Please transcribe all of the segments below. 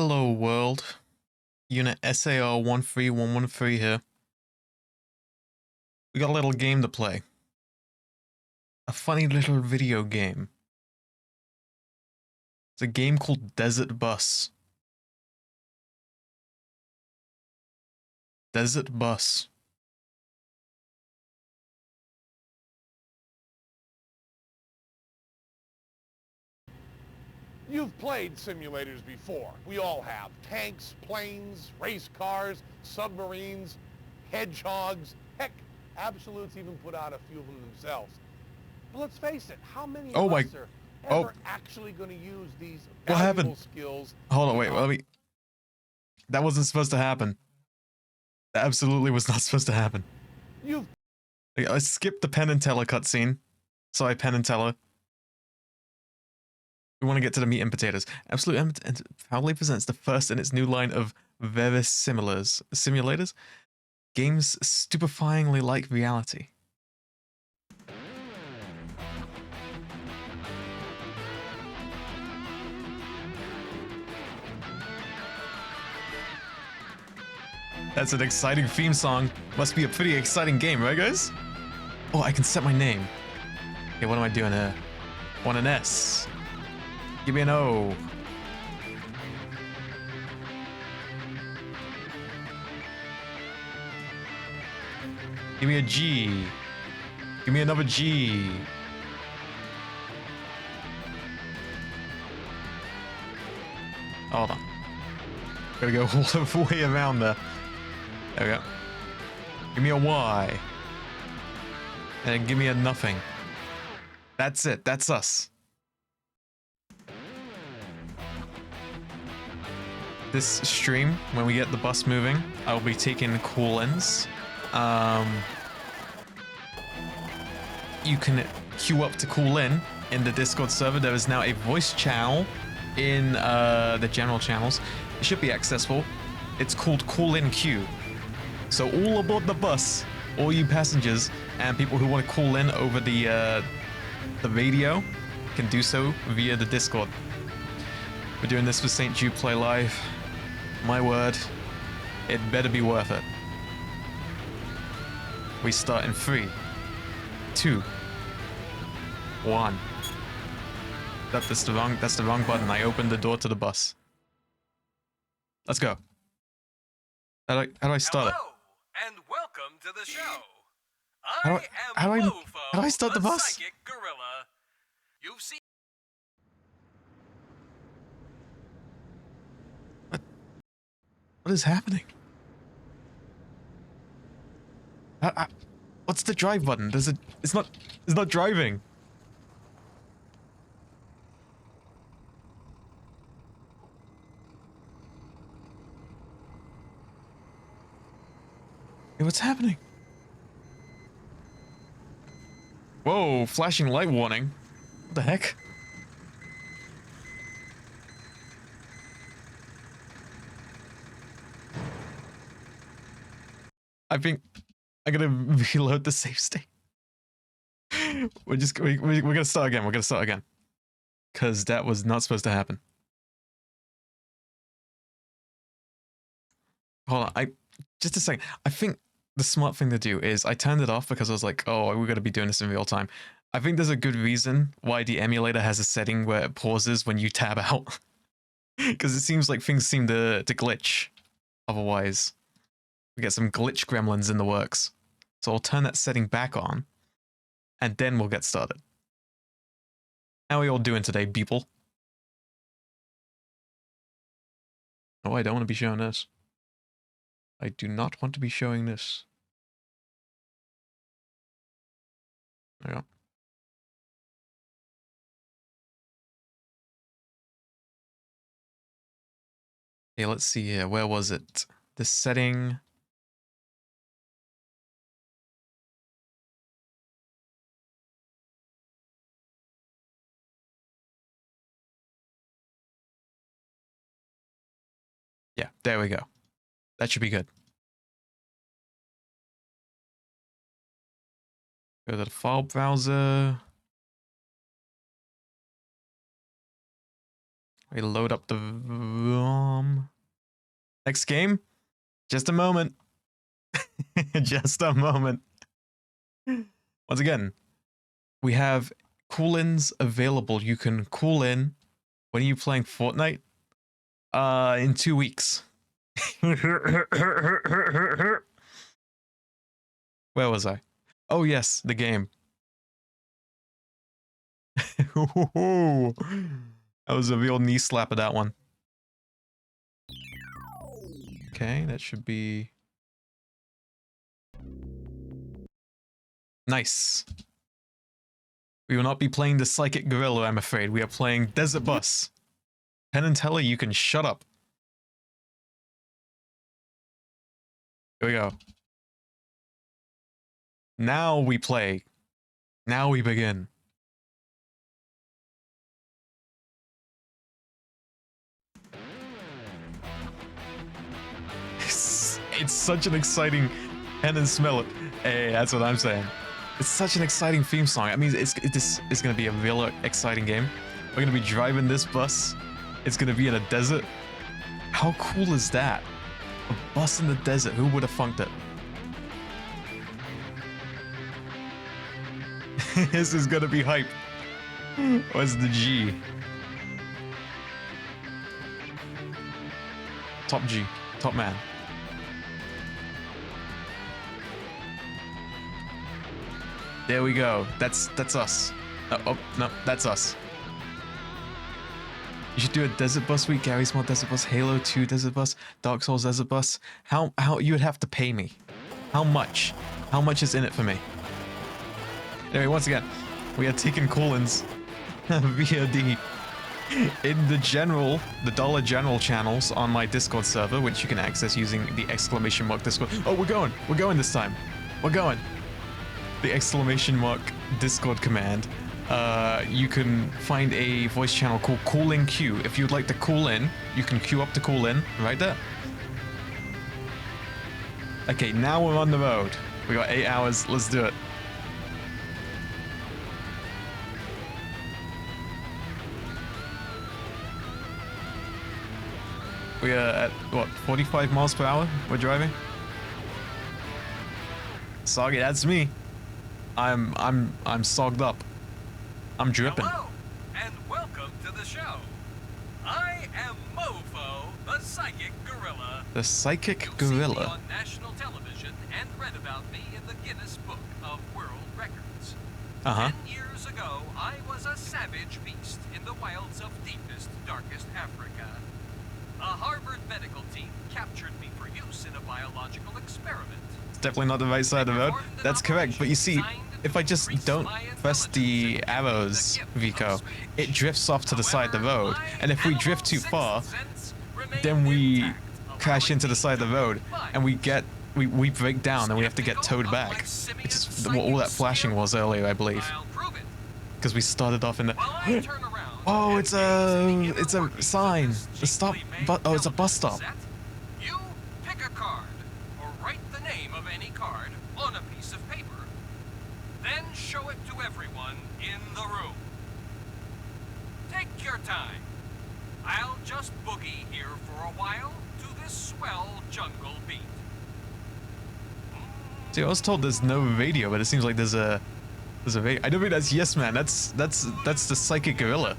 Hello world, unit SAR 13113 here. We got a little game to play. A funny little video game. It's a game called Desert Bus. Desert Bus. You've played simulators before. We all have. Tanks, planes, race cars, submarines, hedgehogs. Heck, Absolutes even put out a few of them themselves. But let's face it, how many of us are ever actually going to use these valuable skills? Hold on, wait, let me... That wasn't supposed to happen. That absolutely was not supposed to happen. I skipped the Penn and Teller cutscene. Sorry, Penn and Teller. We want to get to the meat and potatoes. Absolute proudly presents the first in its new line of simulators. Games stupefyingly like reality. That's an exciting theme song. Must be a pretty exciting game, right guys? Oh, I can set my name. Okay, what am I doing here? Want an S. Give me an O. Give me a G. Give me another G. Hold on. Gotta go all the way around there. There we go. Give me a Y. And give me a nothing. That's it. That's us. This stream, when we get the bus moving, I'll be taking call-ins. You can queue up to call in the Discord server. There is now a voice channel in the general channels. It should be accessible. It's called Call In Queue. So all aboard the bus, all you passengers and people who want to call in over the radio can do so via the Discord. We're doing this for St. Jude Play Live. My word, it better be worth it. We start in 3, 2, 1. That's the wrong button. I opened the door to the bus. Let's go. How do I start it? Hello, and welcome to the show. How do I start the bus? Psychic gorilla. You've seen. What is happening? What's the drive button? It's not driving. Hey, what's happening? Whoa, flashing light warning. What the heck? I think I'm gonna reload the save state. We're gonna start again. We're gonna start again. Cause that was not supposed to happen. Hold on, just a second. I think the smart thing to do is I turned it off because I was like, oh, we're gonna be doing this in real time. I think there's a good reason why the emulator has a setting where it pauses when you tab out. Because it seems like things seem to glitch. Otherwise, we get some glitch gremlins in the works. So I'll turn that setting back on, and then we'll get started. How are we all doing today, people? Oh, I don't want to be showing this. I do not want to be showing this. There we go. Okay, let's see here. Where was it? The setting. Yeah, there we go. That should be good. Go to the file browser. We load up the next game. Just a moment. Just a moment. Once again, we have cool-ins available. You can cool in. When are you playing Fortnite? In 2 weeks. Where was I? Oh yes, the game. That was a real knee slapper, that one. Okay, that should be nice. We will not be playing the Psychic Gorilla, I'm afraid. We are playing Desert Bus. Penn and Teller, you can shut up. Here we go. Now we play. Now we begin. It's such an exciting Penn and Smell It. Hey, that's what I'm saying. It's such an exciting theme song. I mean, this is going to be a real exciting game. We're going to be driving this bus. It's going to be in a desert. How cool is that? A bus in the desert. Who would have funked it? This is going to be hype. Where's the G? Top G. Top man. There we go. That's us. Oh, no, that's us. You should do a Desert Bus week, Gary's Mod Desert Bus, Halo 2 Desert Bus, Dark Souls Desert Bus. How you would have to pay me? How much? How much is in it for me? Anyway, once again, we are taking call-ins via the Dollar General channels on my Discord server, which you can access using the exclamation mark Discord. Oh, we're going this time. We're going. The exclamation mark Discord command. You can find a voice channel called Call In Queue. If you'd like to call in, you can queue up to call in right there. Okay, now we're on the road. We got 8 hours. Let's do it. We are at what, 45 miles per hour? We're driving. Soggy, that's me. I'm sogged up. I'm dripping. Hello, and welcome to the show. I am Mofo, the Psychic Gorilla. The Psychic You've seen me Gorilla. on national television and read about me in the Guinness Book of World Records. 10 years ago, I was a savage beast in the wilds of deepest, darkest Africa. A Harvard medical team captured me for use in a biological experiment. It's definitely not the right side of the road. That's correct, but you see, if I just don't press the arrows, Vico, it drifts off to the side of the road. And if we drift too far, then we crash into the side of the road, and we break down, and we have to get towed back. Which is what all that flashing was earlier, I believe. Because we started off in the... Oh, it's a sign. The stop. Oh, it's a bus stop. You pick a card, or write the name of any card on a piece of paper. Then show it to everyone in the room. Take your time. I'll just boogie here for a while to this swell jungle beat. See, I was told there's no radio, but it seems like there's a radio. I don't think that's Yes Man. That's the Psychic Gorilla.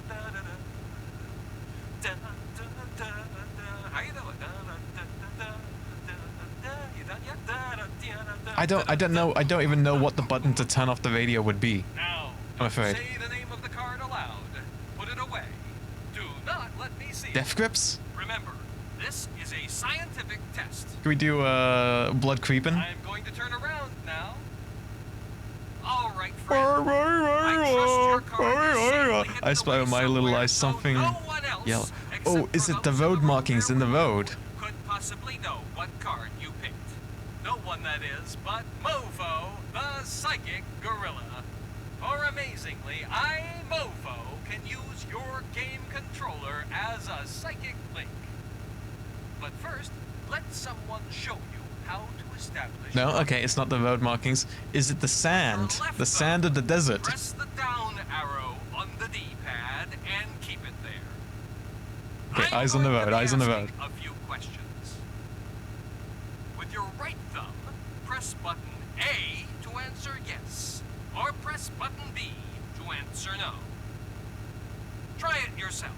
I don't even know what the button to turn off the radio would be. Now, I'm afraid. say the name of the card aloud. Put it away. Do not let me see Death it. grips? Remember, this is a scientific test. Can we do blood creeping? I'm going to turn around now. All right, friend. I trust your card is safely hidden I spy away my little somewhere eyes something so no one else yellow. except Oh, is for it the those road in markings in the road? Could possibly know what card you picked. No one, that is, but Mofo, the Psychic Gorilla. Or amazingly, I, Mofo, can use your game controller as a psychic link. But first, let someone show you how to establish... No, okay, it's not the road markings. Is it the sand? The sand of the desert. Press the down arrow on the D-pad and keep it there. Okay, eyes on the road, eyes on the road. A few questions. With your right thumb, press button A to answer yes, or press button B to answer no. Try it yourself.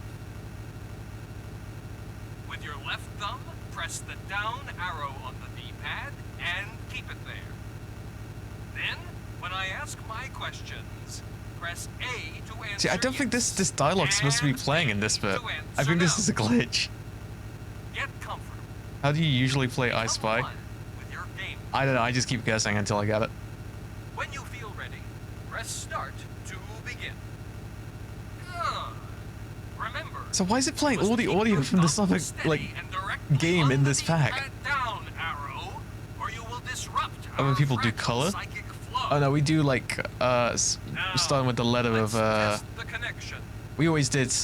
With your left thumb, press the down arrow on the D-pad and keep it there. Then, when I ask my questions, press A to answer See, I don't think yes, this dialogue's supposed to be and playing B in this bit. to answer I think this no. is a glitch. Get comfortable. How do you usually play I Come Spy? on with your game. I don't know, I just keep guessing until I get it. When you feel ready, press start to begin. Good. Remember. So why is it playing you must all the keep audio your from the thumb Sonic, steady like, and directly game in on this the pack? D-pad down arrow, or you will disrupt Oh, when our people do fragile color? psychic flow. Oh no, we do like, Now, starting with the letter let's of, test the connection. we always did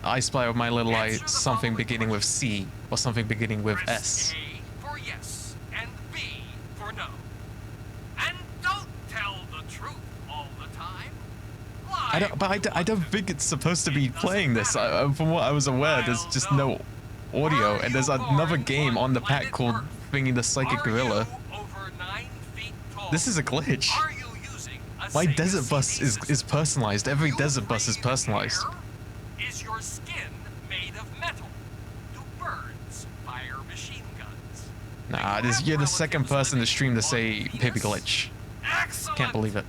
I Spy with My Little Eye, Answer the something following beginning with C, or something beginning with Press S. A for yes and B for no. And don't tell the truth all the time. I don't think it's supposed to be playing this. From what I was aware, there's just no audio, and there's another game on the pack called Thingy the Psychic Gorilla. This is a glitch. My desert bus is personalized. Every desert bus is personalized. Is your skin made of metal? Do birds fire machine guns? Nah, you're the second person to stream to say Pippi glitch. Excellent. Can't believe it.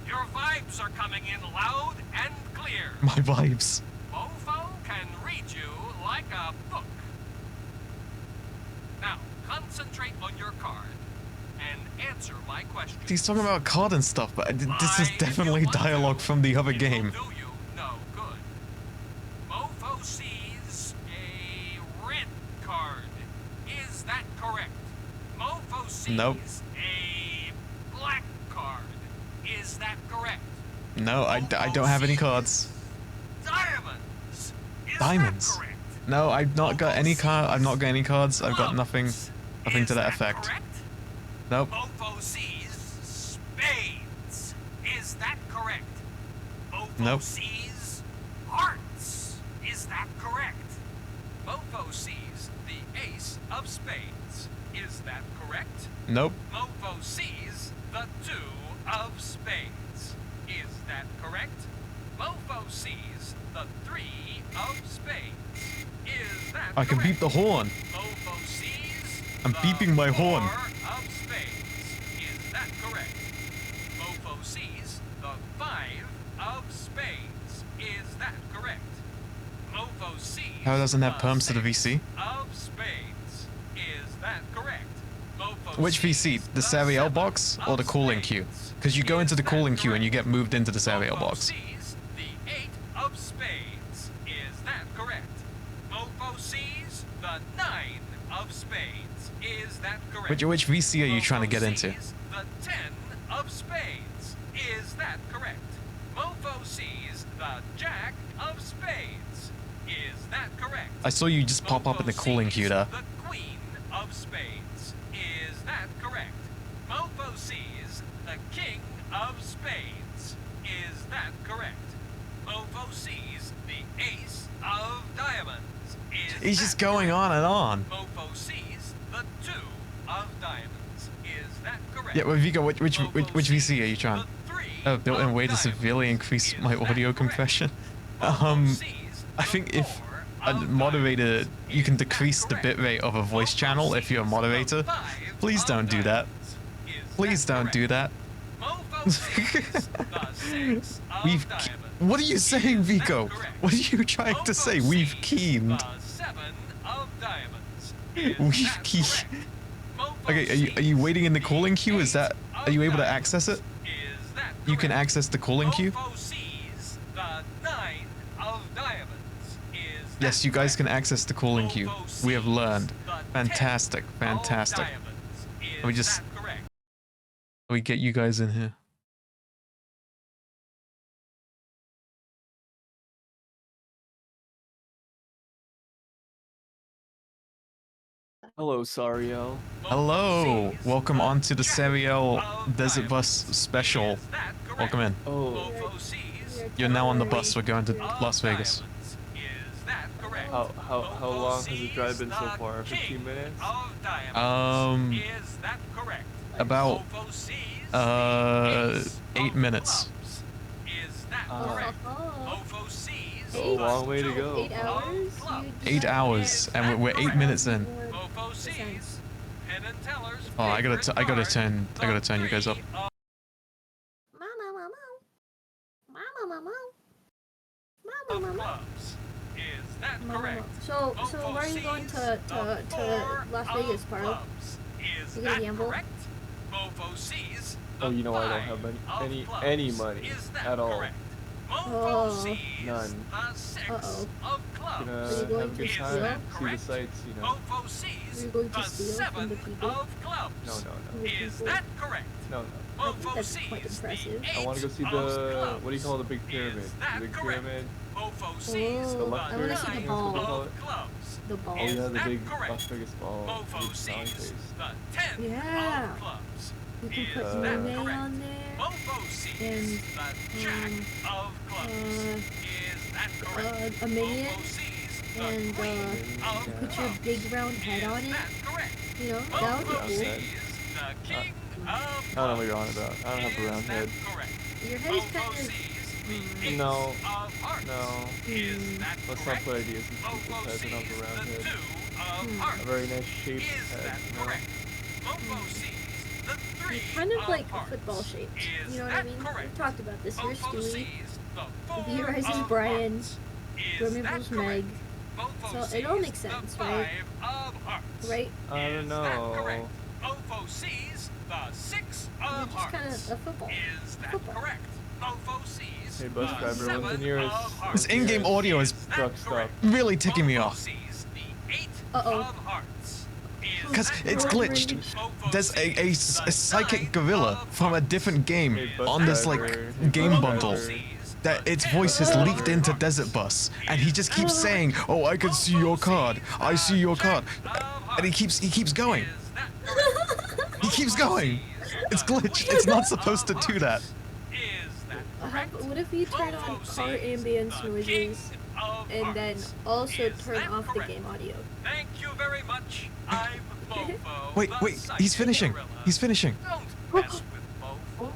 Your vibes are coming in loud and clear. My vibes. Mofo can read you like a book. Now, concentrate on your card and answer my question. He's talking about card and stuff, but this is definitely dialogue from the other game. Do you? No, good. Mofo sees a red card. Is that correct? Mofo sees Nope. a black card. Is that correct? No, I don't have any cards. Diamonds. Is Diamonds? that correct? No, I've not got any card. I've not got any cards. I've got nothing Clubs. to Is that effect. Correct? Nope. Mofo sees spades. Is that correct? Mofo Nope. sees hearts. Is that correct? Mofo sees the ace of spades. Is that correct? Nope. Mofo sees the two of spades. Is that correct? Mofo sees the three of spades. Is that I can correct? beep the horn. Mofo sees I'm the beeping my horn. four of spades. Is that correct? Mofo sees the five of spades. Is that correct? Mofo sees How doesn't have the perms to the six VC? of spades. Is that correct? Mofo Which VC? sees The Sariel seven box or of the cooling queue? spades. Because you go into the Is that cooling queue and correct? you get moved into the Sariel Mofo box. sees the eight of spades. Is that correct? Mofo sees the nine of spades. Is that correct? Which VC are you trying to Mofo get into? sees the 10 of spades. Is that correct? Mofo sees the jack of spades. Is that correct? I saw you just pop up in the Mofo cooling sees queue there. The queen of spades. Is that correct? Mofo sees the king of spades. Is that correct? Mofo sees the ace of diamonds. Is He's that just going correct? on and on. Mofo sees the two of diamonds. Is that correct? Yeah, well, Vigo, which Mofo VC sees are you trying? the three Built-in of way to diamonds. severely increase Is my that audio correct? compression. Mofo sees I the think if four a of moderator, diamonds. you can Is that decrease the correct? bitrate of a voice Mofo channel if you're a sees moderator. the five Please of don't do that. diamonds. Is Please that don't correct? do that. Mofo sees the six of We've. diamonds. What are you saying, Is that Vico? correct? What are you trying to Mofo say? We've sees keened. the seven of diamonds. Is We've that keyed. correct? Mofo Okay, are you sees waiting in the the cooling queue? Is that? eight Are you of able to diamonds. access it? Is that You can correct? access the cooling queue. Mofo sees the nine of diamonds. Is Yes, that you guys correct? can access the cooling queue. Mofo We have sees learned. the 10 Fantastic, of fantastic. diamonds. Let me Is just- that correct? We get you guys in here. Hello, Sariel. Hello, welcome on to the Serial Desert Bus special. Welcome in. Oh, You're now on the bus. We're going to Las Vegas. Is that correct? How long has the drive been so far? 15 minutes? Is that correct? About Mofo sees the ace 8 of minutes. clubs. Is that Oh. correct? Mofo sees A the long way to two go. 8 of hours? clubs. You 8 just hours, Is and that we're 8 correct? minutes in. Mofo sees Sense. Penn and Teller's Oh, I gotta favorite turn you guys up. card, Mama. the three of clubs. Is that correct? So Mofo where are you going sees to the four Las of Vegas, Paro? clubs. Is You gonna that gamble? correct? Mofo sees the Oh, you know I don't five have of any clubs. money Is that at all. correct? Mofo Oh. sees None. the six Uh-oh. of clubs. Are you Gonna going have a to good steal? time, see the Correct? sights, you know. Mofo sees Are you going to the steal from seven the people? of clubs. No. Is that correct? No. I think Mofo that's quite sees the impressive. eight I want to go see of the, clubs. what do you call the big pyramid? Is The that big correct? pyramid? Mofo sees Oh, the I wanna see the nine ball. of clubs. The ball. Oh yeah, the that big correct? Las Vegas ball. Mofo Big smiling sees face. the 10 Yeah. of clubs. You can Is put that Monet correct? on there. Mofo sees And, the jack of clubs. Is that correct? A minion. Mofo sees the And, queen Yeah. of Put your clubs. big round head on Is it. that correct? You know, that would Mofo be sees cool. the king of I don't know what you're on about. I don't have a round Is head. that correct? Your head is Mofo kind of. sees the ace No. of hearts. No. Is that Let's not correct? put ideas in Mofo people's heads. I don't have sees a round the head. two of Hmm. hearts. A very nice shaped Is head, that you know? correct? Mofo sees the three You're kind of like hearts. football shaped. Is You know what I that mean? correct? We've talked about this. You're Mofo Stewie. sees the four V Rises of Brian. hearts. Is Grimmy that Blues correct? Meg. Mofo So it all sees makes sense, the right? five of hearts. Right? I don't Is that correct? know. Mofo sees the six You're of just kind hearts. of a football. Is that Football. correct? Mofo sees Hey, bus the driver, what's the seven nearest? of hearts. This in-game audio is that truck stop. correct? really ticking me Mofo off. sees the eight Uh-oh. of hearts. Is Because that it's correct? glitched. Mofo There's sees a the psychic nine gorilla of from a hearts. different game Hey, bus on this like driver. Hey, game bus bundle. driver. That its voice has leaked into Desert Bus, and he just keeps saying, "Oh, I can see your card. I see your card," and he keeps going. He keeps going. It's glitched. It's not supposed to do that. What if you turn on car ambience noises and then also turn off the game audio? Thank you very much. I'm Mofo. Wait, the he's psychic finishing. gorilla. He's finishing. Don't mess with Mofo.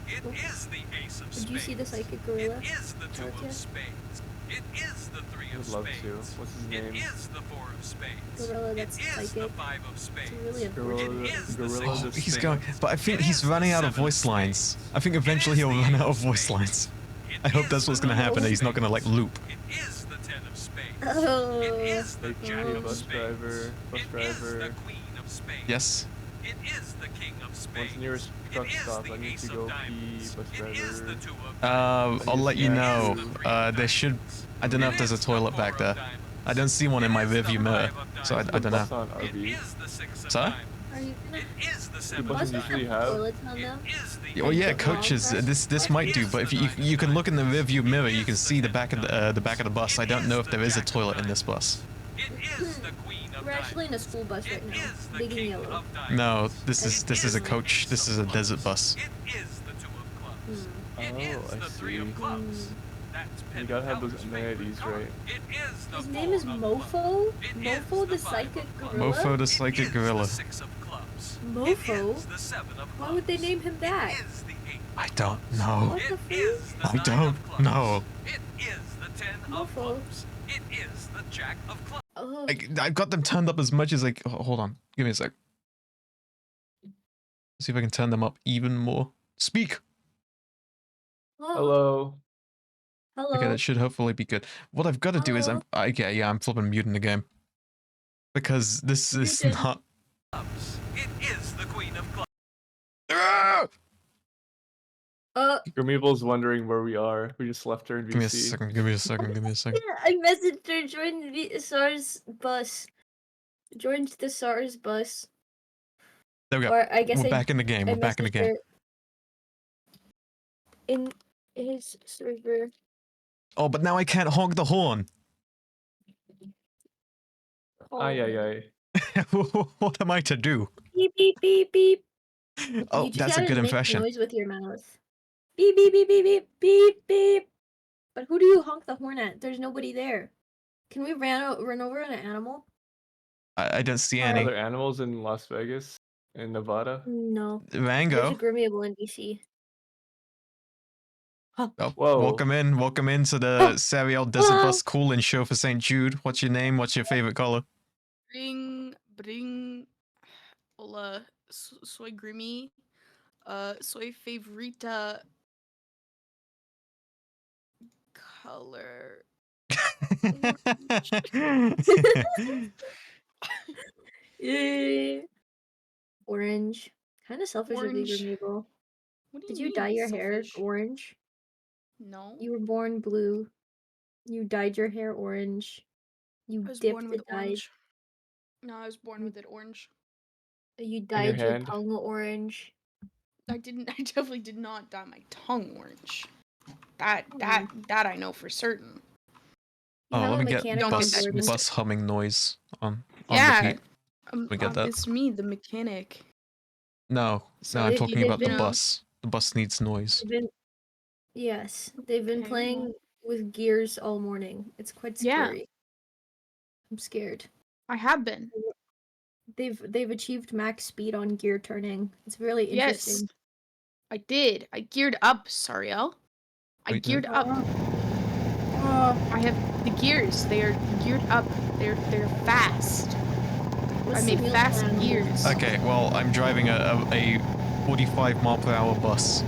It is the ace of spades. Did you see the psychic gorilla? It is the two Gotcha. of spades. It is the three I of would love spades. to. What's his name? It is the four of spades. Gorilla that's it is the psychic. five of spades. It's really Gorilla, unfortunate. It is the gorilla six Oh, of he's spades. going, but I think It he's is the running out of seven of voice lines. spades. I think It eventually is he'll the run eight out of of voice spades. lines. It I hope is that's the what's gonna nine of happen. He's not gonna like spades. loop. It is the ten of spades. Oh. It is the Hey, jack hey, of bus spades. driver, bus It is the driver. queen of spades. Yes. It is the king of spades. What's the nearest truck It is stop? the I need ace to of go pee, diamonds. bus It is the driver. two of diamonds. I'll let you It is know. the three of There should. diamonds. I don't know if It there's a is the toilet four back of there. diamonds. I don't see one in my It is the rearview mirror, five of so I diamonds. don't Bus know. on It RV. is the six of Sorry? diamonds. Are you gonna It is the seven buses of usually diamonds. have- toilets on them? It is the Well, yeah, eight of coaches. diamonds. This might do, but if you can look in the rearview mirror, you can see the back of the bus. I don't know if there is a toilet in this bus. It is the queen of We're actually in a diamonds. school bus right It now. is the Big and king yellow. of diamonds. No, this It is a the coach. ace This of is a clubs. desert bus. It is the two of clubs. Hmm. It Oh, is I the three of see. clubs. That's You Penn gotta have Teller's those favorite amenities, card. right? It is the His four name is of Mofo? clubs. It is Mofo the five psychic of clubs. gorilla? Mofo the It psychic is gorilla. the six of clubs. Mofo? It is the seven of Why would they clubs. name him that? It is the eight I of don't clubs. know. What the It freak? is the I nine don't of clubs. know. It is the ten of Mofo. clubs. It is the jack of clubs. Oh, I've got them turned up as much as like. Hold on, give me a sec. See if I can turn them up even more. Speak. Hello. Hello. Okay, that should hopefully be good. What I've got to do is I'm flipping muting the game because this is Muted. not. Clubs. It is the queen of clubs. Ah! Grimable's wondering where we are. We just left her in Give me a VC. second. Give me a second. Give me a second. I messaged her, join the SARS bus. Joined the SARS bus. There we go. Or I guess We're back in the game. I We're back in the messaged game. her in his server. Oh, but now I can't honk the horn. Ay, ay, ay. What am I to do? Beep beep beep beep. Oh, You just that's a gotta good make impression. noise with your mouth. Beep beep beep beep beep beep beep. But who do you honk the horn at? There's nobody there. Can we run over an animal? I don't see Are any. there animals in Las Vegas? In Nevada? No. There's a Rango. Grimmeable in DC. Huh. Oh, Whoa. welcome into the Serial Desert Bus Coolin Show for St. Jude. What's your name? What's your favorite color? Bring, hola, soy Grimmy, soy favorita color. Orange. Kind of selfish of you, Orange. Grimmeable. What do Did you you dye mean, your hair selfish? orange? No. You were born blue. You dyed your hair orange. You I was dipped born the with dye. orange. No, I was born with it orange. You your dyed your hand? tongue orange. I definitely did not dye my tongue orange. That I know for certain. You Oh, have let a me get mechanical Don't get bus that ability. bus humming noise on Yeah, repeat. We get that? it's me, the mechanic. No, So no, I'm They've- talking they've about the been- bus. The bus needs noise. Yes, they've been Okay, playing well. with gears all morning. It's quite Yeah. scary. I'm scared. I have been. They've achieved max speed on gear turning. It's really Yes, interesting. I did. I geared up, Sariel. I Wait, geared up. Oh, I have the gears. They are geared up. They're fast. what's I the made meal fast plan? gears. Okay, well, I'm driving a 45 mile per hour bus.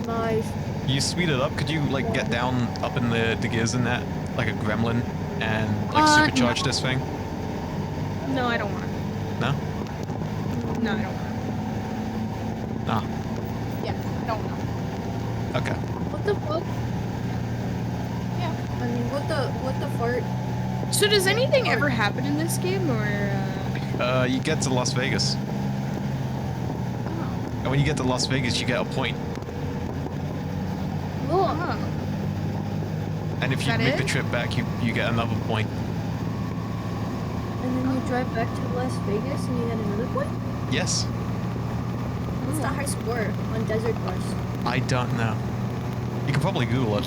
Nice. You speed it up? Could you like get down up in the gears in that like a gremlin and like supercharge No. this thing? No, I don't want to. No? No, I don't want Ah, to. Yeah, I don't want to. okay. What the fuck? Yeah. I mean, what the fart? So does anything ever happen in this game, or? You get to Las Vegas. Oh. And when you get to Las Vegas, you get a point. Oh, Oh. And if you That make the it? trip back, you get another point. and then you drive back to Las Vegas and you get another point? Yes. What's the high score on Desert Bus? I don't know. You can probably Google it.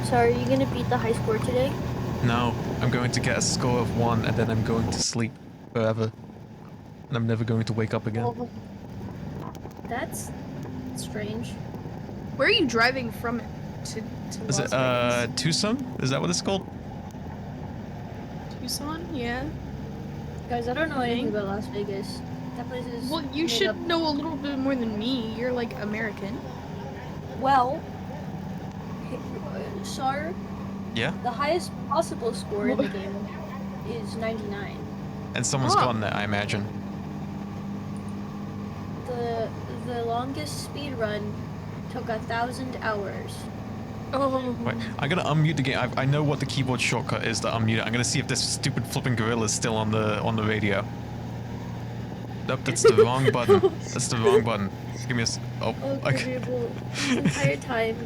So are you gonna beat the high score today? No, I'm going to get a score of 1 and then I'm going to sleep forever. And I'm never going to wake up again. Oh, that's strange. Where are you driving from to Is Las it Vegas? Tucson? Is that what it's called? Tucson? Yeah. Guys, I don't know anything Okay. about Las Vegas. That place is Well, you made should up. know a little bit more than me. You're like American. Well, Sar, Yeah? the highest possible score in the game is 99. And someone's Oh. gotten it, I imagine. The longest speed run took 1,000 hours. Oh. Wait, I'm gonna unmute the game. I know what the keyboard shortcut is to unmute it. I'm gonna see if this stupid flipping gorilla is still on the radio. Nope, that's the wrong button. That's the wrong button. Give me a Oh, okay. Well, this entire time,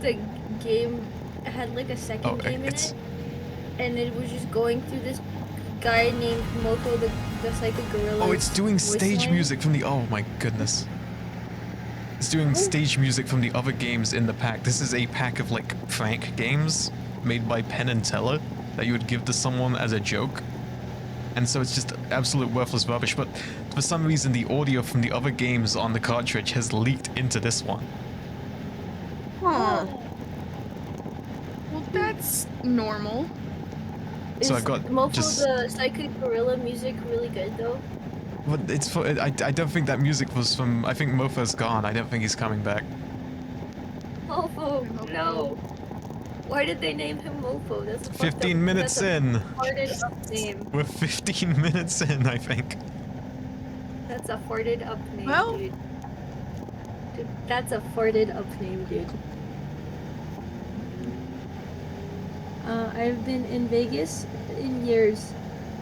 the game had like a second Oh, game in it's it, and it was just going through this guy named Moko, the psychic gorilla. oh, it's doing stage music from the. Oh my goodness. It's doing stage music from the other games in the pack. This is a pack of like prank games made by Penn and Teller that you would give to someone as a joke. And so it's just absolute worthless rubbish, but for some reason the audio from the other games on the cartridge has leaked into this one. Huh. Well, that's normal. So Is I got Mofo just- the psychic gorilla music really good though? But it's for, I don't think that music was from, I think Mofo's gone. I don't think he's coming back. Mofo, no. Why did they name him Mofo? That's a fucked 15 up, minutes that's a in. farted up name. We're 15 minutes in, I think. That's a farted up name, Well- dude. Dude, that's a farted up name, dude. I've been in Vegas in years.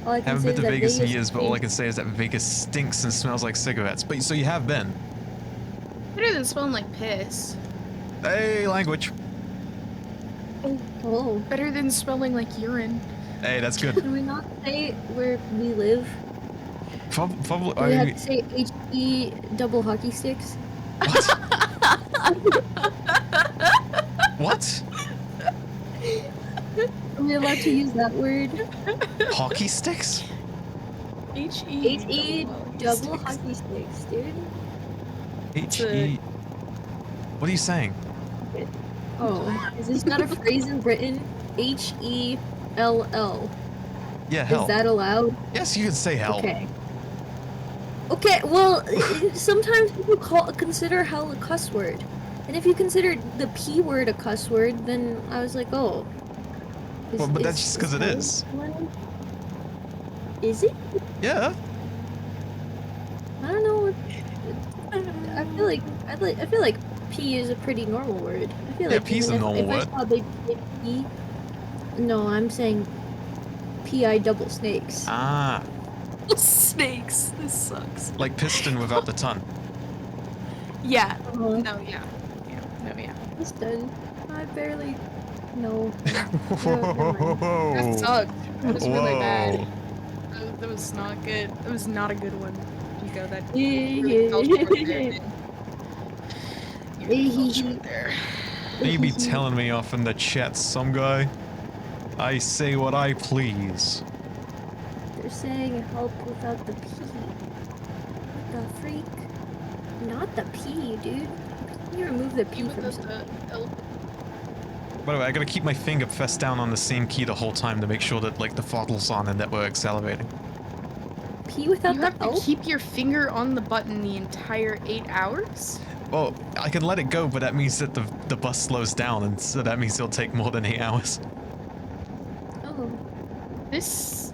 All I can Haven't say been is to that Vegas in years, but all I stinks. can say is that Vegas stinks and smells like cigarettes. But so you have been. Better than smelling like piss. Hey, language. Oh, Better than smelling like urine. Hey, that's good. can we not say where we live? Probably. Do we have to say HE double hockey sticks? What? What? Are we allowed to use that word? Hockey sticks? H-E. H-E double hockey sticks, dude. H-E... What are you saying? Oh, is this not a phrase in Britain? H-E-L-L. Yeah, hell. Is that allowed? Yes, you can say hell. Okay. Okay, well, sometimes people consider hell a cuss word. And if you consider the P word a cuss word, then I was like, oh. Well, but that's just because it is. Is it? Yeah. I don't know. I feel like P is a pretty normal word. I feel Yeah, like P's a even normal if word. I saw a big P. No, I'm saying P-I double snakes. Ah, Snakes. This sucks. like piston without the ton. Yeah. Uh-huh. No, yeah. No, yeah. It's done. I barely. No. That Whoa. sucked. That was really bad. Whoa. That was not good. That was not a good one. Pico, that Yeah. really fell short there. You really fell short there. You be telling me off in the chat, some guy. I say what I please. They're saying help without the P. What the freak? Not the P, dude. You remove the P from something. By the way, I gotta keep my finger pressed down on the same key the whole time to make sure that like the throttle's on and that we're accelerating. P without You the have to L? keep your finger on the button the entire 8 hours? Well, I can let it go, but that means that the bus slows down, and so that means it'll take more than 8 hours. Oh. This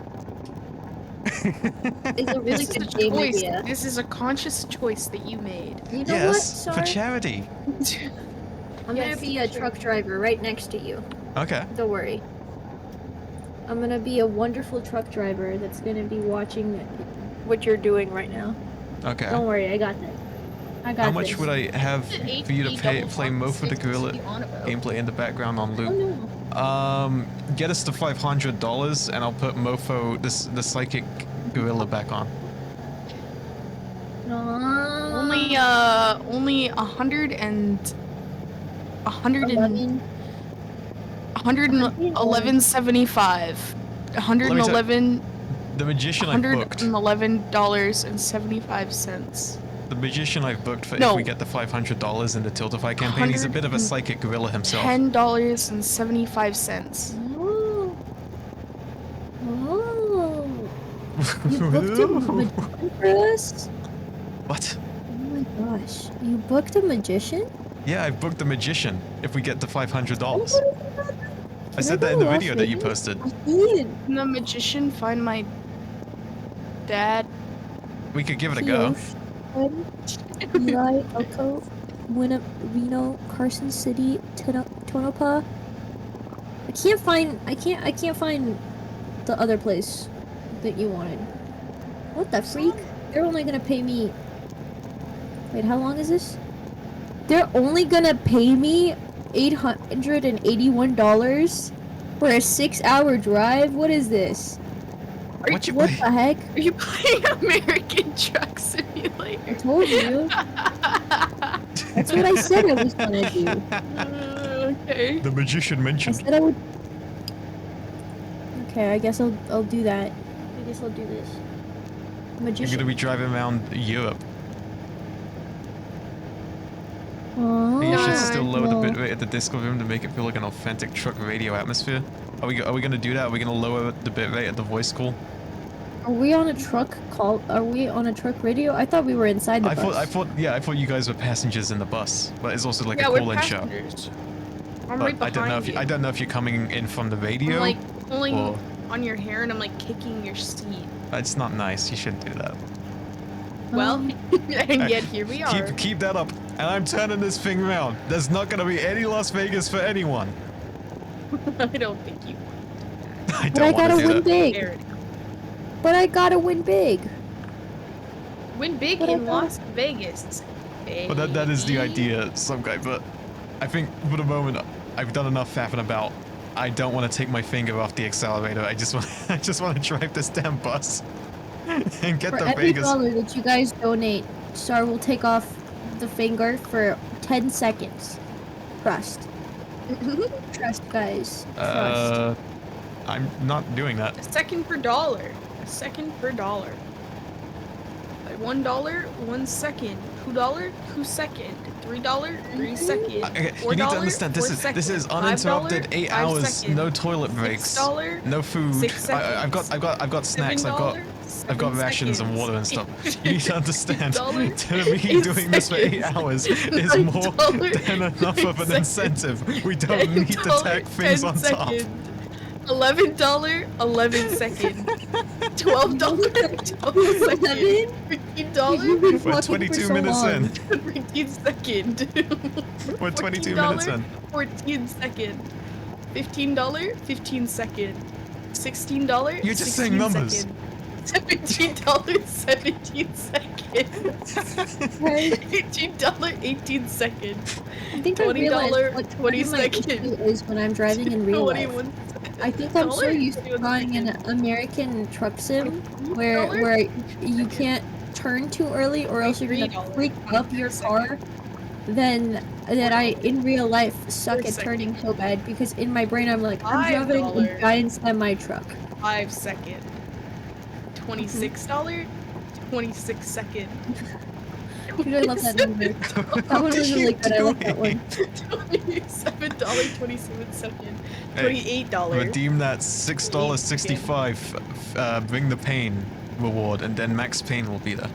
It's a really is a good game choice. idea. This is a conscious choice that you made. You know what, Yes, for Sar? charity. I'm gonna be a truck driver right next to you. Okay. Don't worry. I'm gonna be a wonderful truck driver that's gonna be watching what you're doing right now. Okay. Don't worry, I got this. I got How much this. would I have for you to play Mo for the Gorilla gameplay in the background on Oh loop? no. Get us to $500 and I'll put Mofo, the psychic gorilla back on. Only 111.75. 111 The magician I booked. $111.75. The magician I've booked for No. if we get the $500 in the Tiltify campaign. He's a bit of a psychic gorilla himself. $10.75. Oh. Oh. You booked a magician for us? What? Oh my gosh. You booked a magician? Yeah, I booked the magician if we get the $500. I Can said go that in the to Las video that you Vegas? posted. Ian. Can the magician find my dad? We could give it a go. Eli, Elko, Reno, Carson City, Tonopah. I can't find the other place that you wanted. What the freak? They're only gonna pay me. Wait, how long is this? They're only gonna pay me $881 for a 6-hour drive? What is this? What you What play? the heck? Are you playing American Truck Simulator? I told you. That's what I said I was gonna do. Okay. The magician I mentioned. said I would. Okay, I guess I'll do that. I guess I'll do this. You're Magician. gonna be driving around Europe. Oh, You should still lower no. the bitrate at the Discord room to make it feel like an authentic truck radio atmosphere. Are we gonna do that? Are we gonna lower the bitrate at the voice call? Are we on a truck call? Are we on a truck radio? I thought we were inside the bus. I thought you guys were passengers in the bus, but it's also like a we're call-in show. passengers. I'm But right behind I don't know if you're coming in from the radio. I'm like pulling or- on your hair and I'm like kicking your seat. It's not nice. You shouldn't do that. Well, and yet here we are. Keep that up. And I'm turning this thing around. There's not gonna be any Las Vegas for anyone. I don't think you I But I don't want gotta to do win that. big. There it is. But I gotta win big. Win big But I in thought- Las Vegas. But that is the baby. idea, some guy. But I think for the moment, I've done enough faffing about. I don't want to take my finger off the accelerator. I just want to drive this damn bus and get For to every Vegas. dollar that you guys donate, Star will take off the finger for 10 seconds. Trust. Trust, guys. Trust. I'm not doing that. A second per dollar. A second per dollar. Like $1, 1 second. $2, 2 second. $3, 3 second. Okay, $4, you need to understand this 4 is second. uninterrupted, $5, 8 5 hours, second. no toilet breaks, $6, no food. 6 I've got snacks. I've got rations and water and stuff. You need to understand. To me, doing this for 8 hours is more than enough of an incentive. We don't need to tack things on top. $11, 11 second. $12, 12 second. $15, We're 22 minutes in. 15 second. We're 22 minutes in. 14 second. $15, 15 second. $16, You're just saying numbers. $17, 17 seconds. $18, 18 seconds. I think I $20, realized what 20 my seconds. issue is when I'm driving in real life. 21 I think I'm so $21 used to buying an American truck sim where you can't turn too early or else you're gonna freak up your car. Then that I in real life suck at turning so bad because in my brain I'm like I'm driving a giant semi truck. 5 second. $26, 26 second. Dude, I love that number. That one was really good. I love that one. $27, 27 second. $28. Redeem that $6.65 bring the pain reward, and then max pain will be there.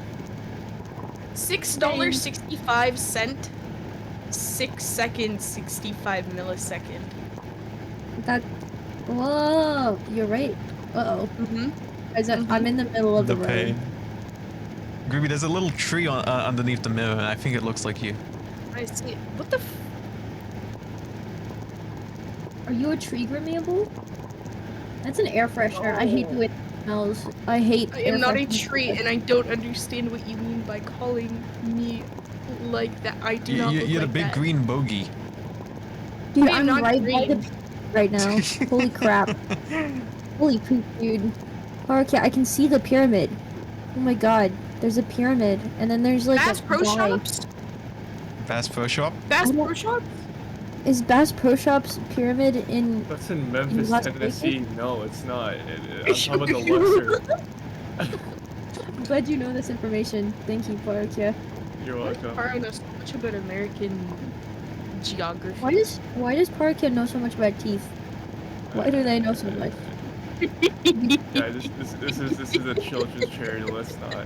$6.65. 6 seconds, 65 millisecond. That. Whoa, you're right. Uh oh. Guys, I'm in the middle of the road. Pain. Groovy, there's a little tree on, underneath the mirror, and I think it looks like you. I see. What the f- Are you a tree Grimmeable? That's an air freshener. I hate the way it smells. I hate I am not a fresheners. tree, and I don't understand what you mean by calling me like that. I do not look You're like the big that. green bogey. Dude, I am I'm not right by green. the right now. Holy crap. Holy poop, dude. Okay, I can see the pyramid. Oh my god. There's a pyramid, and then there's like Bass a Pro guy. Shops? Bass Pro Shop? Bass I don't- Pro Shops? Is Bass Pro Shops pyramid in? That's in Memphis, Las Tennessee. No, it's not. I'm talking about the Luxor. I'm glad you know this information. Thank you, Parkia. You're welcome. Paro knows so much about American geography. Why does Parkia know so much about teeth? Why do they know so much? Yeah, this is a children's charity. Let's not.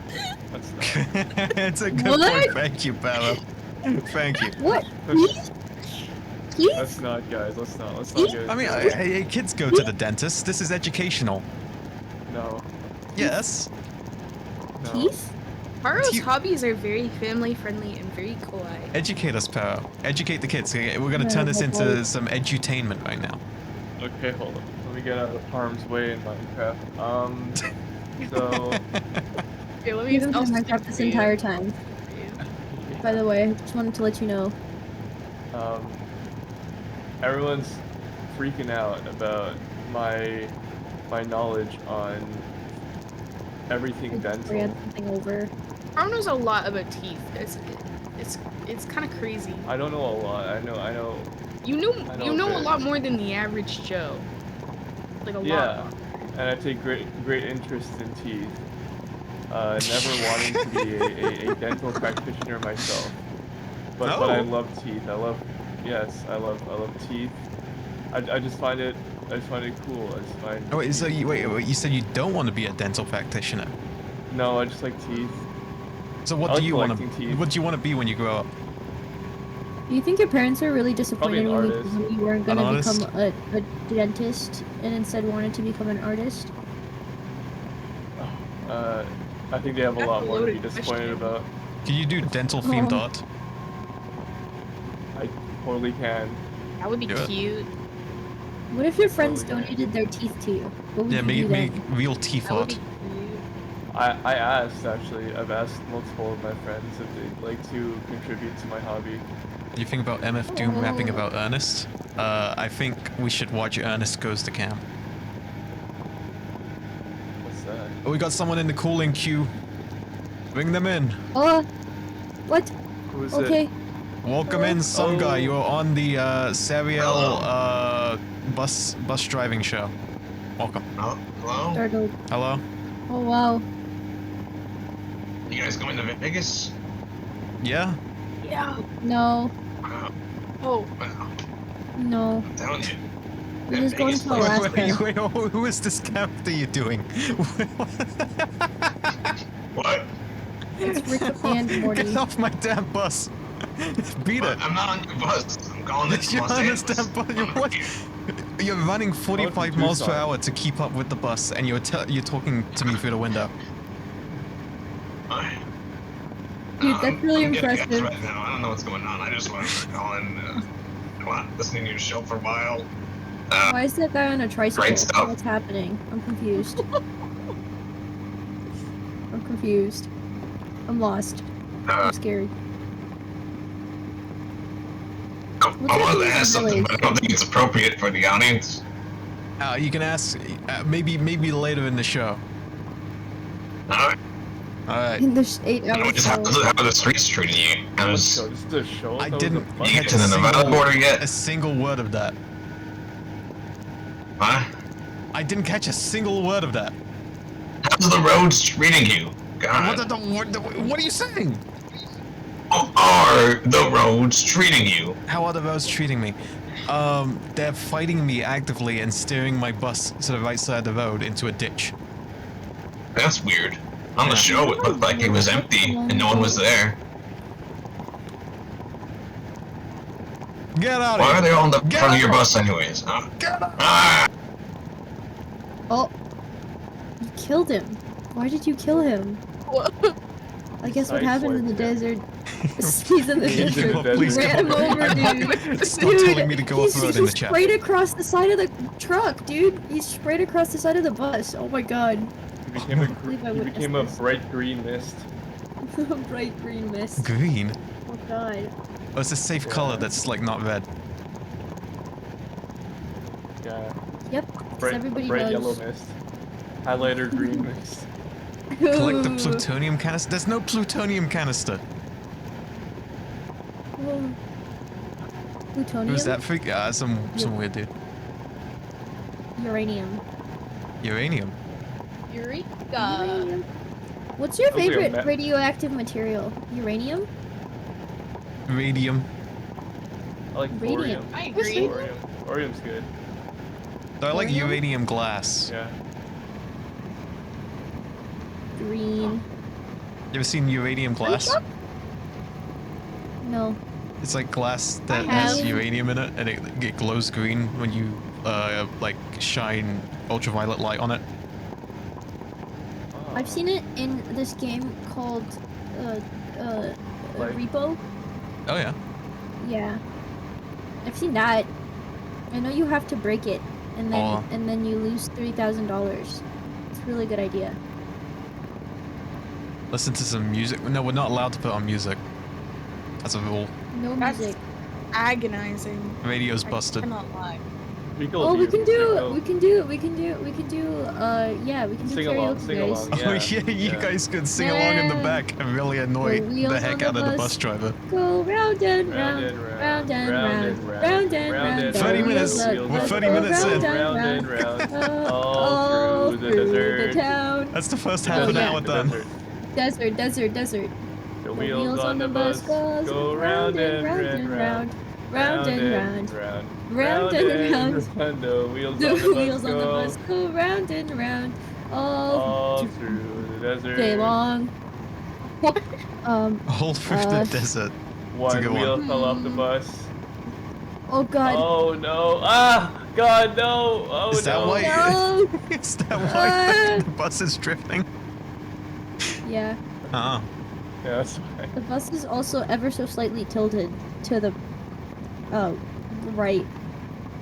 It's a good What? point. Thank you, Barrow. Thank you. What? Teeth? Teeth? Let's not, guys. Let's not get. I mean, hey, kids go to the dentist. This is educational. No. Yes. No. Teeth? Paro's Teeth- hobbies are very family friendly and very kawaii. Educate us, Barrow. Educate the kids. Okay, we're gonna turn this into some edutainment right now. Okay, hold on. Let me get out of harm's way in Minecraft. So. Okay, let me You've been I'll playing skip Minecraft this the- entire time. By the way, I just wanted to let you know. Everyone's freaking out about my knowledge on everything I dental. ran something over. Paro knows a lot about teeth. It's kind of crazy. I don't know a lot. I know. You know I know you know a that- lot more than the average Joe. Like a Yeah, lot. and I take great interest in teeth. Never wanting to be a dental practitioner myself, but I Oh. love teeth. I love teeth. I just find it cool. I just find. Oh, wait, so wait, you said you don't want to be a dental practitioner. No, I just like teeth. So what I do like you want collecting to? teeth. What do you want to be when you grow up? Do you think your parents are really disappointed an when you artist. told them you weren't An gonna artist? become a dentist and instead wanted to become an artist? I think they have a That's lot a more to be loaded disappointed question. about. Can you do dental themed Oh. art? I totally can. That would be Do it. cute. What if your friends Totally. donated their teeth to you? What would Yeah, you make do then? real teeth That would art. be cute. I asked actually. I've asked multiple of my friends if they'd like to contribute to my hobby. You think about MF Doom rapping Oh. about Ernest? I think we should watch Ernest Goes to Camp. What's that? Oh, we got someone in the calling queue. Bring them in. Oh, what? Who is Okay. it? Welcome in, some guy. Oh. You're on the Serial bus driving show. Welcome. Oh, hello? Startled. Hello. Oh wow. You guys going to Vegas? Yeah. Yeah. No. Wow. Oh. Wow. No. I'm telling you. We're that just going Vegas to place is Alaska. crazy. Who is this character you're doing? What? It's Rick and Morty. Get off my damn bus. Beat it. I'm not on your bus. I'm calling this You're Los on this Angeles. damn bus. I'm not here. You're running 45 to miles per Tucson. hour to keep up with the bus, and you're talking to me through the window. Alright. Dude, that's really I'm getting gas impressive. right now. I don't know what's going on. I just wanted to call in. Listening to your show for a while. Why is that guy on a tricycle? Great stuff. What's happening? I'm confused. I'm confused. I'm lost. I'm scared. I What's wanted to happening ask in something, Village? but I don't think it's appropriate for the audience. You can ask maybe later in the show. Alright. All right. In this 8 hours Just how are the streets treating you? I was. So this is a show. I That was didn't a You bus? get to the Nevada border yet? a single word of that. Huh? I didn't catch a single word of that. How's the roads treating you? God. What are you saying? How are the roads treating you? How are the roads treating me? They're fighting me actively and steering my bus to the right side of the road into a ditch. That's weird. On the show, it looked like it was empty and no one was there. Get out Why of are here! they all in the Get front of your out. bus anyways? Huh? Get out. Ah! Oh. You killed him. Why did you kill him? I guess what happened in the desert. He's in the He's in desert. the You desert. ran him over, dude. Stop telling me to go off road in He the chat. sprayed across the side of the truck, dude. He sprayed across the side of the bus. Oh my god. He became a, believe I he witnessed became a this. bright green mist. Bright green mist. Green? Oh god. Oh, it's a safe color that's like not red. Yeah. Yep. 'cause Bright, everybody bright knows. yellow mist. Highlighter green mist. Collect the Ooh. plutonium canister. There's no plutonium canister. Ooh. Plutonium? Who's that freak? Some weird dude. Uranium. Uranium. Eureka. Uranium. What's your Sounds like a favorite map. radioactive material? Uranium? Radium. I like Radiant. thorium. I agree. Thorium. Thorium's good. I like Thorium? uranium glass. Yeah. Green. You ever seen uranium glass? No. It's like glass that I has have. uranium in it, and it glows green when you like shine ultraviolet light on it. Oh. I've seen it in this game called Like- Repo. Oh yeah. Yeah. I've seen that. I know you have to break it and then Oh. and then you lose $3,000. It's a really good idea. Listen to some music. No, we're not allowed to put on music. As a rule. No That's music. agonizing. Radio's I busted. cannot lie. Oh, we can do go. we can do yeah, we can do Sing karaoke, along, sing guys. along. Oh Yeah, yeah, you yeah. guys could sing along in the Yeah. back and really annoy The wheels the on heck the out of the bus. bus driver. Go round and round, Round and round round, and round, round, round and round. 30 minutes. We're 30 minutes in. Round and round, all all through the through desert. the town. That's the first Oh, half an yeah. hour The done. desert. Desert. The wheels on the bus go round and round, round and round. round, Round and round. The wheels The on the wheels on the bus bus go round and round, all all through the desert. day long. All through the desert. One good wheel one. fell off the bus. Oh god. Oh no! Ah! God no! Oh Is that no! why? No. Is that why the bus is drifting? Yeah. Oh. Yeah, that's why. The bus is also ever so slightly tilted to the right.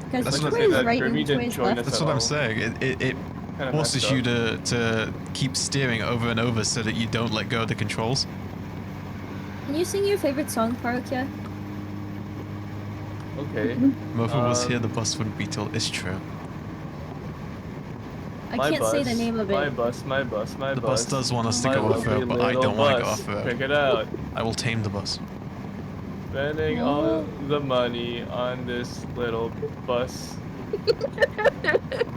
Because That's which what I way say, is that right Grimmy and which way didn't is join left? us. That's what I'm saying. It Kinda forces messed you up. to keep steering over and over so that you don't let go of the controls. Can you sing your favorite song, Parokya? Okay. Mofo was here, Um, the bus wouldn't be till. It's true. I My can't say the bus, name of My it. bus, my bus, my The bus. bus does want us to My go off lovely road, but I little don't want to go bus. off road. Check it out. I will tame the bus. Spending all the money on this little bus.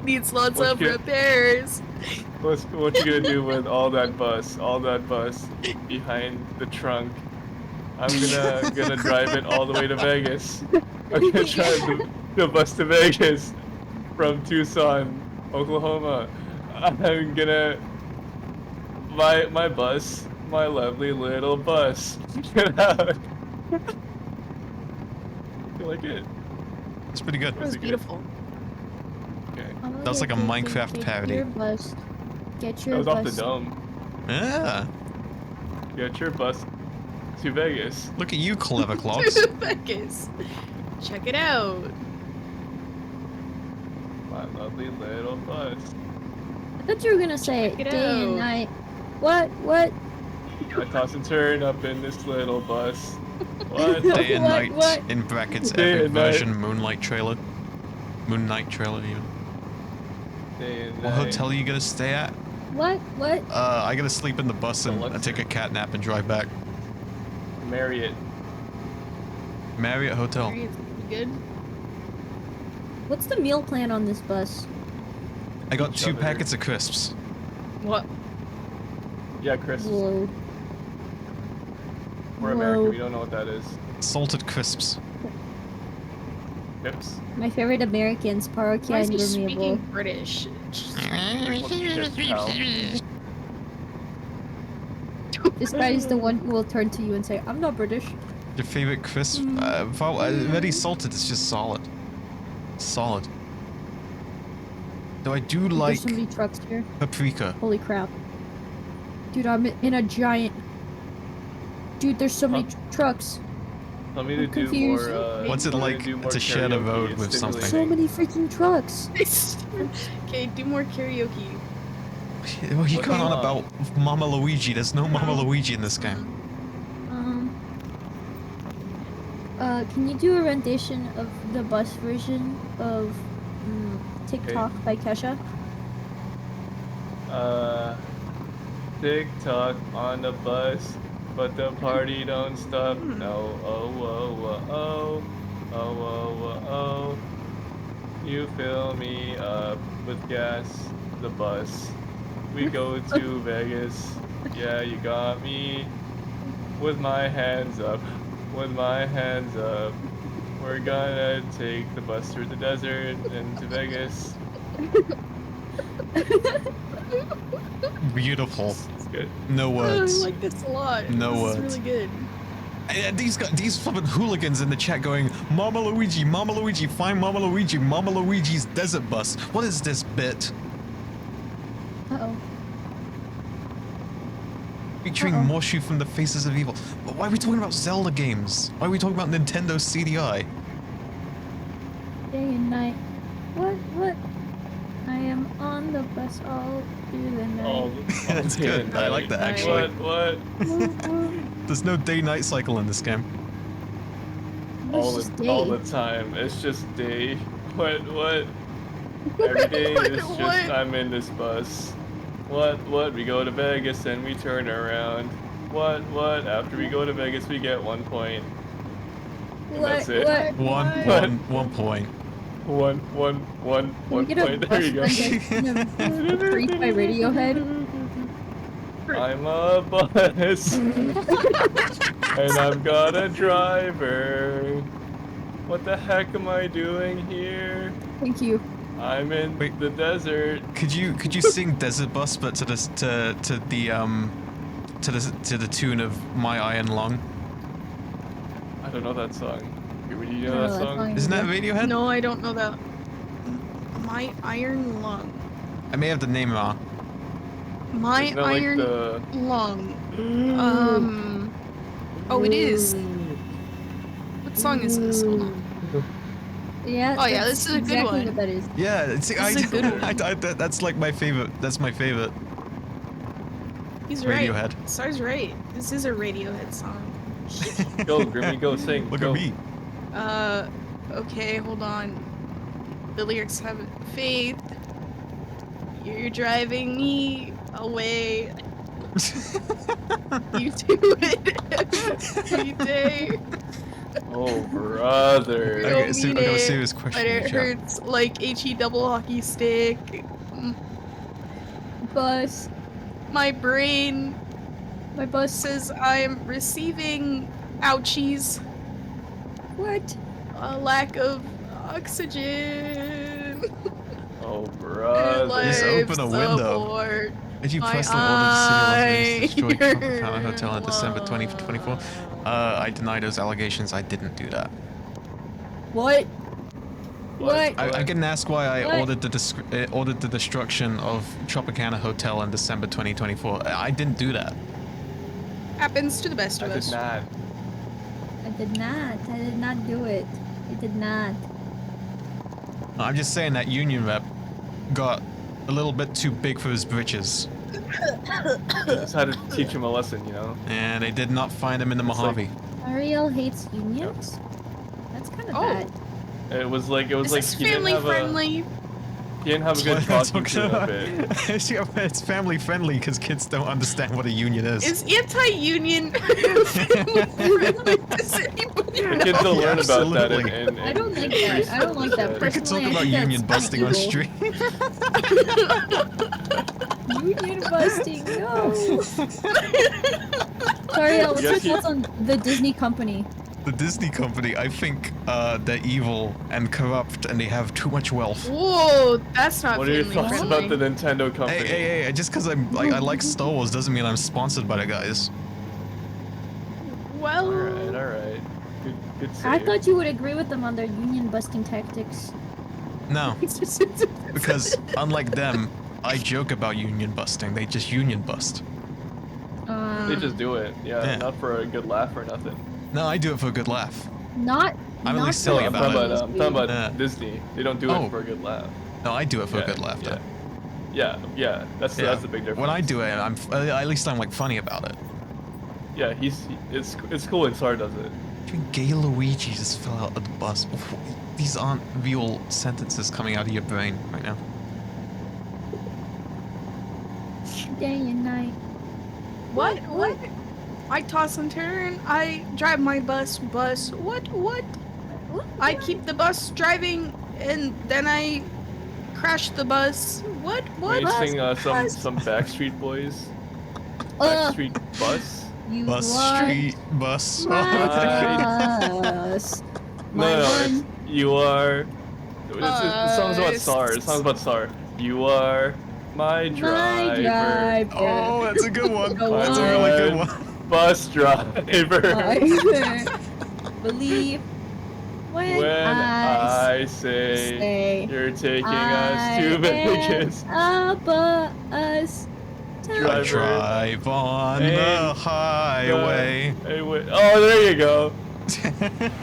Needs lots What of you- repairs. What you gonna do with all that bus behind the trunk? I'm gonna drive it all the way to Vegas. I'm gonna drive the bus to Vegas from Tucson, Oklahoma. I'm gonna my bus, my lovely little bus. Get out. You like it? It's pretty good. That was beautiful. Okay. That was like a Minecraft parody. Your bus. Get That your was bus. off the dome. Yeah. Get your bus to Vegas. Look at you, clever clocks. Vegas. Check it out. My lovely little bus. I thought you were gonna say Check it day and out. night. What? What? I toss and turn up in this little bus. What? Day and What? night, What? in brackets, Day epic and night. version, Moonlight trailer. Moon Knight trailer, even. Day and What night. hotel are you gonna stay at? What? What? I gotta sleep in the bus and Deluxe. take a cat nap and drive back. Marriott. Marriott Hotel. It's good. What's the meal plan on this bus? I got Each 2 other. packets of crisps. What? Yeah, Chris. Whoa. We're Whoa. American. We don't know what that is. Salted crisps. Chips. My favorite Americans, Why parokia is and he Vermeable. speaking British? Well, chips, pal. This guy is the one who will turn to you and say, "I'm not British." Your favorite crisp? Very salted. It's just solid. Solid. Though I do Dude, like there's so many trucks here. paprika. Holy crap. Dude, I'm in a giant... Dude, there's so many trucks. Tell me to I'm do confused. more. What's it tell me to like do more to share the karaoke. road It's with something? So stimulating. many freaking trucks. Okay, do more karaoke. Well, you What's can't on wrong? about Mama Luigi. There's no Mama Luigi in this game. Can you do a rendition of the bus version of TikTok by Kesha? TikTok on the bus, but the party don't stop. No, oh, oh, oh, oh, oh, oh, oh. You fill me up with gas, the bus. We go to Vegas. Yeah, you got me. With my hands up, with my hands up. We're gonna take the bus through the desert and to Vegas. Beautiful. It's good. No I words. like this a lot. No this words. is really good. These flippin' hooligans in the chat going, Mama Luigi, find Mama Luigi's desert bus. What is this bit? Uh-oh. Featuring Morshu from the Faces of Evil. But why are we talking about Zelda games? Why are we talking about Nintendo CDI? Day and night. What? I am on the bus all through the night. That's day good. and I like night. that actually. What? There's no day-night cycle in this game. All It's just the day. time. It's just day. What? Every day is just What? I'm in this bus. What? We go to Vegas and we turn around. What? After we go to Vegas, we get 1 point. And that's it. What? One point. One Can we get a point. There you go. bus rendition of Freak by Radiohead? I'm a bus. And I've got a driver. What the heck am I doing here? Thank you. I'm in Wait. the desert. Could you sing Desert Bus but to the tune of My Iron Lung? I don't know that song. Do you I know don't that know that song? song. Isn't that Radiohead? No, I don't know that. My iron lung. I may have the name wrong. My Isn't that like iron the- lung. Oh, it is. What song is this? Hold on. Yeah. Oh, yeah, that's this is a good exactly one. what that is. Yeah, see, This is a good one. that's like my favorite. That's my favorite. He's right. Radiohead. Star's right. This is a Radiohead song. Go, Grimmy, go sing. Look go. at me. Okay, hold on. The lyrics have faith. You're driving me away. You do it every day. Oh, brother. I Okay, don't so mean I got a it, serious but question in it the chat. hurts like HE double hockey stick. Bus. My brain My bus. says I'm receiving ouchies. What? A lack of oxygen. Oh, And brother. Just life open a window. support. If you My personally ordered the City of Los Angeles to destroy iron Tropicana Hotel in December 2024, I deny those allegations. I didn't do that. What? What? I can ask why I What? ordered the destruction of Tropicana Hotel in December 2024. I didn't do that. Happens to the best I of did us. not. I did not. I did not do it. I did not. I'm just saying that union rep got a little bit too big for his britches, Just had to teach him a lesson, you know? and they did not find him in the It's like- Mojave. Ariel hates unions? That's kind of Oh. bad. It was like This is he didn't family have friendly. he didn't have a good talking to of it. Yeah, but it's family friendly because kids don't understand what a union is. Is anti-union friendly? Does anybody The know? kids will learn about that Absolutely. and I don't like that. I don't like that. We could talk Personally, I about think union that's busting on evil. stream. Union busting, no! Sorry, what's your Yes, you- thoughts on the Disney company? The Disney company, I think they're evil and corrupt and they have too much wealth. Whoa, that's not What are your family thoughts friendly. about the Nintendo company? Hey, just because I like Star Wars doesn't mean I'm sponsored by the guys. Well, Alright. Good I save. thought you would agree with them on their union busting tactics. No, because unlike them, I joke about union busting. They just union bust. They just do it. Yeah, not for a good laugh or nothing. No, I do it for a good laugh. Not. I'm at not least silly for about it. funsies, I'm talking about Yeah. Disney. They don't do Oh. it for a good laugh. No, I do it for Yeah, a good laugh. yeah. Though. Yeah, that's Yeah. the big difference. When I do it, at least I'm like funny about it. Yeah, it's cool when Sar does it. Gay Luigi just fell out of the bus. These aren't real sentences coming out of your brain right now. Day and night. what? I toss and turn. I drive my bus. What? I keep the bus driving, and then I crash the bus. What? Can you Bus, sing bus. some Backstreet Boys? Ugh. Backstreet Bus? You Bus, are street, bus. my bus. My No, one. you are. The song's about Sar. The song's about Sar. You are my driver. My driver. Oh, that's a good one. Go That's a on. really good one. Bus driver. Believe when, When I say, say you're taking I us to am Vegas. a bus. Driver. Drive on Hey, the highway. Hey, wait. Oh, there you go.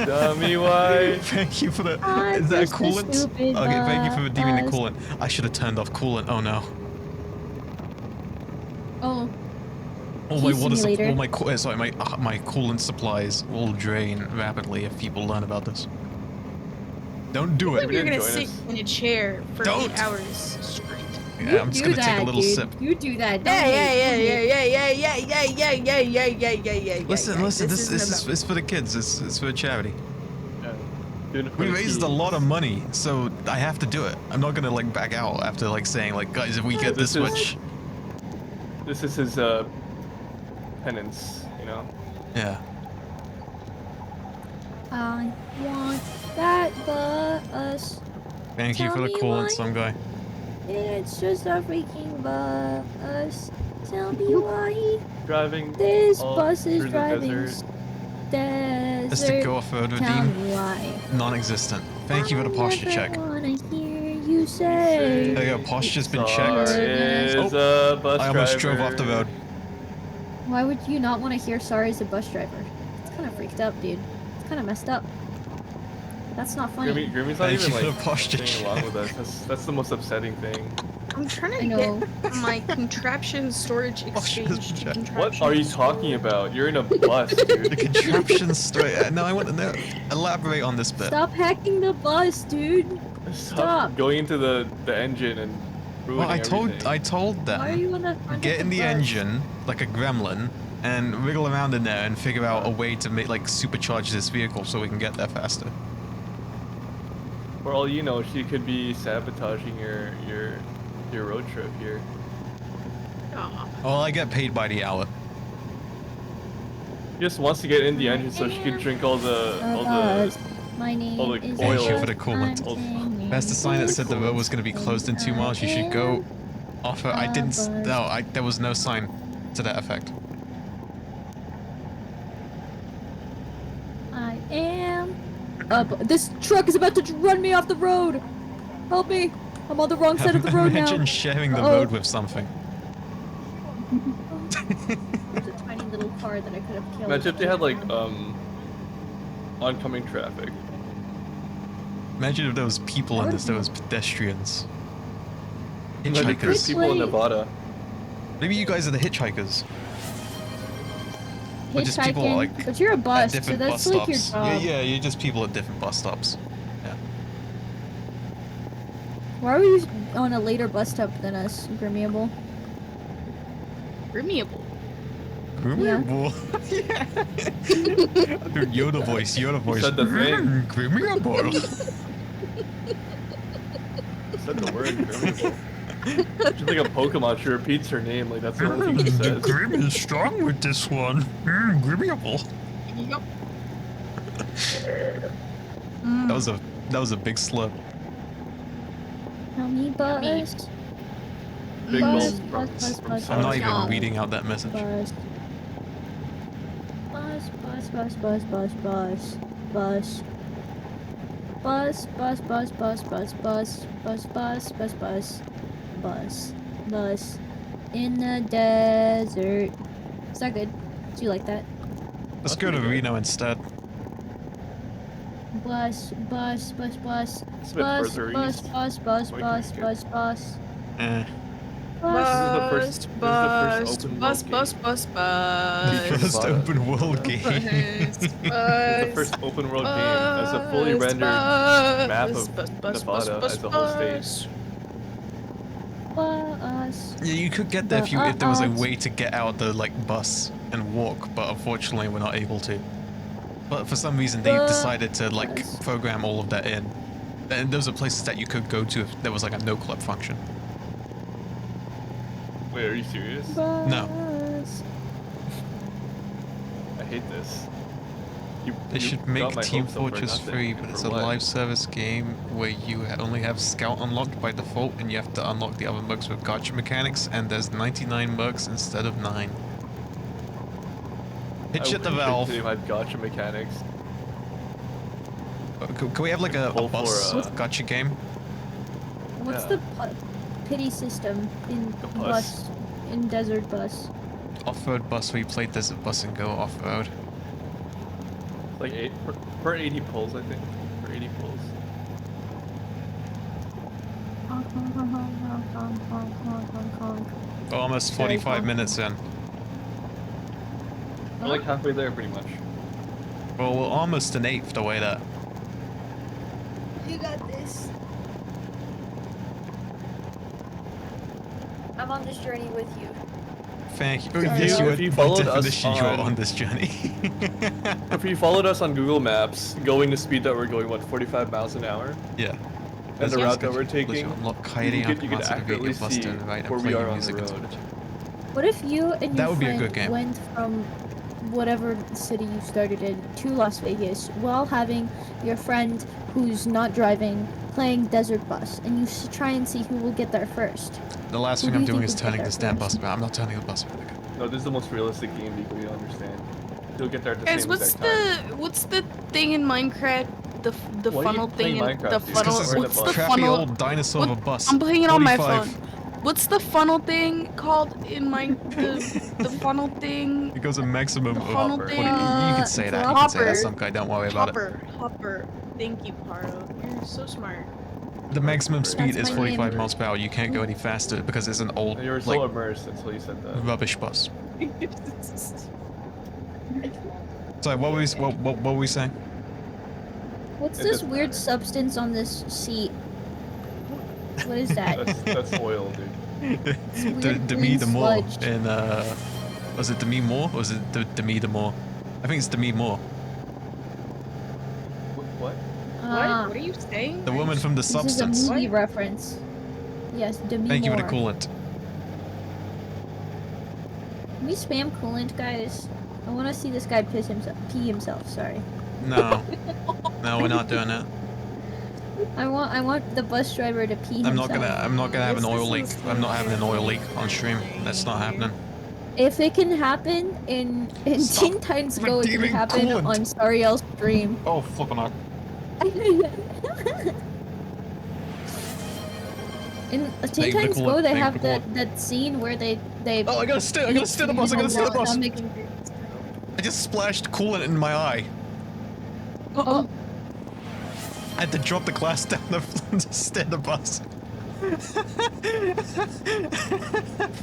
Tell me why. Thank you for the. I'm Is that just a coolant? stupid Okay, thank you for redeeming the bus. coolant. I should have turned off coolant. Oh no. Oh, All my Key water, simulator. all my my coolant supplies will drain rapidly if people learn about this. Don't do it. You're gonna join sit us. in a chair for Don't. 8 hours straight. Yeah, I'm just do gonna take a that, little dude. sip. You do that. Yeah, Don't yeah, you? yeah. Listen, this isn't is about- it's for the kids. It's for a charity. Yeah. Doing it for We the raised a kids. lot of money, so I have to do it. I'm not gonna like back out after like saying like, guys, if we get this This is- much, This is his penance, you know. yeah. I want that bus. Thank you Tell for the me coolant, why. some guy. It's just a freaking bus. Tell me why Driving this all bus is through the driving desert. desert. Just to go off-road Tell redeem, me why. non-existent. Thank you for the posture I check. never wanna hear you say. There you go, posture's been Sar checked. is a bus I almost driver. drove off the road. Why would you not want to hear sorry as a bus driver? It's kind of freaked up, dude. It's kind of messed up. That's not funny. Grimmy's not Thank even you for like the posture staying along with us. That's the most upsetting thing. I'm trying I to know. get my contraption storage exchange to contraption. What are you talking about? You're in a bus, The dude. contraption story. No, I want to know. Elaborate on this bit. Stop hacking the bus, dude. Stop. going into the engine and ruining Well, I everything. told Why are them you on the front get of in the bus? engine like a gremlin, and wiggle around in there and figure out a way to make like supercharge this vehicle so we can get there faster. For all you know, she could be sabotaging your road trip here. Aw. Well, I get paid by the hour. She just wants to get in the engine so she can drink all the My name all the is oil. Thank you for the coolant. That's the sign that said the road was going to be closed in 2 miles. You should go off it. I didn't. No, there was no sign to that effect. I am. This truck is about to run me off the road. Help me! I'm on the wrong side of the road now. Imagine sharing the Uh-oh. road with something. There's a tiny little car that I could have killed. Imagine if they had like oncoming traffic. Imagine if there was people in this, there was pedestrians. Imagine if there's Hitchhikers. people in Nevada. Maybe you guys are the hitchhikers. But just people Hitchhiking, like but you're a at bus, so different that's bus like your stops. job. Yeah, you're just people at different bus stops. Yeah. Why are you on a later bus stop than us, Grimmiable? Permeable. Grimmiable. Yeah. Dude, Yoda voice, Yoda voice. Said the thing. Grimmiable. Said the word. Grimmy. She's like a Pokemon. She repeats her name like that's the only thing she The says. Grim is strong with this one. Grimmiable. Yup. That was a big slip. Tell me bus. Big Bus, Bolt bus, from- bus, from bus, I'm not Sonic. even reading out that message. Bus. Bus, bus, bus, bus, bus, bus. Bus, bus, bus, bus, bus, bus, bus, bus, bus, bus, bus. In the desert. Is that good? Do you like that? Let's go to Reno instead. Bus, bus, bus, bus, It's a bit bus, further bus, east. bus, bus, Wait, bus, here. bus, bus, Eh. bus. Bus, open bus, world bus, game. bus, The bus. first Nevada. open world game. Bus, It's the first open world game as a fully bus, rendered bus, map bus, of bus, bus, Nevada bus, as a whole state. bus. Bus. Yeah, you could get there if there was a Bus. way to get out the like bus and walk, but unfortunately we're not able to. But for some reason they decided to like Bus. program all of that in. And those are places that you could go to if there was like a no club function. Wait, are you serious? No. Bus. I hate this. They You should got make my Team hopes up for Fortress nothing, free, and but it's for a what? live service game where you only have Scout unlocked by default, and you have to unlock the other mugs with gotcha mechanics, and there's 99 mugs instead of 9. Hitch I at the wish valve. They had gotcha mechanics. Can we have like a Pull for, bus uh, gotcha game? What's Yeah. the pity system in The bus. In desert bus? Off-road bus where you play desert bus and go off-road. Like per 80 pulls, I think. Per 80 pulls. Honk, honk, honk, honk, honk, honk, honk, honk, honk. Almost Sorry, 45 Tom. minutes in. We're like halfway there, pretty much. Well, we're almost an eighth the way that. You got this. I'm on this journey with you. Thank you. Oh, Sorry. yes, you If are. you By followed us definition, you are on- on this journey. If you followed us on Google Maps, going the speed that we're going, what, 45 miles an hour? Yeah. And the That's route that good. we're Let's taking, unlock you kiting could accurately see where we are on the road. What if you and That your would be a friend good game. went from whatever city you started in to Las Vegas while having your friend who's not driving playing desert bus, and you try and see who will get there first? The last Who thing do I'm you doing think is would get turning there this damn first? bus around. I'm not turning the bus around. No, this is the most realistic game, Beagle, you don't understand. You'll get there at the Guys, same what's exact time. what's the thing in Minecraft? The Why are funnel you thing playing and Minecraft, the dude? It's 'cause funnel. it's a What's the crappy funnel? old dinosaur of a bus. I'm playing it on my 45. phone. What's the funnel thing called in the funnel thing? It goes a maximum The of funnel 40. thing. You can say that. You can say that, Hopper. some guy. Don't worry about it. Hopper. Thank you, Paro. You're so smart. The maximum speed That's is my 45 name. miles per hour. You can't go any faster because it's an old, And you were so like, immersed until you said that. rubbish bus. So what were we saying? What's It this doesn't weird matter. substance on this seat? What is that? That's oil, dude. It's to weird me, green the more sludge. in Was it Demi Moore? Or was it Demi Moore? I think it's Demi Moore. What? What are you saying? The woman from The This is a Substance. movie reference. Yes, Demi Thank you Moore. for the coolant. Can we spam coolant, guys? I want to see this guy pee himself. Sorry. No. No, we're not doing that. I want the bus driver to pee I'm himself. not gonna have an oil leak. I'm not having an oil leak on stream. That's not happening. If it can happen in Stop Teen Titans Go, it can redeeming happen coolant. on Sariel's stream. Oh, flipping out. In Teen Thank you for Titans the Go, coolant. they Thank you have for the that scene where they Oh, I gotta steer the bus. I gotta steer the bus. stomach. I just splashed coolant in my eye. Oh, I had to drop the glass down the to steer the bus.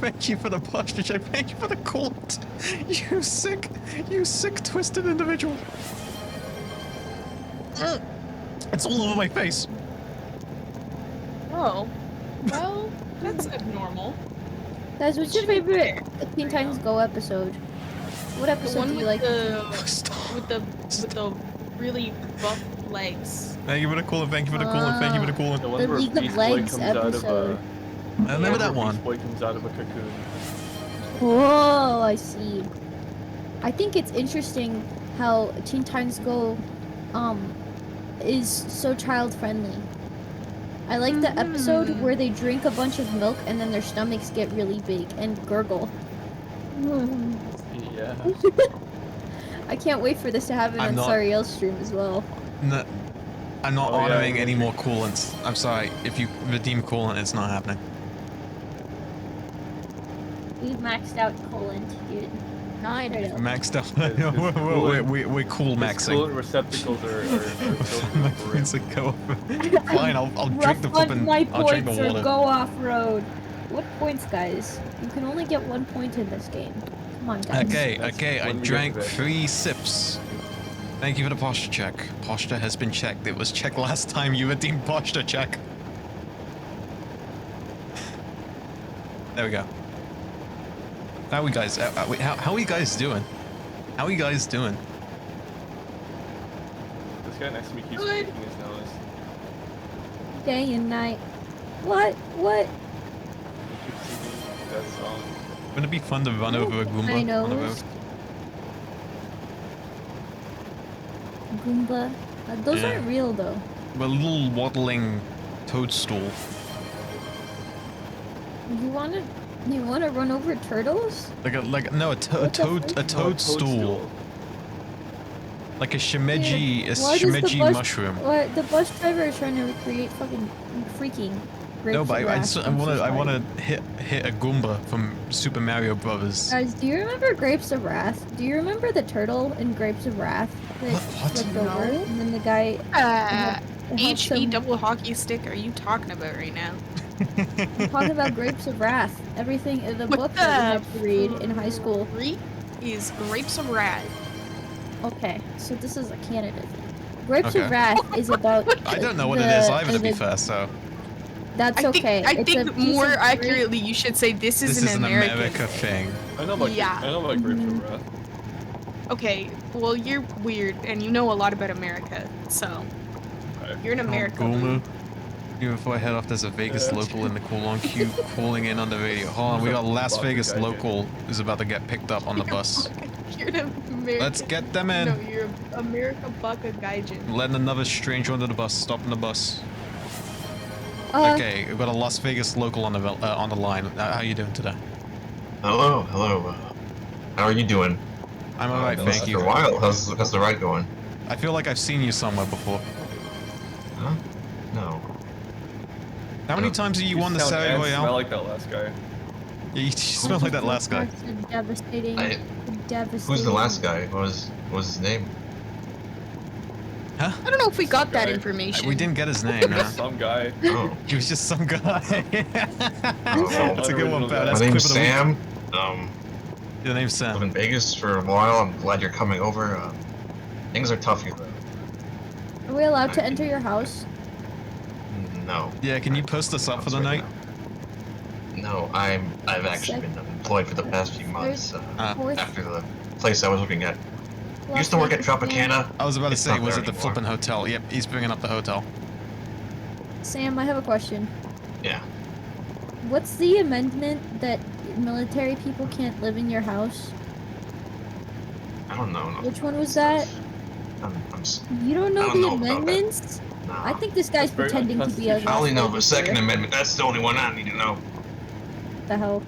Thank you for the posture check. Thank you for the coolant. You sick, twisted individual. It's all over my face. Oh. Well, that's abnormal. guys, what's your favorite Teen Titans Go episode? What The episode one do you with like? with the really buff legs. Thank you for the coolant. Thank you for the coolant. Thank you for the The coolant. one The where League of Beast Boy Legs comes out of episode. I remember that where one. Beast Boy comes out of a cocoon. Oh, I see. I think it's interesting how Teen Titans Go is so child friendly. I like the episode where they drink a bunch of milk and then their stomachs get really big and gurgle. Yeah. I can't wait for this to happen I'm on not- Sariel's stream as well. No, I'm not Oh, yeah, honoring yeah. any more coolants. I'm sorry. If you redeem coolant, it's not happening. We've maxed out coolant, dude. Nine. Straight up. Maxed out. It's We're cool His maxing. coolant receptacles are My filled points with are go. Fine, I'll drink the Rough on flippin'. my I'll drink the points or water. go off road. What points, guys? You can only get 1 point in this game. Come on, guys. Okay, That's okay. I when we get drank to that. 3 sips. Thank you for the posture check. Posture has been checked. It was checked last time you redeemed posture check. There we go. How are we guys? Wait, how are you guys doing? How are you guys doing? This guy next to me keeps Good. picking his nose. Day and night. What? What? He keeps singing that song. Wouldn't it be fun to run over a Goomba I on the road? know. Goomba. Those Yeah. aren't real though. A little waddling toadstool. You wanna run over turtles? Like a What the toadstool. Like a shimeji, Why does the shimeji bus- mushroom. What? The bus driver is trying to recreate fucking freaking. Grapes No, of but I Wrath. I'm so sorry. wanna hit a Goomba from Super Mario Brothers. Guys, do you remember Grapes of Wrath? Do you remember the turtle in Grapes of Wrath that What? flipped over? No. And then the guy helped HE him- double hockey stick are you talking about right now? I'm talking about Grapes of Wrath. Everything in the What book that we the had to read in high school. Greek is Grapes of Wrath. Okay, so this is a candidate. Grapes Okay. of Wrath is about. I don't know what it is either, to be fair, so. That's I think, okay. I It's a think piece more of grape- accurately you should say this is This is an an American America thing. thing. I know about Yeah. I know about Grapes of Wrath. Okay, well you're weird and you know a lot about America, so you're an America. Goomba. Even before I head off, there's a Vegas local in the call-on queue calling in on the radio. Hold on, we got a Las Vegas local who's about to get picked up on the bus. You're an American. Let's get them in. No, you're an America Bucka Gaijin. Letting another stranger onto the bus. Stopping the bus. Okay, we've got a Las Vegas local on the line. How you doing today? Hello, hello. How are you doing? I'm alright, thank After you. a while, how's the ride going? I feel like I've seen you somewhere before. Huh? No. How many times have you won the sound Saturday and smell Royale? like that last guy. Yeah, you smell like that last guy. That's a devastating. I- devastating. Who's the last guy? What was his name? Huh? I don't know if we got that Okay. information. We didn't get his name, no. Some guy. Oh. He was just some guy. well, That's a good one, Pat. My That's name's clip of the week. Sam. Your name's Live Sam. in Vegas for a while. I'm glad you're coming over. Things are tough here, though. Are we allowed to enter your house? No. Yeah, can you post us up for the night? No, No, I've actually been unemployed for the past few months Fourth. after the place I was working at. Las Used to work at Vegas again. Tropicana. I was about to It's say, not was there it the anymore. flippin' hotel? Yep, he's bringing up the hotel. Sam, I have a question. Yeah. What's the amendment that military people can't live in your house? I don't know. Which one was that? You don't know I don't the know about that. amendments? No. I think this guy's That's very pretending to be a I only know the Las Second Vegas Amendment. That's the only one I need to know. the hell?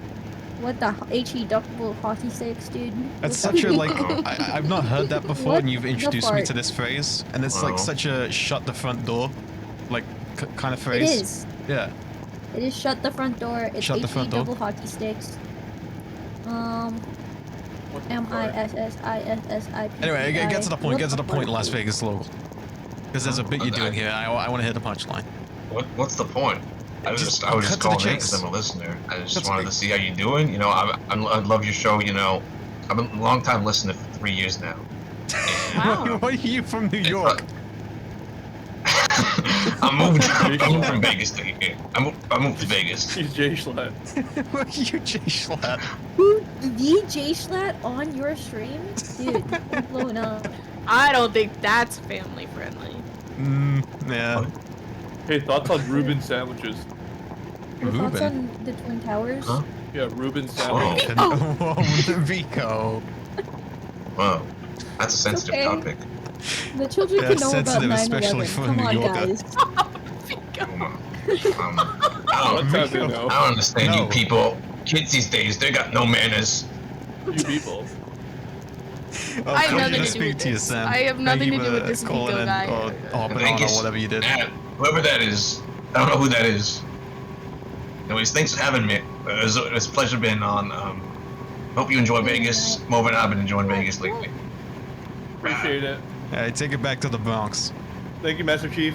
What the HE double hockey sticks, dude? That's What's such a up? like. I've not heard that before, and you've What the introduced me fart? to this phrase, and it's like Wow. such a shut the front door, like kind of It phrase. is. Yeah. It is shut the front door. It's Shut the HE front door. double hockey sticks. What the MISSISSIP. Anyway, get to the point. Get to the point, Las Vegas local. Because there's a bit you're doing here. I want to hit the punchline. What's the point? I was Just just cut to the calling in chase. because I'm a listener. I just That's wanted great. to see how you're doing. You know, I love your show. You know, I've been a long time listener for 3 years now. Wow. Why are you from New York? I moved from Vegas to here. I moved to Vegas. He's Jay Schlatt. Why are you Jay Schlatt? Who the J Schlatt on your stream? Dude, you're blowing up. I don't think that's family friendly. Yeah. Hey, thoughts on Reuben sandwiches? Your thoughts Reuben. on the Twin Towers? Huh? Yeah, Reuben Oh. sandwiches. Whoa, Vico. Whoa, that's a sensitive Okay. topic. The children Yeah, can know about sensitive, especially 9/11. for a Come New on, Yorker. guys. I What time they know? don't understand No. you people. Kids these days, they got no manners. You people. Oh, I have thank you nothing to to do speak with to you, this. Sam. I have Thank nothing you to do with for this calling Vico in guy. Or hopping on Vegas, or whatever you did. Whoever that is, I don't know who that is. Anyways, thanks for having me. It's a pleasure being on. Hope you enjoy Vegas. Mo and I have been enjoying Vegas lately. Appreciate it. Hey, take it back to the Bronx. Thank you, Master Chief.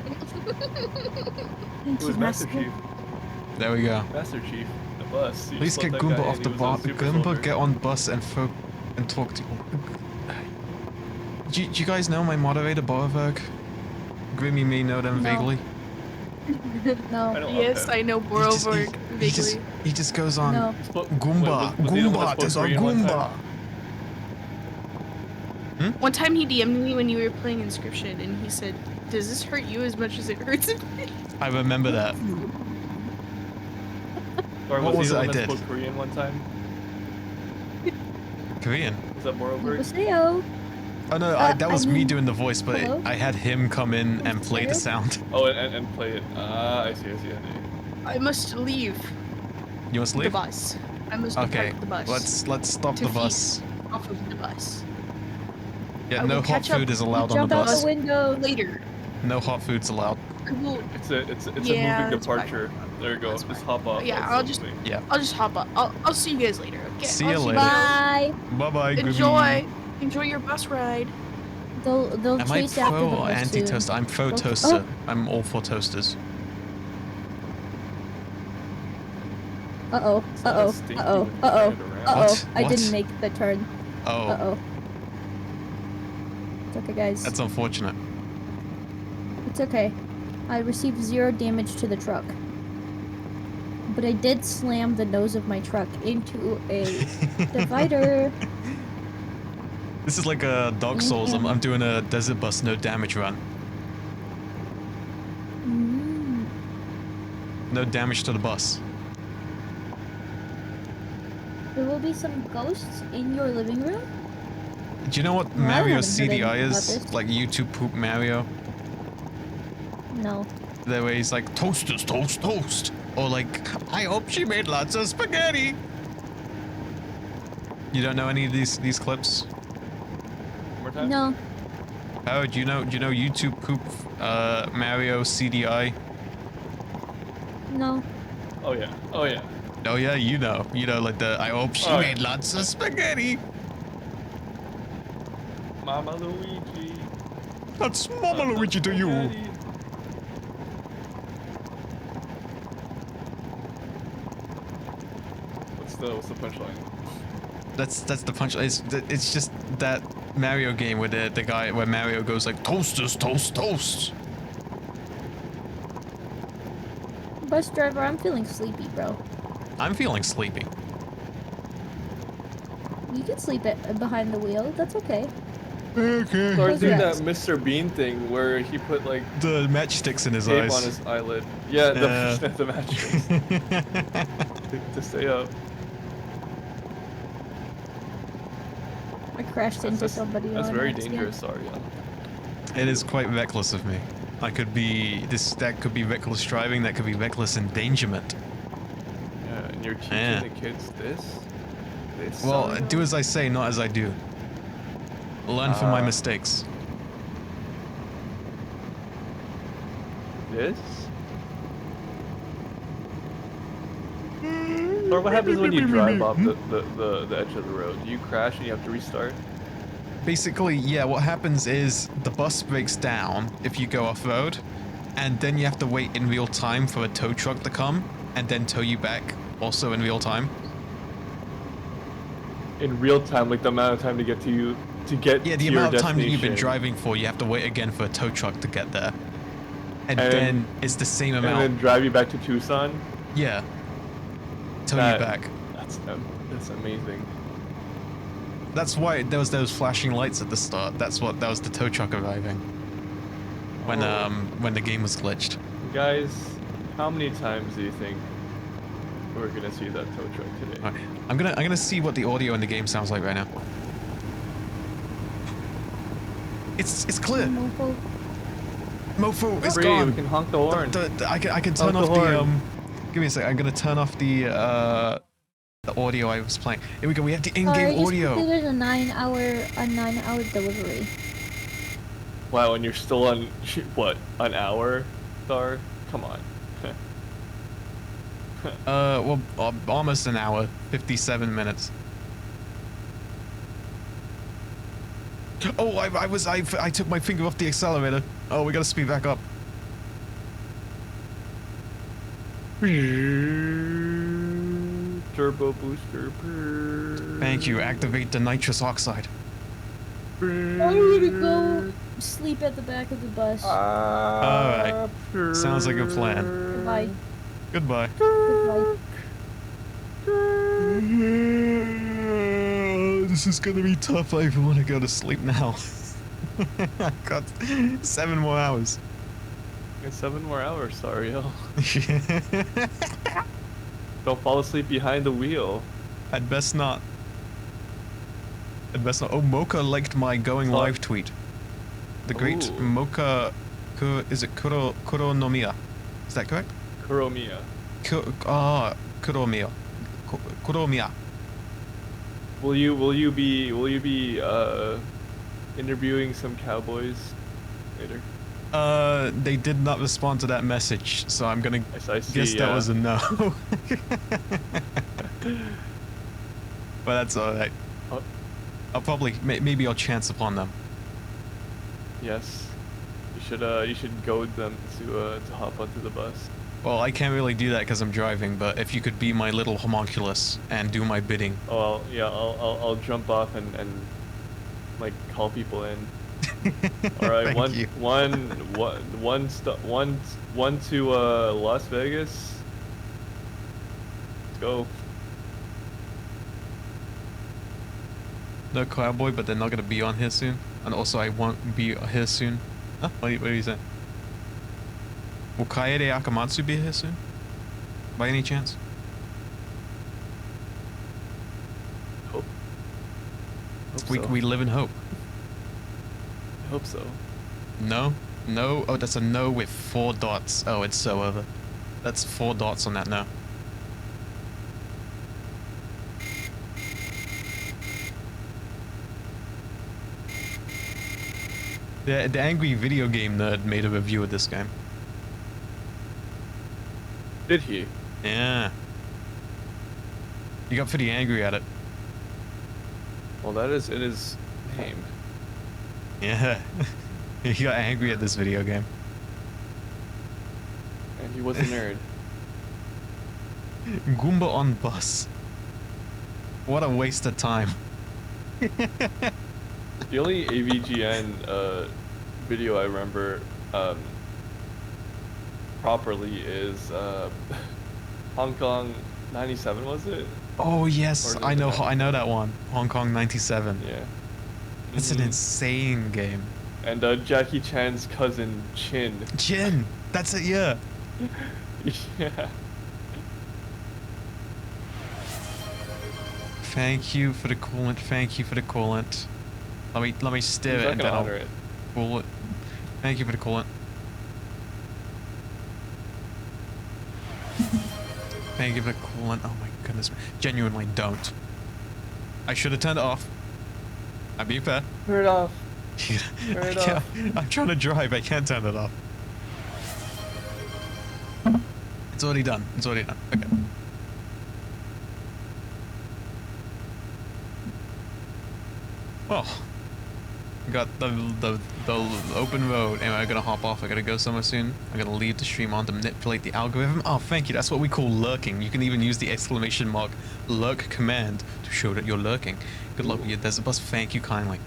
Thank Who you, is Master Master. Chief? There we go. Master Chief. The bus. You Please just get let that guy Goomba in, off he the was a bus. super Goomba, soldier. get on bus and talk to. Do you guys know my moderator, Borberg? Grimmy may know them No. vaguely. I No. don't Yes, love I know Boroberg vaguely. He just goes on. No. Goomba, Was he the one Goomba, that there's a spoke Korean one Goomba. time? One time he DM'd me when you were playing Inscription, and he said, "Does this hurt you as much as it hurts me?" I remember that. Or What was was he it the I one that did? spoke Korean one time? Korean. Was that Morroberg? Yabuseo. Oh no, that was me doing the voice, but hello? I had him come in and play the sound. Oh, and play it. Ah, I see. I must leave You must the leave? bus. I must Okay, depart the bus. let's stop To the feed. bus. Off of the bus. Yeah, I no will hot catch up food is allowed on Jump the out bus. the window. Later. No hot food's allowed. I will. It's a Yeah, moving that's fine. departure. There you go. That's Just fine. hop off. Yeah, That's I'll the just- thing. Yeah. I'll just hop up. I'll see you guys later. Okay. See I'll you later. Bye. Bye bye. Enjoy your bus ride. They'll Am I chase after pro the or bus soon. anti-toaster? I'm pro Oh. toaster. I'm all for toasters. Uh-oh. It's not Uh-oh. stinky Uh-oh. when you Uh-oh. turn it around. Uh-oh. What? I What? didn't make the turn. Oh, Uh-oh. It's okay, guys. that's unfortunate. It's okay. I received 0 damage to the truck. But I did slam the nose of my truck into a divider. This is like a Dark Souls. I'm doing a desert bus no damage run. Mm. No damage to the bus. There will be some ghosts in your living room? Do you know what Well, I Mario haven't heard anything CDI about is? this. Like YouTube poop Mario. No. The way he's like, toasters, toast, toast. Or like, I hope she made lots of spaghetti. You don't know any of these clips? One more time? No. Oh, do you know YouTube poop Mario CDI? No. Oh yeah. Oh yeah. Oh yeah, you know like the I hope she Oh, made yeah. lots of spaghetti. Mama Luigi. That's Mama Luigi to you. Spaghetti. What's the punchline? That's the punch. It's just that Mario game where the guy where Mario goes like toasters, toast, toast. bus driver, I'm feeling sleepy, bro. I'm feeling sleepy. You can sleep behind the wheel. That's okay. Okay. Or Close doing your that eyes. Mr. Bean thing where he put like The matchsticks in his tape eyes. on his eyelid. Yeah, the mattress to stay up. I crashed into somebody That's on very accident. dangerous, Ariel. It is quite reckless of me. That could be reckless driving, that could be reckless endangerment. Yeah, and you're teaching Yeah. the kids this? Well, Ariel? do as I say, not as I do. Learn from my mistakes. This? Or what happens when you drive off the edge of the road? Do you crash and you have to restart? Basically, yeah, what happens is the bus breaks down if you go off-road, and then you have to wait in real time for a tow truck to come, and then tow you back, also in real time. In real time, like the amount of time to get to you, Yeah, the amount of time that you've been driving for, you have to wait again for a tow truck to get there. And then it's the same amount. And then drive you back to Tucson? Yeah. Tow you back. That's amazing. That's why there was those flashing lights at the start. That was the tow truck arriving. When the game was glitched. Guys, how many times do you think we're gonna see that tow truck today? Right. I'm gonna see what the audio in the game sounds like right now. It's clear. Mofo is Free, gone. we can honk the horn. I can turn off the Give me a sec. I'm gonna turn off the audio I was playing. Here we go. We have the in-game audio. There's a 9-hour delivery. Wow, and you're still on what? An hour, Star? Come on. Well, almost an hour. 57 minutes. Oh, I took my finger off the accelerator. Oh, we gotta speed back up. Turbo booster. Oh, Thank you. Activate the nitrous oxide. I'm gonna go sleep at the back of the bus. Alright. Sounds like a plan. Goodbye. Goodbye. Goodbye. This is gonna be tough. I even want to go to sleep now. I've got 7 more hours. It's 7 more hours, Sariel. Don't fall asleep behind the wheel. I'd best not. Oh, Mocha liked my going live tweet. The great Ooh. Mocha. Is it Kuronomiya? Is that correct? Kuromiya. Kuromiya. Kuromiya. Will you be interviewing some cowboys later? They did not respond to that message, so I'm gonna guess that was a no. But that's alright. Oh. I'll probably, maybe I'll chance upon them. Yes. You should goad them to hop onto the bus. Well, I can't really do that because I'm driving, but if you could be my little homunculus and do my bidding. Oh, yeah, I'll jump off and like call people in. All right, one to Las Vegas. Let's go. No cowboy, but they're not gonna be on here soon. And also, I won't be here soon. Huh? What are you saying? Will Kaede Akamatsu be here soon? By any chance? Hope We live in hope. I hope so. No? No? Oh, that's a no with 4 dots. Oh, it's so over. That's 4 dots on that no. The angry video game nerd made a review of this game. Did he? Yeah. You got pretty angry at it. Well, that is in his name. Yeah. He got angry at this video game. And he was a nerd. Goomba on bus. What a waste of time. The only AVGN video I remember properly is Hong Kong 97, was it? Oh Or yes, is it I the know 94? that one. Hong Kong 97. Yeah. It's an Mhm. insane game. And Jackie Chan's cousin Chin. Jin, that's it. Yeah. Yeah. Thank you for the coolant. Thank you for the coolant. Let me steer He's it not and gonna then I'll honor it. cool it. Thank you for the coolant. Thank you for the coolant. Oh my goodness. Genuinely don't. I should have turned it off. I'm being fair. Turn it off. I Turn it can't, off. I'm trying to drive. I can't turn it off. It's already done. It's already done. Okay. Well, got the open road. Am I gonna hop off? I gotta go somewhere soon. I'm gonna leave the stream on to manipulate the algorithm. Oh, thank you. That's what we call lurking. You can even use the exclamation mark lurk command to show that you're lurking. Good luck with your desert bus. Thank you kindly.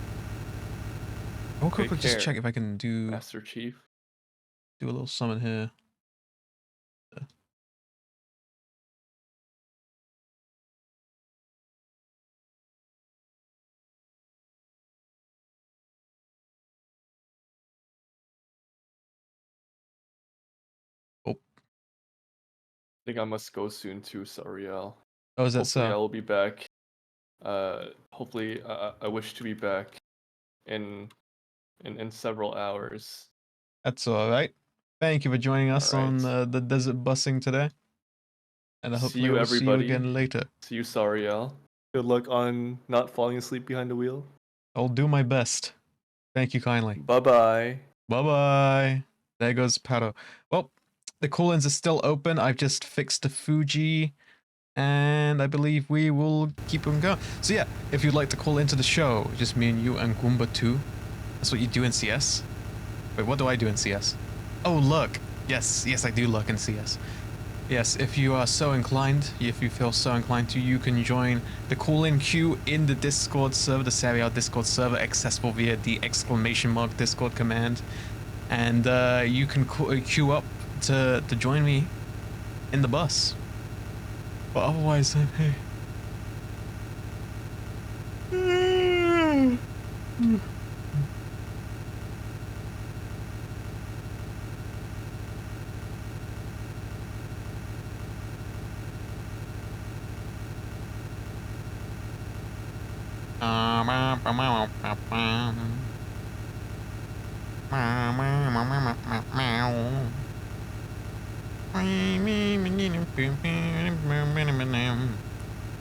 I'll Take quickly just care, check if I can do Master Chief. a little summon here. Oh, I think I must go soon too, Sariel. oh, is that Hopefully I so? will be back. Hopefully I wish to be back in several hours. That's all right. Thank you for joining us All on right. the desert busing today, and See hopefully you, we'll see you everybody. again later. See you, Sariel. Good luck on not falling asleep behind the wheel. I'll do my best. Thank you kindly. Bye bye. Bye bye. There goes Paro. Well, the call-ins are still open. I've just fixed the Fuji, and I believe we will keep them going. So yeah, if you'd like to call into the show, just me and you and Goomba too. That's what you do in CS. Wait, what do I do in CS? Oh, look. Yes, I do look in CS. Yes, if you are so inclined, if you feel so inclined to, you can join the call-in queue in the Discord server, the Serial Discord server, accessible via the exclamation mark Discord command. And you can queue up to join me in the bus. But otherwise, hey.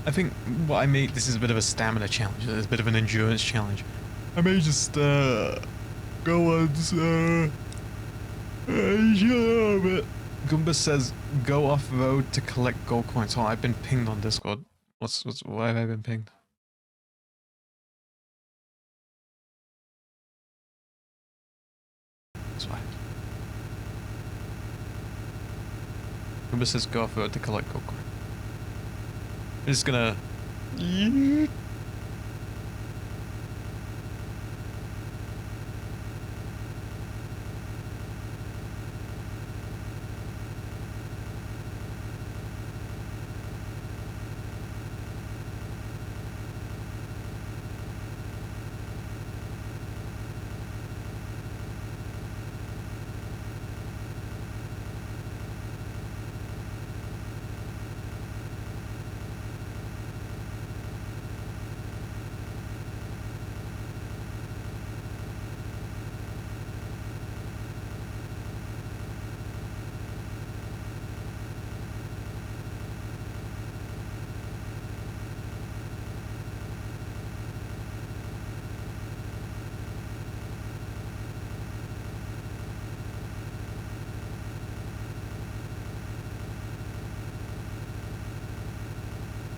I think what I made, this is a bit of a stamina challenge, it's a bit of an endurance challenge. I may just go on Goomba says go off road to collect gold coins. Oh, I've been pinged on Discord. Why have I been pinged? That's fine. Goomba says go off road to collect gold coins. I'm just gonna...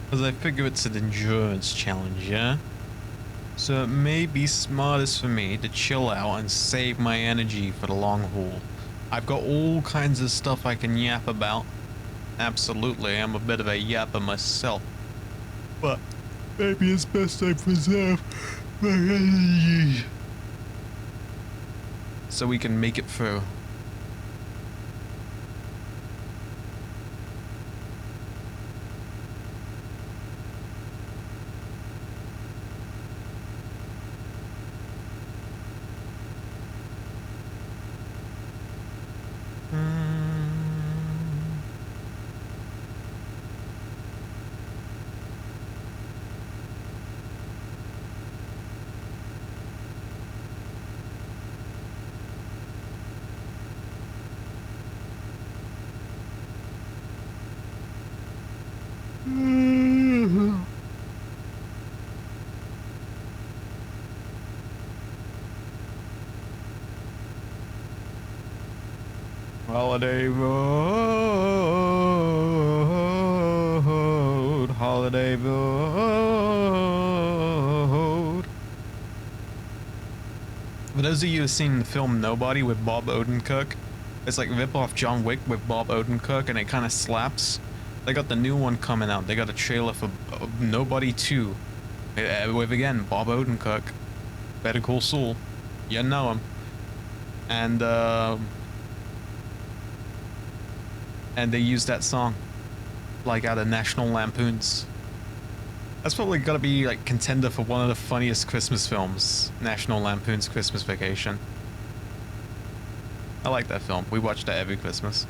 Because I figure it's an endurance challenge, yeah? So it may be smartest for me to chill out and save my energy for the long haul. I've got all kinds of stuff I can yap about. Absolutely, I'm a bit of a yapper myself. But maybe it's best I preserve my energy so we can make it through. Holiday Road, Holiday Road. For those of you who've seen the film Nobody with Bob Odenkirk, it's like rip off John Wick with Bob Odenkirk, and it kind of slaps. They got the new one coming out. They got a trailer for Nobody 2, with again Bob Odenkirk, Better Call Saul. You know him, and they used that song, like out of National Lampoons. That's probably gotta be like contender for one of the funniest Christmas films, National Lampoon's Christmas Vacation. I like that film. We watch that every Christmas.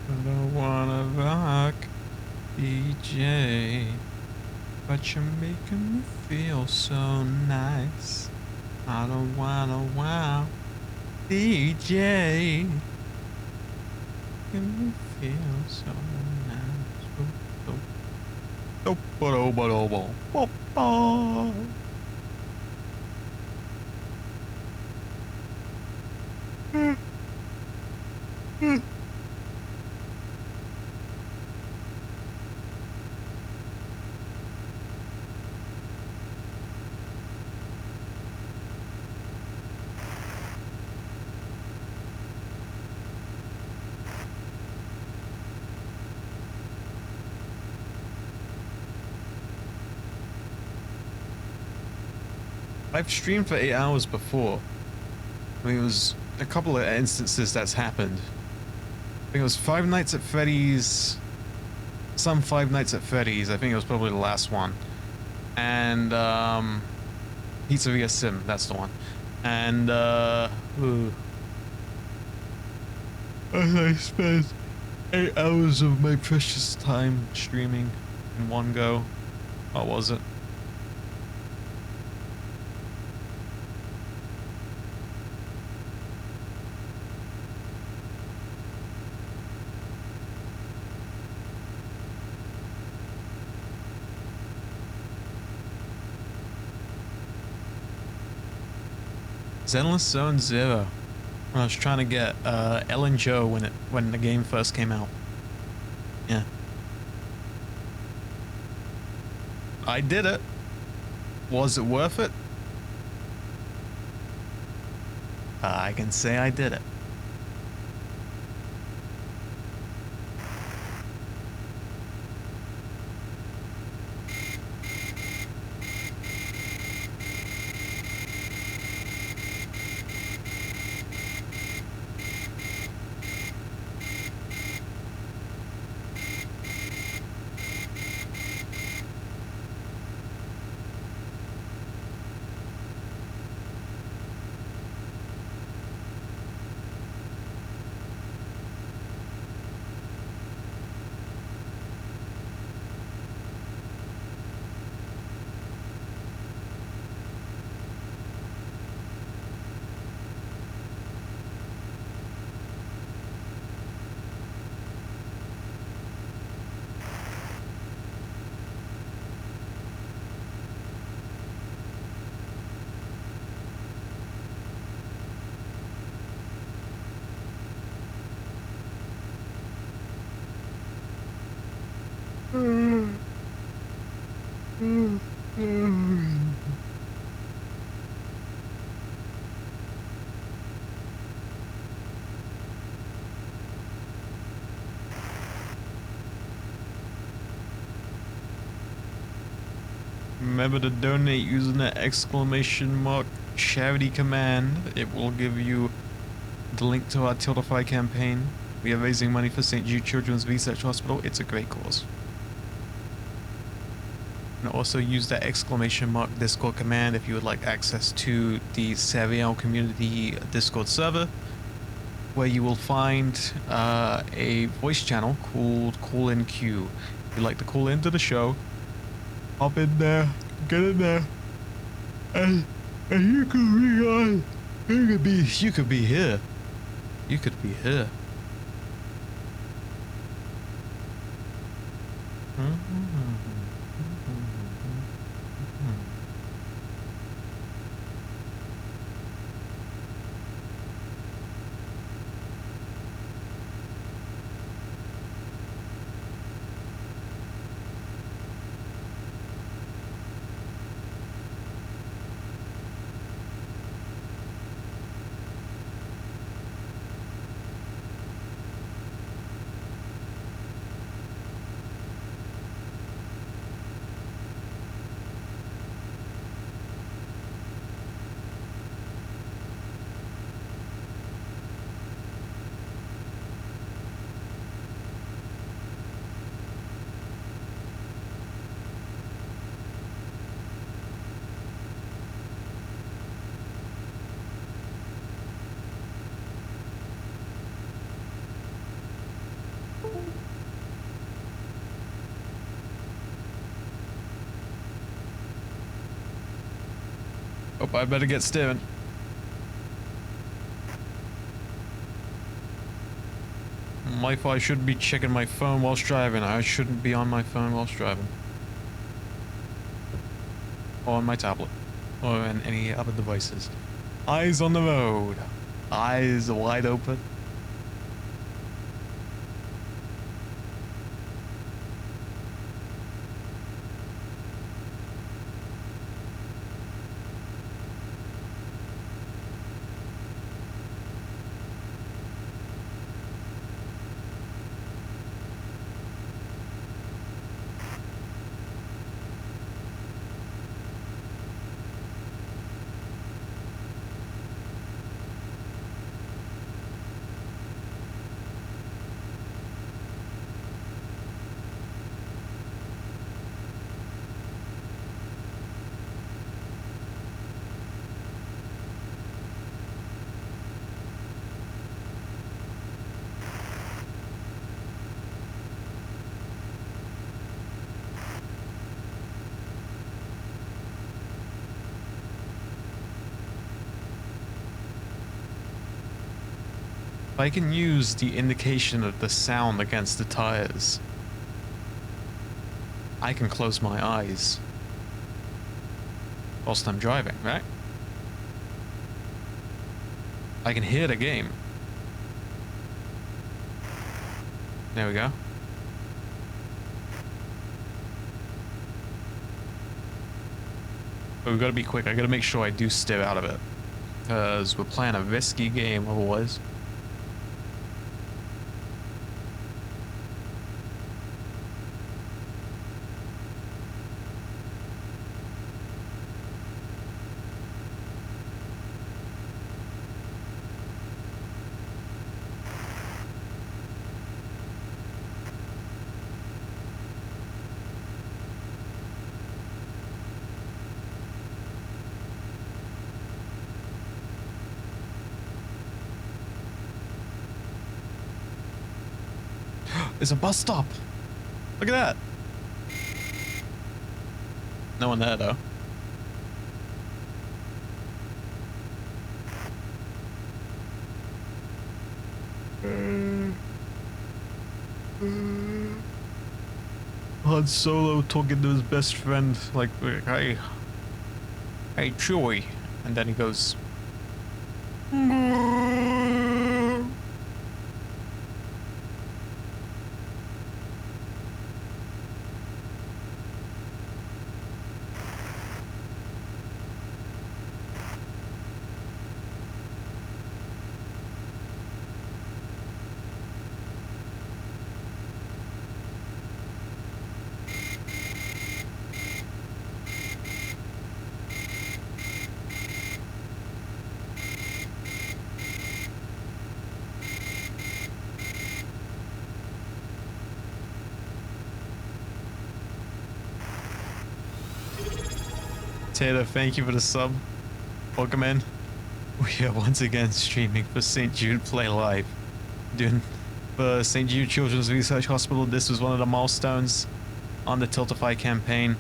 I don't wanna rock, DJ, but you're making me feel so nice. I don't wanna wow, DJ, making me feel so nice. Oh, oh, oh, oh, oh, oh. I've streamed for 8 hours before. I mean, it was a couple of instances that's happened. I think it was Five Nights at Freddy's, some Five Nights at Freddy's. I think it was probably the last one. And, Pizzeria Sim, that's the one. And, I spent 8 hours of my precious time streaming in one go. What was it? Zenless Zone Zero. When I was trying to get Ellen Joe when the game first came out. Yeah. I did it. Was it worth it? I can say I did it. Remember to donate using the exclamation mark charity command. It will give you the link to our Tiltify campaign. We are raising money for St. Jude Children's Research Hospital. It's a great cause. And also use that exclamation mark Discord command if you would like access to the Serial Community Discord server, where you will find a voice channel called Call In Q. If you'd like to call into the show, hop in there, get in there, and you could be on. You could be here. You could be here. Oh, I better get steering. Life, I shouldn't be checking my phone whilst driving. I shouldn't be on my phone whilst driving. Or on my tablet. Or on any other devices. Eyes on the road. Eyes wide open. I can use the indication of the sound against the tires. I can close my eyes whilst I'm driving, right? I can hear the game. There we go. But we've got to be quick. I got to make sure I do steer out of it, because we're playing a risky game otherwise. There's a bus stop. Look at that. No one there though. Han Solo talking to his best friend like, hey, Chewie, and then he goes. Potato, thank you for the sub. Welcome in. We are once again streaming for St. Jude Play Live. Doing for St. Jude Children's Research Hospital. This was one of the milestones on the Tiltify campaign.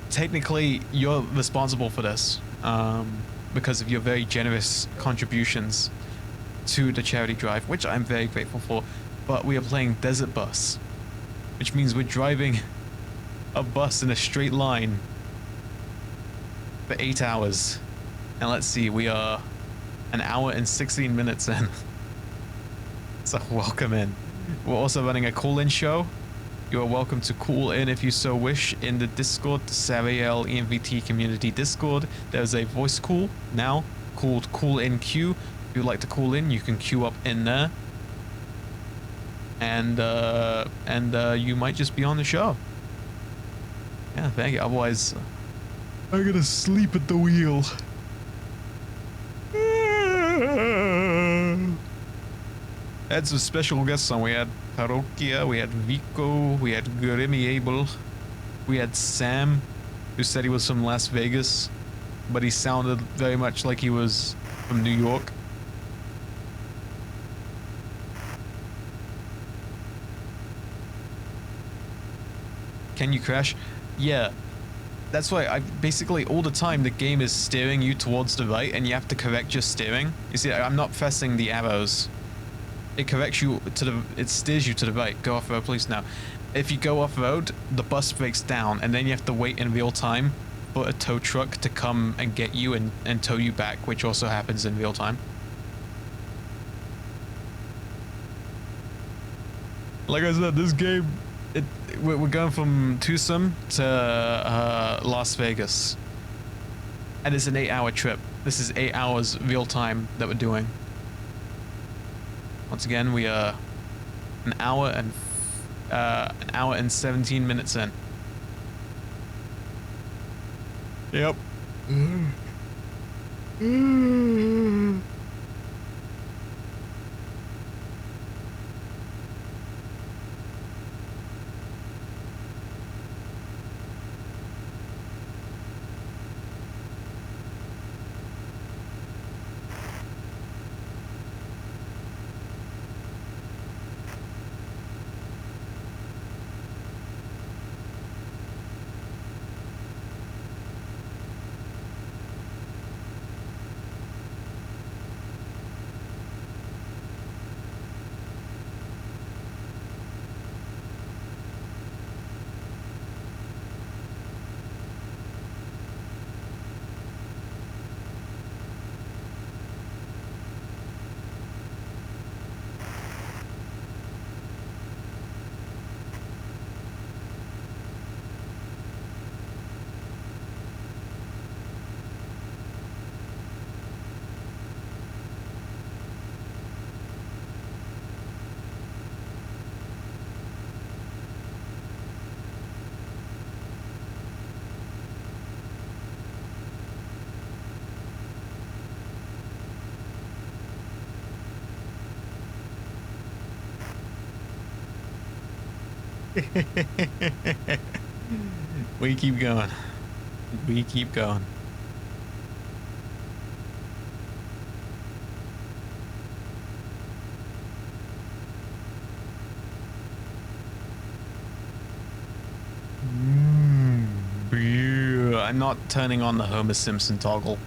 Technically, you're responsible for this because of your very generous contributions to the charity drive, which I'm very grateful for. But we are playing Desert Bus, which means we're driving a bus in a straight line for 8 hours. And let's see, we are an hour and 16 minutes in. So welcome in. We're also running a call-in show. You are welcome to call in if you so wish in the Discord, the Sariel EMVT community Discord. There's a voice call now called Call In Queue. If you'd like to call in, you can queue up in there. And you might just be on the show. Yeah, thank you. Otherwise, I'm gonna sleep at the wheel. Had some special guests on. We had Parokia, we had Vico, we had Grimmy Abel, we had Sam, who said he was from Las Vegas, but he sounded very much like he was from New York. Can you crash? Yeah. That's why I basically all the time the game is steering you towards the right and you have to correct your steering. You see, I'm not pressing the arrows. It corrects you to the, it steers you to the right. Go off road, please. Now, if you go off road, the bus breaks down and then you have to wait in real time for a tow truck to come and get you and tow you back, which also happens in real time. Like I said, this game, we're going from Tucson to Las Vegas, and it's an 8-hour trip. This is 8 hours real time that we're doing. Once again, we are an hour and 17 minutes in. Yep. We keep going. We keep going. I'm not turning on the Homer Simpson toggle.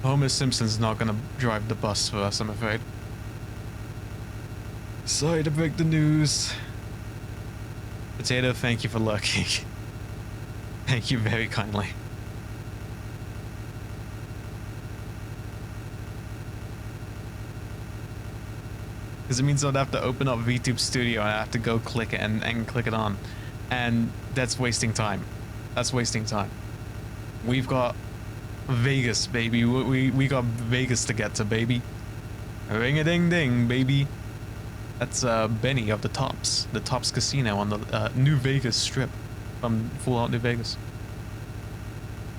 Homer Simpson's not gonna drive the bus for us, I'm afraid. Sorry to break the news. Potato, thank you for lurking. Thank you very kindly. Because it means I'd have to open up VTube Studio and I have to go click it and click it on. And that's wasting time. That's wasting time. We've got Vegas, baby. We got Vegas to get to, baby. Ring-a-ding-ding, baby. That's Benny of the Tops Casino on the New Vegas Strip from Fallout New Vegas.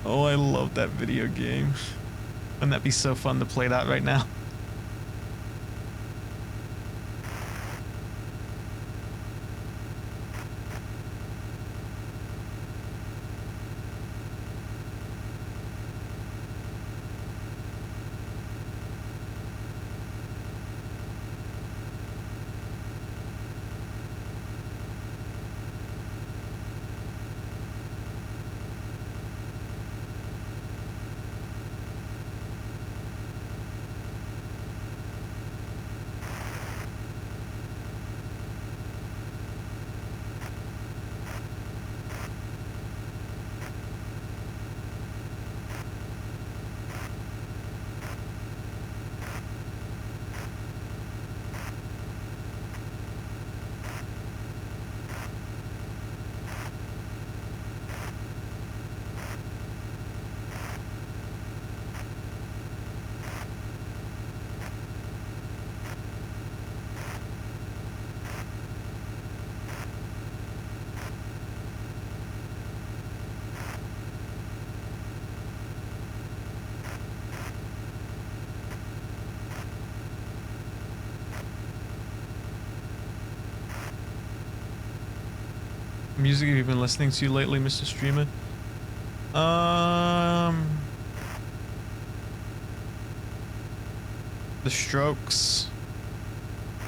Oh, I love that video game. Wouldn't that be so fun to play that right now? music have you been listening to lately, Mr. Streamer? The Strokes.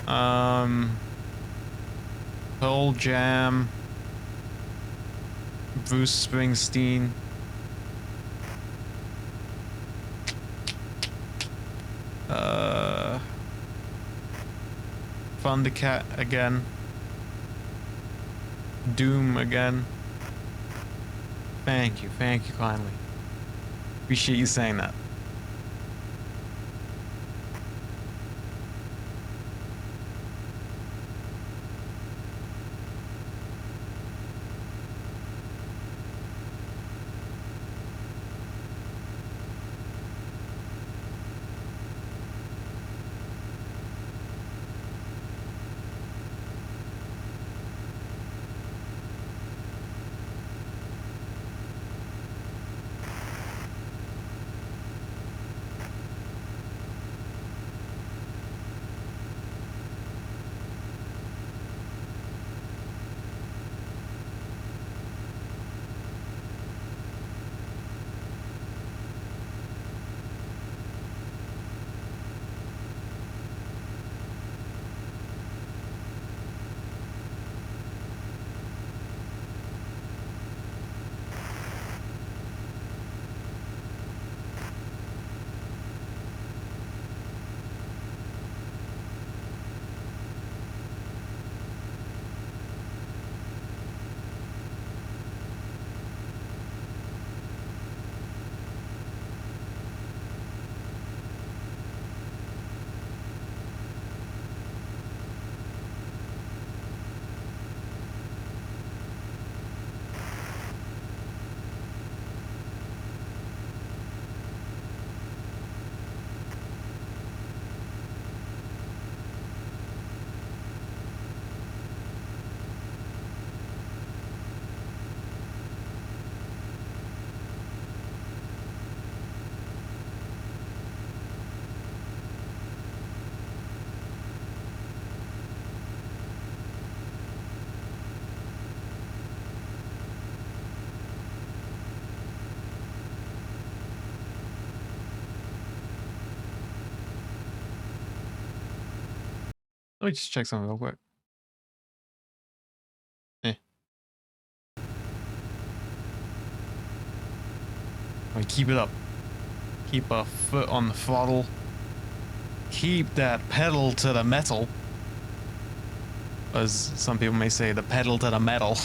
Pearl Jam. Bruce Springsteen. Thundercat again. Doom again. Thank you kindly. Appreciate you saying that. Let me just check something real quick. Alright, keep it up. Keep a foot on the throttle. Keep that pedal to the metal. As some people may say, the pedal to the metal.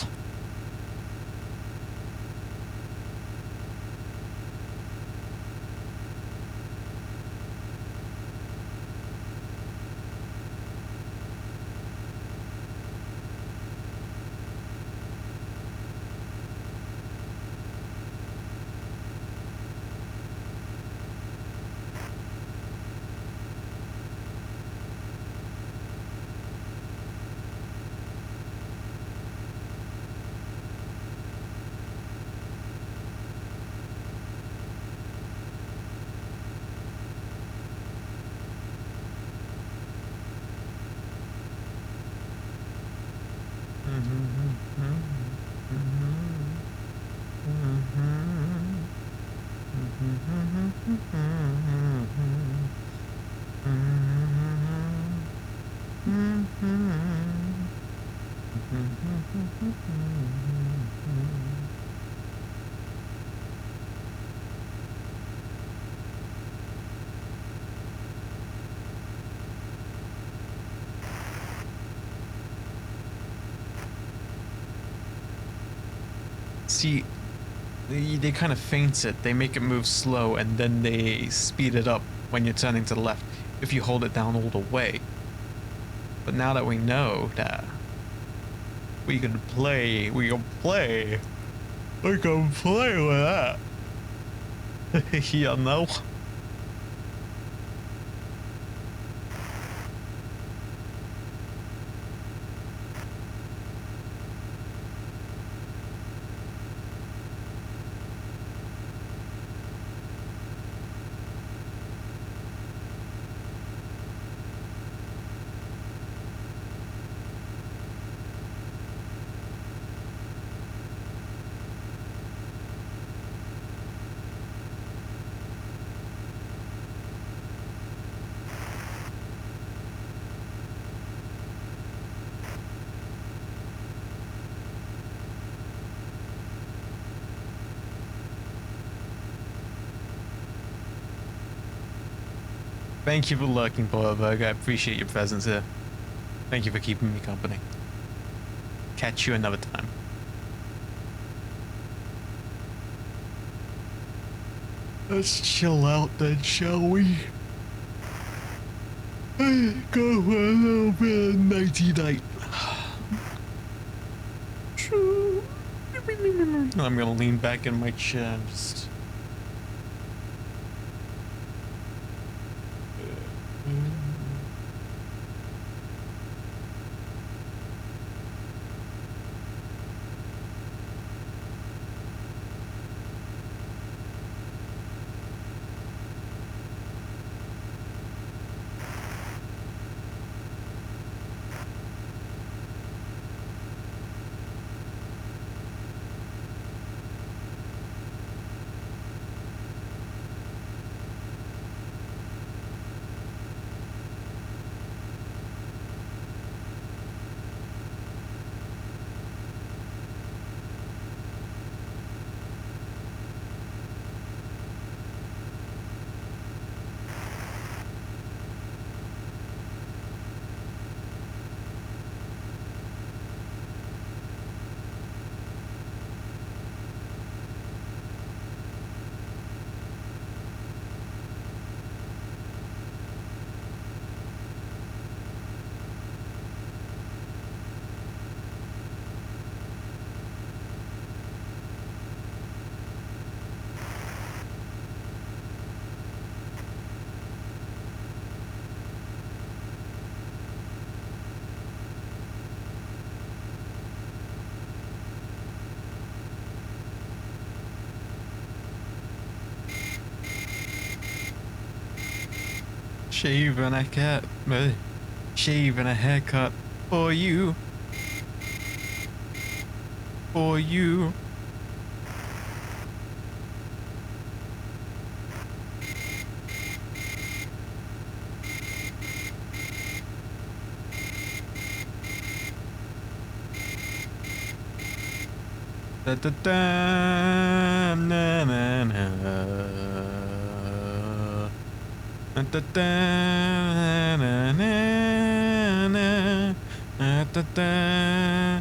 See, they kind of feint it. They make it move slow and then they speed it up when you're turning to the left if you hold it down all the way. But now that we know that we can play with that. You know? Thank you for lurking, Boilberg. I appreciate your presence here. Thank you for keeping me company. Catch you another time. Let's chill out then, shall we? Go for a little bit of nighty night. I'm gonna lean back in my chair and just... Shave and a cat, shave and a haircut for you, for you. Da da da na na na. Da da da na na na. Da da da.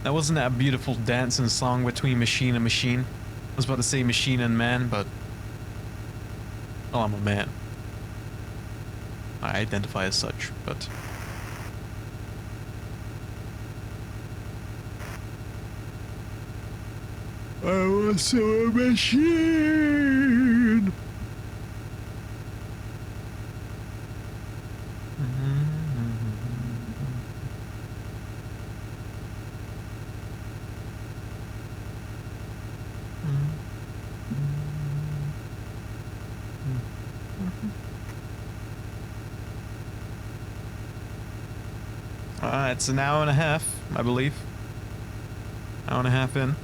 That wasn't a beautiful dancing song between machine and machine. I was about to say machine and man, but... well, I'm a man. I identify as such, but... I'm also a machine! It's an hour and a half, I believe. Hour and a half in.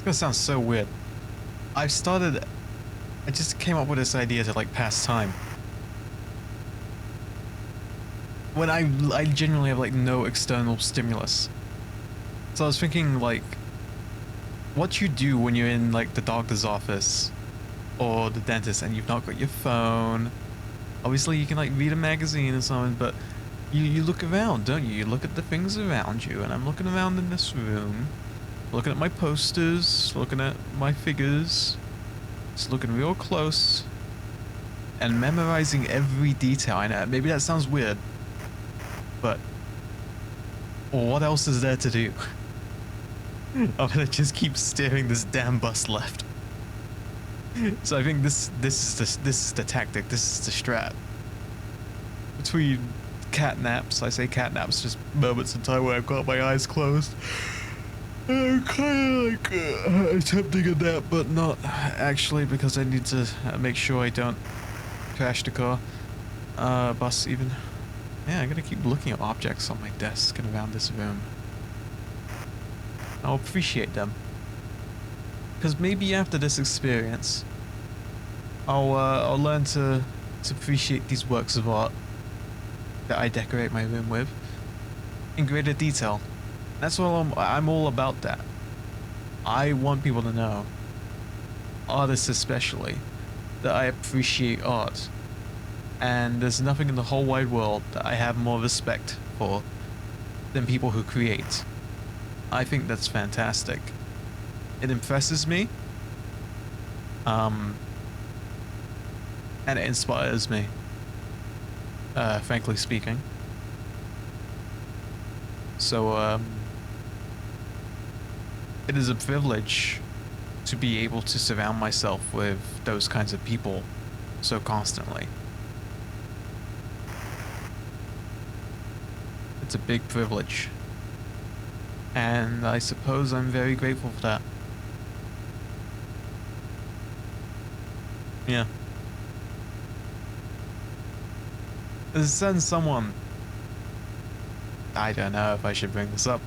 That sounds so weird. I just came up with this idea to like pass time. When I genuinely have like no external stimulus. So I was thinking like, what you do when you're in like the doctor's office or the dentist and you've not got your phone. Obviously you can like read a magazine or something, but you look around, don't you? You look at the things around you, and I'm looking around in this room, looking at my posters, looking at my figures, just looking real close, and memorizing every detail. I know, maybe that sounds weird, but what else is there to do? I'm gonna just keep steering this damn bus left. So I think this is the tactic. This is the strat. Between cat naps, I say cat naps, just moments in time where I've got my eyes closed. I'm kind of like attempting a nap, but not actually, because I need to make sure I don't crash the car, bus even. Yeah, I'm gonna keep looking at objects on my desk and around this room. I'll appreciate them. Because maybe after this experience, I'll learn to appreciate these works of art that I decorate my room with in greater detail. That's what I'm all about. That I want people to know, artists especially, that I appreciate art, and there's nothing in the whole wide world that I have more respect for than people who create. I think that's fantastic. It impresses me, and it inspires me, frankly speaking. So, it is a privilege to be able to surround myself with those kinds of people so constantly. It's a big privilege, and I suppose I'm very grateful for that. Yeah. Send someone. I don't know if I should bring this up.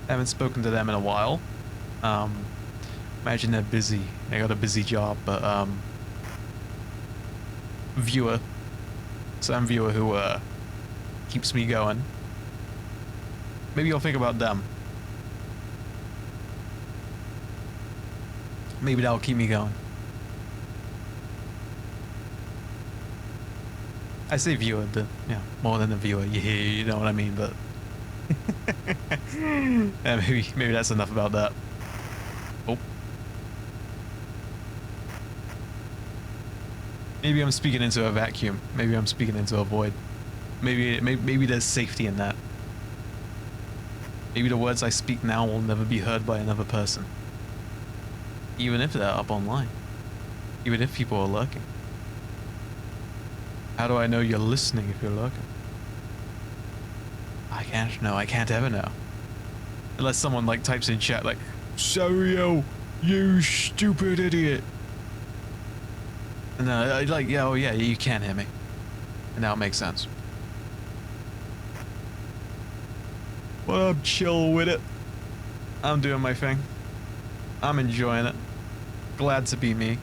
I haven't spoken to them in a while. Imagine they're busy. They got a busy job, but viewer, some viewer who keeps me going. Maybe I'll think about them. Maybe that'll keep me going. I say viewer, yeah, more than a viewer. You know what I mean, but yeah, maybe that's enough about that. Oh. Maybe I'm speaking into a vacuum. Maybe I'm speaking into a void. Maybe there's safety in that. Maybe the words I speak now will never be heard by another person. Even if they're up online. Even if people are lurking. How do I know you're listening if you're lurking? I can't know. I can't ever know. Unless someone like types in chat like, Sario, you stupid idiot. And then like, yeah, oh yeah, you can't hear me. And now it makes sense. Well, I'm chill with it. I'm doing my thing. I'm enjoying it. Glad to be me.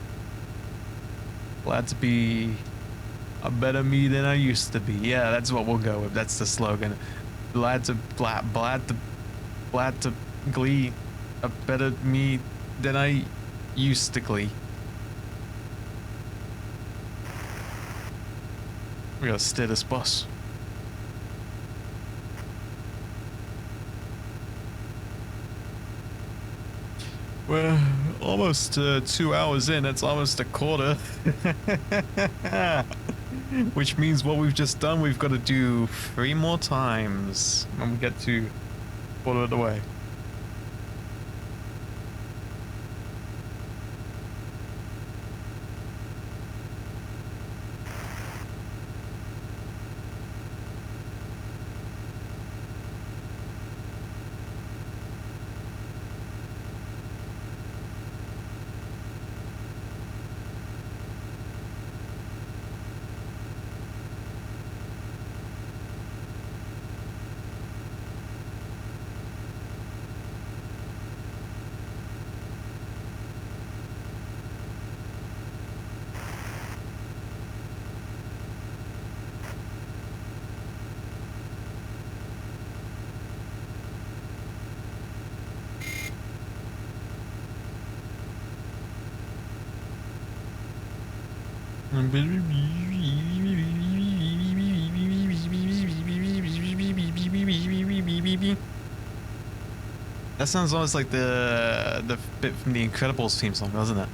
Glad to be a better me than I used to be. Yeah, that's what we'll go with. That's the slogan. Glad to glee. A better me than I used to glee. We gotta steer this bus. We're almost 2 hours in. It's almost a quarter. Which means what we've just done, we've got to do 3 more times when we get to quarter of the way. That sounds almost like the bit from the Incredibles theme song, doesn't it?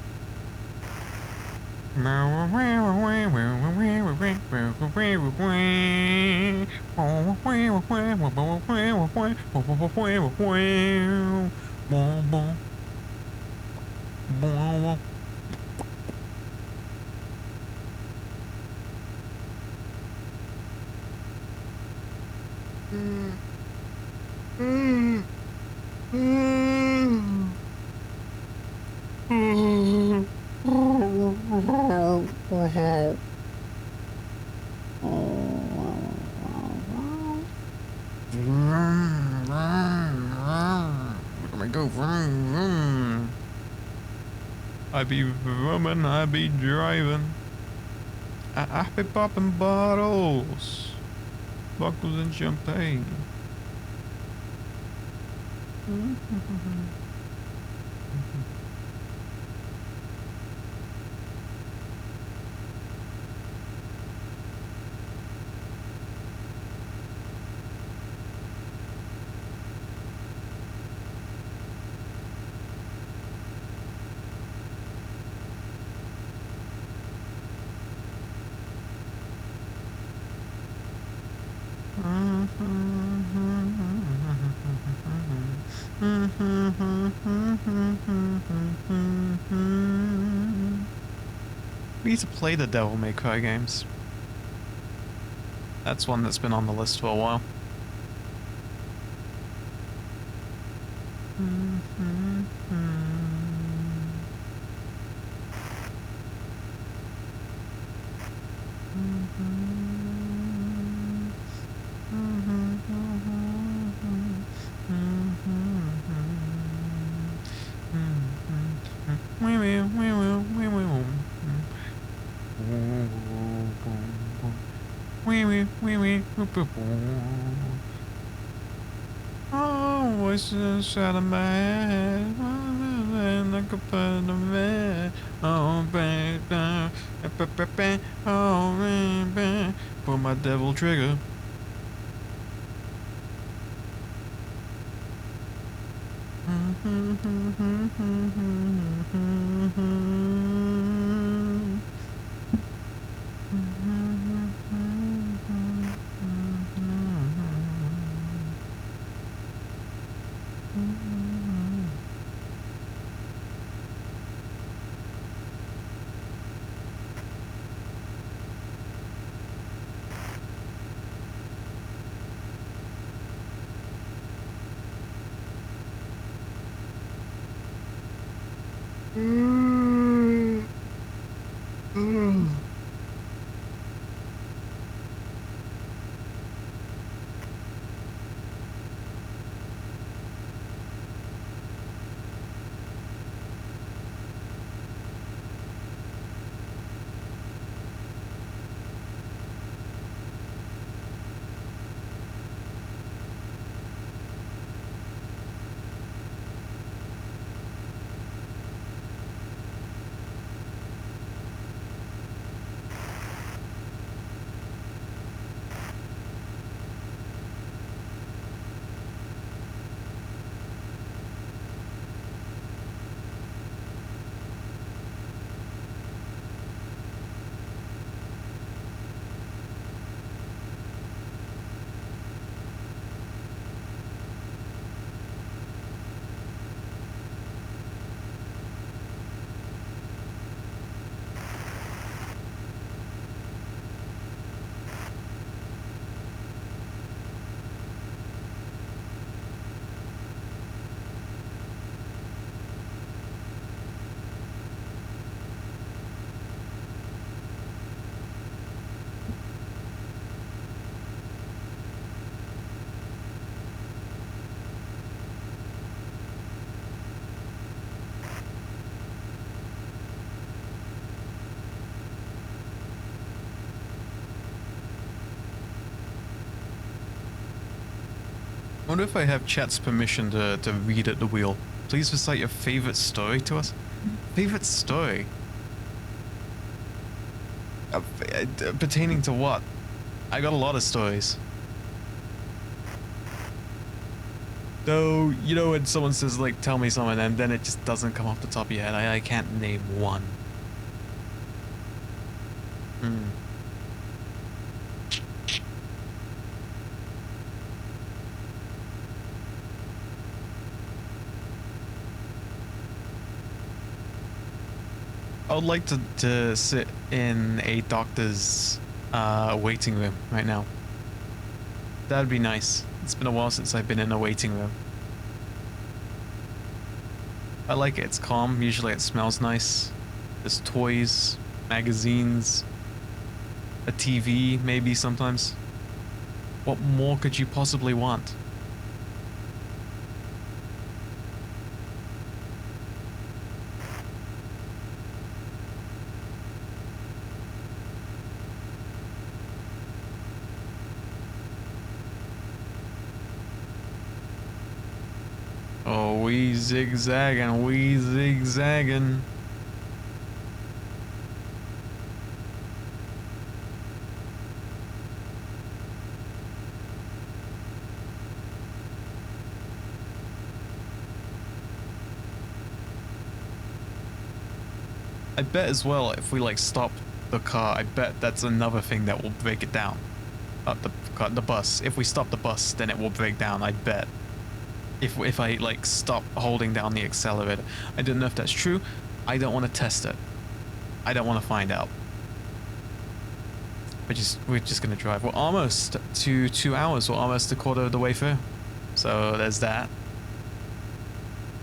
I be roaming, I be driving. I be popping bottles, buckles and champagne. We need to play the Devil May Cry games. That's one that's been on the list for a while. Oh, voices inside of my head. I could put them in. Oh, baby. Oh, baby. Pull my devil trigger. I wonder if I have chat's permission to read at the wheel. Please recite your favorite story to us. Favorite story? Pertaining to what? I got a lot of stories. Though, you know when someone says, like, tell me something, and then it just doesn't come off the top of your head. I can't name one. I would like to sit in a doctor's waiting room right now. That'd be nice. It's been a while since I've been in a waiting room. I like it. It's calm. Usually it smells nice. There's toys, magazines, a TV maybe sometimes. What more could you possibly want? Oh, we zigzagging, we zigzagging. I bet as well if we like stop the car, I bet that's another thing that will break it down. The bus. If we stop the bus, then it will break down, I bet. If I like stop holding down the accelerator. I don't know if that's true. I don't want to test it. I don't want to find out. We're just gonna drive. We're almost to 2 hours. We're almost a quarter of the way through. So there's that.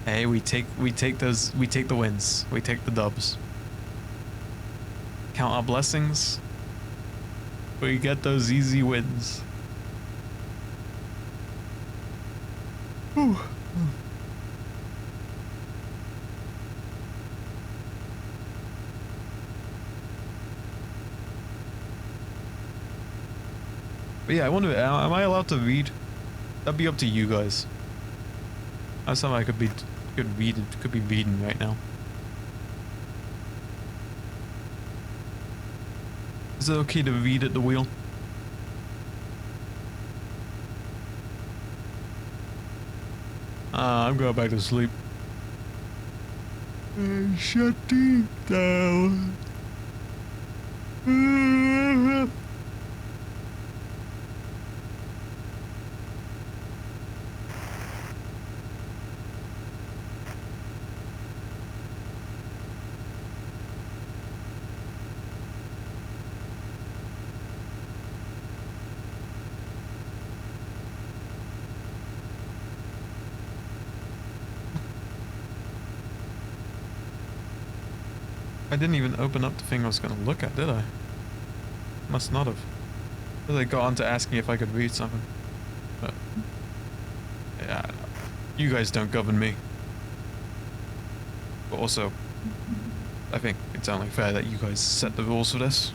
Hey, we take the wins. We take the dubs. Count our blessings. We get those easy wins. Whew. But yeah, I wonder, am I allowed to read? That'd be up to you guys. That's something I could be reading right now. Is it okay to read at the wheel? I'm going back to sleep. Shutting down. I didn't even open up the thing I was going to look at, did I? Must not have. They got on to ask me if I could read something. But yeah, you guys don't govern me. But also, I think it's only fair that you guys set the rules for this.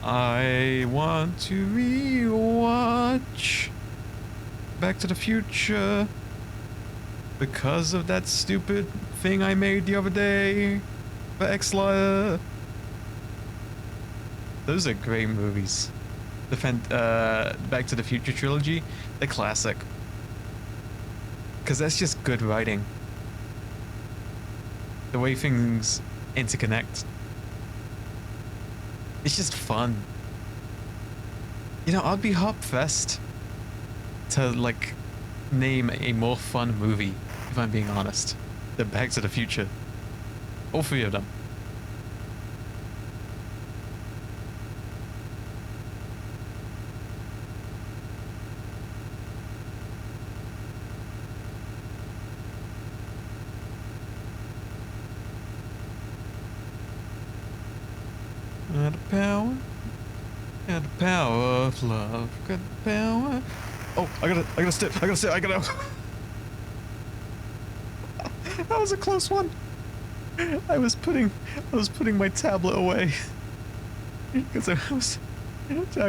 I want to rewatch Back to the Future because of that stupid thing I made the other day for X-Liar. Those are great movies. The Back to the Future trilogy, they're classic. Because that's just good writing. The way things interconnect. It's just fun. You know, I'd be hopfest to, like, name a more fun movie, if I'm being honest, than Back to the Future. All three of them. Got the power. Got the power of love. Got the power. Oh, I gotta step. That was a close one. I was putting my tablet away because I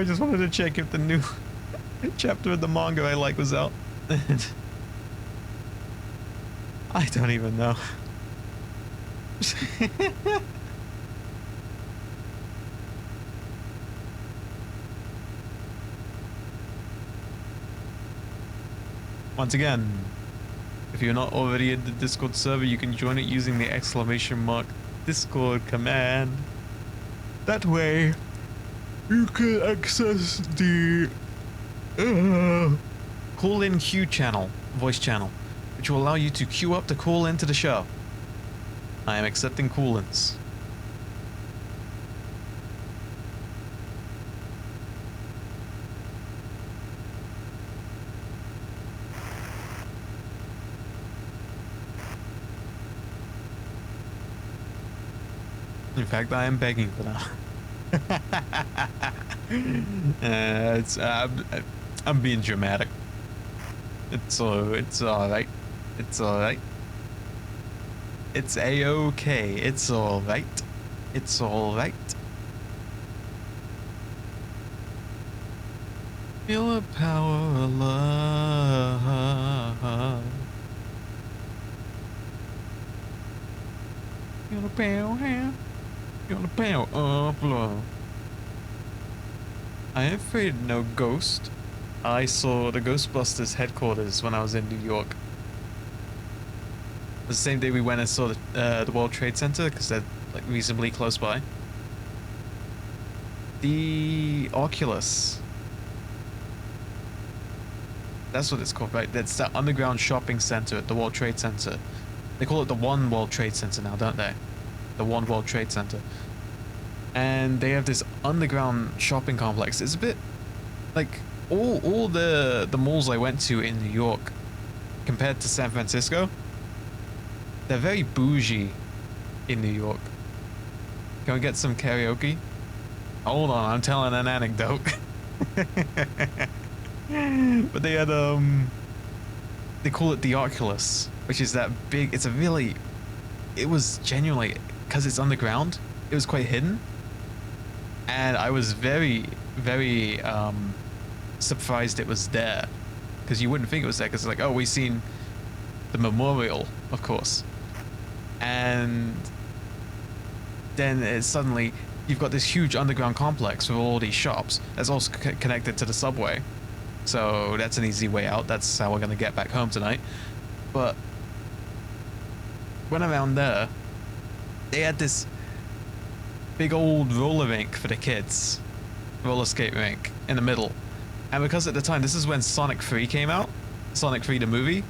just wanted to check if the new chapter of the manga I like was out. And I don't even know. Once again, if you're not already in the Discord server, you can join it using the !Discord command. That way, you can access the call-in queue channel, voice channel, which will allow you to queue up to call into the show. I am accepting call-ins. In fact, I am begging for that. I'm being dramatic. It's alright. It's alright. It's a-okay. It's alright. It's alright. Feel the power of love. Feel the power. Feel the power of love. I am afraid of no ghost. I saw the Ghostbusters headquarters when I was in New York. It was the same day we went and saw the World Trade Center because they're like reasonably close by. The Oculus. That's what it's called, right? That's that underground shopping center at the World Trade Center. They call it the One World Trade Center now, don't they? The One World Trade Center. And they have this underground shopping complex. It's a bit like all the malls I went to in New York compared to San Francisco. They're very bougie in New York. Can we get some karaoke? Hold on, I'm telling an anecdote. But they had they call it the Oculus, which is that big. It was genuinely, because it's underground, it was quite hidden, and I was very surprised it was there, because you wouldn't think it was there, because it's like, oh, we've seen the memorial, of course, and then it's suddenly you've got this huge underground complex with all these shops that's also connected to the subway. So that's an easy way out. That's how we're going to get back home tonight. But when around there, they had this big old roller rink for the kids. Roller skate rink in the middle. And because at the time, this is when Sonic 3 came out. Sonic 3 the movie.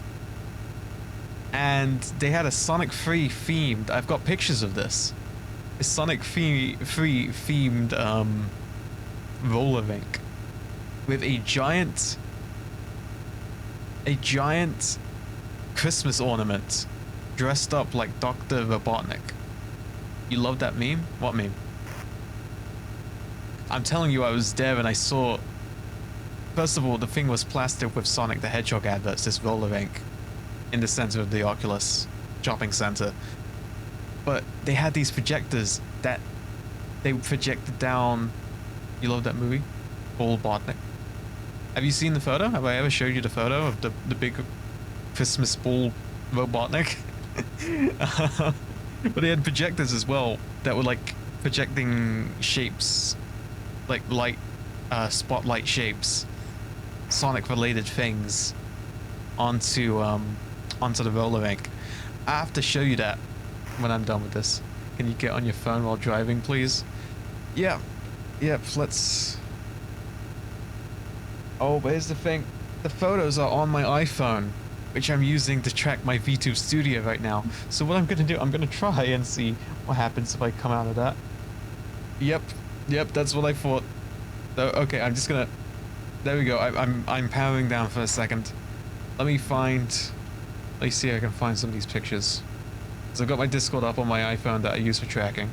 And they had a Sonic 3 themed, I've got pictures of this. A Sonic 3 themed roller rink. With a giant Christmas ornament dressed up like Dr. Robotnik. You love that meme? What meme? I'm telling you, I was there and I saw, first of all, the thing was plastered with Sonic the Hedgehog adverts, this roller rink in the center of the Oculus shopping center. But they had these projectors that they projected down. You love that movie? Paul Botnick. Have you seen the photo? Have I ever showed you the photo of the big Christmas ball Robotnik? But they had projectors as well that were like projecting shapes, like light, spotlight shapes, Sonic related things onto the roller rink. I have to show you that when I'm done with this. Can you get on your phone while driving, please? Yeah. Yep, let's... Oh, but here's the thing. The photos are on my iPhone, which I'm using to track my VTube Studio right now. So what I'm going to do, I'm going to try and see what happens if I come out of that. Yep, that's what I thought. So, okay, I'm just going to... There we go. I'm powering down for a second. Let me see if I can find some of these pictures. So I've got my Discord up on my iPhone that I use for tracking.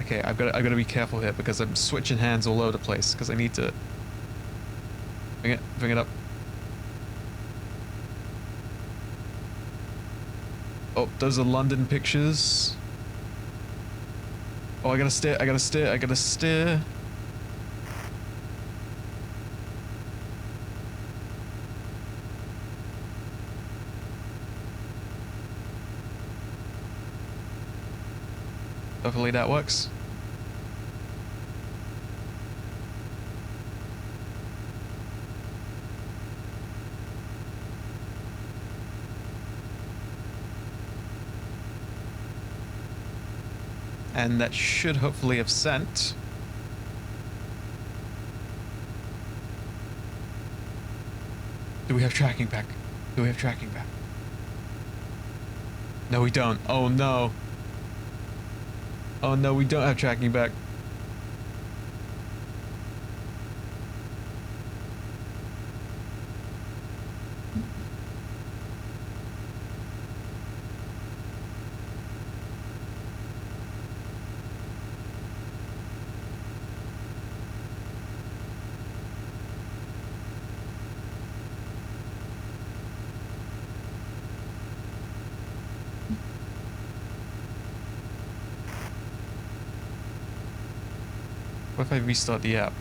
Okay, I've got to be careful here because I'm switching hands all over the place because I need to bring it up. Oh, those are London pictures. Oh, I gotta steer, I gotta steer, I gotta steer. Hopefully that works. And that should hopefully have sent. Do we have tracking back? Do we have tracking back? No, we don't. Oh no. Oh no, we don't have tracking back. What if I restart the app?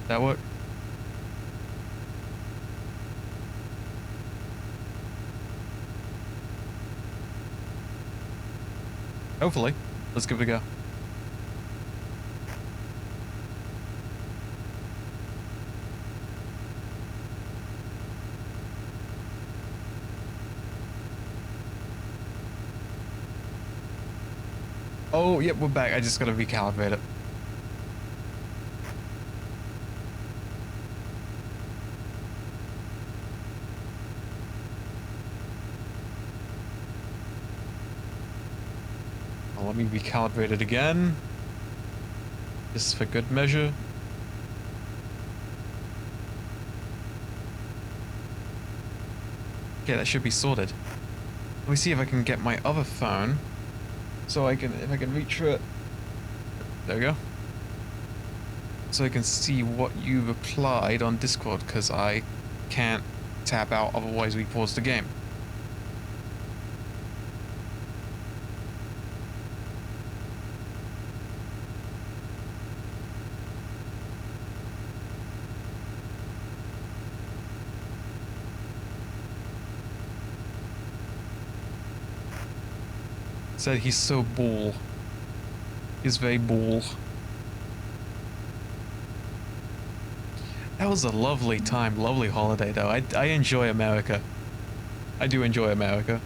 That work? Hopefully. Let's give it a go. Oh, yep, we're back. I just gotta recalibrate it. Well, let me recalibrate it again. Just for good measure. Okay, that should be sorted. Let me see if I can get my other phone. So if I can reach for it. There we go. So I can see what you replied on Discord, because I can't tap out, otherwise we pause the game. Said he's so bull. He's very bull. That was a lovely time, lovely holiday though. I enjoy America. I do enjoy America.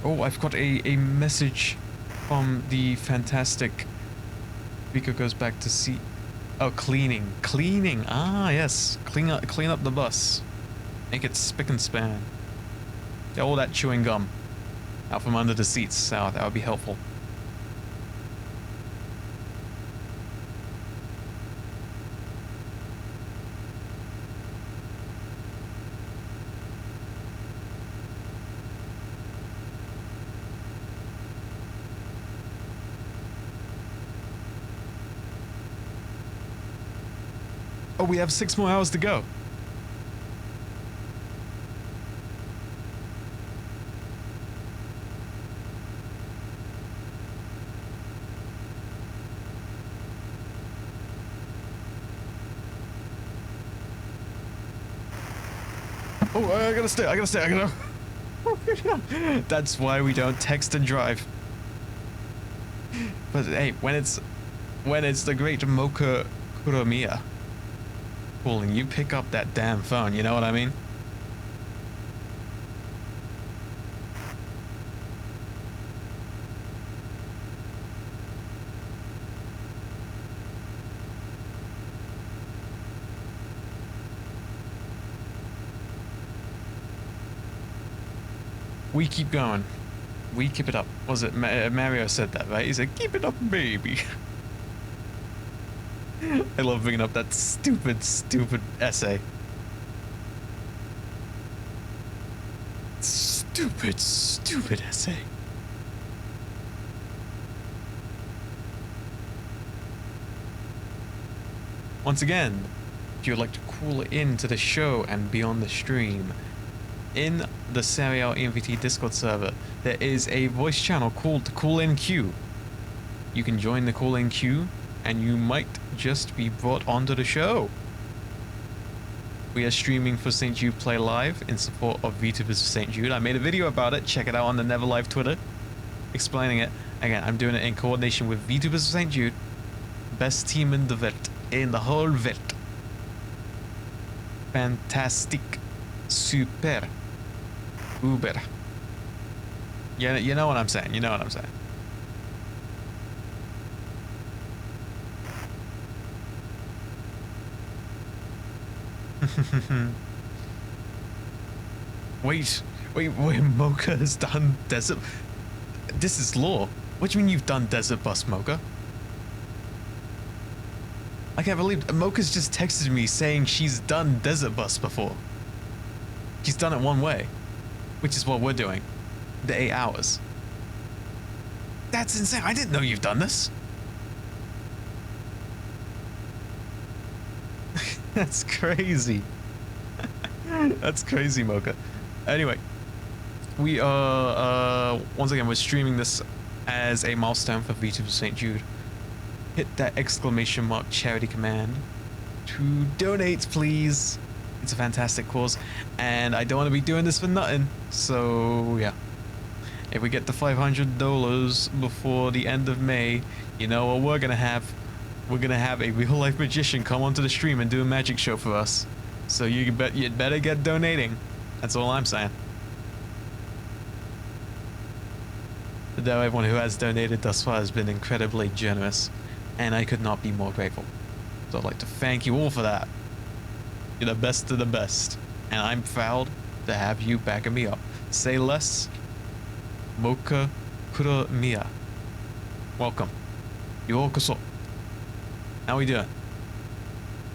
Oh, I've got a message from the fantastic Rico goes back to see. Oh, cleaning. Cleaning. Ah, yes. Clean up the bus. Make it spick and span. Get all that chewing gum out from under the seats. That would be helpful. Oh, we have 6 more hours to go. Oh, I gotta stay. That's why we don't text and drive. But hey, when it's the great Mocha Kuromiya calling, you pick up that damn phone, you know what I mean? We keep going. We keep it up. Was it Mario said that, right? He said, keep it up, baby. I love bringing up that stupid essay. Stupid essay. Once again, if you would like to call into the show and be on the stream, in the Serial EMVT Discord server, there is a voice channel called the Call In Queue. You can join the Call In Queue, and you might just be brought onto the show. We are streaming for St. Jude Play Live in support of VTubers for St. Jude. I made a video about it. Check it out on the Never Live Twitter, explaining it. Again, I'm doing it in coordination with VTubers for St. Jude. Best team in the Welt. In the whole Welt. Fantastic. Super. Uber. Yeah, you know what I'm saying. You know what I'm saying. wait, Mocha has done Desert... This is lore. What do you mean you've done Desert Bus, Mocha? I can't believe... Mocha's just texted me saying she's done Desert Bus before. She's done it one way, which is what we're doing. The 8 hours. That's insane. I didn't know you've done this. That's crazy. That's crazy, Mocha. Anyway, we are, once again, we're streaming this as a milestone for VTubers St. Jude. Hit that exclamation mark charity command to donate, please. It's a fantastic cause, and I don't want to be doing this for nothing, so yeah. If we get the $500 before the end of May, you know what we're gonna have? We're gonna have a real-life magician come onto the stream and do a magic show for us. So you'd better get donating. That's all I'm saying. Though everyone who has donated thus far has been incredibly generous, and I could not be more grateful. So I'd like to thank you all for that. You're the best of the best, and I'm proud to have you backing me up. Say less. Mocha Kuromiya. Welcome. Yokoso. How we doing?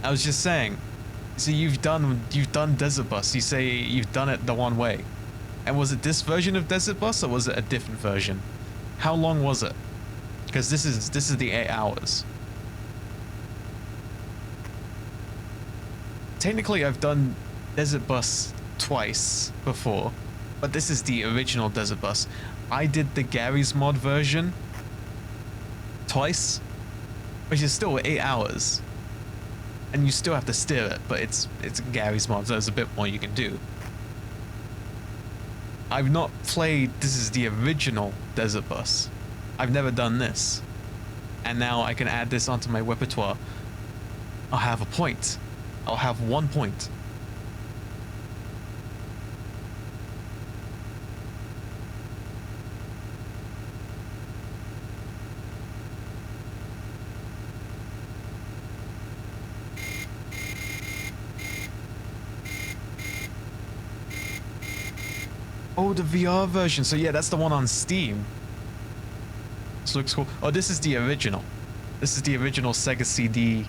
I was just saying, so you've done Desert Bus. You say you've done it the one way. And was it this version of Desert Bus or was it a different version? How long was it? Because this is the 8 hours. Technically, I've done Desert Bus twice before, but this is the original Desert Bus. I did the Gary's mod version twice, which is still 8 hours. And you still have to steer it, but it's Gary's mod, so there's a bit more you can do. I've not played, this is the original Desert Bus. I've never done this. And now I can add this onto my repertoire. I'll have a point. I'll have 1 point. Oh, the VR version. So yeah, that's the one on Steam. This looks cool. Oh, this is the original. This is the original Sega CD.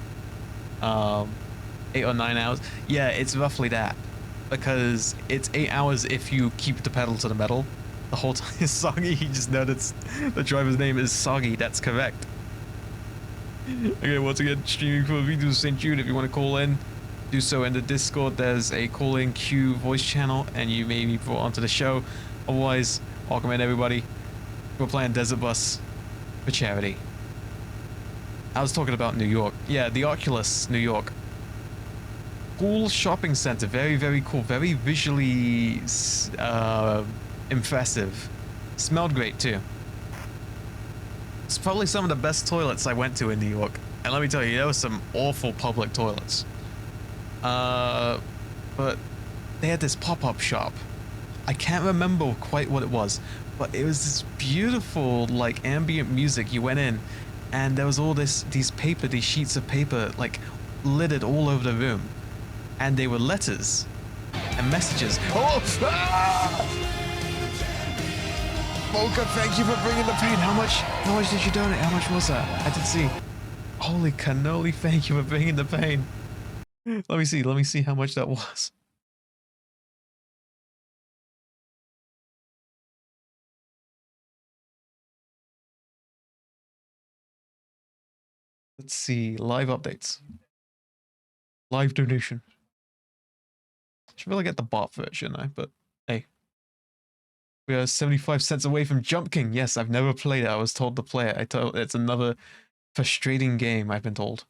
8 or 9 hours. Yeah, it's roughly that. Because it's 8 hours if you keep the pedal to the metal. The whole time is Soggy. He just noticed the driver's name is Soggy. That's correct. Okay, once again, streaming for VTubers St. Jude. If you want to call in, do so in the Discord. There's a call-in queue voice channel, and you may be brought onto the show. Otherwise, welcome in everybody. We're playing Desert Bus for charity. I was talking about New York. Yeah, the Oculus, New York. Cool shopping center. Very, very cool. Very visually impressive. Smelled great too. It's probably some of the best toilets I went to in New York. And let me tell you, there were some awful public toilets. But they had this pop-up shop. I can't remember quite what it was, but it was this beautiful, like, ambient music. You went in, and there was all these sheets of paper, like, littered all over the room. And they were letters and messages. Oh! Ah! Mocha, thank you for bringing the pain. How much did you donate? How much was that? I didn't see. Holy cannoli, thank you for bringing the pain. Let me see how much that was. Let's see, live updates. Live donation. Should really get the bot version, but hey. We are 75 cents away from Jump King. Yes, I've never played it. I was told to play it. It's another frustrating game, I've been told.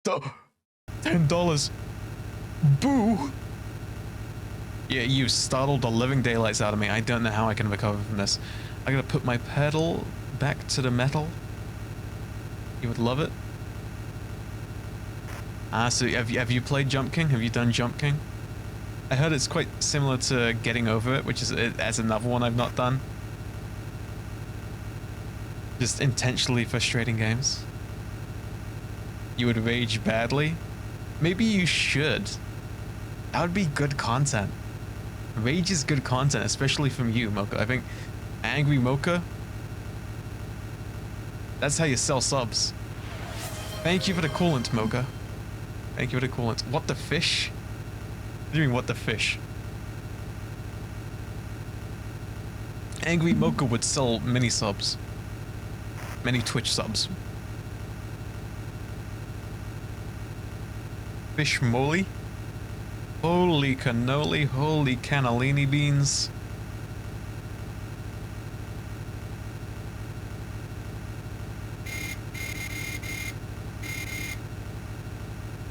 $10. Boo! Yeah, you startled the living daylights out of me. I don't know how I can recover from this. I gotta put my pedal back to the metal. You would love it. So have you played Jump King? Have you done Jump King? I heard it's quite similar to Getting Over It, which is as another one I've not done. Just intentionally frustrating games. You would rage badly? Maybe you should. That would be good content. Rage is good content, especially from you, Mocha. I think Angry Mocha, that's how you sell subs. Thank you for the coolant, Mocha. Thank you for the coolant. What the fish? What do you mean, what the fish? Angry Mocha would sell many subs. Many Twitch subs. Fish moly? Holy cannoli, holy cannellini beans.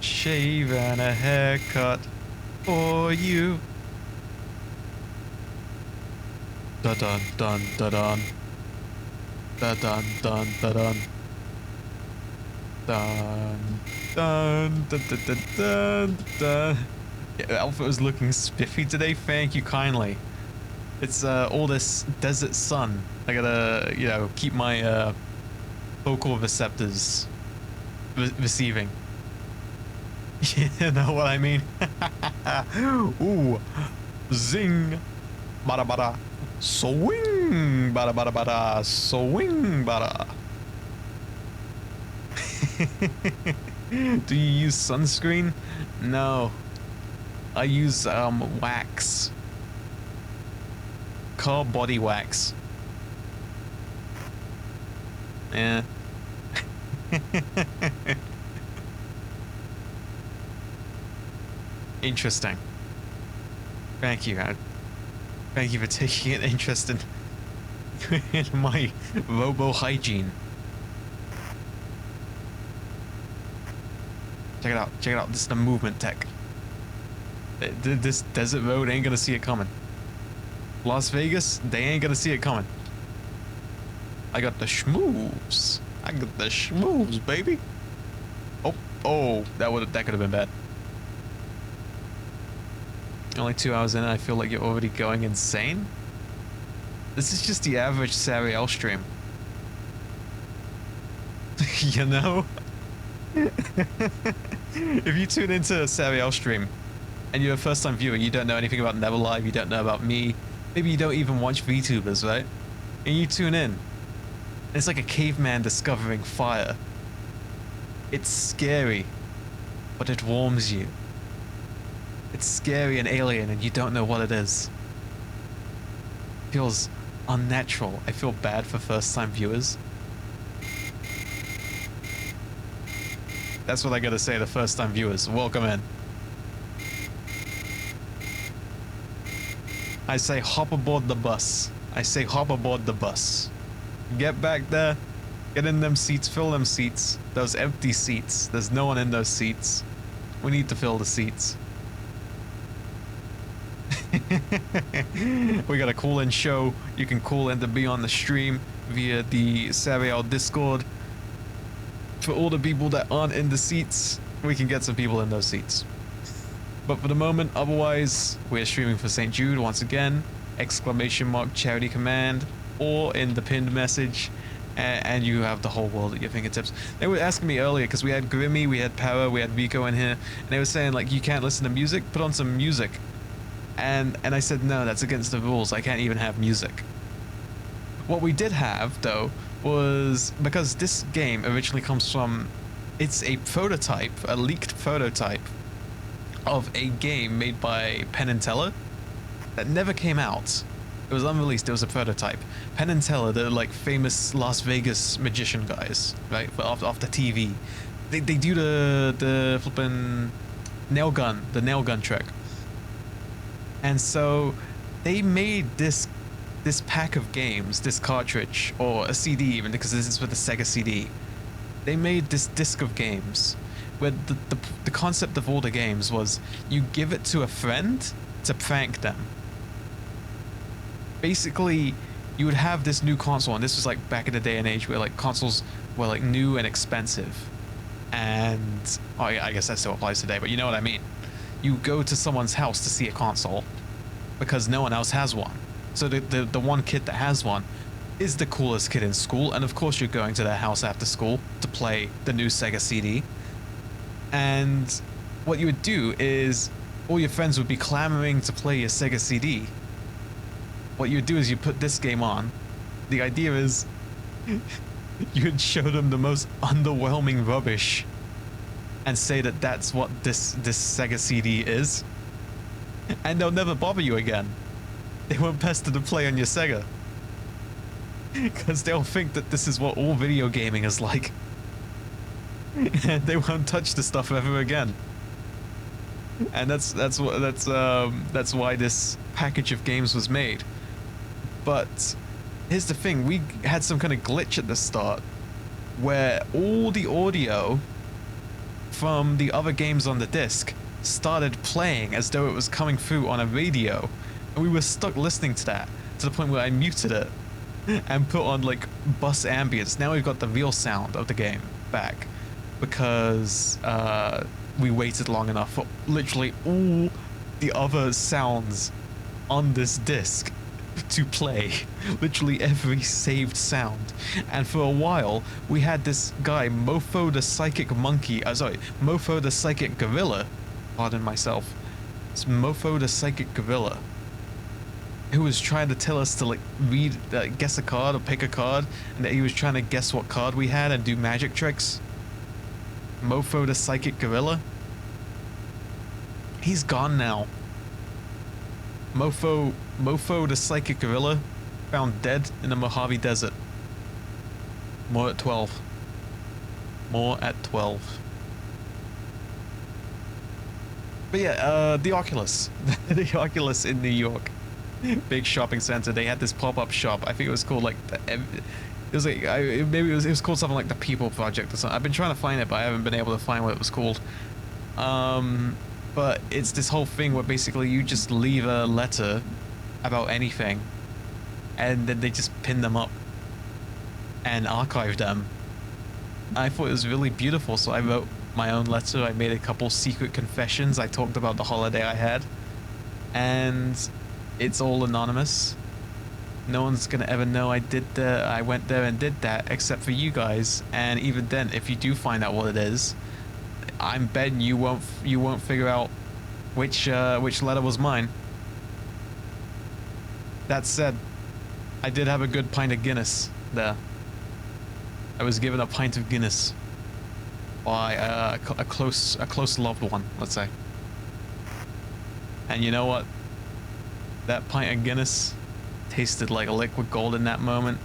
Shave and a haircut for you. Da dun dun da dun. Da dun dun da dun. Dun dun dun dun dun dun dun. Yeah, Alpha is looking spiffy today. Thank you kindly. It's all this desert sun. I gotta, you know, keep my vocal receptors receiving. You know what I mean? Ooh, zing, bada bada, swing, bada bada bada, swing, bada. Do you use sunscreen? No. I use wax. Car body wax. Yeah. Interesting. Thank you. Thank you for taking an interest in my robo hygiene. Check it out. Check it out. This is the movement tech. This desert road ain't gonna see it coming. Las Vegas, they ain't gonna see it coming. I got the schmoves. I got the schmoves, baby. Oh, that could have been bad. Only 2 hours in, and I feel like you're already going insane. This is just the average Sariel stream. You know? If you tune into a Sariel stream, and you're a first-time viewer, you don't know anything about Never Live, you don't know about me, maybe you don't even watch VTubers, right? And you tune in. It's like a caveman discovering fire. It's scary, but it warms you. It's scary and alien, and you don't know what it is. It feels unnatural. I feel bad for first-time viewers. That's what I gotta say to first-time viewers. Welcome in. I say hop aboard the bus. I say hop aboard the bus. Get back there. Get in them seats. Fill them seats. Those empty seats. There's no one in those seats. We need to fill the seats. We got a call-in show. You can call in to be on the stream via the Sariel Discord. For all the people that aren't in the seats, we can get some people in those seats. But for the moment, otherwise, we're streaming for St. Jude once again, ! charity command, or in the pinned message, and you have the whole world at your fingertips. They were asking me earlier, because we had Grimmy, we had Power, we had Rico in here, and they were saying, like, you can't listen to music, put on some music. And I said, no, that's against the rules, I can't even have music. What we did have, though, was, because this game originally comes from, it's a prototype, a leaked prototype, of a game made by Penn and Teller that never came out. It was unreleased. It was a prototype. Penn and Teller, the like famous Las Vegas magician guys, right? Off the TV. they do the flippin' the nail gun trick. And so they made this pack of games, this cartridge, or a CD even, because this is for the Sega CD. They made this disc of games where the concept of all the games was you give it to a friend to prank them. Basically, you would have this new console, and this was like back in the day and age where like consoles were like new and expensive. And I guess that still applies today, but you know what I mean. You go to someone's house to see a console because no one else has one. So the one kid that has one is the coolest kid in school, and of course you're going to their house after school to play the new Sega CD. And what you would do is all your friends would be clamoring to play your Sega CD. What you would do is you put this game on. The idea is you would show them the most underwhelming rubbish and say that that's what this Sega CD is, and they'll never bother you again. They won't pester to play on your Sega because they'll think that this is what all video gaming is like, and they won't touch the stuff ever again. And that's why this package of games was made. But here's the thing, we had some kind of glitch at the start where all the audio from the other games on the disc started playing as though it was coming through on a radio, and we were stuck listening to that to the point where I muted it and put on like bus ambience. Now we've got the real sound of the game back because we waited long enough for literally all the other sounds on this disc to play, literally every saved sound. And for a while we had this guy Mofo the Psychic Monkey, Mofo the Psychic Gorilla, pardon myself, it's Mofo the Psychic Gorilla, who was trying to tell us to like read, guess a card or pick a card, and that he was trying to guess what card we had and do magic tricks. Mofo the Psychic Gorilla, he's gone now. Mofo the Psychic Gorilla found dead in the Mojave Desert. More at 12. More at 12. But yeah, the Oculus. The Oculus in New York. Big shopping center. They had this pop-up shop. I think it was called like it was like maybe it was called something like the People Project or something. I've been trying to find it, but I haven't been able to find what it was called. But it's this whole thing where basically you just leave a letter about anything, and then they just pin them up and archive them. I thought it was really beautiful, so I wrote my own letter. I made a couple secret confessions. I talked about the holiday I had, and it's all anonymous. No one's gonna ever know I went there and did that except for you guys. And even then, if you do find out what it is, I'm betting you won't figure out which letter was mine. That said, I did have a good pint of Guinness there. I was given a pint of Guinness by a close loved one, let's say. And you know what? That pint of Guinness tasted like a liquid gold in that moment.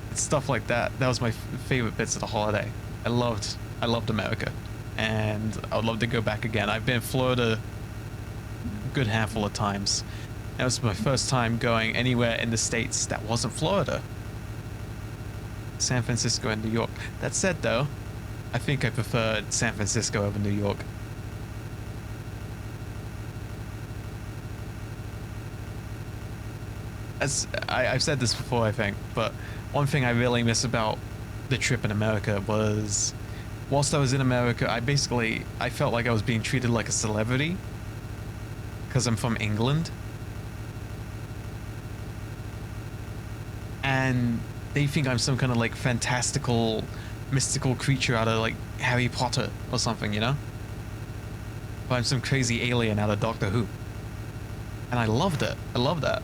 It's stuff like that. That was my favorite bits of the holiday. I loved America, and I would love to go back again. I've been in Florida a good handful of times. That was my first time going anywhere in the States that wasn't Florida. San Francisco and New York. That said though, I think I preferred San Francisco over New York. As I've said this before, I think, but one thing I really miss about the trip in America was, whilst I was in America, I felt like I was being treated like a celebrity because I'm from England. And they think I'm some kind of like fantastical, mystical creature out of like Harry Potter or something, you know? But I'm some crazy alien out of Doctor Who. And I loved it. I loved that.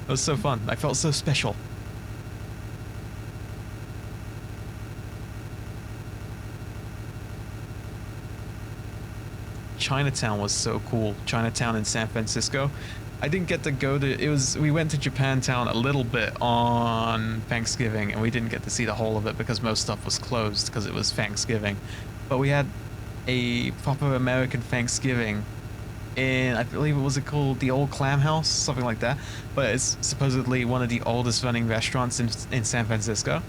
It was so fun. I felt so special. Chinatown was so cool. Chinatown in San Francisco. I didn't get to go to, we went to Japantown a little bit on Thanksgiving, and we didn't get to see the whole of it because most stuff was closed because it was Thanksgiving. But we had a proper American Thanksgiving in, I believe it was called the Old Clam House, something like that. But it's supposedly one of the oldest running restaurants in San Francisco.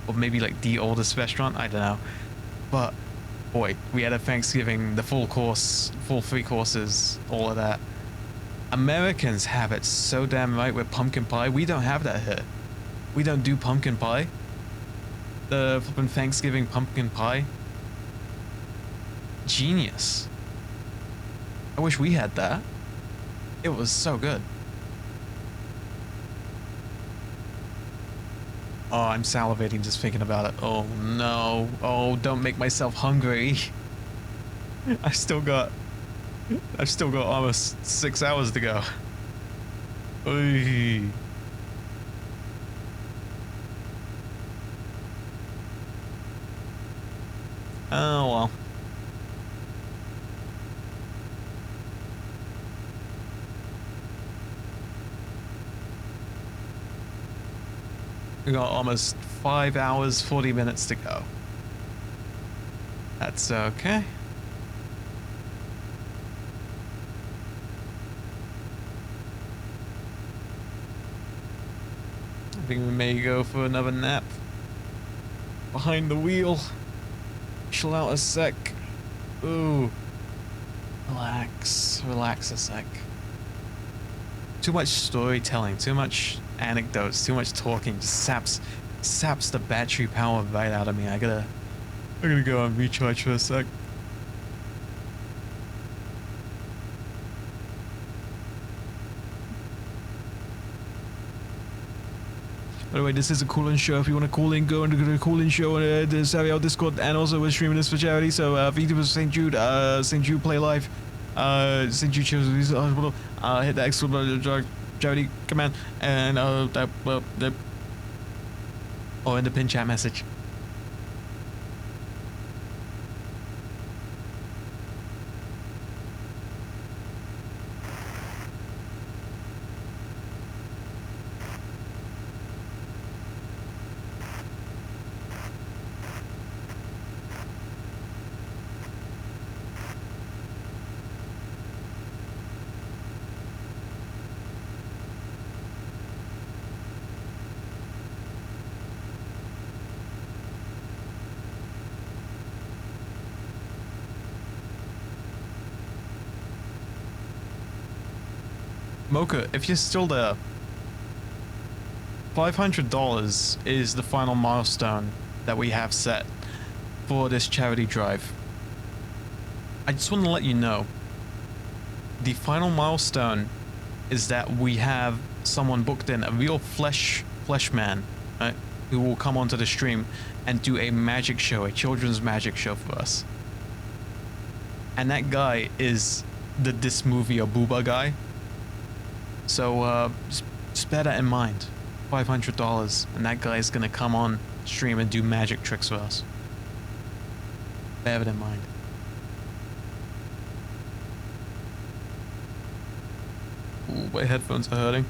Or maybe like the oldest restaurant, I don't know. But boy, we had a Thanksgiving, the full course, full 3 courses, all of that. Americans have it so damn right with pumpkin pie. We don't have that here. We don't do pumpkin pie. The flippin' Thanksgiving pumpkin pie. Genius. I wish we had that. It was so good. Oh, I'm salivating just thinking about it. Oh no. Oh, don't make myself hungry. I've still got almost 6 hours to go. Oy. Oh well. We got almost 5 hours, 40 minutes to go. That's okay. I think we may go for another nap. Behind the wheel. Chill out a sec. Ooh. Relax. Relax a sec. Too much storytelling, too much anecdotes, too much talking just saps the battery power right out of me. I gotta go and recharge for a sec. By the way, this is a call-in show. If you want to call in, go into the call-in show on the Savio Discord, and also we're streaming this for charity. So, VTubers St. Jude Play Live, St. Jude Children's Hospital, hit the extra charity command, and or in the pin chat message. Mocha, if you're still there, $500 is the final milestone that we have set for this charity drive. I just want to let you know, the final milestone is that we have someone booked in, a real flesh man, right, who will come onto the stream and do a magic show, a children's magic show for us. And that guy is the This Movie or Booba guy. So just bear that in mind. $500, and that guy's gonna come on stream and do magic tricks for us. Bear it in mind. Ooh, my headphones are hurting.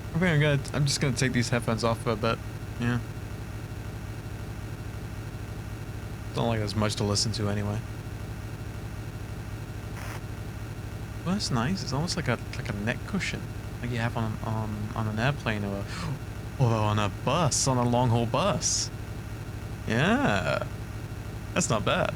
I think I'm just gonna take these headphones off for a bit. Yeah. not like there's much to listen to anyway. Well, that's nice. It's almost like a neck cushion, like you have on an airplane or on a bus, on a long haul bus. Yeah, that's not bad.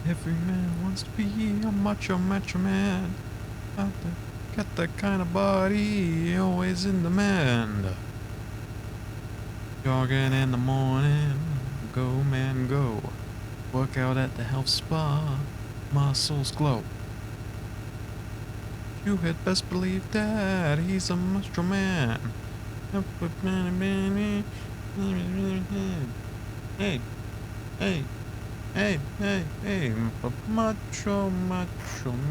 Every man wants to be a macho man. Got that kind of body, always in demand. Jogging in the morning, go man go. Work out at the health spa, muscles glow. You had best believe that he's a macho man. Hey, hey. Hey, macho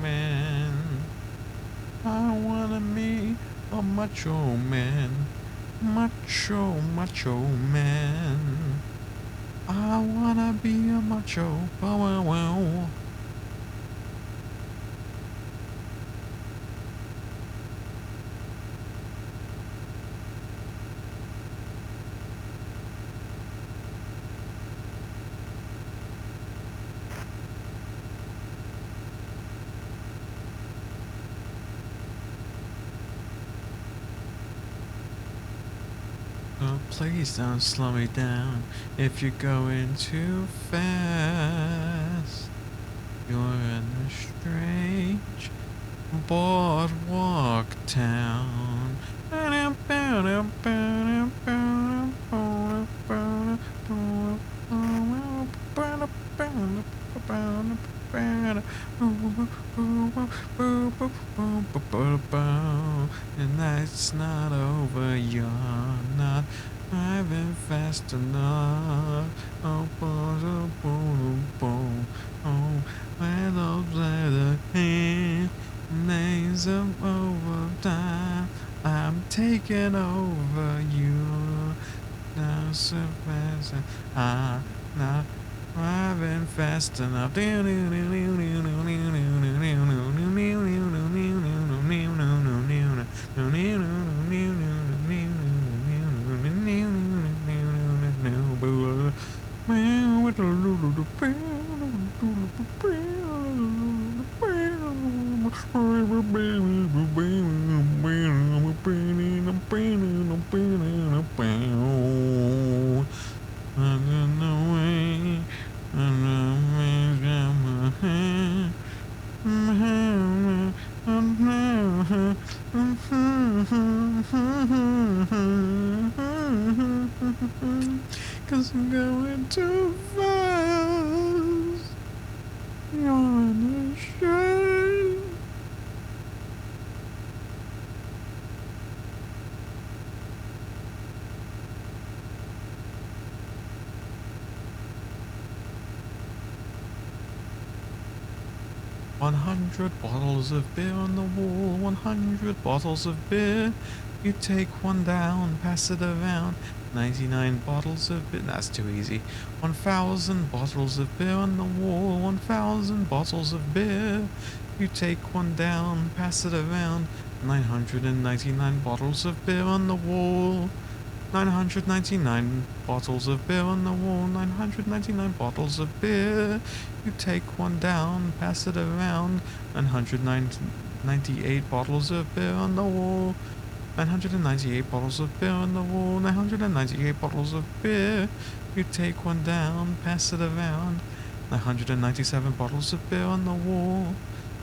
man. I wanna be a macho man. Macho man. I wanna be a macho. Wow. Oh, please don't slow me down if you're going too fast. You're in a strange boardwalk town. And that's not over, you're not driving fast enough. Oh, boom, boom, boom, oh, where those leather names of overtime. I'm taking over you. Now so fast, I'm not driving fast enough. Cause I'm going too fast. You're in a shade. 100 bottles of beer on the wall, 100 bottles of beer. You take one down, pass it around. 99 bottles of beer. That's too easy. 1,000 bottles of beer on the wall, 1,000 bottles of beer. You take one down, pass it around. 999 bottles of beer on the wall. 999 bottles of beer on the wall, 999 bottles of beer. You take one down, pass it around. 998 bottles of beer on the wall. 998 bottles of beer on the wall, 998 bottles of beer. You take one down, pass it around. 997 bottles of beer on the wall.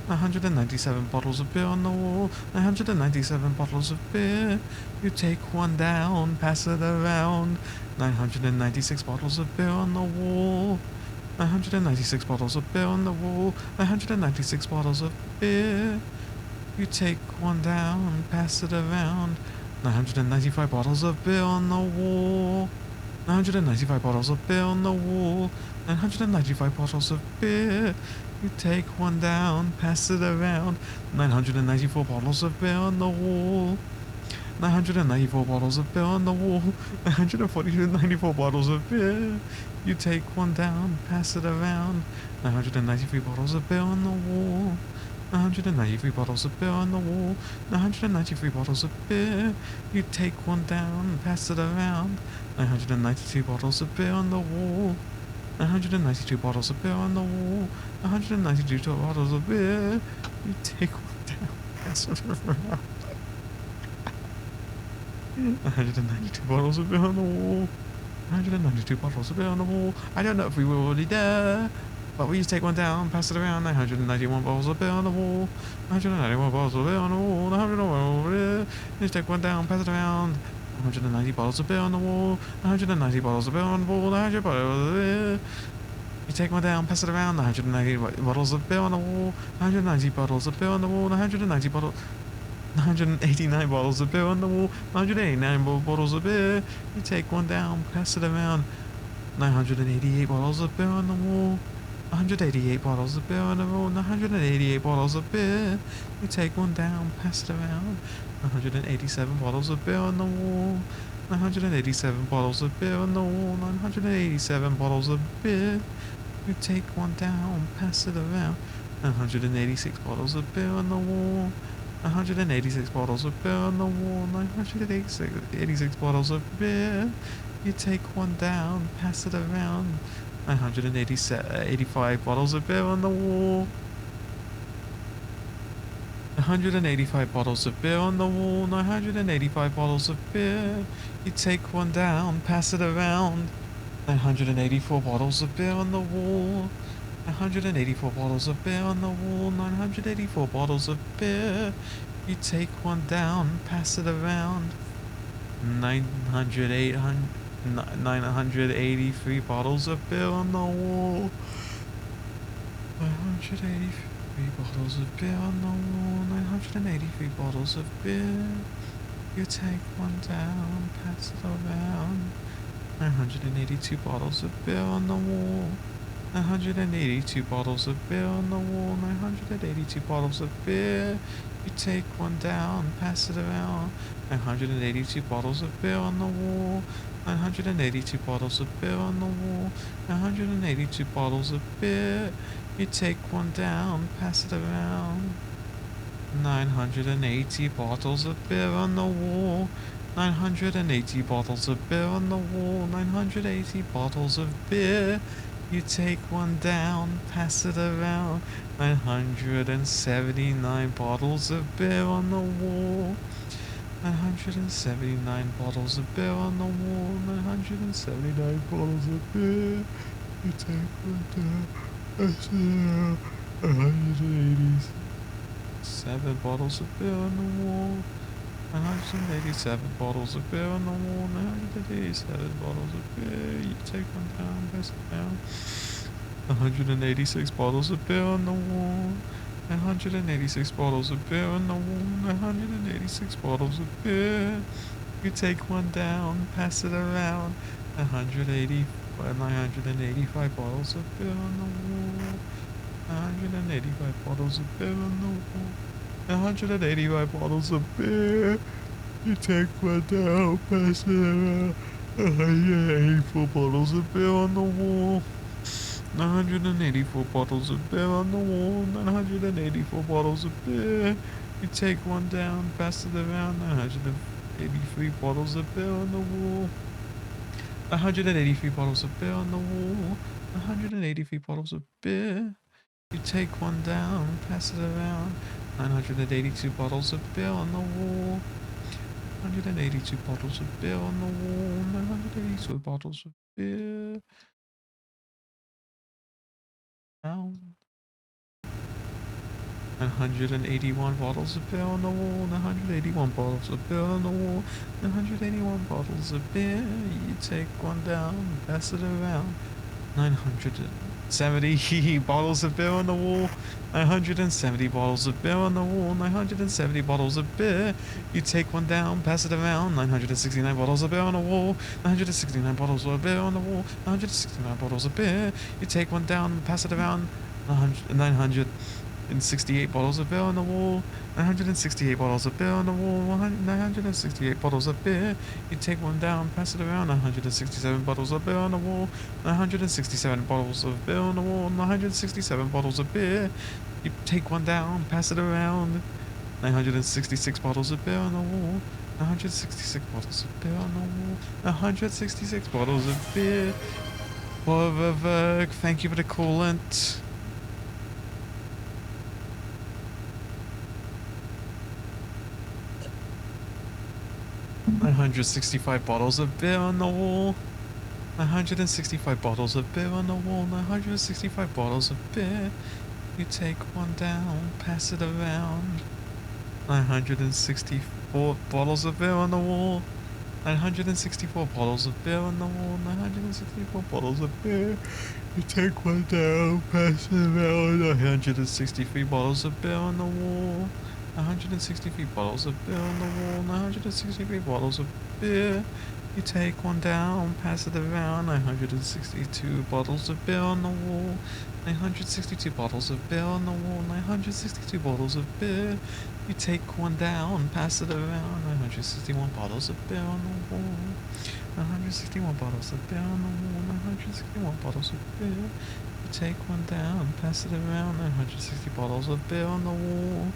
997 bottles of beer on the wall, 997 bottles of beer. You take one down, pass it around. 996 bottles of beer on the wall. 996 bottles of beer on the wall, 996 bottles of beer. You take one down, pass it around. 995 bottles of beer on the wall. 995 bottles of beer on the wall. 995 bottles of beer. You take one down, pass it around. 994 bottles of beer on the wall. 994 bottles of beer on the wall. 994 bottles of beer. You take one down, pass it around. 993 bottles of beer on the wall. 993 bottles of beer on the wall. 993 bottles of beer. You take one down, pass it around. 992 bottles of beer on the wall. 192 bottles of beer on the wall. 192 bottles of beer. You take one down, pass it around. 192 bottles of beer on the wall. 192 bottles of beer on the wall. I don't know if we were already there, but we just take one down, pass it around. 991 bottles of beer on the wall. 191 bottles of beer on the wall. 191 bottles of beer. Just take one down, pass it around. 190 bottles of beer on the wall. 190 bottles of beer on the wall. 100 bottles of beer. You take one down, pass it around. 190 bottles of beer on the wall. 190 bottles of beer on the wall. 190 bottles. 189 bottles of beer on the wall. 189 bottles of beer. You take one down, pass it around. 988 bottles of beer on the wall. 188 bottles of beer on the wall. 188 bottles of beer. You take one down, pass it around. 187 bottles of beer on the wall. 987 bottles of beer on the wall. 987 bottles of beer. You take one down, pass it around. 186 bottles of beer on the wall. 186 bottles of beer on the wall. 986 bottles of beer. You take one down, pass it around. 985 bottles of beer on the wall. 185 bottles of beer on the wall. 985 bottles of beer. You take one down, pass it around. 984 bottles of beer on the wall. 184 bottles of beer on the wall. 984 bottles of beer. You take one down, pass it around. 983 bottles of beer on the wall. 983 bottles of beer on the wall. 983 bottles of beer. You take one down, pass it around. 982 bottles of beer on the wall. 982 bottles of beer on the wall. 982 bottles of beer. You take one down, pass it around. 982 bottles of beer on the wall. 982 bottles of beer on the wall. 982 bottles of beer. You take one down, pass it around. 980 bottles of beer on the wall. 980 bottles of beer on the wall. 980 bottles of beer. You take one down, pass it around. 979 bottles of beer on the wall. 979 bottles of beer on the wall. 979 bottles of beer. You take one down, pass it around. 187 bottles of beer on the wall. 987 bottles of beer on the wall. 987 bottles of beer. You take one down, pass it down. 186 bottles of beer on the wall. 186 bottles of beer on the wall. 186 bottles of beer. You take one down, pass it around. 985 bottles of beer on the wall. 185 bottles of beer on the wall. 185 bottles of beer. You take one down, pass it around. 184 bottles of beer on the wall. 984 bottles of beer on the wall. 984 bottles of beer. You take one down, pass it around. 983 bottles of beer on the wall. 183 bottles of beer on the wall. 183 bottles of beer. You take one down, pass it around. 982 bottles of beer on the wall. 182 bottles of beer on the wall. 982 bottles of beer. Down. 181 bottles of beer on the wall. 181 bottles of beer on the wall. 181 bottles of beer. You take one down, pass it around. 970 bottles of beer on the wall. 970 bottles of beer on the wall. 970 bottles of beer. You take one down, pass it around. 969 bottles of beer on the wall. 969 bottles of beer on the wall. 969 bottles of beer. You take one down, pass it around. 968 bottles of beer on the wall. 968 bottles of beer on the wall. 968 bottles of beer. You take one down, pass it around. 967 bottles of beer on the wall. 967 bottles of beer on the wall. 967 bottles of beer. You take one down, pass it around. 966 bottles of beer on the wall. 166 bottles of beer on the wall. 166 bottles of beer. Thank you for the coolant. 965 bottles of beer on the wall. 965 bottles of beer on the wall. 965 bottles of beer. You take one down, pass it around. 964 bottles of beer on the wall. 964 bottles of beer on the wall. 964 bottles of beer. You take one down, pass it around. 963 bottles of beer on the wall. 163 bottles of beer on the wall. 963 bottles of beer. You take one down, pass it around. 962 bottles of beer on the wall. 962 bottles of beer on the wall. 962 bottles of beer. You take one down, pass it around. 961 bottles of beer on the wall. 961 bottles of beer on the wall. 961 bottles of beer. You take one down, pass it around. 960 bottles of beer on the wall.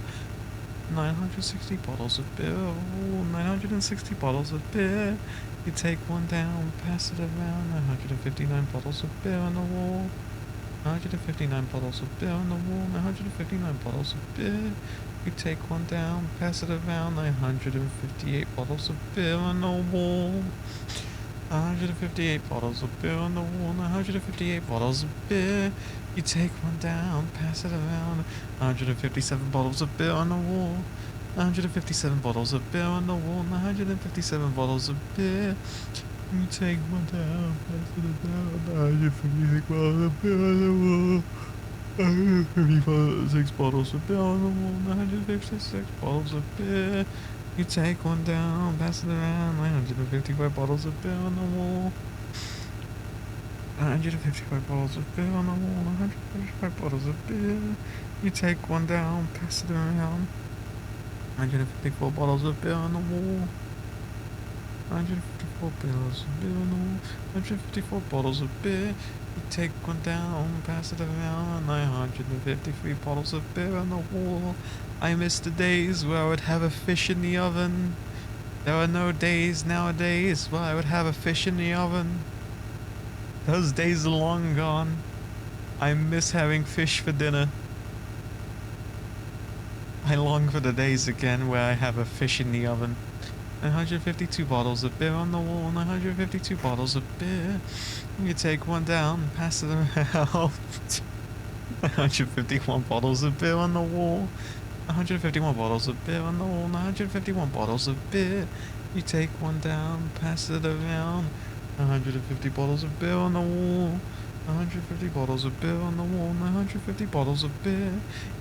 960 bottles of beer, 960 bottles of beer. You take one down, pass it around. 959 bottles of beer on the wall. 959 bottles of beer on the wall. 959 bottles of beer. You take one down, pass it around. 958 bottles of beer on the wall. 158 bottles of beer on the wall. 158 bottles of beer. You take one down, pass it around. 157 bottles of beer on the wall. 157 bottles of beer on the wall. 157 bottles of beer. You take one down, pass it around. 156 bottles of beer on the wall. 156 bottles of beer on the wall. 156 bottles of beer. You take one down, pass it around. 955 bottles of beer on the wall. 155 bottles of beer on the wall. 155 bottles of beer. You take one down, pass it around. 154 bottles of beer on the wall. 154 bottles of beer on the wall. 154 bottles of beer. You take one down, pass it around. 953 bottles of beer on the wall. I miss the days where I would have a fish in the oven. There are no days nowadays where I would have a fish in the oven. Those days are long gone. I miss having fish for dinner. I long for the days again where I have a fish in the oven. 952 bottles of beer on the wall. 952 bottles of beer. You take one down, pass it around. 951 bottles of beer on the wall. 151 bottles of beer on the wall. 151 bottles of beer. You take one down, pass it around. 150 bottles of beer on the wall. 150 bottles of beer on the wall. 950 bottles of beer.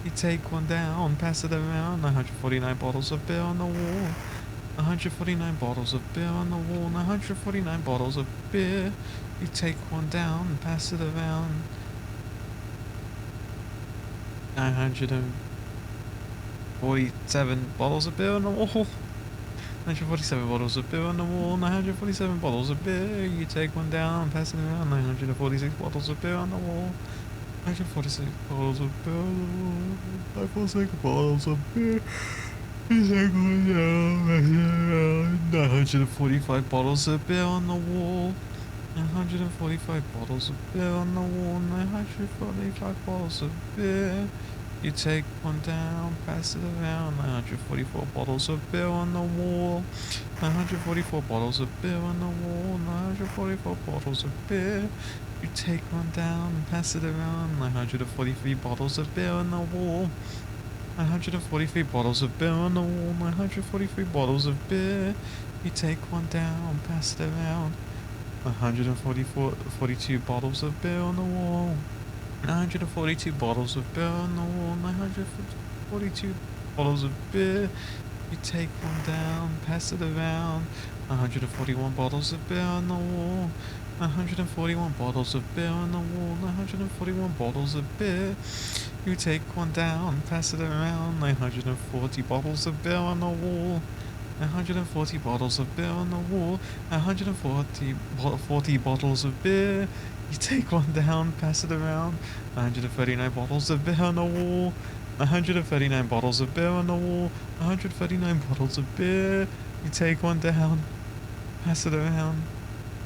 You take one down, pass it around. 949 bottles of beer on the wall. 149 bottles of beer on the wall. 149 bottles of beer. You take one down, pass it around. 947 bottles of beer on the wall. 947 bottles of beer on the wall. 947 bottles of beer. You take one down, pass it around. 946 bottles of beer on the wall. 946 bottles of beer on the wall. 946 bottles of beer. You take one down, pass it around. 945 bottles of beer on the wall. 945 bottles of beer on the wall. 945 bottles of beer. You take one down, pass it around. 944 bottles of beer on the wall. 944 bottles of beer on the wall. 944 bottles of beer. You take one down, pass it around. 943 bottles of beer on the wall. 943 bottles of beer on the wall. 943 bottles of beer. You take one down, pass it around. 142 bottles of beer on the wall. 942 bottles of beer on the wall. 942 bottles of beer. You take one down, pass it around. 141 bottles of beer on the wall. 141 bottles of beer on the wall. 941 bottles of beer. You take one down, pass it around. 940 bottles of beer on the wall. 140 bottles of beer on the wall. 140 bottles of beer. You take one down, pass it around. 139 bottles of beer on the wall. 139 bottles of beer on the wall. 139 bottles of beer. You take one down, pass it around.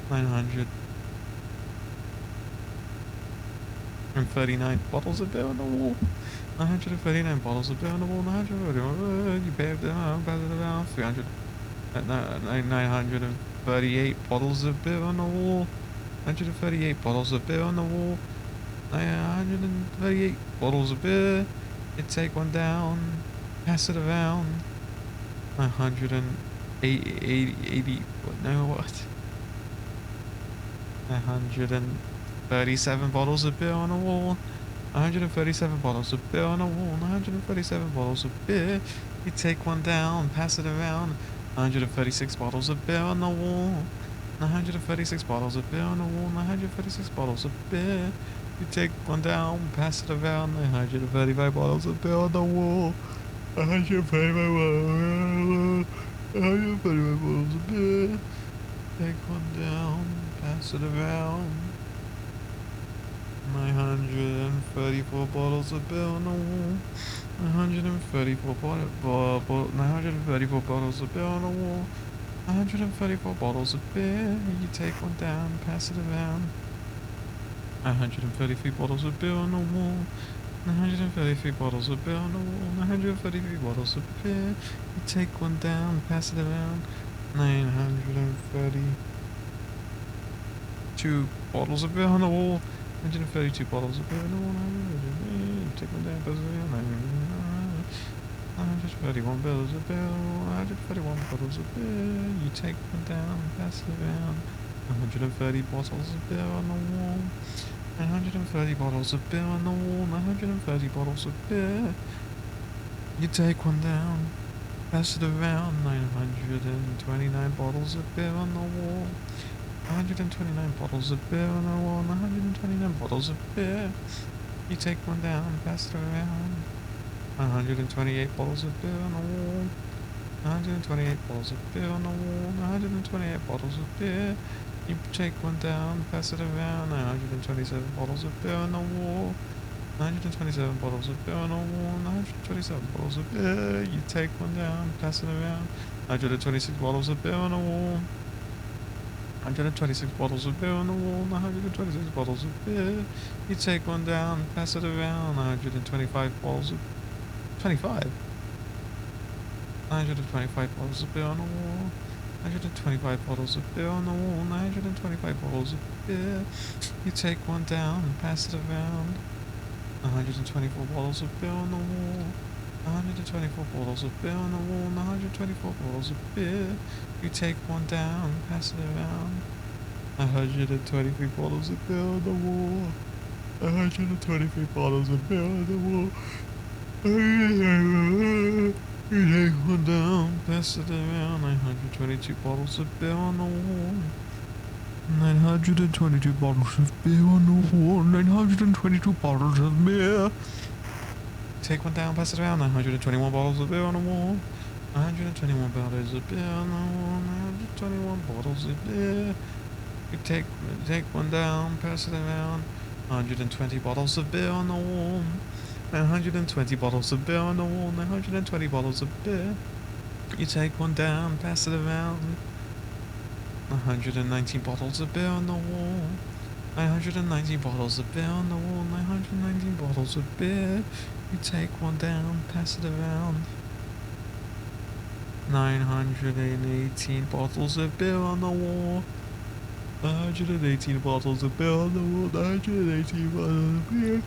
939 bottles of beer on the wall. 139 bottles of beer on the wall. 939. You pay it down, pass it around. 938 bottles of beer on the wall. 138 bottles of beer on the wall. 138 bottles of beer. You take one down, pass it around. 180, no, what? 137 bottles of beer on the wall. 137 bottles of beer on the wall. 137 bottles of beer. You take one down, pass it around. 136 bottles of beer on the wall. 136 bottles of beer on the wall. 136 bottles of beer. You take one down, pass it around. 135 bottles of beer on the wall. 135 bottles of beer. Take one down, pass it around. 934 bottles of beer on the wall. 934 bottles of beer on the wall. 134 bottles of beer. You take one down, pass it around. 133 bottles of beer on the wall. 133 bottles of beer on the wall. 133 bottles of beer. You take one down, pass it around. 932 bottles of beer on the wall. 132 bottles of beer on the wall. You take one down, pass it around. 131 bottles of beer. 131 bottles of beer. You take one down, pass it around. 130 bottles of beer on the wall. 130 bottles of beer on the wall. 130 bottles of beer. You take one down, pass it around. 929 bottles of beer on the wall. 129 bottles of beer on the wall. 129 bottles of beer. You take one down, pass it around. 128 bottles of beer on the wall. 128 bottles of beer on the wall. 128 bottles of beer. You take one down, pass it around. 927 bottles of beer on the wall. 927 bottles of beer on the wall. 927 bottles of beer. You take one down, pass it around. 126 bottles of beer on the wall. 126 bottles of beer on the wall. 126 bottles of beer. You take one down, pass it around. 125 bottles of 25. 125 bottles of beer on the wall. 125 bottles of beer on the wall. 925 bottles of beer. You take one down and pass it around. 124 bottles of beer on the wall. 124 bottles of beer on the wall. 124 bottles of beer. You take one down, pass it around. 123 bottles of beer on the wall. 123 bottles of beer on the wall. You take one down, pass it around. 922 bottles of beer on the wall. 922 bottles of beer on the wall. 922 bottles of beer. Take one down, pass it around. 921 bottles of beer on the wall. 121 bottles of beer on the wall. 921 bottles of beer. You take one down, pass it around. 120 bottles of beer on the wall. 920 bottles of beer on the wall. 920 bottles of beer. You take one down, pass it around. 119 bottles of beer on the wall. 919 bottles of beer on the wall. 919 bottles of beer. You take one down, pass it around. 918 bottles of beer on the wall. 118 bottles of beer on the wall. 918 bottles of beer.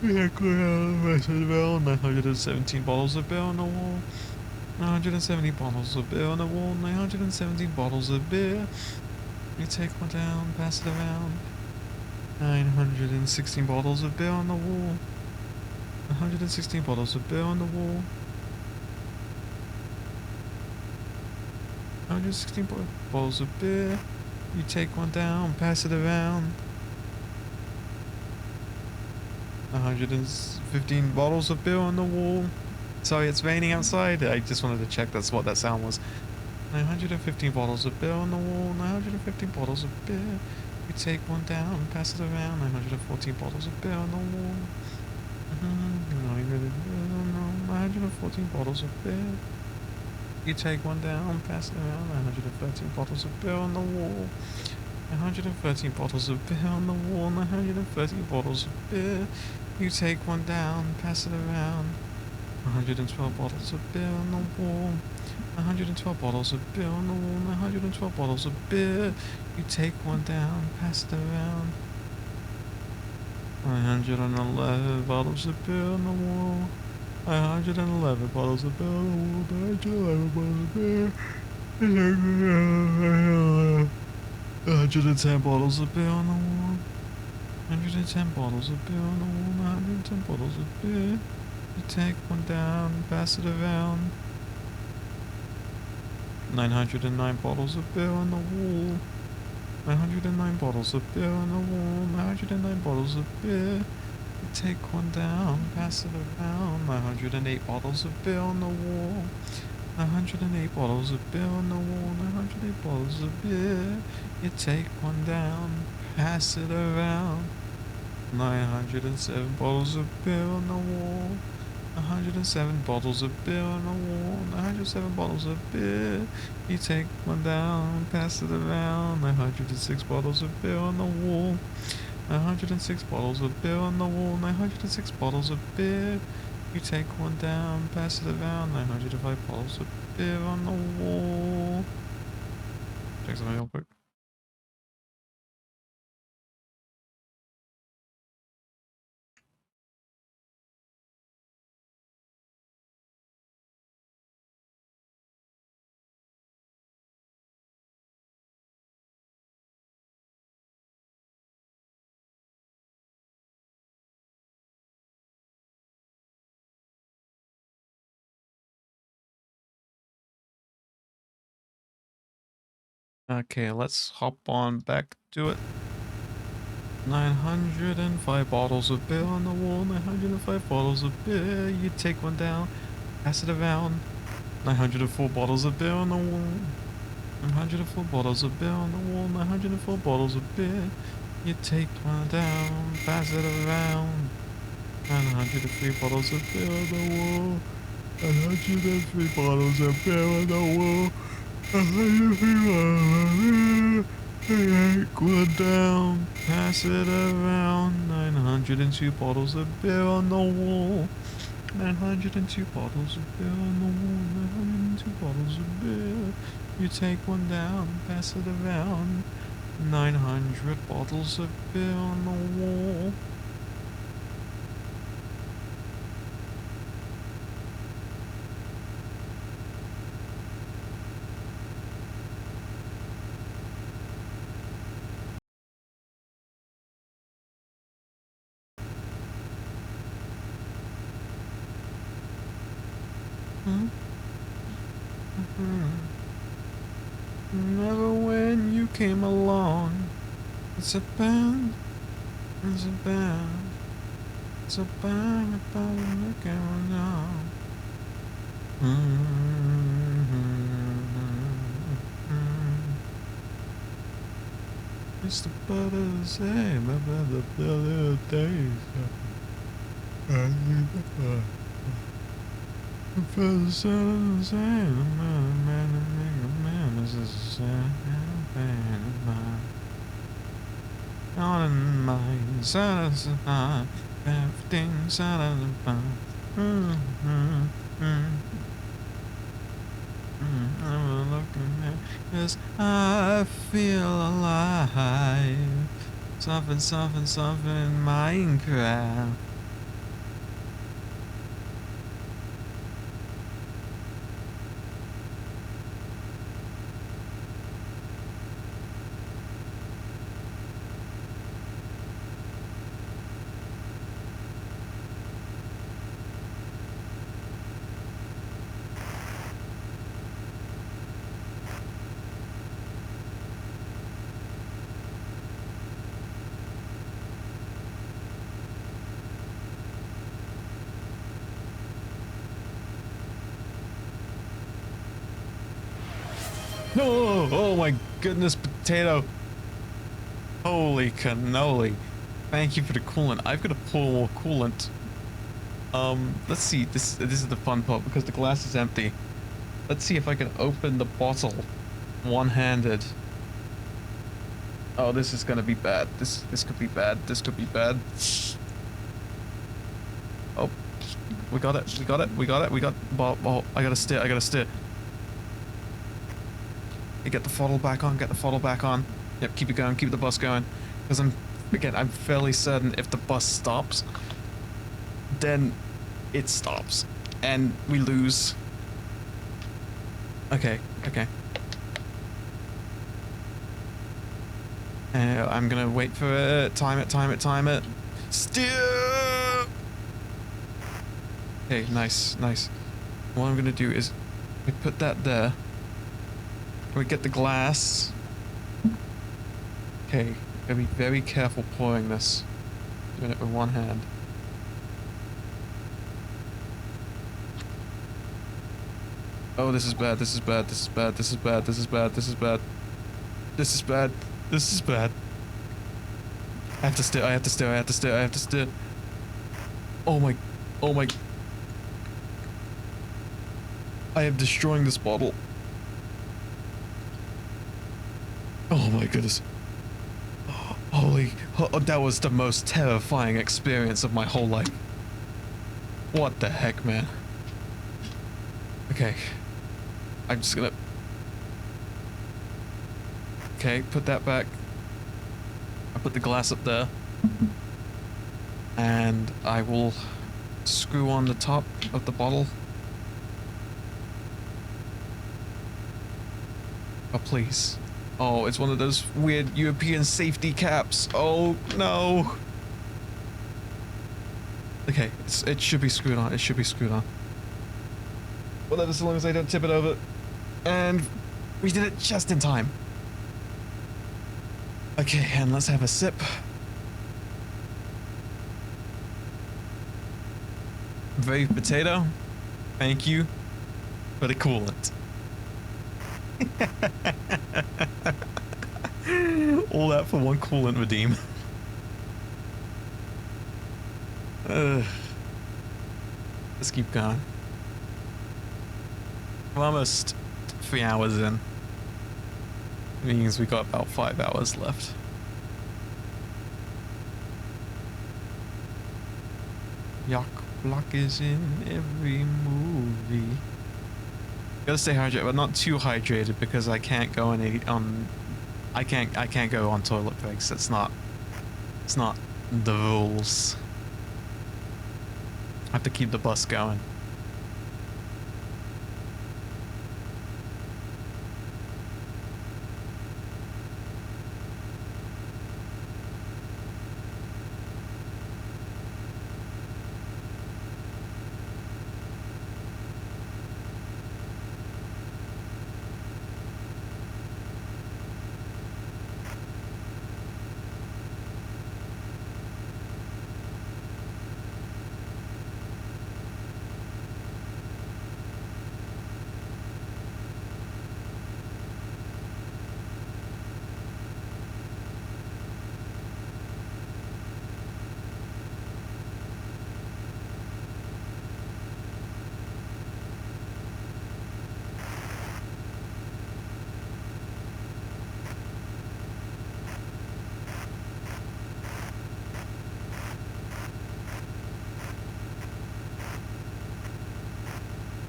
You take one down, pass it around. 917 bottles of beer on the wall. 970 bottles of beer on the wall. 917 bottles of beer. You take one down, pass it around. 916 bottles of beer on the wall. 116 bottles of beer on the wall. 116 bottles of beer. You take one down, pass it around. 115 bottles of beer on the wall. Sorry, it's raining outside. I just wanted to check that's what that sound was. 915 bottles of beer on the wall. 915 bottles of beer. You take one down, pass it around. 914 bottles of beer on the wall. 914 bottles of beer. You take one down, pass it around. 913 bottles of beer on the wall. 113 bottles of beer on the wall. 113 bottles of beer. You take one down, pass it around. 112 bottles of beer on the wall. 112 bottles of beer on the wall. 112 bottles of beer. You take one down, pass it around. 111 bottles of beer on the wall. 111 bottles of beer on the wall. 111 bottles of beer. 110 bottles of beer on the wall. 110 bottles of beer on the wall. 110 bottles of beer. You take one down, pass it around. 909 bottles of beer on the wall. 909 bottles of beer on the wall. 909 bottles of beer. You take one down, pass it around. 908 bottles of beer on the wall. 908 bottles of beer on the wall. 908 bottles of beer. You take one down, pass it around. 907 bottles of beer on the wall. 107 bottles of beer on the wall. 107 bottles of beer. You take one down, pass it around. 906 bottles of beer on the wall. 906 bottles of beer on the wall. 906 bottles of beer. You take one down, pass it around. 905 bottles of beer on the wall. Check something real quick. Okay, let's hop on back to it. 905 bottles of beer on the wall. 905 bottles of beer. You take one down, pass it around. 904 bottles of beer on the wall. 904 bottles of beer on the wall. 904 bottles of beer. You take one down, pass it around. 903 bottles of beer on the wall. 903 bottles of beer on the wall. 903 bottles of beer. Take one down, pass it around. 902 bottles of beer on the wall. 902 bottles of beer on the wall. 902 bottles of beer. You take one down, pass it around. 900 bottles of beer on the wall. Remember when you came along? It's a band, it's a band. So bang about the camera now. It's the butter the same about the little days. I feel the sun the same. Man, this is the same pain of mine. On in mine, sun is the fine. Everything's out of the fine. I'm looking at this. I feel alive. Something in Minecraft. No! Oh my goodness, potato! Holy cannoli! Thank you for the coolant. I've got to pour more coolant. Let's see. This is the fun part because the glass is empty. Let's see if I can open the bottle one-handed. Oh, this is gonna be bad. This could be bad. This could be bad. Oh, we got it. We got it. We got it. We got. Oh, I gotta steer. I gotta steer. Get the throttle back on, get the throttle back on. Yep, keep it going, keep the bus going. Because I'm fairly certain if the bus stops, then it stops. And we lose. Okay, okay. I'm gonna wait for it, time it. Steer! Okay, nice, nice. What I'm gonna do is, we put that there. We get the glass. Okay, gotta be very careful pouring this. Doing it with one hand. Oh, this is bad, this is bad, this is bad, this is bad, this is bad, this is bad. This is bad, this is bad. I have to steer, I have to steer, I have to steer, I have to steer. Oh my, oh my. I am destroying this bottle. Oh my goodness. Holy, that was the most terrifying experience of my whole life. What the heck, man? Okay. I'm just gonna... Okay, put that back. I put the glass up there. And I will screw on the top of the bottle. Oh, please. Oh, it's one of those weird European safety caps. Oh, no. Okay, it should be screwed on. It should be screwed on. Whatever, so long as I don't tip it over. And we did it just in time. Okay, and let's have a sip. Brave potato, thank you for the coolant. All that for one coolant redeem. Let's keep going. We're almost 3 hours in. It means we got about 5 hours left. Yak Block is in every movie. Gotta stay hydrated, but not too hydrated because I can't go I can't go on toilet breaks. It's not the rules. I have to keep the bus going.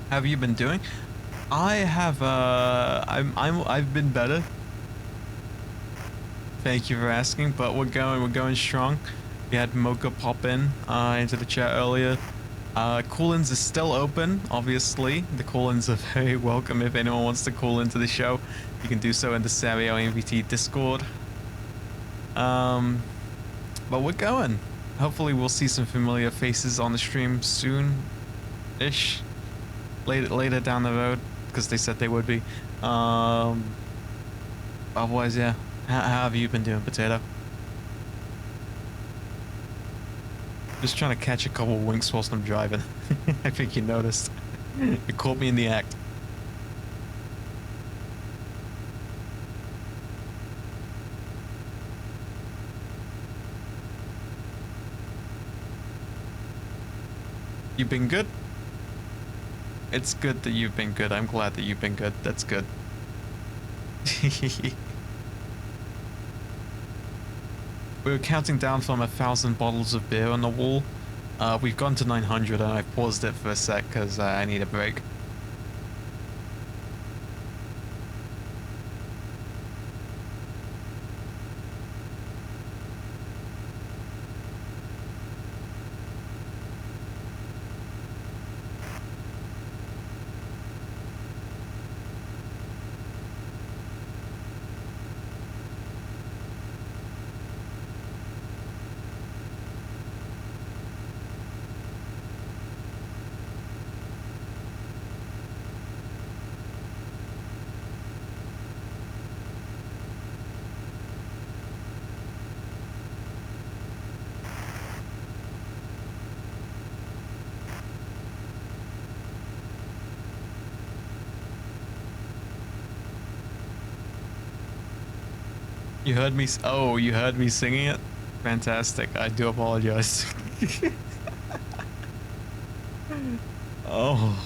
How have you been doing? I have I've been better. Thank you for asking, but we're going strong. We had Mocha pop in into the chat earlier. Call-ins are still open, obviously. The call-ins are very welcome. If anyone wants to call into the show, you can do so in the Sario MVT Discord. But we're going. Hopefully we'll see some familiar faces on the stream soon-ish. Later down the road, because they said they would be. Otherwise, yeah. How have you been doing, Potato? Just trying to catch a couple winks whilst I'm driving. I think you noticed. You caught me in the act. You've been good? It's good that you've been good. I'm glad that you've been good. That's good. We were counting down from 1,000 bottles of beer on the wall. We've gone to 900 and I paused it for a sec because I need a break. You heard me? Oh, you heard me singing it? Fantastic. I do apologize. Oh,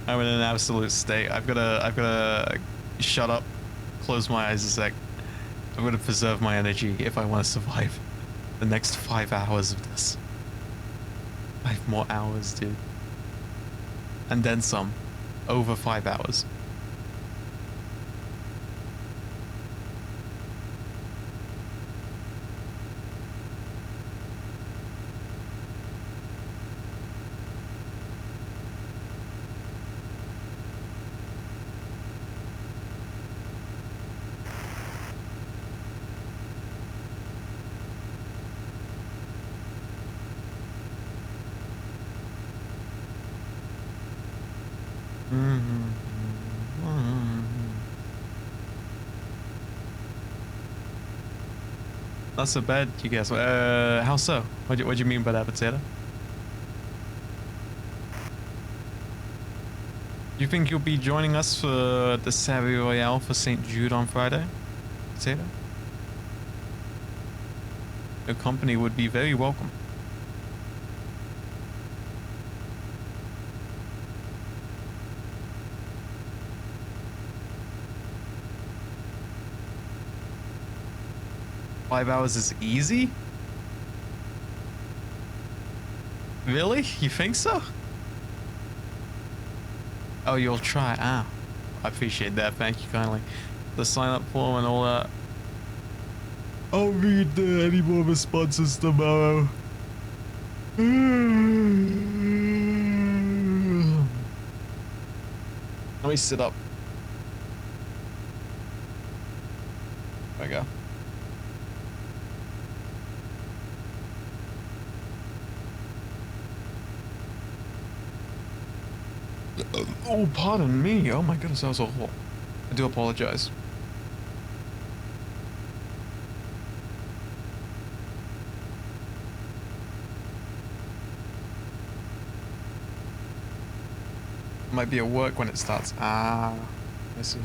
I'm in an absolute state. I've gotta shut up, close my eyes a sec. I'm gonna preserve my energy if I want to survive the next 5 hours of this. 5 more hours, dude. And then some. Over 5 hours. Not so bad, you guys. How so? What do you mean by that, Potato? You think you'll be joining us for the Savvy Royale for St. Jude on Friday, Potato? Your company would be very welcome. Five hours is easy? Really? You think so? Oh, you'll try. Ah, I appreciate that. Thank you kindly. The sign up form and all that. I'll read any more responses tomorrow. Let me sit up. There we go. Oh, pardon me. Oh my goodness, that was awful. I do apologize. Might be at work when it starts. Ah, I see.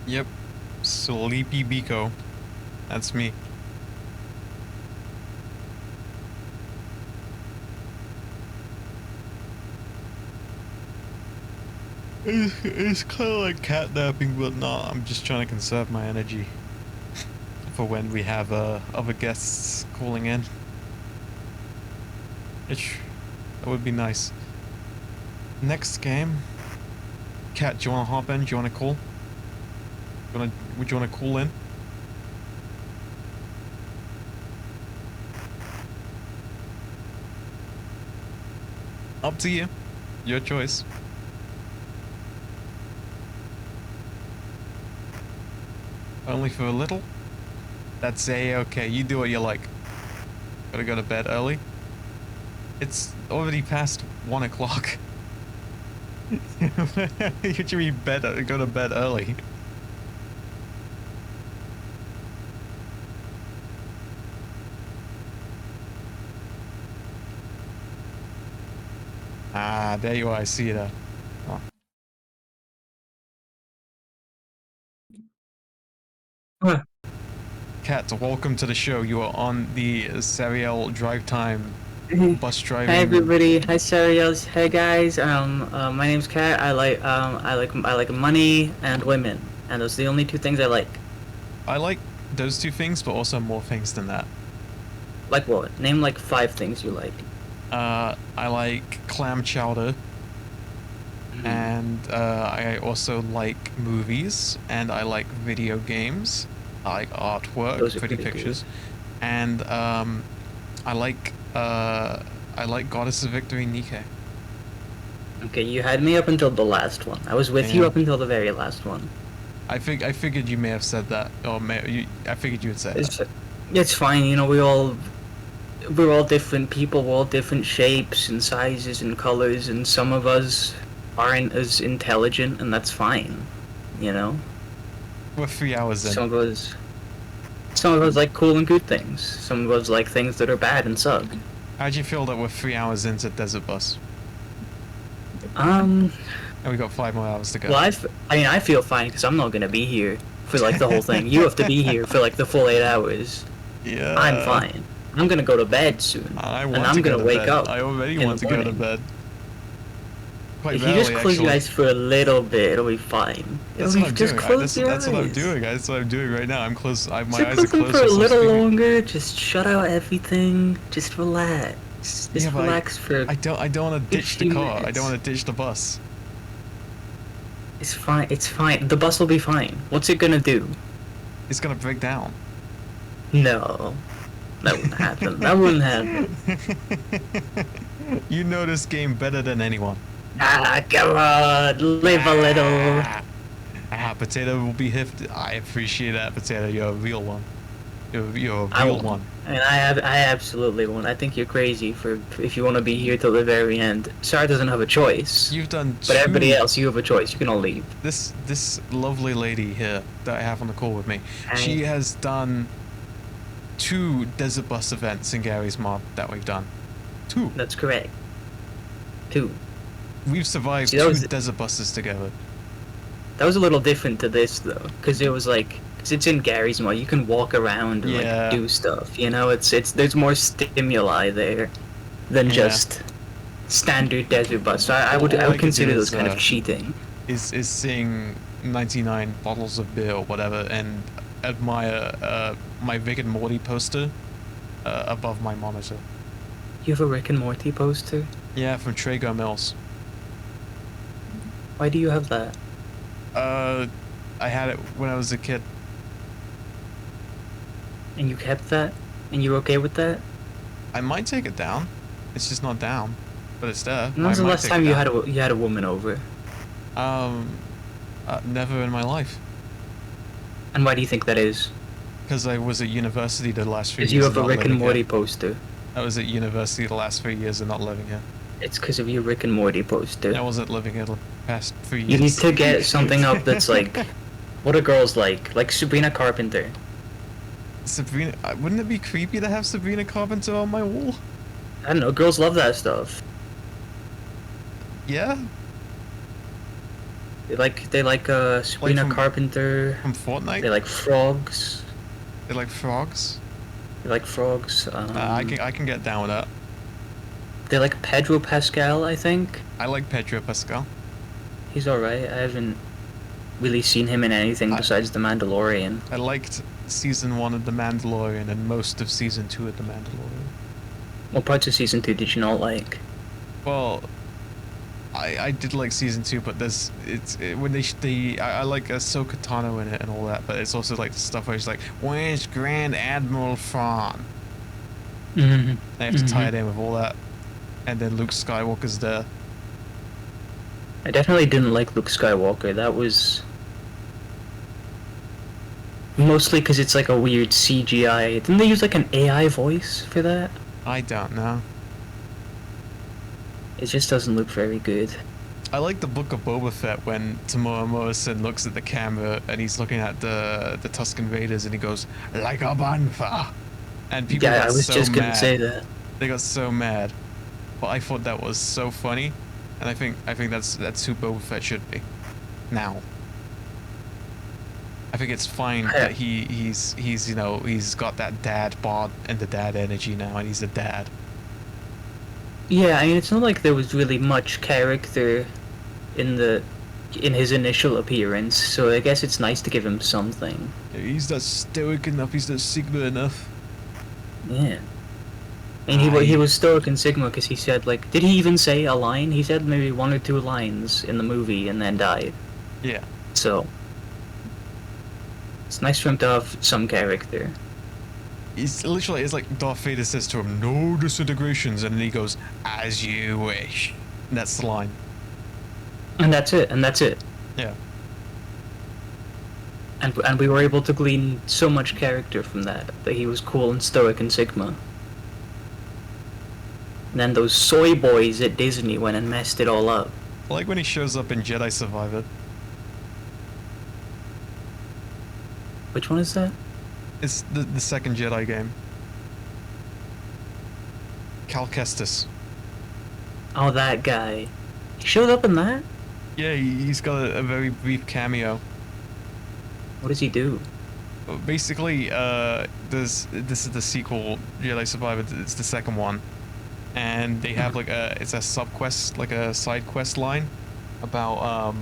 Yep. Sleepy Biko. That's me. It's kind of like catnapping, but not. I'm just trying to conserve my energy for when we have other guests calling in. That would be nice. Next game. Kat, do you want to hop in? Do you want to call? Would you want to call in? Up to you. Your choice. Only for a little? That's okay. You do what you like. Gotta go to bed early. It's already past 1 o'clock. You should be go to bed early. Ah, there you are. I see that. Oh. Huh. Kat, welcome to the show. You are on the Serial Drive Time bus driving. Hi everybody. Hi Serials. Hey guys. My name's Kat. I like money and women, and those are the only two things I like. I like those two things, but also more things than that. Like what? Name like 5 things you like. I like clam chowder. And I also like movies, and I like video games. I like artwork, pretty pictures, cool. And I like Goddess of Victory Nike. Okay, you had me up until the last one. I was with you up until the very last one. I figured you may have said that, or I figured you would say that. It's fine, you know. We're all different people. We're all different shapes and sizes and colors, and some of us aren't as intelligent, and that's fine, you know. We're 3 hours in. Some of us like cool and good things. Some of us like things that are bad and suck. How'd you feel that we're 3 hours into Desert Bus? And we got 5 more hours to go. Well, I mean, I feel fine because I'm not gonna be here for like the whole thing. You have to be here for like the full 8 hours. Yeah. I'm fine. I'm gonna go to bed soon. I'm gonna wake up. I already want to go to bed. If you just close your eyes for a little bit, it'll be fine. That's what I'm doing. That's what I'm doing. That's what I'm doing right now. I'm close. My eyes are closed. For a little longer. Just shut out everything. Just relax. Just relax for. I don't want to ditch the car. I don't want to ditch the bus. It's fine. It's fine. The bus will be fine. What's it gonna do? It's gonna break down. No, that wouldn't happen. That wouldn't happen. You know this game better than anyone. Ah, come on, live a little. Potato will be hifted. I appreciate that, Potato. You're a real one. You're a real one. I mean, I absolutely won't. I think you're crazy if you want to be here till the very end. Sarah doesn't have a choice. You've done. But everybody else, you have a choice. You can all leave. This lovely lady here that I have on the call with me, she has done 2 Desert Bus events in Gary's Mod that we've done. 2. That's correct. 2. We've survived 2 Desert Buses together. That was a little different to this though, because it was like, cause it's in Gary's Mod. You can walk around and like do stuff. You know, it's there's more stimuli there than just standard Desert Bus. So I would consider those kind of cheating. Is seeing 99 bottles of beer or whatever and admire my Rick and Morty poster above my monitor. You have a Rick and Morty poster? Yeah, from Traeger Mills. Why do you have that? I had it when I was a kid. And you kept that? And you're okay with that? I might take it down. It's just not down, but it's there. When was the last time you had a woman over? Never in my life. And why do you think that is? Because I was at university the last 3 years. Because you have a Rick and Morty poster. I was at university the last 3 years and not living here. It's because of your Rick and Morty poster. I wasn't living here the past 3 years. You need to get something up that's like, what are girls like Sabrina Carpenter. Sabrina, wouldn't it be creepy to have Sabrina Carpenter on my wall? I don't know, girls love that stuff. Yeah? They like Sabrina from- Carpenter. From Fortnite? They like frogs. They like frogs? They like frogs. I can get down with that. They like Pedro Pascal, I think. I like Pedro Pascal. He's alright. I haven't really seen him in anything besides The Mandalorian. I liked season 1 of The Mandalorian and most of season 2 of The Mandalorian. What parts of season 2 did you not like? Well, I did like season 2, but when I like Ahsoka Tano in it and all that, but it's also like the stuff where it's like, where's Grand Admiral Thrawn? Mm-hmm. They have to tie it in with all that, and then Luke Skywalker's there. I definitely didn't like Luke Skywalker. That was mostly because it's like a weird CGI. Didn't they use like an AI voice for that? I don't know. It just doesn't look very good. I like the Book of Boba Fett when Tamora Morrison looks at the camera and he's looking at the Tusken Raiders and he goes, like a bantha. And people Yeah, got I was so just gonna mad. say that. They got so mad. But I thought that was so funny. And I think that's who Boba Fett should be. Now. I think it's fine that he's you know, he's got that dad bod and the dad energy now and he's a dad. Yeah, I mean, it's not like there was really much character in his initial appearance, so I guess it's nice to give him something. He's not stoic enough, he's not Sigma enough. Yeah. And he was stoic in Sigma because he said, like, did he even say a line? He said maybe 1 or 2 lines in the movie and then died. Yeah. So, it's nice for him to have some character. It's literally, it's like Darth Vader says to him, no disintegrations, and then he goes, as you wish. And that's the line. And that's it. Yeah. And we were able to glean so much character from that he was cool and stoic in Sigma. And then those soy boys at Disney went and messed it all up. I like when he shows up in Jedi Survivor. Which one is that? It's the second Jedi game. Cal Kestis. Oh, that guy. He showed up in that? Yeah, he's got a very brief cameo. What does he do? Basically, this is the sequel, Jedi Survivor. It's the second one, and they have like it's a sub quest, like a side quest line about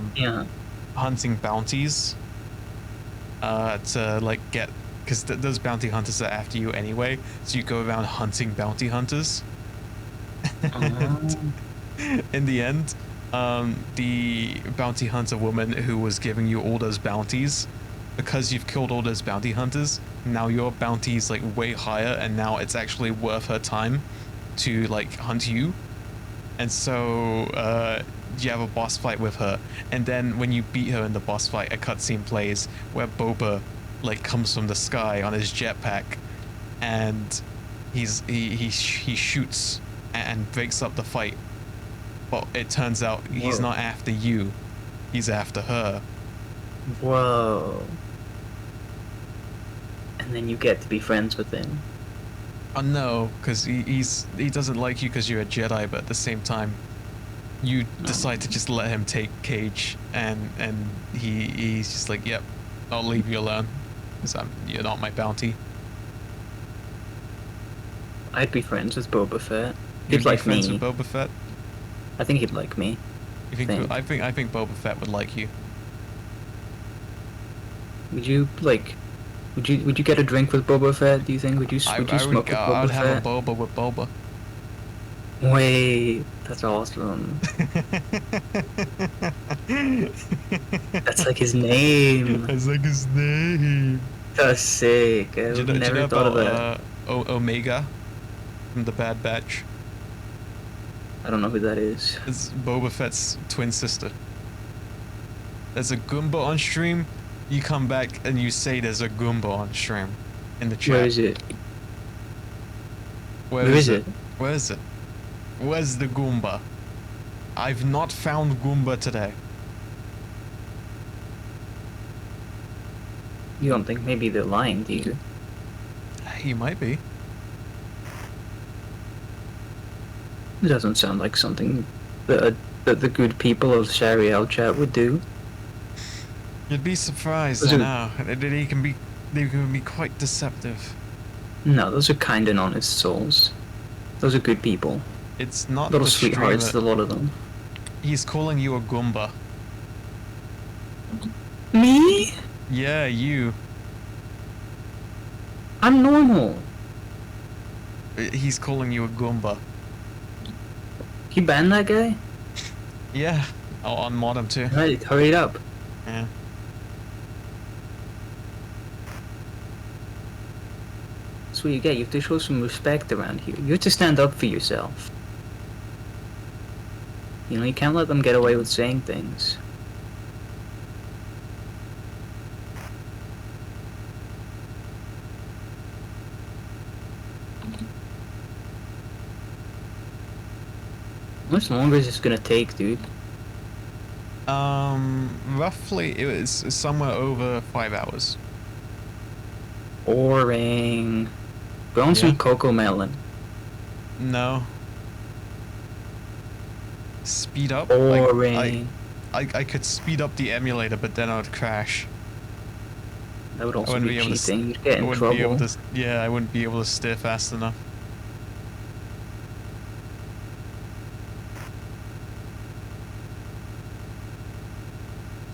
hunting bounties. To like get, because those bounty hunters are after you anyway, so you go around hunting bounty hunters. And in the end, the bounty hunter woman who was giving you all those bounties, because you've killed all those bounty hunters, now your bounty is like way higher, and now it's actually worth her time to like hunt you. And so you have a boss fight with her, and then when you beat her in the boss fight, a cutscene plays where Boba like comes from the sky on his jetpack, and he shoots and breaks up the fight. But it turns out he's not after you, he's after her. Whoa. And then you get to be friends with him. Oh no, because he doesn't like you because you're a Jedi, but at the same time, you decide to just let him take Cage, and he's just like, yep, I'll leave you alone, because you're not my bounty. I'd be friends with Boba Fett. You'd He'd like be friends me. with Boba Fett? I think he'd like me. You think? I think Boba Fett would like you. Would you like? Would you get a drink with Boba Fett? Do you think? Would you smoke with Boba Fett? I'd have a boba with Boba. Wait, that's awesome. That's like his name. That's like his name. That's sick. I never thought of that. Omega from the Bad Batch. I don't know who that is. It's Boba Fett's twin sister. There's a Goomba on stream. You come back and you say there's a Goomba on stream in the chat. Where is it? Where is it? Where is it? Where's the Goomba? I've not found Goomba today. You don't think maybe they're lying to you? He might be. It doesn't sound like something that the good people of Shariel chat would do. You'd be surprised, Those I are- know. They can be quite deceptive. No, those are kind and honest souls. Those are good people. It's not Little the sweethearts, streamer. a lot of them. He's calling you a Goomba. Me? Yeah, you. I'm normal. He's calling you a Goomba. You banned that guy? Yeah. I'll unmod him too. Right, hurry it up. Yeah. That's what you get. You have to show some respect around here. You have to stand up for yourself. You know, you can't let them get away with saying things. How much longer is this gonna take, dude? Roughly, it was somewhere over 5 hours. Boring. Grown Yeah. some cocoa melon. No. Speed up? Boring. I could speed up the emulator, but then I would crash. That would I also wouldn't be be able to cheating. You'd get I in wouldn't be able trouble. to. Yeah, I wouldn't be able to steer fast enough.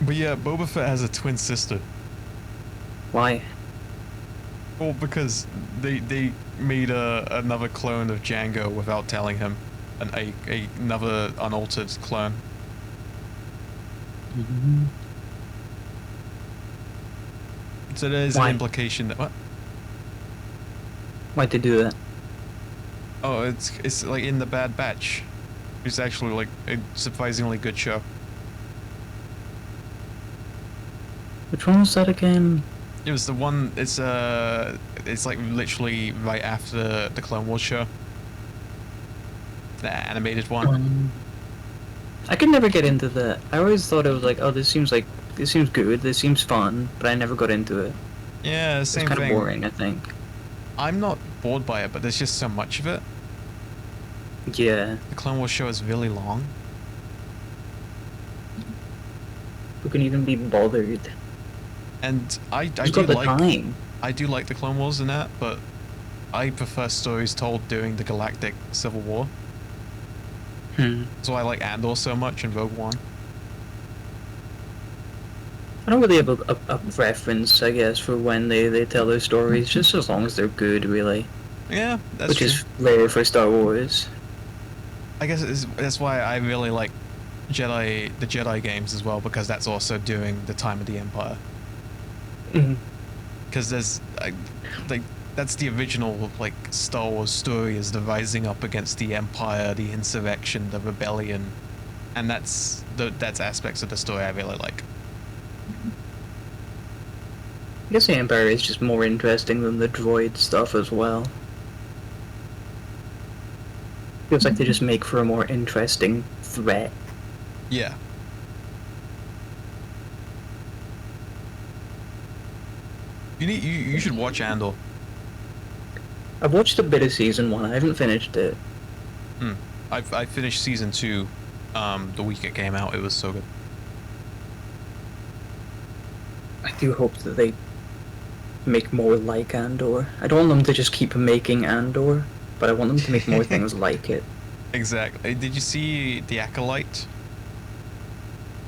But yeah, Boba Fett has a twin sister. Why? Well, because they made another clone of Django without telling him, another unaltered clone. So there's Why? an implication that what? Why'd they do that? Oh, it's like in the Bad Batch. It's actually like a surprisingly good show. Which one was that again? It was the one. It's like literally right after the Clone Wars show. The animated one. I could never get into that. I always thought it was like, oh, this seems good, this seems fun, but I never got into it. Yeah, It's same kind of thing. boring, I think. I'm not bored by it, but there's just so much of it. Yeah. The Clone Wars show is really long. Who can even be bothered? And I Who's do got the like time? I do like the Clone Wars in that, but I prefer stories told during the Galactic Civil War. That's why I like Andor so much and Rogue One. I don't really have a preference, I guess, for when they tell their stories, just as long as they're good, really. Yeah, that's Which true. is rare for Star Wars. I guess that's why I really like the Jedi games as well, because that's also during the time of the Empire. Because there's that's the original like Star Wars story, is the rising up against the Empire, the insurrection, the rebellion, and that's aspects of the story I really like. I guess the Empire is just more interesting than the droid stuff as well. Feels like they just make for a more interesting threat. Yeah. You should watch Andor. I've watched a bit of season 1, I haven't finished it. I finished season 2 the week it came out. It was so good. I do hope that they make more like Andor. I don't want them to just keep making Andor, but I want them to make more things like it. Exactly. Did you see The Acolyte?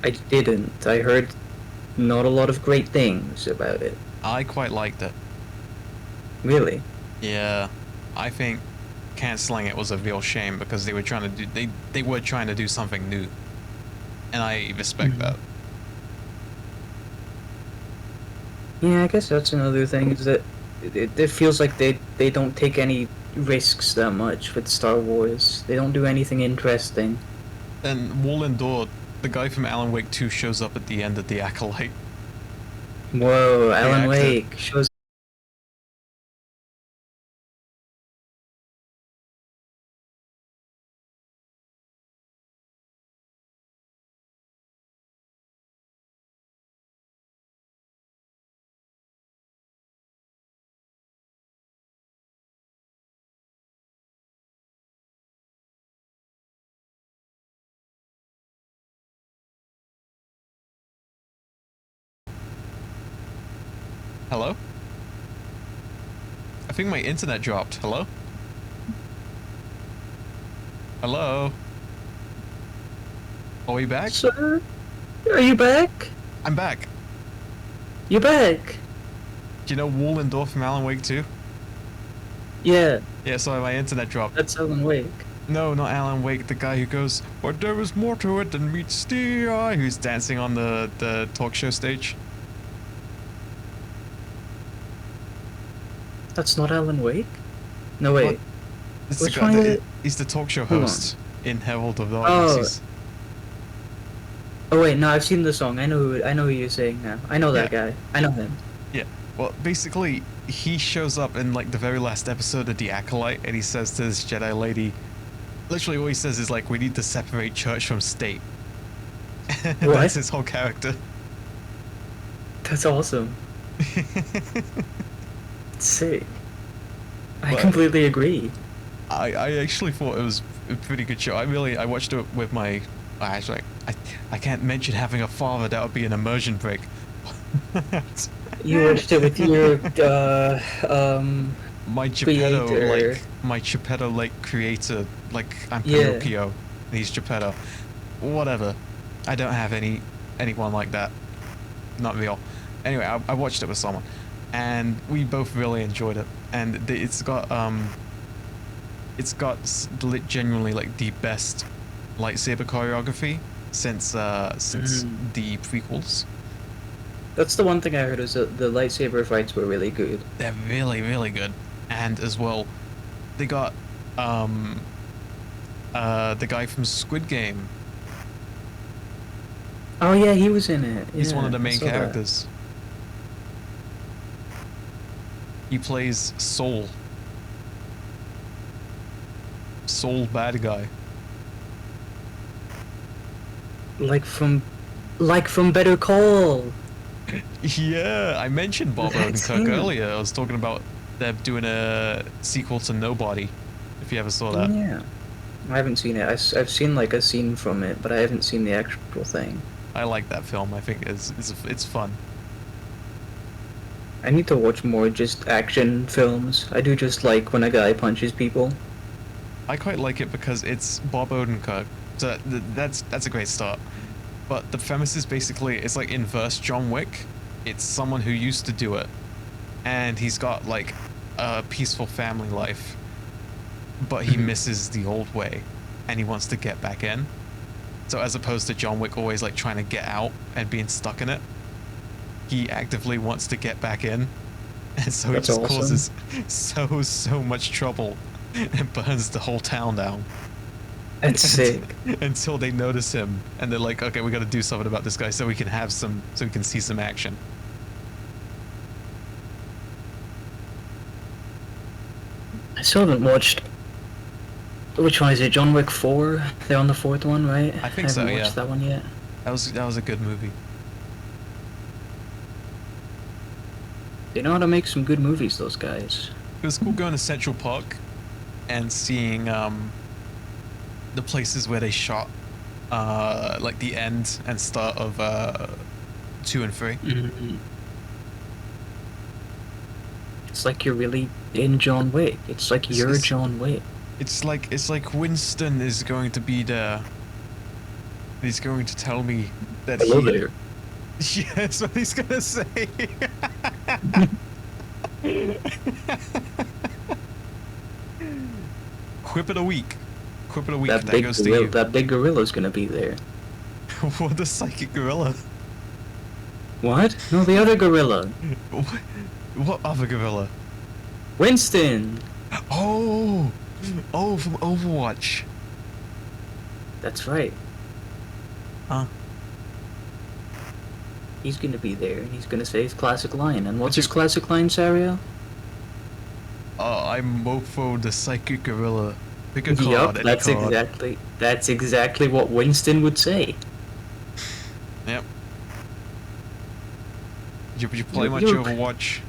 I didn't. I heard not a lot of great things about it. I quite liked it. Really? Yeah, I think canceling it was a real shame, because they were trying to do they were trying to do something new, and I respect that. Yeah, I guess that's another thing, is that it feels like they don't take any risks that much with Star Wars. They don't do anything interesting. And Wallen Door, the guy from Alan Wake 2, shows up at the end of The Acolyte. Whoa, Alan actor. Wake shows Hello? I think my internet dropped. Hello? Hello? Are we back? Sir? Are you back? I'm back. You back? Do you know Wallendorf from Alan Wake 2? Yeah, Yeah, sorry, my internet dropped. that's Alan Wake. No, not Alan Wake, the guy who goes, but there is more to it than meets the eye, who's dancing on the talk show stage. That's not Alan Wake? No, wait. What? It's Which the guy one is that, it? he's the talk show Hold on. host in Herald of Darkness. Oh. He's- Oh wait, no, I've seen the song. I know who you're saying now. I know that guy. I know him. Well, basically, he shows up in like the very last episode of The Acolyte, and he says to this Jedi lady, literally what he says is like, we need to separate church from state. And What? that's his whole character. That's awesome. Sick. I But- completely agree. I actually thought it was a pretty good show. I watched it with my, actually, I can't mention having a father, that would be an immersion break. You watched it with your My Geppetto, Creator. like, my Geppetto, like, creator, like, I'm Yeah. Pinocchio, and he's Geppetto. Whatever. I don't have anyone like that. Not real. Anyway, I watched it with someone, and we both really enjoyed it. And it's got genuinely, like, the best lightsaber choreography since the prequels. That's the one thing I heard is that the lightsaber fights were really good. They're really, really good. And as well, they got the guy from Squid Game. Oh yeah, he was in it. He's one of the Yeah, I main saw that. characters. He plays Soul. Soul bad guy. Like from Better Call. Yeah, I mentioned Bob That's Odenkirk him. earlier. I was talking about them doing a sequel to Nobody, if you ever saw that. Yeah. I haven't seen it. I've seen like a scene from it, but I haven't seen the actual thing. I like that film. I think it's fun. I need to watch more just action films. I do just like when a guy punches people. I quite like it because it's Bob Odenkirk, so that's a great start. But the premise is basically, it's like inverse John Wick. It's someone who used to do it, and he's got like a peaceful family life, but he misses the old way, and he wants to get back in. So as opposed to John Wick always like trying to get out and being stuck in it, he actively wants to get back in, and so That's he just awesome. causes so much trouble and burns the whole town down. That's sick. Until they notice him, and they're like, okay, we got to do something about this guy so we can see some action. I still haven't watched. Which one is it? John Wick 4? They're on the fourth one, right? I think so, haven't yeah. watched that one yet. That was a good movie. They know how to make some good movies, those guys. It was cool going to Central Park and seeing the places where they shot like the end and start of 2 and 3. Mm-hmm. It's like you're really in John Wick. It's like you're It's- John Wick. It's like Winston is going to be there. He's going to tell me that Hello he. there. Yeah, that's what he's gonna say. Quip of the week. Quip of the week. That That, big goes to gorilla, you. that big gorilla's gonna be there. What the psychic gorilla? What? No, the other gorilla. What other gorilla? Winston. Oh, from Overwatch. That's right. Huh? He's gonna be there, and he's gonna say his classic line. And what's his classic line, Sario? I'm Mofo the psychic gorilla. Pick a card. Yup, any that's card. exactly what Winston would say. Yep. Did you play much You're- Overwatch?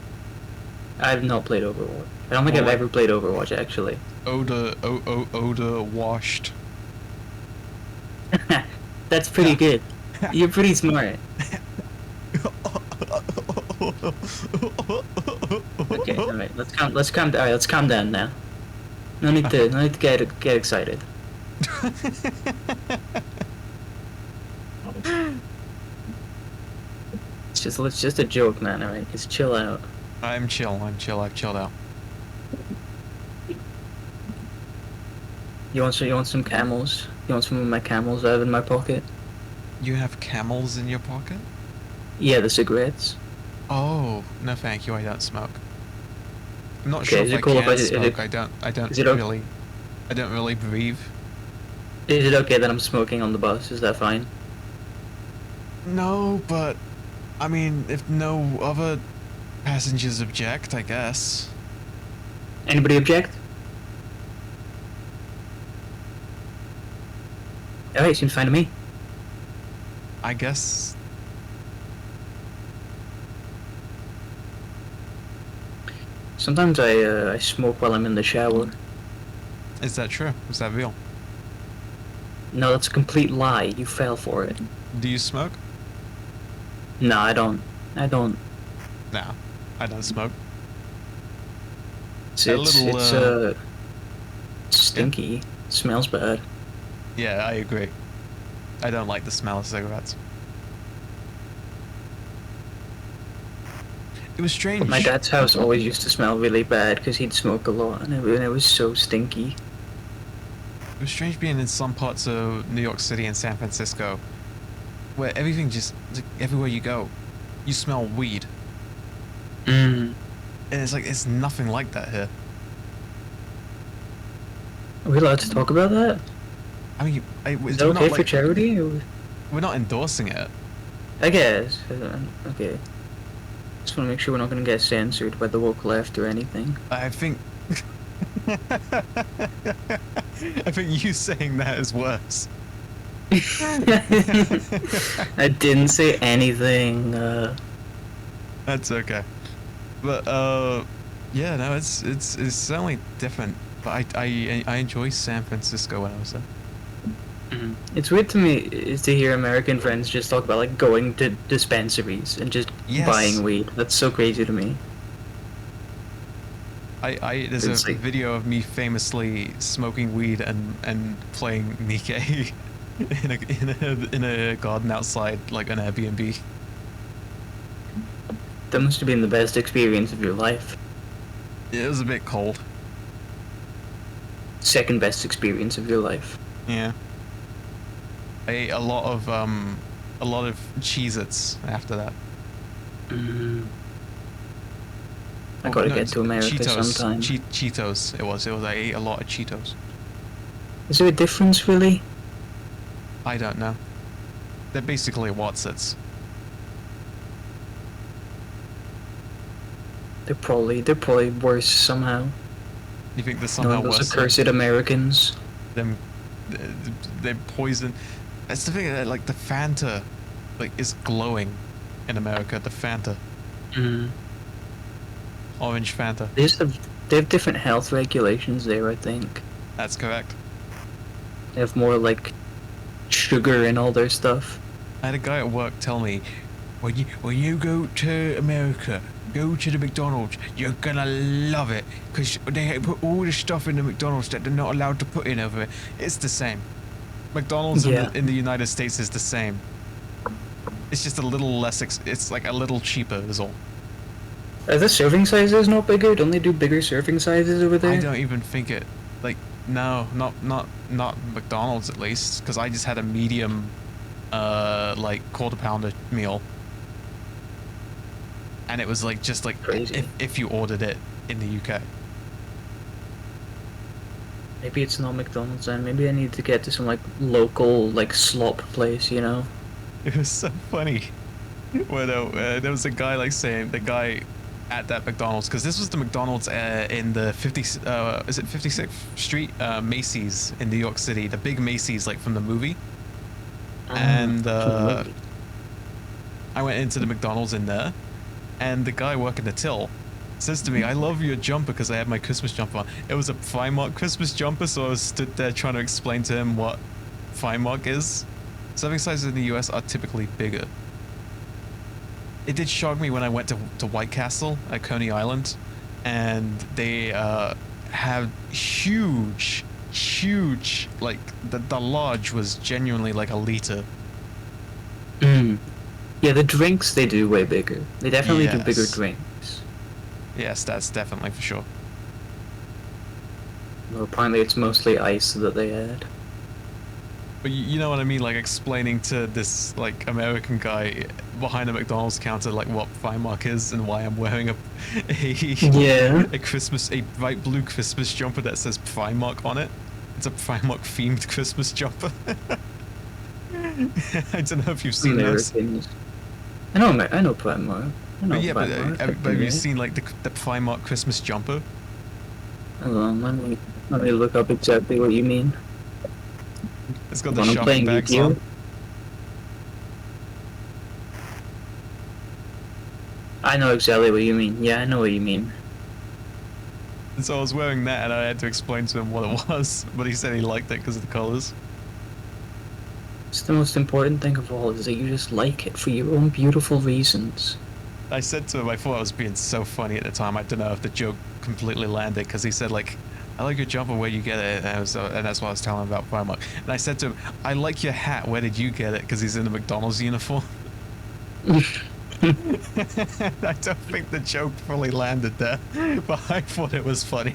I've not played Overwatch. I don't think I've ever played Overwatch, actually. Oda washed. That's pretty good. You're pretty smart. Okay, all right. Let's calm down. All right, let's calm down now. No need to get excited. It's just a joke, man. All right, just chill out. I'm chill. I've chilled out. You want some camels? You want some of my camels I have in my pocket? You have camels in your pocket? Yeah, the cigarettes. Oh, no thank you, I don't smoke. I'm not Okay, sure is if it cool I if can I- smoke, I don't really breathe. Is it okay that I'm smoking on the bus? Is that fine? No, but, I mean, if no other passengers object, I guess. Anybody object? Alright, seems fine to me. I guess. Sometimes I smoke while I'm in the shower. Is that true? Is that real? No, that's a complete lie. You fell for it. Do you smoke? No, I don't. I don't. No, I don't smoke. It's A little, stinky. Smells bad. Yeah, I agree. I don't like the smell of cigarettes. It was strange. My dad's house always used to smell really bad because he'd smoke a lot, and it was so stinky. It was strange being in some parts of New York City and San Francisco, where everything just, like, everywhere you go, you smell weed. Mm. And it's like, it's nothing like that here. Are we allowed to talk about that? I mean, Is that okay for charity? Or... We're not endorsing it. I guess. Okay. Just want to make sure we're not going to get censored by the woke left or anything. I think... I think you saying that is worse. I didn't say anything. That's okay. But, yeah, no, it's certainly different. But I enjoy San Francisco when I was there. It's weird to me is to hear American friends just talk about like going to dispensaries and just Yes. buying weed. That's so crazy to me. There's It's a like- video of me famously smoking weed and playing Nikkei in a garden outside like an Airbnb. That must have been the best experience of your life. It was a bit cold. Second best experience of your life. Yeah. I ate a lot of Cheez-Its after that. I Oh, gotta no, get it's to America Cheetos. sometime. Cheetos. It was. I ate a lot of Cheetos. Is there a difference really? I don't know. They're basically Wotsits. They're probably worse somehow. You think they're somehow Knowing those worse? accursed Americans. Them, they poison. That's the thing. Like the Fanta, like is glowing in America. The Fanta, orange Fanta. They have different health regulations there, I think. That's correct. They have more like sugar in all their stuff. I had a guy at work tell me, when you go to America, go to the McDonald's, you're gonna love it, because they put all the stuff in the McDonald's that they're not allowed to put in over it. It's the same. McDonald's Yeah. in the United States is the same. It's just a little less, it's like a little cheaper is all. Are the serving sizes not bigger? Don't they do bigger serving sizes over there? I don't even think it, like, no, not McDonald's at least, because I just had a medium, like quarter pounder meal. And it was like just like Crazy. if you ordered it in the UK. Maybe it's not McDonald's then. Maybe I need to get to some like local like slop place, you know? It was so funny. When there was a guy like saying the guy at that McDonald's, because this was the McDonald's in the 56th Street Macy's in New York City, the big Macy's like from the movie. And I went into the McDonald's in there, and the guy working the till says to me, "I love your jumper," because I had my Christmas jumper on. It was a Primark Christmas jumper, so I was stood there trying to explain to him what Primark is. Serving sizes in the US are typically bigger. it did shock me when I went to White Castle at Coney Island, and they have huge, like the lodge was genuinely like a liter. Yeah, the drinks they do way bigger. They definitely do bigger Yes. drinks. Yes, that's definitely for sure. Well, apparently it's mostly ice that they add. But you know what I mean, like explaining to this like American guy behind a McDonald's counter like what Primark is and why I'm wearing a bright blue Christmas jumper that says Primark on it. It's a Primark themed Christmas jumper. I don't know if you've seen those. Americans. I know Primark. I know But yeah, Primark. but have you seen like the Primark Christmas jumper? Hold on, let me look up exactly what you mean. It's got the When I'm shopping playing bags Yu-Gi-Oh! on. I know exactly what you mean. Yeah, I know what you mean. And so I was wearing that, and I had to explain to him what it was, but he said he liked it because of the colors. It's the most important thing of all is that you just like it for your own beautiful reasons. I said to him, I thought I was being so funny at the time. I don't know if the joke completely landed because he said like, "I like your jumper. Where you get it?" And that's what I was telling him about Primark. And I said to him, "I like your hat. Where did you get it?" Because he's in a McDonald's uniform. I don't think the joke fully landed there, but I thought it was funny.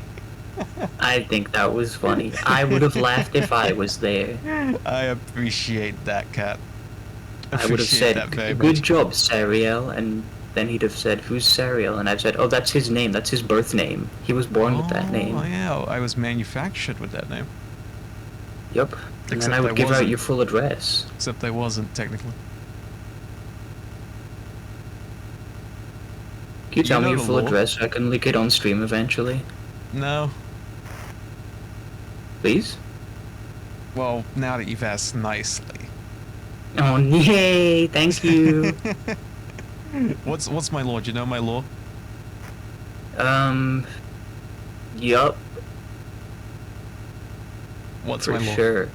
I think that was funny. I would have laughed if I was there. I appreciate that, Cat. I would have said, very "Good much. job, Sariel," and then he'd have said, "Who's Sariel?" And I've said, "Oh, that's his name. That's his birth name. He was born with that name." Oh yeah, I was manufactured with that name. Yep. And Except then I would I give out wasn't. your full address. Except I wasn't, technically. Can you tell know me your the full law? address so I can leak it on stream eventually? No. Please? Well, now that you've asked nicely. Oh, yay! Thank you! What's my law? Do you know my law? Yup, What's for my law? sure.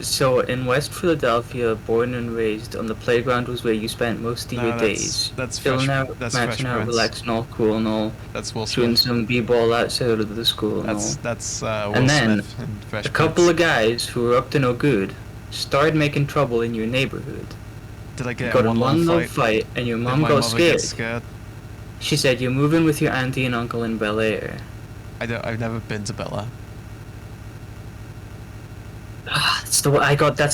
So in West Philadelphia, born and raised, on the playground was where you spent most of No, your that's- days. that's Chilling Fresh- out, that's Fresh matching out, Prince. relaxing, all cool and all. That's Will Shooting Smith. some b-ball outside of the school and all. That's Will And then, Smith and Fresh A couple Prince. of guys who were up to no good started making trouble in your neighborhood. Did I get Got in in one one little little fight? fight, and your Did mom my got mother get scared. scared? She said, "You're moving with your auntie and uncle in Bel Air." I've never been to Bella. That's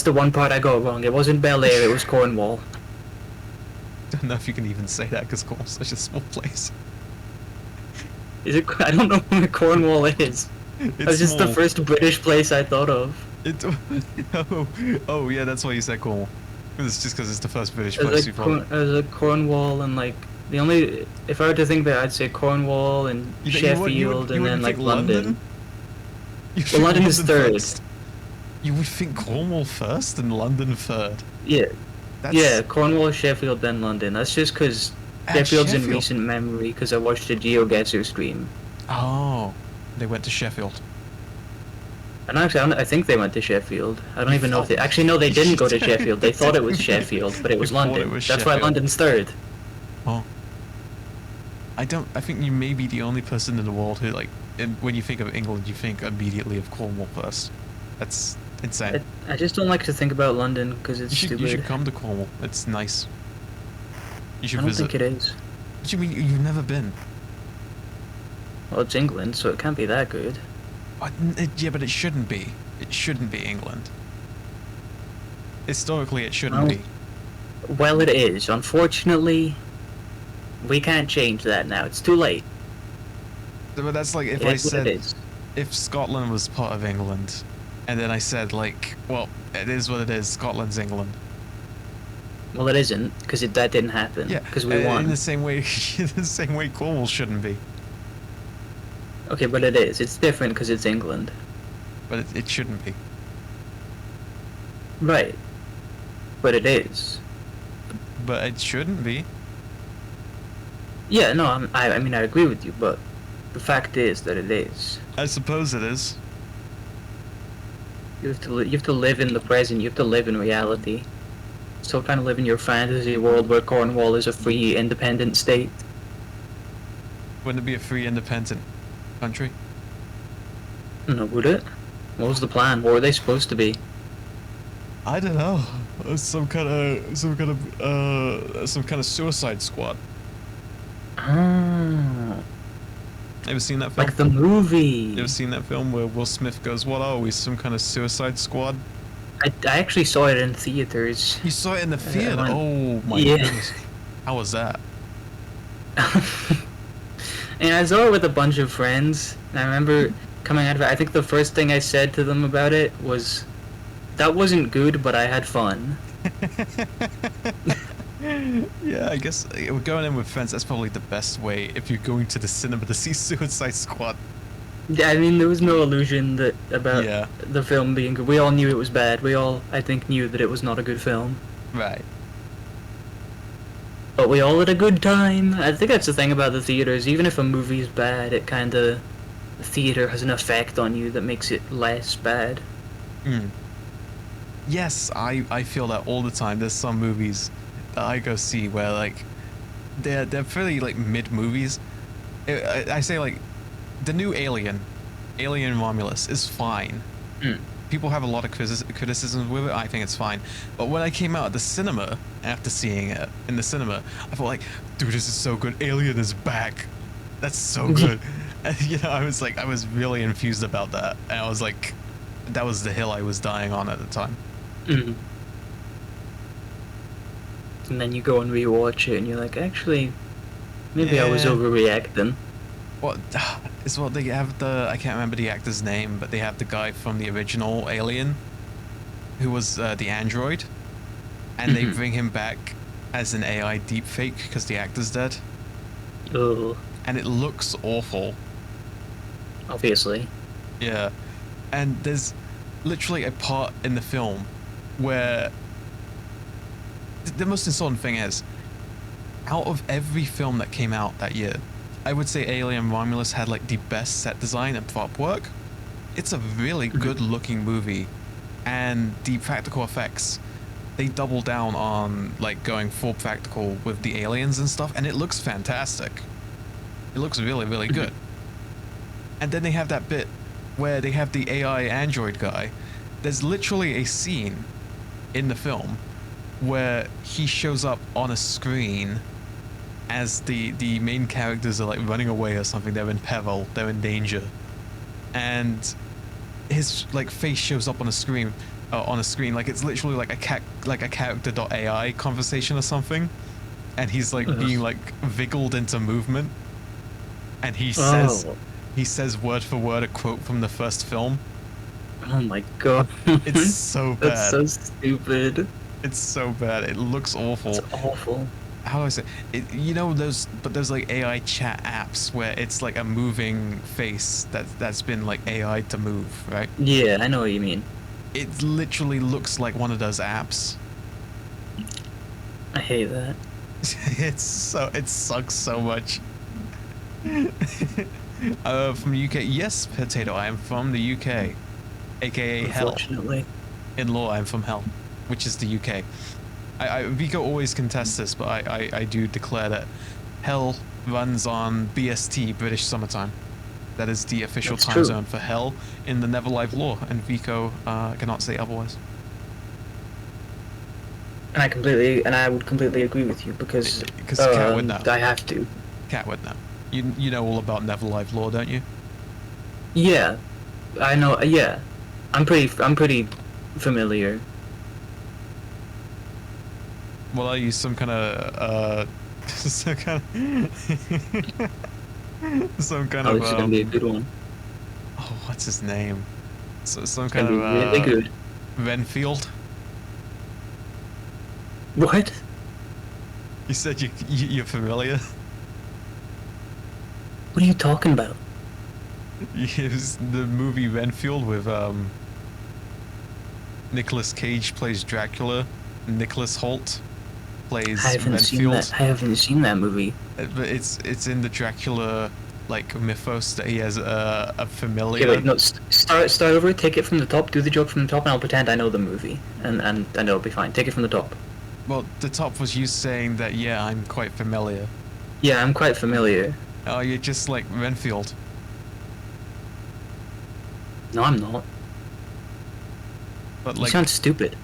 the one part I got wrong. It wasn't Bel Air, it was Cornwall. Don't know if you can even say that because Cornwall's such a small place. Is it? I don't know where Cornwall is. That was just the small. first British place I thought of. Oh yeah, that's why you said Cornwall. It's just because it's the first British place you thought. There's a Cornwall and like the only. If I were to think about it, I'd say Cornwall and Sheffield and then like London. You Well, think London is third. first? You would think Cornwall first and London third. Yeah, That's, yeah. Cornwall, Sheffield, then London. That's just because At Sheffield's in Sheffield. recent memory because I watched a GeoGuessr stream. Oh, they went to Sheffield. And actually, I think they went to Sheffield. I don't You even know if they... thought- Actually, no, they didn't go to You Sheffield. They thought it was didn't. Sheffield, but it was You thought it London. was That's why Sheffield. London's third. Oh. I think you may be the only person in the world who, like, when you think of England, you think immediately of Cornwall first. That's insane. I just don't like to think about London because it's You stupid. should come to Cornwall. It's nice. You I should don't visit. think it is. What do you mean you've never been? Well, it's England, so it can't be that good. Yeah, but it shouldn't be. It shouldn't be England. Historically, it shouldn't Well, be. Well, it is. Unfortunately, we can't change that now. It's too late. But that's like if It I is what said it is. if Scotland was part of England, and then I said like, well, it is what it is. Scotland's England. Well, it isn't because that didn't happen. Yeah, because we in won. the same way, in the same way Cornwall shouldn't be. Okay, but it is. It's different because it's England. But it shouldn't be. Right. But it is. But it shouldn't be. Yeah, no, I mean, I agree with you, but the fact is that it is. I suppose it is. You have to you have to live in the present. You have to live in reality. Still trying to live in your fantasy world where Cornwall is a free, independent state. Wouldn't it be a free, independent country? No, would it? What was the plan? What were they supposed to be? I don't know. Some kind of Suicide Squad. Ah, Ever seen that film? like the movie. You ever seen that film where Will Smith goes, "What are we? Some kind of Suicide Squad?" I actually saw it in theaters. You saw it in the theater. went- Oh my Yeah. goodness! How was that? And I saw it with a bunch of friends. And I remember coming out of it. I think the first thing I said to them about it was, "That wasn't good, but I had fun." Yeah, I guess going in with friends, that's probably the best way if you're going to the cinema to see Suicide Squad. Yeah, I mean, there was no illusion that about Yeah. the film being good. We all knew it was bad. We all, I think, knew that it was not a good film. Right. But we all had a good time. I think that's the thing about the theaters. Even if a movie's bad, it kind of... The theater has an effect on you that makes it less bad. Mm. Yes, I feel that all the time. There's some movies that I go see where like they're fairly like mid movies. I say like the new Alien Romulus is fine. Mm. People have a lot of criticisms with it. I think it's fine. But when I came out of the cinema after seeing it in the cinema, I felt like, dude, this is so good. Alien is back. That's so good. And, you know, I was really infused about that. And I was like, that was the hill I was dying on at the time. Mm. And then you go and rewatch it, and you're like, actually, maybe I was Yeah. overreacting. What? It's what they have I can't remember the actor's name, but they have the guy from the original Alien, who was the android, and they Mhm. bring him back as an AI deepfake because the actor's dead, Ugh, and it looks awful. obviously. Yeah, and there's literally a part in the film where the most insulting thing is, out of every film that came out that year, I would say Alien Romulus had like the best set design and prop work. It's a really good looking movie, and the practical effects, they double down on like going full practical with the aliens and stuff, and it looks fantastic. It looks really, really good. And then they have that bit where they have the AI android guy. There's literally a scene in the film where he shows up on a screen as the main characters are like running away or something. They're in peril, they're in danger, and his like face shows up on a screen like it's literally like a character.ai conversation or something, and he's like being like wiggled into movement, and he says word for word a quote from the first film. Oh my god. It's so bad. That's so stupid. It's so bad. It looks awful. It's awful. How do I say it? You know there's like AI chat apps where it's like a moving face that's been like AI to move, right? Yeah, I know what you mean. It literally looks like one of those apps. I hate that. It sucks so much. From the UK, yes, Potato. I am from the UK, aka Hell. Unfortunately. In law, I'm from Hell, which is the UK. Vico always contests this, but I do declare that Hell runs on BST, British Summertime. That is the official That's time true. zone for Hell in the Neverlife law, and Vico cannot say otherwise. And I would completely agree with you because Cat would know. I have to. Cat would know. You know all about Neverlife law, don't you? Yeah, I know. Yeah, I'm pretty familiar. Well, are you some kind of some kind of some kind Oh, of this is gonna be a good one. oh, what's his name? So some It's kind gonna of be really good. Renfield. What? You said you're familiar. What are you talking about? It's the movie Renfield with Nicolas Cage plays Dracula, Nicholas Hoult plays I haven't seen Renfield. that. I haven't seen that movie. But it's in the Dracula like mythos that he has a familiar. Okay, wait, no, start over, take it from the top, do the joke from the top, and I'll pretend I know the movie, and it'll be fine. Take it from the top. Well, the top was you saying that, yeah, I'm quite familiar. Yeah, I'm quite familiar. Oh, you're just like Renfield. No, I'm not. But You like, sound stupid.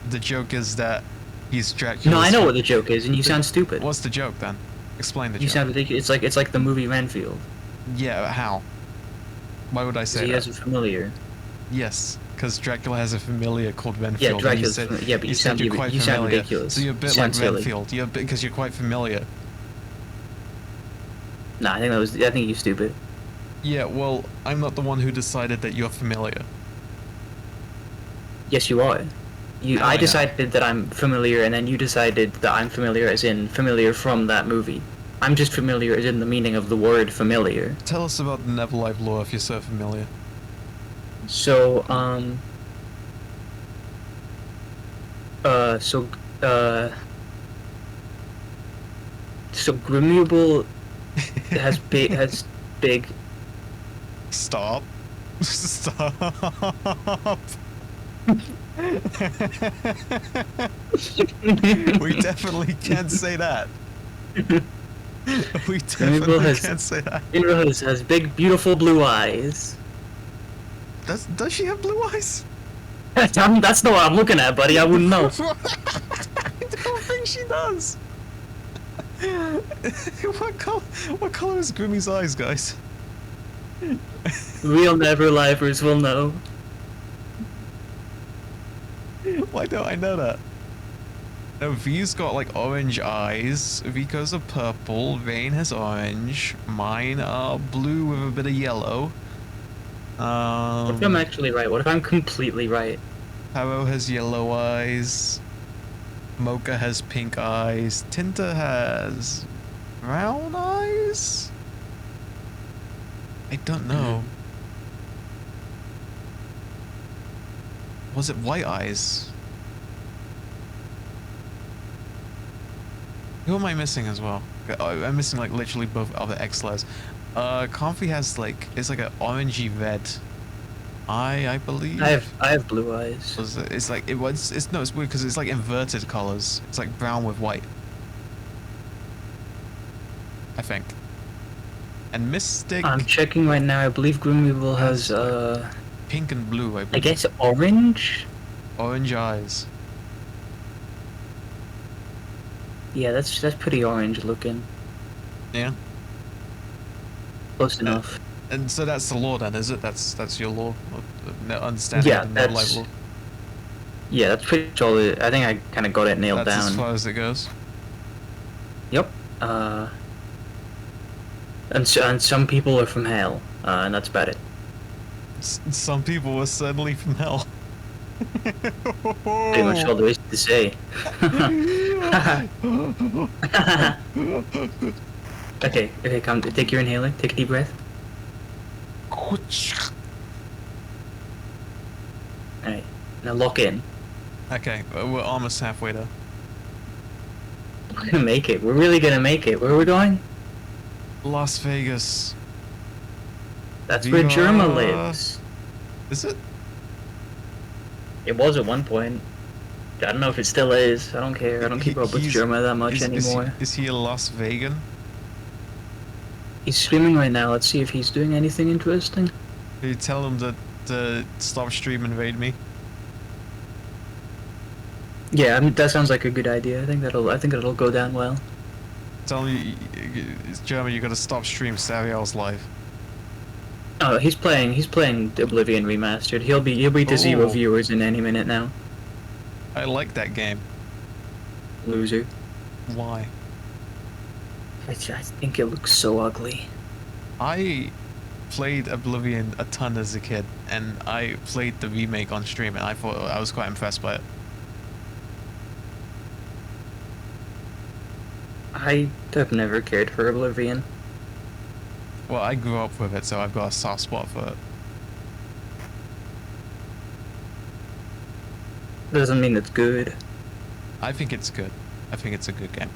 the joke is that he's Dracula. No, I know what the joke is, and you sound stupid. What's the joke then? Explain the You joke. sound ridiculous. It's like the movie Renfield. Yeah, how? Why would I say He that? has a familiar. Yes, because Dracula has a familiar called Renfield. Yeah, and Dracula's you said, yeah, but you sound you're quite you sound familiar. ridiculous. So you're a bit You like sound silly. Renfield. You're a bit because you're quite familiar. Nah, I think you're stupid. Yeah, well, I'm not the one who decided that you're familiar. Yes, you are. How I I know? decided that I'm familiar, and then you decided that I'm familiar as in familiar from that movie. I'm just familiar as in the meaning of the word familiar. Tell us about the Neverlife lore if you're so familiar. So, so Grimable has big. Stop. Stop. We definitely can't say that. We definitely can't say that. Grimable has big, beautiful blue eyes. Does she have blue eyes? That's not what I'm looking at, buddy. I wouldn't know. I don't think she does. What color is Grimmy's eyes, guys? Real Neverlifers will know. Why don't I know that? No, V's got like orange eyes. Vico's are purple. Vane has orange. Mine are blue with a bit of yellow. What if I'm actually right? What if I'm completely right? Harrow has yellow eyes. Mocha has pink eyes. Tinta has brown eyes? I don't know. Was it white eyes? Who am I missing as well? I'm missing like literally both other X-Layers. Comfy has like, it's like an orangey red eye, I believe. I have blue eyes. It's like, it's weird because it's like inverted colors. It's like brown with white. I think. And Mystic, I'm checking right now. I believe Grimweevil has pink and blue, I I believe. guess orange. Orange eyes. Yeah, that's pretty orange looking. Yeah. Close enough. And so that's the law then, is it? That's your law? Understanding Yeah, of the that's life law? yeah, that's pretty solid. I think I kind of got it nailed That's down. as far as it goes. Yep. And some people are from hell, and that's about it. Some people were certainly from hell. Pretty much all there is to say. Okay, come. Take your inhaler. Take a deep breath. Alright, now lock in. Okay, we're almost halfway there. We're gonna make it. We're really gonna make it. Where are we going? Las Vegas. That's where Germa Viva. lives. Is it? It was at one point. I don't know if it still is. I don't care. I don't keep up with He's- Germa that much anymore. Is he a Las Vegan? He's streaming right now. Let's see if he's doing anything interesting. Did you tell him to stop stream and raid me? Yeah, I mean, that sounds like a good idea. I think it'll go down well. Tell me, Jeremy, you gotta stop stream Sariel's live. Oh, he's playing Oblivion Remastered. He'll be to 0 Oh. viewers in any minute now. I like that game. Loser. Why? I think it looks so ugly. I played Oblivion a ton as a kid, and I played the remake on stream, and I thought I was quite impressed by it. I have never cared for Oblivion. Well, I grew up with it, so I've got a soft spot for it. Doesn't mean it's good. I think it's good. I think it's a good game.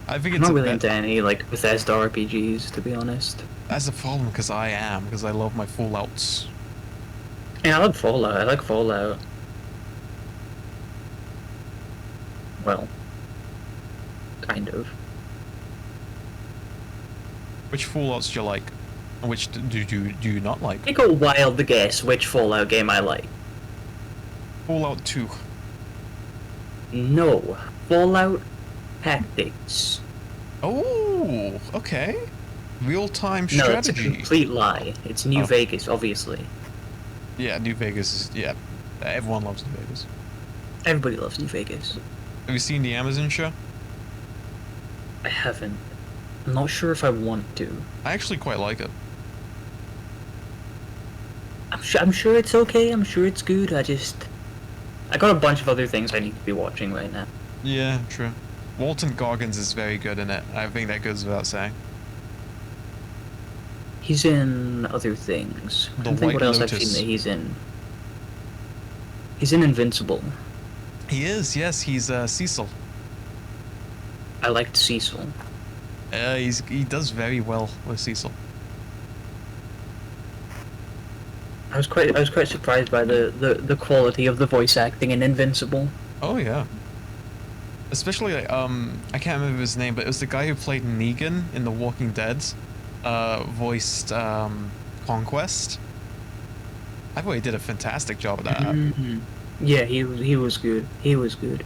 I think I'm it's not a really bit. into any like Bethesda RPGs, to be honest. That's a problem because I love my Fallouts. Yeah, I like Fallout. I like Fallout. Well, kind of. Which Fallouts do you like? And which do you not like? Take a wild guess which Fallout game I like. Fallout 2. No, Fallout Tactics. Oh, okay. Real-time No, it's a strategy. complete lie. It's New Oh. Vegas, obviously. Yeah, New Vegas is, yeah. Everyone loves New Vegas. Everybody loves New Vegas. Have you seen the Amazon show? I haven't. I'm not sure if I want to. I actually quite like it. I'm sure it's okay. I'm sure it's good. I got a bunch of other things I need to be watching right now. Yeah, true. Walton Goggins is very good in it. I think that goes without saying. He's in other things. I The don't think White what else I've Lotus. seen that he's in. He's in Invincible. He is, yes. He's Cecil. I liked Cecil. He does very well with Cecil. I was quite surprised by the quality of the voice acting in Invincible. Oh yeah. Especially like, I can't remember his name, but it was the guy who played Negan in The Walking Dead, voiced Conquest. I thought he did a fantastic job of that. Mhm. Yeah, he was good. He was good.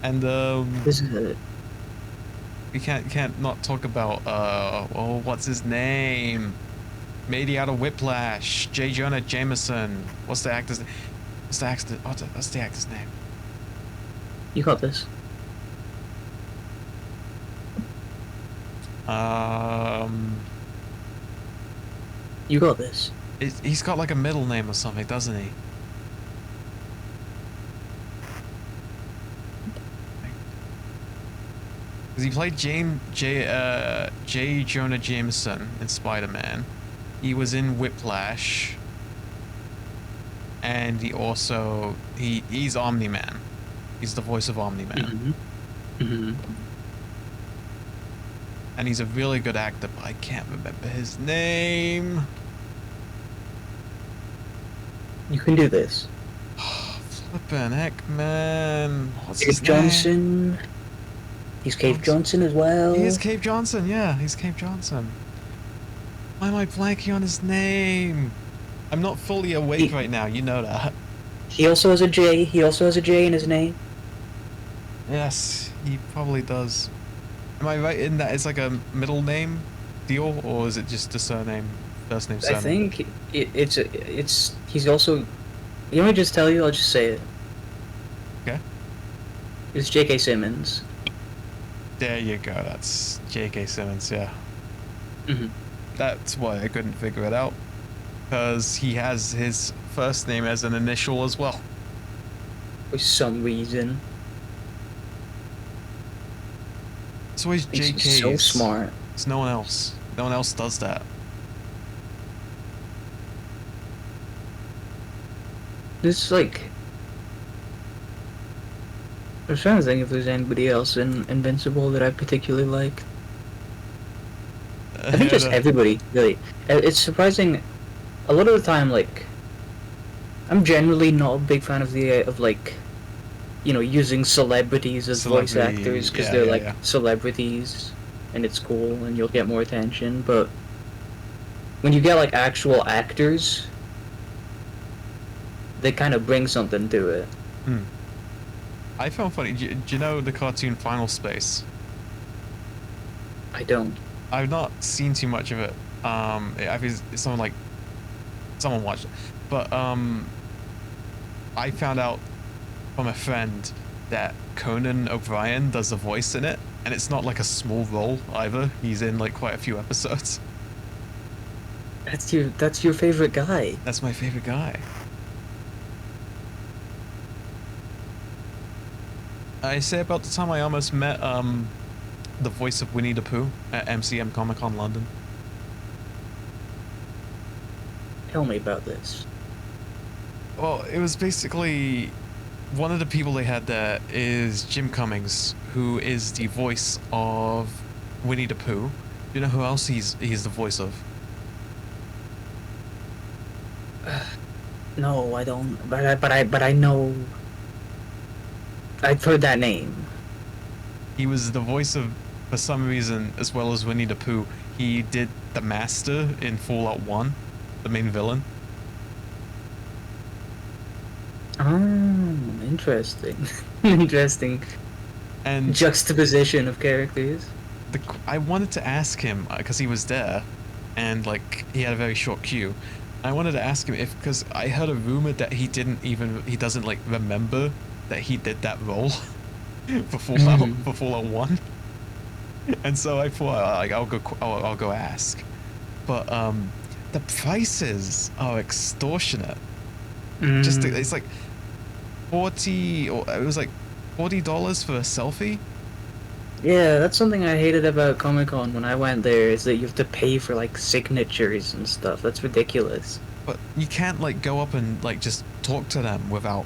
And This is it. we can't not talk about what's his name? Made out of Whiplash, J. Jonah Jameson. What's the actor's name? What's the actor's name? You got this. You got this. He's got like a middle name or something, doesn't he? Because he played J. Jonah Jameson in Spider-Man. He was in Whiplash. And he also he's Omni-Man. He's the voice of Omni-Man. And he's a really good actor, but I can't remember his name. You can do this. Flippin' heck, man. What's his Cave name? Johnson. He's Cave Johnson as well. He is Cave Johnson, yeah, he's Cave Johnson. Why am I blanking on his name? I'm not fully awake right now, you know that. He also has a J. He also has a J in his name. Yes, he probably does. Am I right in that it's like a middle name deal, or is it just a surname, first name, surname? I think it's he's also. You want me to just tell you? I'll just say it. Okay. It's J.K. Simmons. There you go, that's J.K. Simmons, yeah. Mhm. That's why I couldn't figure it out. Because he has his first name as an initial as well. For some reason. It's always He's JK's. so smart. It's no one else. No one else does that. This like. I was trying to think if there's anybody else in Invincible that I particularly like. I think just everybody, really. It's surprising. A lot of the time, like, I'm generally not a big fan of like, you know, using celebrities as voice Celebrity, actors because yeah, they're yeah, like yeah. celebrities, and it's cool and you'll get more attention. But when you get like actual actors, they kind of bring something to it. I found funny. Do you know the cartoon Final Space? I don't. I've not seen too much of it. I think someone watched it, but I found out from a friend that Conan O'Brien does the voice in it, and it's not like a small role either. He's in like quite a few episodes. That's your favorite guy. That's my favorite guy. I say about the time I almost met the voice of Winnie the Pooh at MCM Comic Con London. Tell me about this. Well, it was basically one of the people they had there is Jim Cummings, who is the voice of Winnie the Pooh. Do you know who else he's the voice of? No, I don't. But I know. I've heard that name. He was the voice of, for some reason, as well as Winnie the Pooh, he did the Master in Fallout 1, the main villain. Oh, interesting. Interesting. And juxtaposition of characters. I wanted to ask him, because he was there, and like he had a very short queue. I wanted to ask him if, because I heard a rumor that he doesn't like remember that he did that role for Fallout 1. And so I thought, like, I'll go ask. But the prices are extortionate. Just it's like 40, or it was like $40 for a selfie. Yeah, that's something I hated about Comic-Con when I went there, is that you have to pay for like signatures and stuff. That's ridiculous. But you can't like go up and like just talk to them without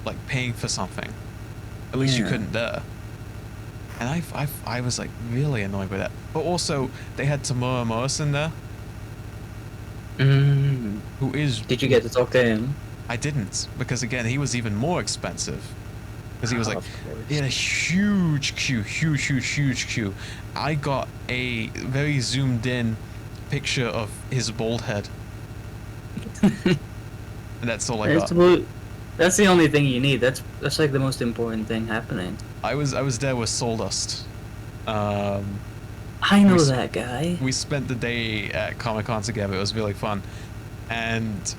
like paying for something. At least you couldn't there. And I was like really annoyed with that. But also they had Tamura Morrison there. Who is... Did you get to talk to him? I didn't, because again he was even more expensive. Because he was like, he had a huge queue. I got a very zoomed in picture of his bald head. And that's all I got. That's the only thing you need. That's like the most important thing happening. I was there with Soldust. I know that guy. We spent the day at Comic-Con together. It was really fun. And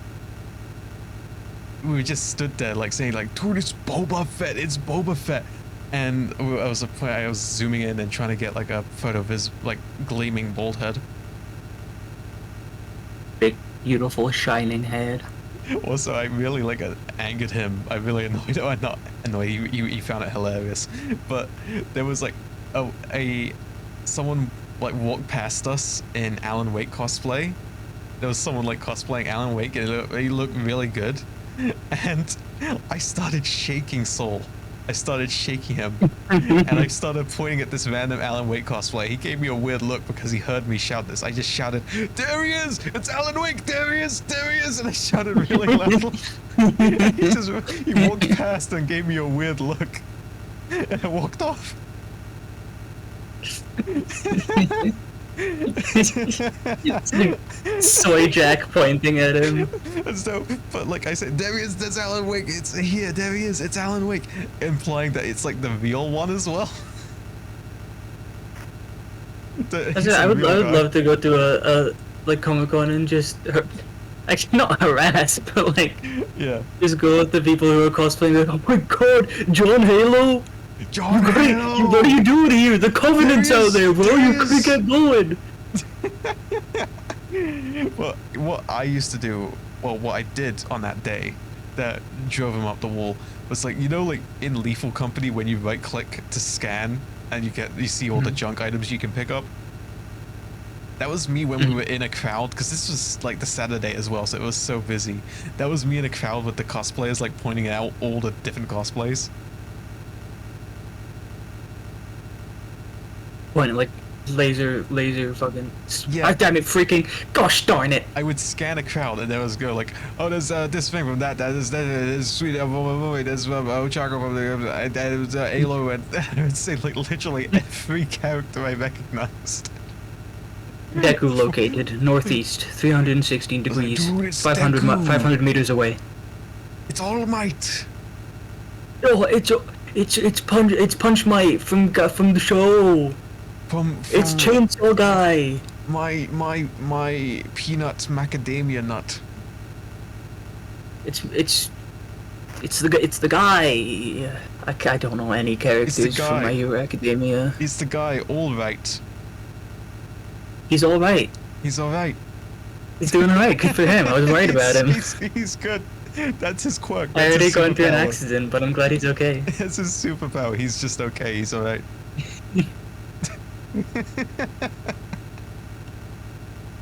we just stood there like saying like, dude, it's Boba Fett. And I was zooming in and trying to get like a photo of his like gleaming bald head. Big, beautiful, shining head. Also, I really like angered him. I really annoyed him. Not annoyed. He found it hilarious. But there was like someone like walked past us in Alan Wake cosplay. There was someone like cosplaying Alan Wake, and he looked really good. And I started shaking Soul. I started shaking him, and I started pointing at this random Alan Wake cosplay. He gave me a weird look because he heard me shout this. I just shouted, "There he is! It's Alan Wake! There he is! There he is!" And I shouted really loud. He walked past and gave me a weird look, and I walked off. Soy Jack pointing at him. So, but like I said, there he is, that's Alan Wake, it's here, there he is, it's Alan Wake, implying that it's like the real one as well. I would love to go to a like Comic-Con and just actually not harass, but like just go with the people who are cosplaying. Like, oh my god, John Halo! Halo! What are you doing here? The Covenant's out there, bro. You could get going. Well, what I used to do, well, what I did on that day that drove him up the wall was like, you know, like in Lethal Company when you right click to scan and you see all the junk items you can pick up. That was me when we were in a crowd, because this was like the Saturday as well, so it was so busy. That was me in a crowd with the cosplayers, like pointing out all the different cosplays. Pointing like laser fucking. Yeah. Damn it, freaking. Gosh darn it. I would scan a crowd and there was go like, oh, there's this thing from that is sweet, there's Ochako from there's Alo, and I would say like literally every character I recognized. Deku located northeast, 316 degrees, like, dude, 500 meters away. It's All Might. Oh, it's Punch Might from the show. It's Chainsaw Guy. My peanut macadamia nut. It's the guy. I don't know any characters from My Hero Academia. He's the guy. All right. He's all right. He's all right. He's doing all right. Good for him. I was worried about him. He's good. That's his quirk. I already got into an accident, but I'm glad he's okay. That's his superpower. He's just okay. He's all right.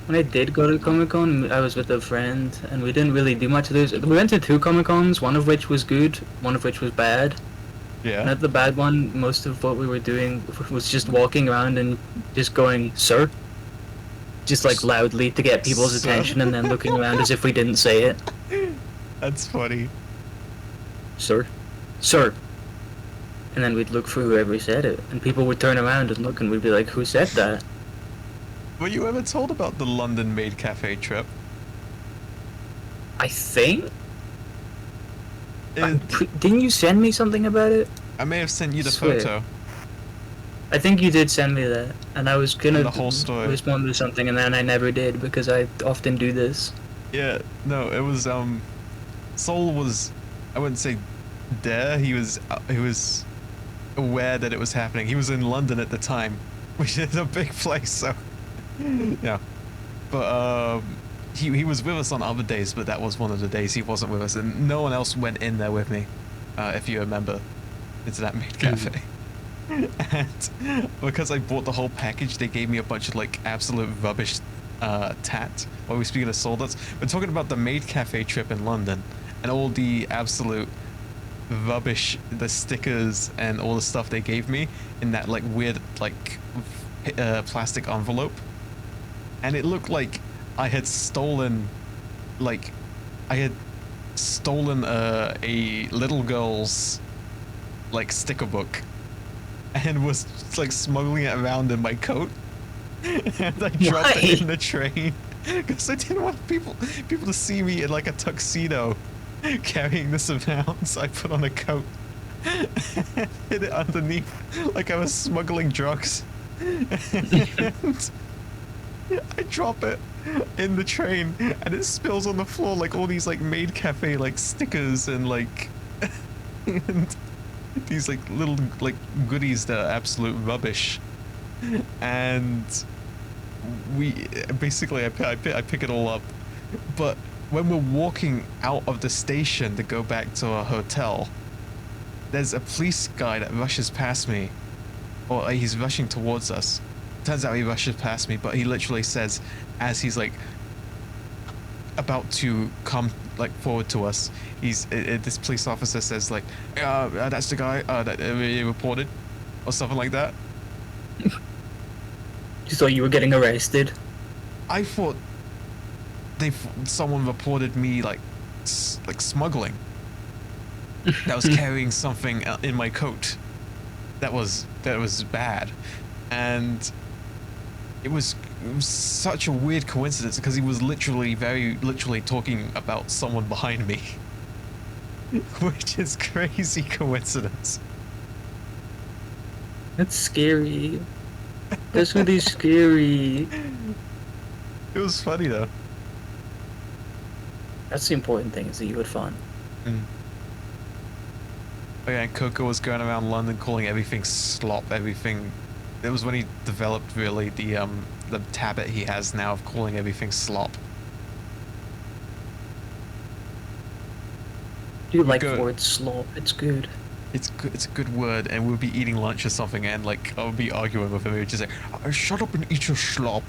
When I did go to Comic Con, I was with a friend, and we didn't really do much of this. We went to 2 Comic Cons, one of which was good, one of which was bad. Yeah. And at the bad one, most of what we were doing was just walking around and just going, "Sir," just like loudly to get people's Sir. attention, and then looking around as if we didn't say it. That's funny. "Sir, sir," and then we'd look for whoever said it, and people would turn around and look, and we'd be like, "Who said that?" Were you ever told about the London Maid Cafe trip? I think. It- Didn't you send me something about it? I may have sent you the Swear. photo. I think you did send me that, and I was gonna The whole story. respond to something, and then I never did because I often do this. Yeah, no, it was Sol was, I wouldn't say there. He was aware that it was happening. He was in London at the time, which is a big place. So yeah, but he was with us on other days, but that was one of the days he wasn't with us, and no one else went in there with me, if you remember, into that maid cafe. And because I bought the whole package, they gave me a bunch of like absolute rubbish tat. While we speaking of Soul Nuts, we're talking about the maid cafe trip in London and all the absolute rubbish, the stickers and all the stuff they gave me in that like weird like plastic envelope, and it looked like I had stolen a little girl's like sticker book and was like smuggling it around in my coat. And I dropped it in the train because I didn't want people to see me in like a tuxedo carrying this around. So I put on a coat and hid it underneath like I was smuggling drugs. And I drop it in the train and it spills on the floor like all these like maid cafe like stickers and like and these like little like goodies that are absolute rubbish. And we basically I pick it all up, but when we're walking out of the station to go back to our hotel, there's a police guy that rushes past me, or he's rushing towards us. Turns out he rushes past me, but he literally says, as he's like about to come like forward to us, this police officer says like, that's the guy that we reported, or something like that. You thought you were getting arrested? I thought someone reported me like smuggling. That was carrying something in my coat. That was bad, and it was such a weird coincidence because he was very literally talking about someone behind me, which is crazy coincidence. That's scary. That's really scary. It was funny though. That's the important thing, is that you had fun. Oh yeah, and Coco was going around London calling everything slop, everything. It was when he developed really the habit he has now of calling everything slop. Do you like Good. the word slop? It's good. It's good. It's a good word, and we'll be eating lunch or something, and like I'll be arguing with him. He'd just like, "Shut up and eat your slop."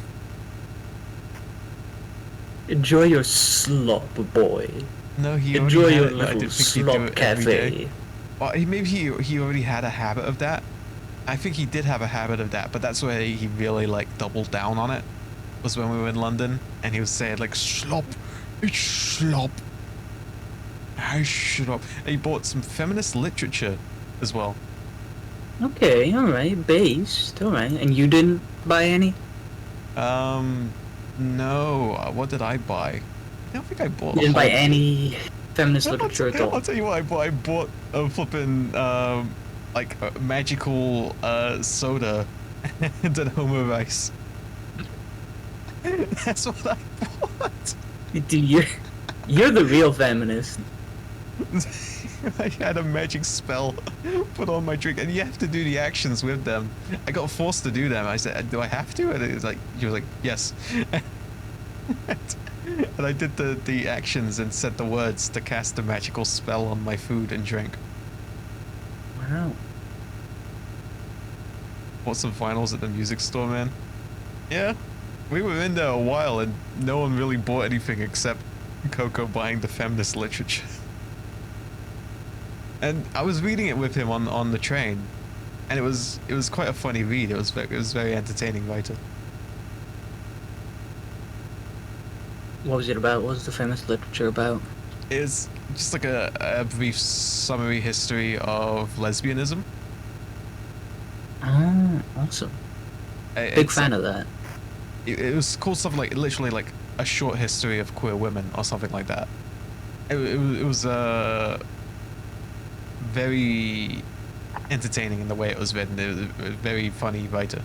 Enjoy your slop, boy. No, he Enjoy already your had it. I little didn't think he'd do slop it every day. cafe. Well, maybe he already had a habit of that. I think he did have a habit of that, but that's where he really like doubled down on it. Was when we were in London, and he was saying like, "Slop, it's slop." I shut up. And he bought some feminist literature as well. Okay, alright, based, alright. And you didn't buy any? No. What did I buy? I don't think I bought. You didn't a buy whole- any feminist literature at all? I'll tell you what I bought. I bought a flippin' like a magical soda and an homo rice. That's what I bought. Dude, you're the real feminist. I had a magic spell put on my drink, and you have to do the actions with them. I got forced to do them. I said, "Do I have to?" And it was like, he was like, "Yes." And I did the actions and said the words to cast a magical spell on my food and drink. Wow. Bought some vinyls at the music store, man. Yeah, we were in there a while and no one really bought anything except Coco buying the feminist literature. And I was reading it with him on the train, and it was quite a funny read. It was very entertaining writer. What was it about? What was the feminist literature about? It's just like a brief summary history of lesbianism. Oh, awesome. Big fan of that. It was called something like literally like a short history of queer women or something like that. It was very entertaining in the way it was written. It was a very funny writer.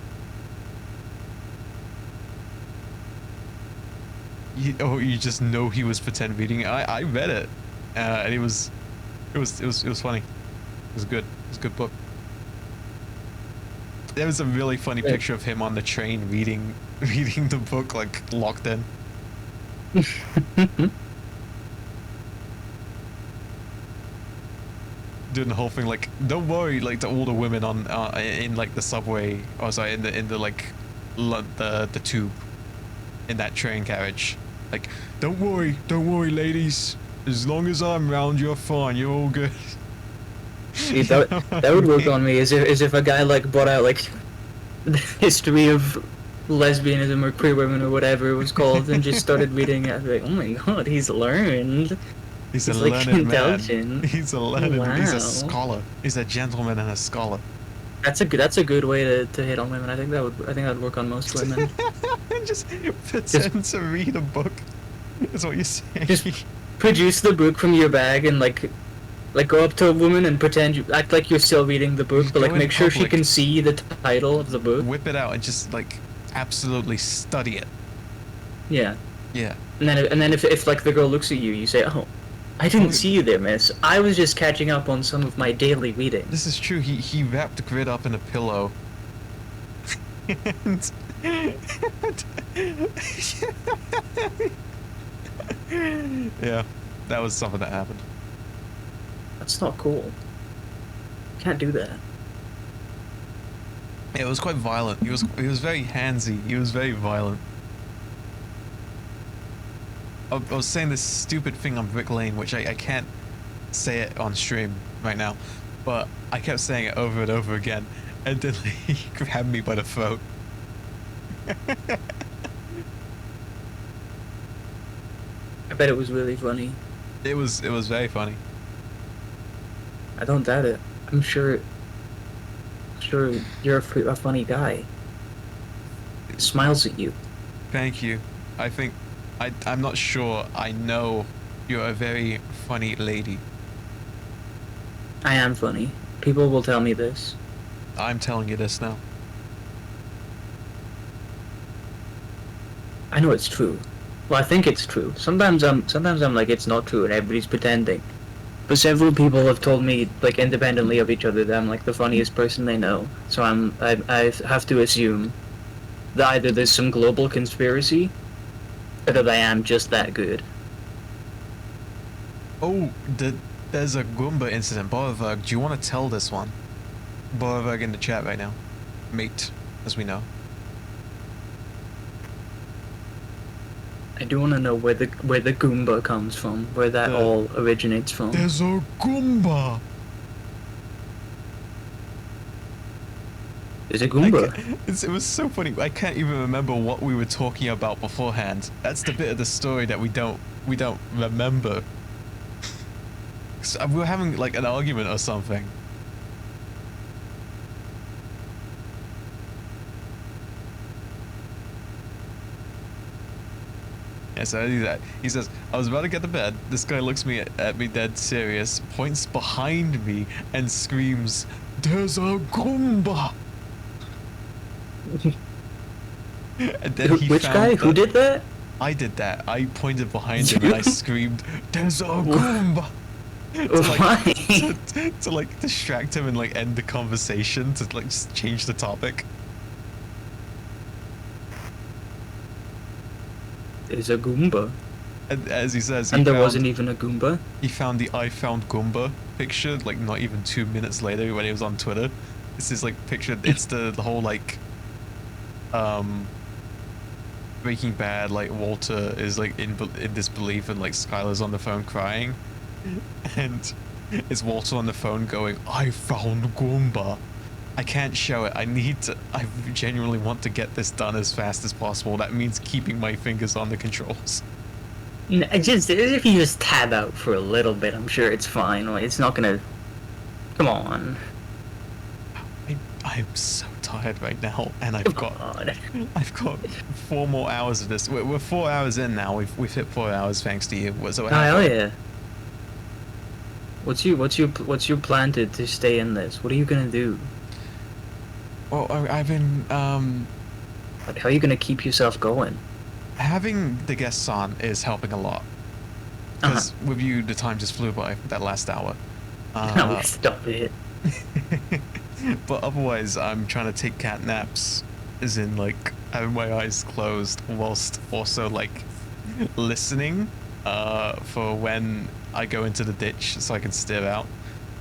You just know he was pretend reading it. I read it, and it was funny. It was good. It was a good book. There was a really funny picture of him on the train reading the book, like locked in. Doing the whole thing like, don't worry, like to all the women on in like the subway, or sorry, in the like the tube, in that train carriage, like, don't worry, ladies, as long as I'm around, you're fine, you're all good. See, that would work on me, as if a guy like brought out like the history of lesbianism or queer women or whatever it was called and just started reading it. I'd be like, oh my god, he's learned. He's a like learned intelligent. man. He's a learned. Wow. He's a scholar. He's a gentleman and a scholar. That's a good way to hit on women. I think that would work on most women. Just pretend to read a book. That's what you're saying. Just produce the book from your bag and like go up to a woman and pretend you act like you're still reading the book, but like make sure she can see the title of the book. Whip it out and just like absolutely study it. Yeah. Yeah. And then if like the girl looks at you, you say, "Oh, I didn't see you there, miss. I was just catching up on some of my daily reading." This is true. He wrapped Grid up in a pillow. and yeah, that was something that happened. That's not cool. Can't do that. Yeah, it was quite violent. He was very handsy. He was very violent. I was saying this stupid thing on Brick Lane, which I can't say it on stream right now, but I kept saying it over and over again, and then he grabbed me by the throat. I bet it was really funny. It was very funny. I don't doubt it. I'm sure you're a funny guy. He smiles at you. Thank you. I think I'm not sure. I know you're a very funny lady. I am funny. People will tell me this. I'm telling you this now. I know it's true. Well, I think it's true. Sometimes I'm like, it's not true and everybody's pretending. But several people have told me, like, independently of each other, that I'm like the funniest person they know. So I have to assume that either there's some global conspiracy, or that I am just that good. Oh, there's a Goomba incident. Borverg, do you want to tell this one? Borverg in the chat right now. Mate, as we know. I do want to know where the Goomba comes from, where that all originates from. There's a Goomba! There's a Goomba? It was so funny. I can't even remember what we were talking about beforehand. That's the bit of the story that we don't remember. So we were having like an argument or something. Yeah, so I do that. He says, I was about to get to bed. This guy looks at me dead serious, points behind me, and screams, "There's a Goomba!" And then Which guy? Who did that? I did that. I pointed behind him and I screamed, "There's a Goomba!" Why? To like distract him and like end the conversation, to like just change the topic. There's a Goomba. And as he says, and there wasn't even a Goomba? He found the "I found Goomba" picture like not even 2 minutes later when he was on Twitter. This is like picture, it's the whole like Breaking Bad, like Walter is like in disbelief and like Skylar's on the phone crying, and it's Walter on the phone going, "I found Goomba." I can't show it. I genuinely want to get this done as fast as possible. That means keeping my fingers on the controls. Just if you just tab out for a little bit, I'm sure it's fine. Like, it's not gonna. Come on. I'm so tired right now, and I've got 4 more hours of this. We're 4 hours in now. We've hit 4 hours thanks to you. So hell yeah. What's your plan to stay in this? What are you gonna do? Well, I've been Like, how are you gonna keep yourself going? having the guests on is helping a lot. Because with you, the time just flew by that last hour. No, stop it. But otherwise, I'm trying to take cat naps, as in like having my eyes closed, whilst also like listening for when I go into the ditch, so I can steer out.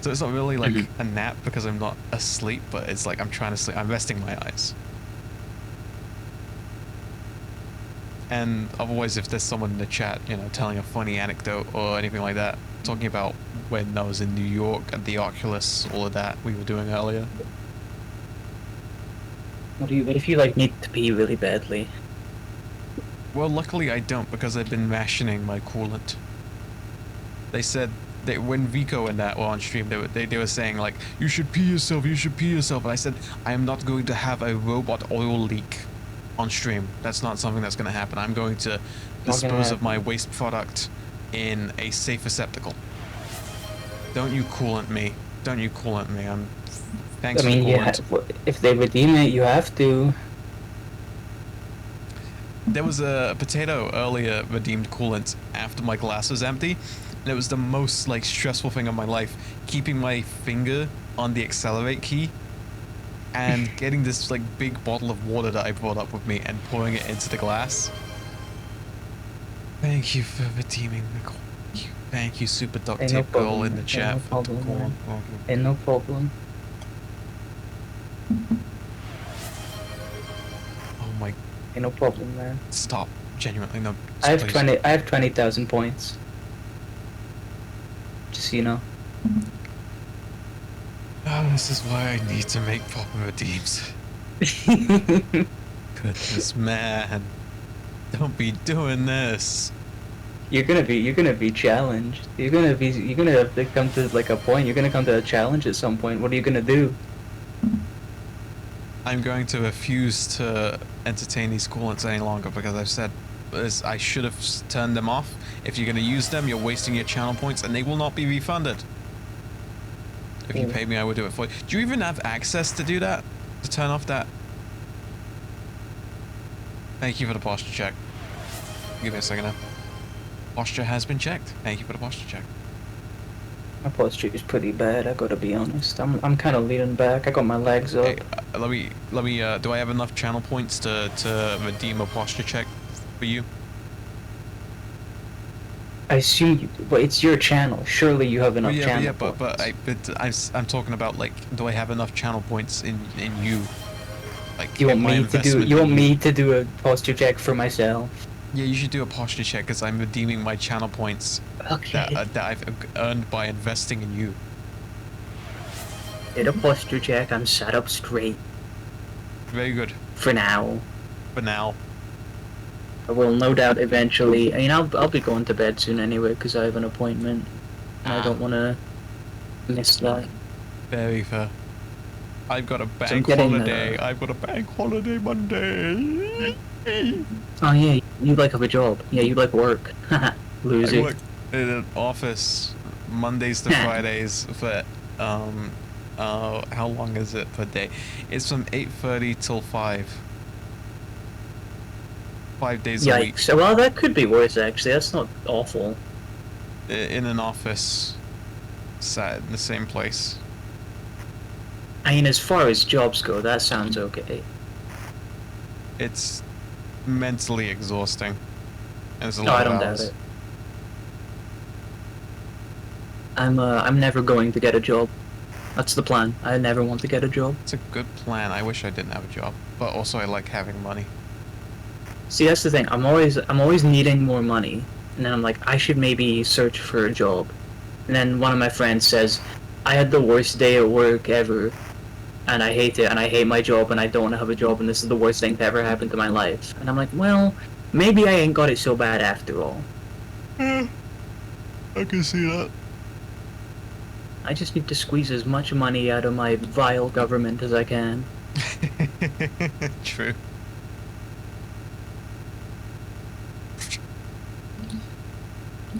So it's not really like a nap because I'm not asleep, but it's like I'm trying to sleep. I'm resting my eyes. And otherwise, if there's someone in the chat, you know, telling a funny anecdote or anything like that, talking about when I was in New York at the Oculus, all of that we were doing earlier. What if you like need to pee really badly? Well, luckily I don't, because I've been rationing my coolant. They said that when Vico and that were on stream, they were saying like, you should pee yourself, and I said, I am not going to have a robot oil leak on stream. That's not something that's going to happen. I'm going to dispose of my waste product in a safe receptacle. Don't you coolant me. Thanks for the coolant. If they redeem it, you have to. There was a potato earlier redeemed coolant after my glass was empty, and it was the most like stressful thing of my life, keeping my finger on the accelerate key and getting this like big bottle of water that I brought up with me and pouring it into the glass. Thank you for redeeming the coolant. Thank you, Super Duct Tape Girl in the chat. And no problem. Oh my. No problem, man. Stop. Genuinely, no. I have 20,000 points. Just so you know. Oh, this is why I need to make proper redeems. Goodness, man. Don't be doing this. You're gonna be challenged. You're gonna have to come to like a point. You're gonna come to a challenge at some point. What are you gonna do? I'm going to refuse to entertain these coolants any longer because I've said I should have turned them off. If you're going to use them, you're wasting your channel points and they will not be refunded. If you pay me, I would do it for you. Do you even have access to do that? To turn off that? Thank you for the posture check. Give me a second now. Posture has been checked. Thank you for the posture check. My posture is pretty bad, I gotta be honest. I'm kind of leaning back. I got my legs up. Hey, let me. Do I have enough channel points to redeem a posture check for you? I assume you, but it's your channel. Surely you have enough channel points. But I'm talking about like, do I have enough channel points in you? Like, you want me to do a posture check for myself? Yeah, you should do a posture check because I'm redeeming my channel points that I've earned by investing in you. Did a posture check. I'm sat up straight. Very good. For now. For now. I will no doubt eventually. I mean, I'll be going to bed soon anyway because I have an appointment. And I don't want to miss that. Very fair. I've got a bank holiday. I've got a bank holiday Monday. Oh yeah, you like have a job. Yeah, you like work. Loser. I work in an office Mondays to Fridays for how long is it per day? It's from 8:30 till 5. 5 days a week. Yikes. Well, that could be worse actually. That's not awful. In an office, sat in the same place. I mean, as far as jobs go, that sounds okay. It's mentally exhausting. And it's a No, lot I don't of doubt hours. it. I'm never going to get a job. That's the plan. I never want to get a job. It's a good plan. I wish I didn't have a job, but also I like having money. See, that's the thing. I'm always needing more money, and then I'm like, I should maybe search for a job. And then one of my friends says, I had the worst day at work ever, and I hate it, and I hate my job, and I don't have a job, and this is the worst thing to ever happen to my life. And I'm like, well, maybe I ain't got it so bad after all. I can see that. I just need to squeeze as much money out of my vile government as I can. True.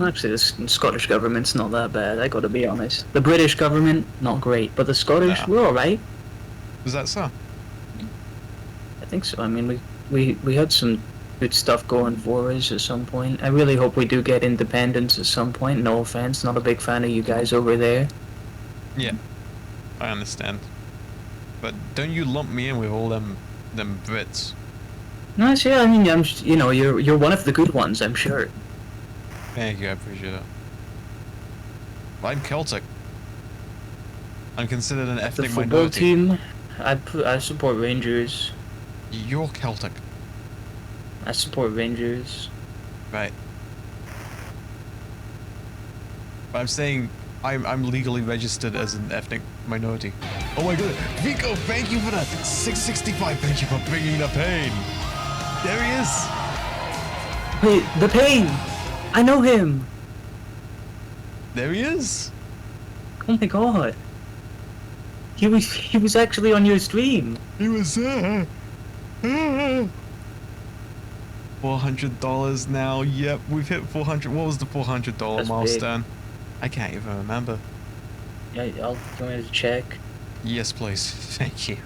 Actually, the Scottish government's not that bad, I gotta be honest. The British government, not great, but the Scottish, Nah. we're alright. Is that so? I think so. I mean, we had some good stuff going for us at some point. I really hope we do get independence at some point. No offense, not a big fan of you guys over there. Yeah, I understand. But don't you lump me in with all them Brits? No, see, I mean, you know, you're one of the good ones, I'm sure. Thank you, I appreciate it. I'm Celtic. I'm considered an The ethnic football minority. team, I support Rangers. You're Celtic, I support Rangers. right? But I'm saying I'm legally registered as an ethnic minority. Oh my god, Vico, thank you for that 665. Thank you for bringing the pain. There he is. Wait, the pain! I know him! There he is. Oh my god. He was actually on your stream. He was there. $400 now. Yep, we've hit 400. What was the $400 That's milestone? I can't even remember. Yeah, I'll go ahead and check. Yes, please. Thank you.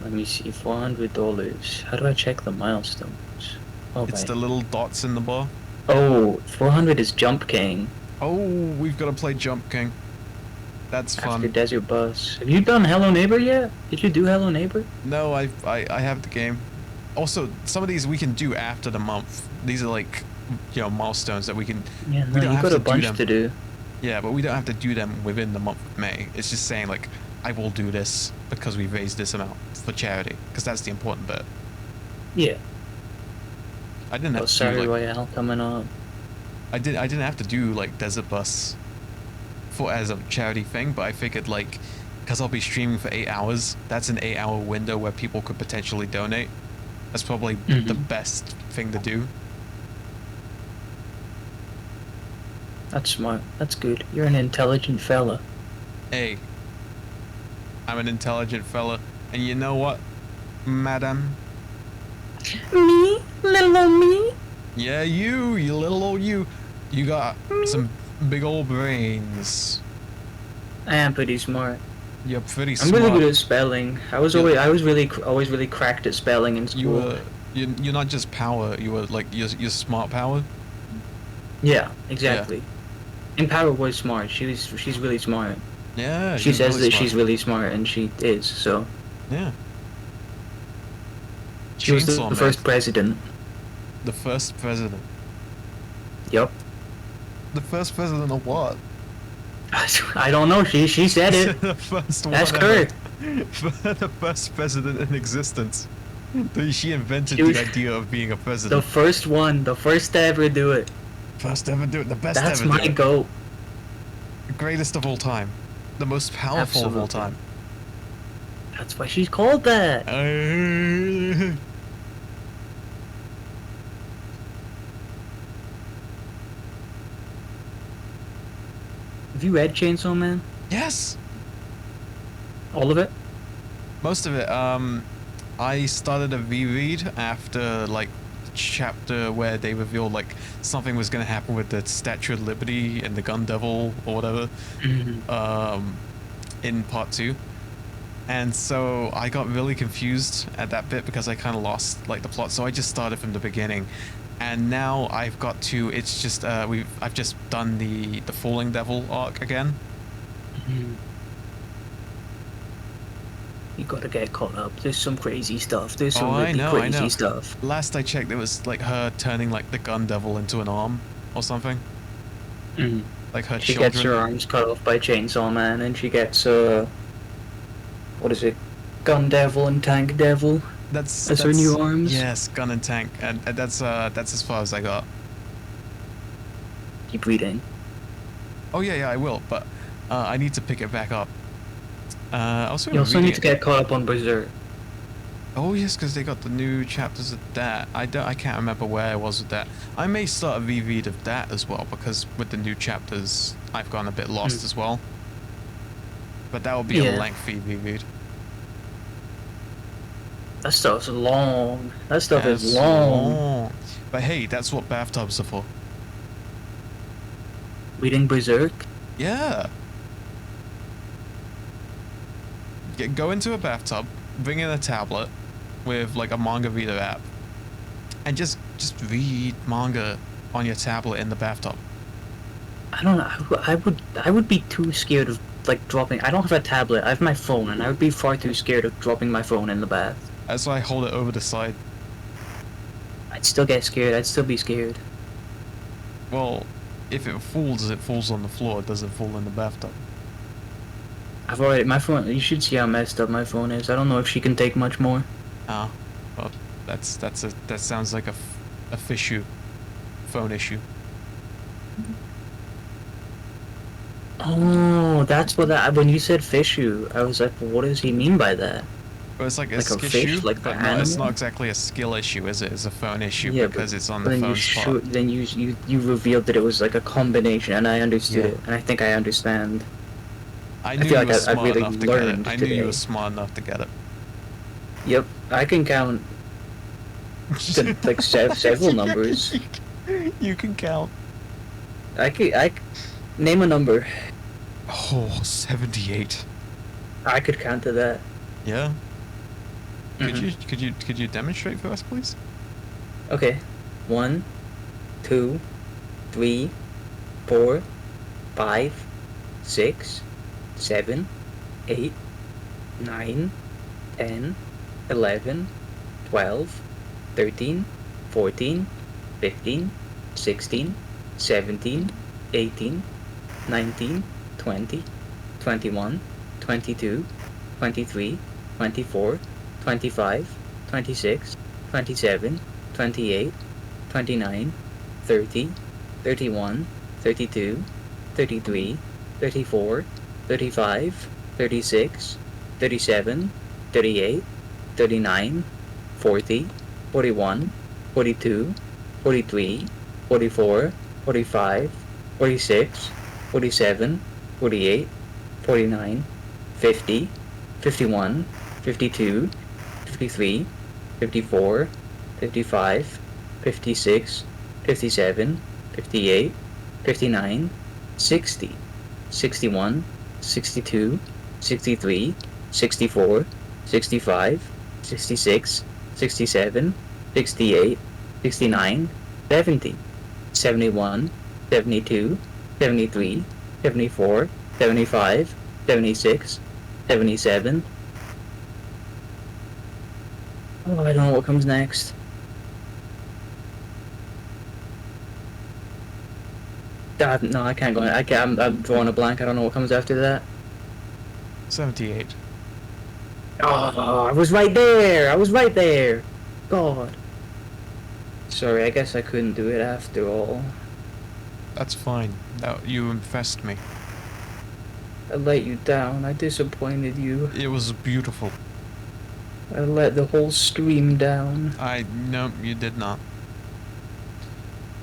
Let me see, $400. How do I check the milestones? Oh, It's right. the little dots in the bar. Oh, 400 is Jump King. Oh, we've got to play Jump King. That's After fun. Desert Bus. Have you done Hello Neighbor yet? Did you do Hello Neighbor? No, I have the game. Also, some of these we can do after the month. These are like, you know, milestones that we can. Yeah, We no, don't you have got to a do bunch them. to do. Yeah, but we don't have to do them within the month of May. It's just saying like, I will do this because we raised this amount for charity, because that's the important bit. Yeah. I didn't Oh, have to sorry, do like, Royale coming up. I didn't have to do like Desert Bus for as a charity thing, but I figured like, because I'll be streaming for 8 hours, that's an 8-hour window where people could potentially donate. That's probably the best thing to do. That's smart. That's good. You're an intelligent fella. Hey, I'm an intelligent fella, and you know what, madam? Me? Little old me? Yeah, you little old you. You got some big old brains. I am pretty smart. You're pretty I'm smart. really good at spelling. I was Yeah. always really cracked at spelling in school. You're not just power. You were like you're smart power. Yeah, exactly. And Power was smart. She's really smart. Yeah. She you're says really that she's smart. really smart, and she is. So Yeah. she was the Chainsaw Man. first president. The first president. Yup. The first president of what? I don't know. She said it. The first one. Ask ever. her. The first president in existence. She invented Dude. the idea of being a The president. first one. The first to ever do it. First ever do it. The best That's ever my do it. goat. The greatest of all time. The most powerful of all Absolutely. time. That's why she's called that. Have you read Chainsaw Man? Yes. All of it? Most of it. I started a reread after like chapter where they revealed like something was gonna happen with the Statue of Liberty and the Gun Devil or whatever. In part 2. And so I got really confused at that bit because I kind of lost like the plot. So I just started from the beginning, and now I've got to. It's just I've just done the Falling Devil arc again. You gotta get caught up. There's some crazy stuff. There's some Oh, I really know, I crazy know. stuff. Last I checked, it was like her turning like the Gun Devil into an arm or something. Like her She children. gets her arms cut off by Chainsaw Man, and she gets what is it? Gun Devil and Tank Devil. That's her new arms? Yes, gun and tank, and that's as far as I got. Keep reading. Oh yeah, I will, but I need to pick it back up. You also need to get caught up on Berserk. Oh yes, because they got the new chapters of that. I can't remember where I was with that. I may start a reread of that as well, because with the new chapters, I've gone a bit lost as well. But that will be a lengthy reread. That stuff's long. That stuff is long. But hey, that's what bathtubs are for. Reading Berserk? Yeah. Go into a bathtub, bring in a tablet with like a manga reader app, and just read manga on your tablet in the bathtub. I don't know. I would be too scared of like dropping. I don't have a tablet. I have my phone, and I would be far too scared of dropping my phone in the bath. That's why I hold it over the side. I'd still get scared. I'd still be scared. Well, if it falls on the floor. It doesn't fall in the bathtub. My phone. You should see how messed up my phone is. I don't know if she can take much more. Ah, well, that sounds like a phone issue. Oh, that's what when you said fishu, I was like, well, what does he mean by that? Well, it's like a fish, issue, like the but no, animal? it's not exactly a skill issue, is it? It's a phone issue because it's on the then phone's part. Then you revealed that it was like a combination, and I understood it, and I think I understand. I knew feel you like were smart really enough to get it. learned I knew you today. were smart enough to get it. Yep, I can count like several numbers. You can count. I name a number. Oh, 78. I could count to that. Yeah. Mhm. Could you demonstrate for us, please? Okay, 1, 2, 3, 4, 5, 6, 7, 8, 9, 10, 11, 12, 13, 14, 15, 16, 17, 18, 19, 20, 21, 22, 23, 24, 25, 26, 27, 28, 29, 30, 31, 32, 33, 34, 35, 36, 37, 38, 39, 40, 41, 42, 43, 44, 45, 46, 47, 48, 49, 50, 51, 52, 53, 54, 55, 56, 57, 58, 59, 60, 61, 62, 63, 64, 65, 66, 67, 68, 69, 70, 71, 72, 73, 74, 75, 76, 77. Oh, I don't know what comes next. No, I can't go. I can't. I'm drawing a blank. I don't know what comes after that. 78. Oh, I was right there. I was right there. God. Sorry, I guess I couldn't do it after all. That's fine. You impressed me. I let you down. I disappointed you. It was beautiful. I let the whole stream down. No, you did not.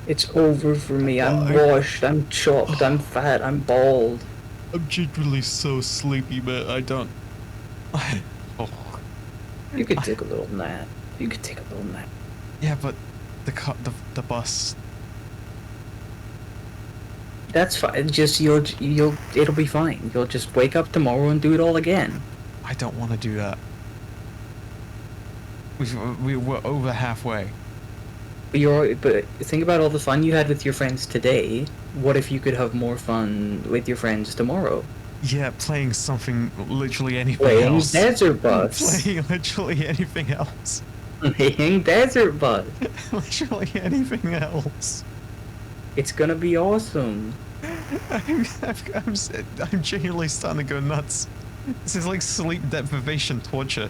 It's over for me. I'm washed. I'm chopped. I'm fat. I'm bald. I'm genuinely so sleepy, but I don't. Oh. You could take a little nap. You could take a little nap. Yeah, but the bus. That's fine. Just it'll be fine. You'll just wake up tomorrow and do it all again. I don't want to do that. We were over halfway. But think about all the fun you had with your friends today. What if you could have more fun with your friends tomorrow? Yeah, playing something, literally anything Playing else. Desert Bus. Playing literally anything else. Playing Desert Bus. Literally anything else. It's gonna be awesome. I'm genuinely starting to go nuts. This is like sleep deprivation torture.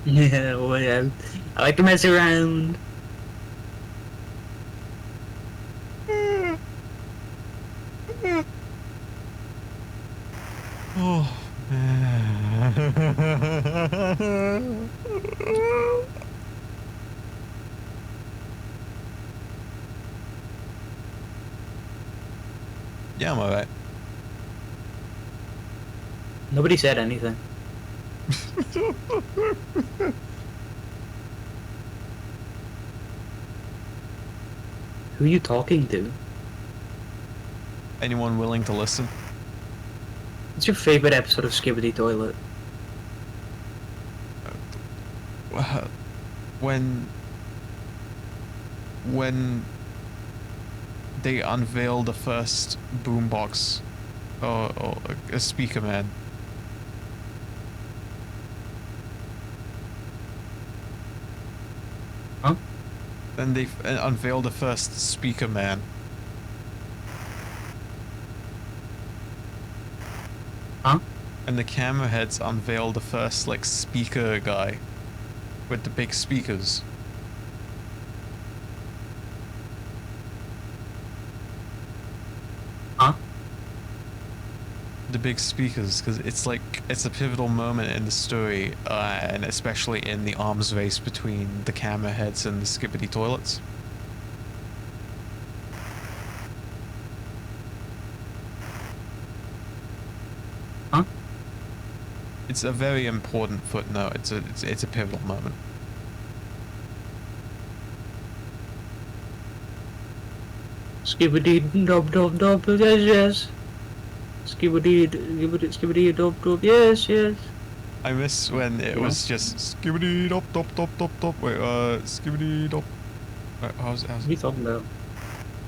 Yeah, whatever. I like to mess around. Oh man. Yeah, I'm alright. Nobody said anything. Who are you talking to? Anyone willing to listen? What's your favorite episode of Skibbity Toilet? When they unveil the first boombox or a speaker man. Huh? Then they unveil the first speaker man. Huh? And the camera heads unveil the first like speaker guy with the big speakers. Huh? The big speakers, because it's like it's a pivotal moment in the story, and especially in the arms race between the camera heads and the skibbity toilets. Huh? It's a very important footnote. It's a pivotal moment. Skibbity dub dub dub, yes, yes. Skibbity dub dub, yes, yes. I miss when it was just skibbity dop dop dop dop dop. Wait, skibbity dop. How's What are you talking about?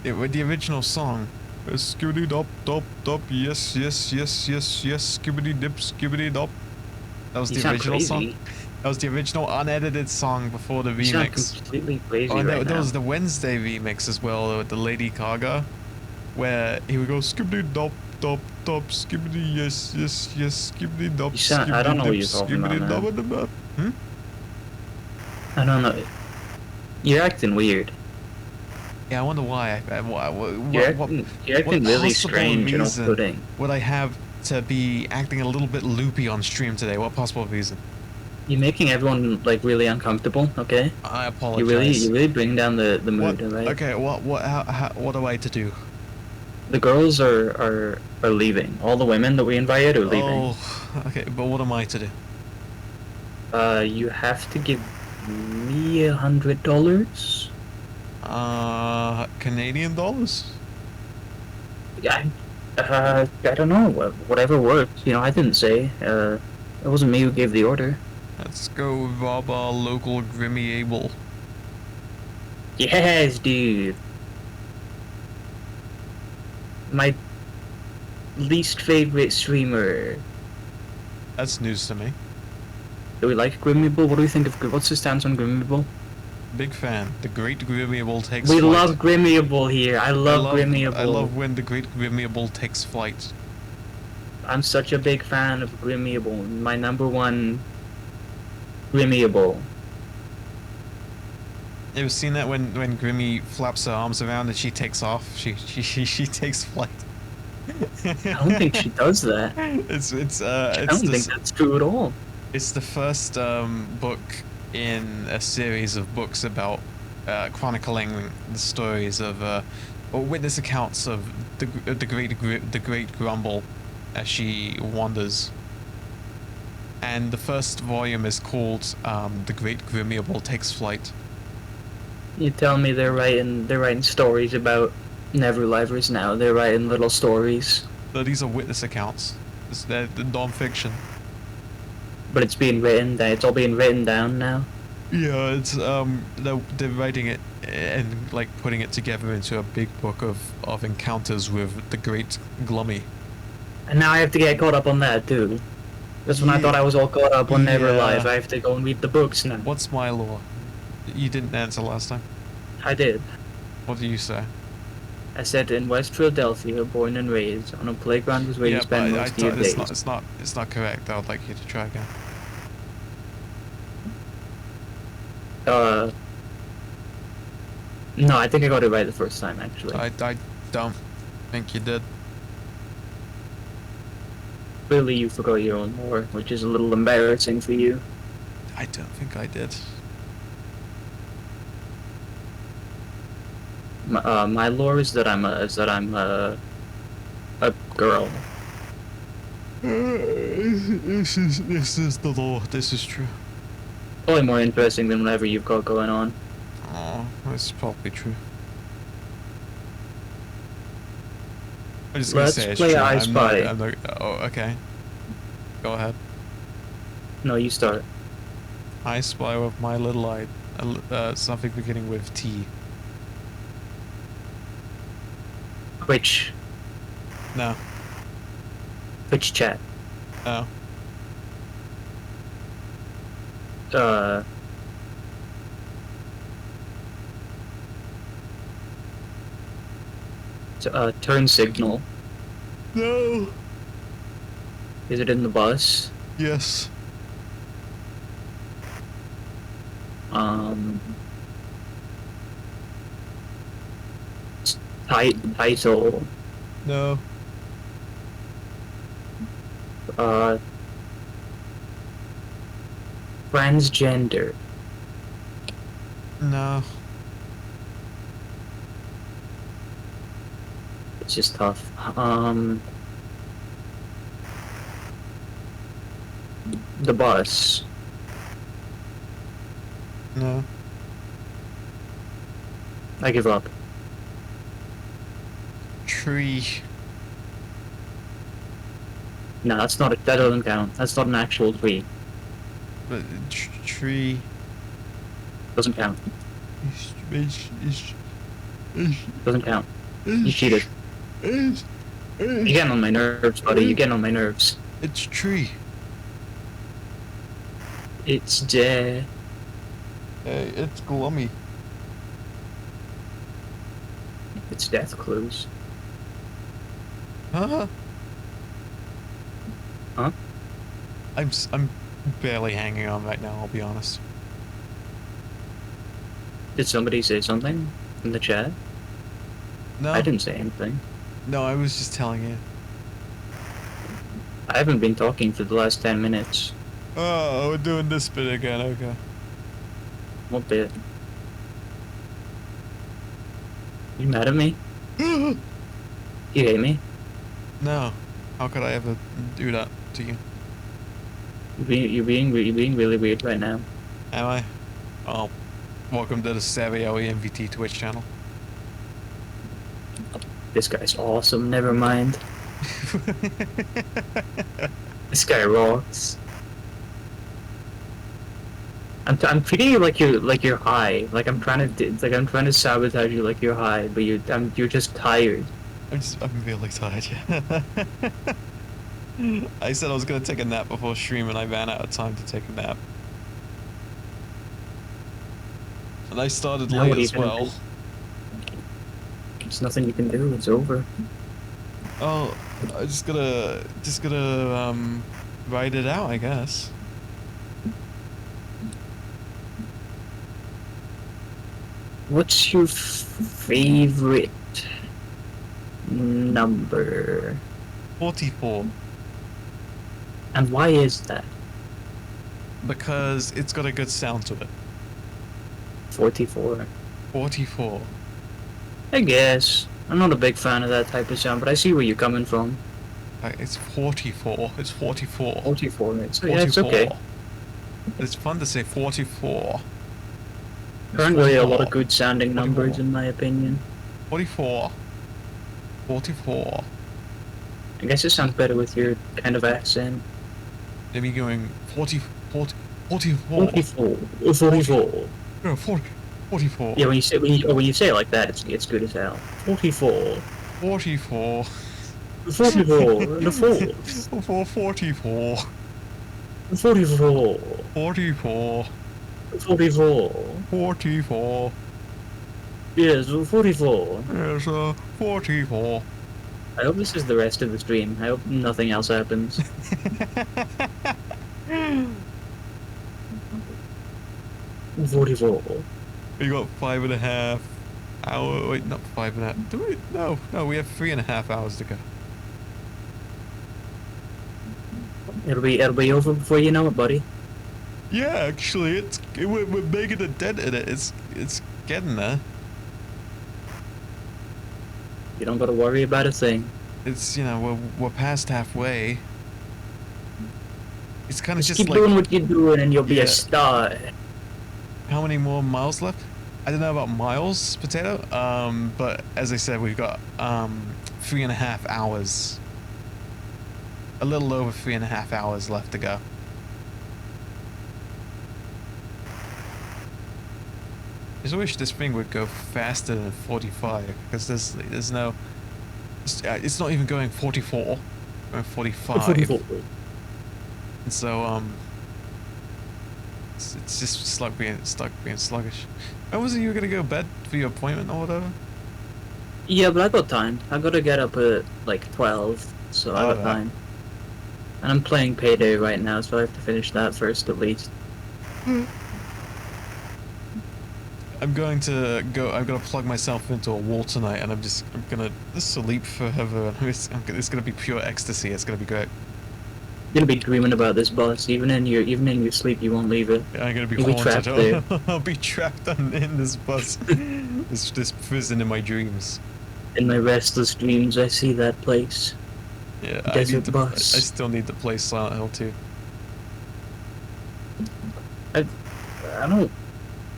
it with the original song? It was skibbity dop dop dop. Yes, yes, yes, yes, yes. Skibbity dip, skibbity dop. That was You the sound original crazy. song. That was the original unedited song before the You sound remix. completely crazy Oh, and right there now. was the Wednesday remix as well with the Lady Gaga, where he would go skibbity dop dop dop skibbity yes yes yes skibbity dop You sound- I don't know what you're talking about now. dop. Hmm? I don't know. You're acting weird. Yeah, I wonder why. You're acting really possible strange and reason off-putting. would I have to be acting a little bit loopy on stream today? What possible reason? You're making everyone like really uncomfortable. Okay. I You apologize. really bring down the What? mood, alright? Okay. What am I to do? The girls are leaving. All the women that we invited are leaving. Oh, okay. But what am I to do? You have to give me $100. Canadian dollars? I don't know. Whatever works. You know, I didn't say. It wasn't me who gave the order. Let's go rob our local Grimmy Able. Yes, dude. My least favorite streamer. That's news to me. Do we like Grimable? What do we think of what's the stance on Grimable? Big fan. The Great Grimmiable takes We flight. love Grimmiable here. I love Grimmiable. I love when the Great Grimmiable takes flight. I'm such a big fan of Grimmiable. My number one Grimmiable. You ever seen that when Grimmy flaps her arms around and she takes off? She takes flight. I don't think she does that. I I don't think that's true at all. It's the first book in a series of books about chronicling the stories of or witness accounts of the Great Grumble as she wanders. And the first volume is called The Great Grimmiable Takes Flight. You tell me they're writing stories about Neverlivers now. They're writing little stories. So these are witness accounts. They're non-fiction. But it's being written down. It's all being written down now. Yeah, it's they're writing it and like putting it together into a big book of encounters with the Great Glummy. And now I have to get caught up on that too. That's when I thought I was all caught up on Yeah. Neverlive. I have to go and read the books now. What's my law? You didn't answer last time. I did. What do you say? I said in West Philadelphia, born and raised, on a playground was where you spend most of your days. It's not correct. I would like you to try again. No, I think I got it right the first time, actually. I don't think you did. Clearly you forgot your own lore, which is a little embarrassing for you. I don't think I did. My lore is that I'm a girl. This is the law. This is true. Probably more interesting than whatever you've got going on. Oh, that's probably true. I'm just gonna Let's say it's play true. I I'm not, Spy. I'm not. Oh, okay. Go ahead. No, you start. I spy with my little eye. Something beginning with T. Twitch No. chat. No. Turn signal. No. Is it in the bus? Yes. Title. No. Transgender. No. It's just tough. The bus. No. I give up. Tree. No, that's not. That doesn't count. That's not an actual tree. But tree. Doesn't count. Is Doesn't count. You cheated. You're getting on my nerves, buddy. You're getting on my nerves. It's tree. It's J. Hey, it's glummy. It's death clues. Huh? Huh? I'm barely hanging on right now, I'll be honest. Did somebody say something in the chat? No. I didn't say anything. No, I was just telling you. I haven't been talking for the last 10 minutes. Oh, we're doing this bit again, okay. What bit? You mad at me? You hate me? No. How could I ever do that to you? You're being really weird right now. Am I? Oh. Welcome to the Savio MVT Twitch channel. This guy's awesome. Never mind. This guy rocks. I'm treating you like you're high. Like I'm trying to sabotage you like you're high, but you're just tired. I'm really tired. I said I was gonna take a nap before stream, and I ran out of time to take a nap. And I started Now what late are you as gonna well. do? There's nothing you can do. It's over. Oh, I just gotta write it out, I guess. What's your favorite number? 44. And why is that? Because it's got a good sound to it. 44. 44. I guess. I'm not a big fan of that type of sound, but I see where you're coming from. It's 44. It's 44. 44. Yeah, it's okay. It's fun to say 44. It's There aren't really a lot 44. of good sounding numbers, in my opinion. 44. 44. I guess it sounds better with your kind of accent. Let me going 44. 44. 44. 44. No, 44. Yeah, when you say it like that, it's good as hell. 44. 44. 44. The fourth. 44. 44. 44. 44. 44. Yes, 44. Yes, 44. I hope this is the rest of the stream. I hope nothing else happens. 44. We got 5.5 hour. Wait, not 5.5. Do we? No, we have 3.5 hours to go. It'll be over before you know it, buddy. Yeah, actually, we're making a dent in it. It's getting there. You don't gotta worry about a thing. It's, you know, we're past halfway. It's kind of just keep like, doing what you're doing and you'll be Yeah. a star. how many more miles left? I don't know about miles, Potato. But as I said, we've got 3.5 hours. A little over 3.5 hours left to go. I just wish this thing would go faster than 45, because there's no. It's not even going 44, going 45. 44. And so it's just stuck being sluggish. When was it you were gonna go to bed for your appointment or whatever? Yeah, but I got time. I gotta get up at like 12, so I got Alright. time. And I'm playing Payday right now, so I have to finish that first at least. I'm gonna plug myself into a wall tonight, and I'm gonna sleep forever. It's gonna be pure ecstasy. It's gonna be great. You're gonna be dreaming about this boss, even in your sleep. You won't leave it. I'm gonna be You'll be haunted. trapped there. I'll be trapped in this bus, this prison in my dreams. In my restless dreams, I see that place. Yeah, Desert I bus. still need to play Silent Hill 2. I don't know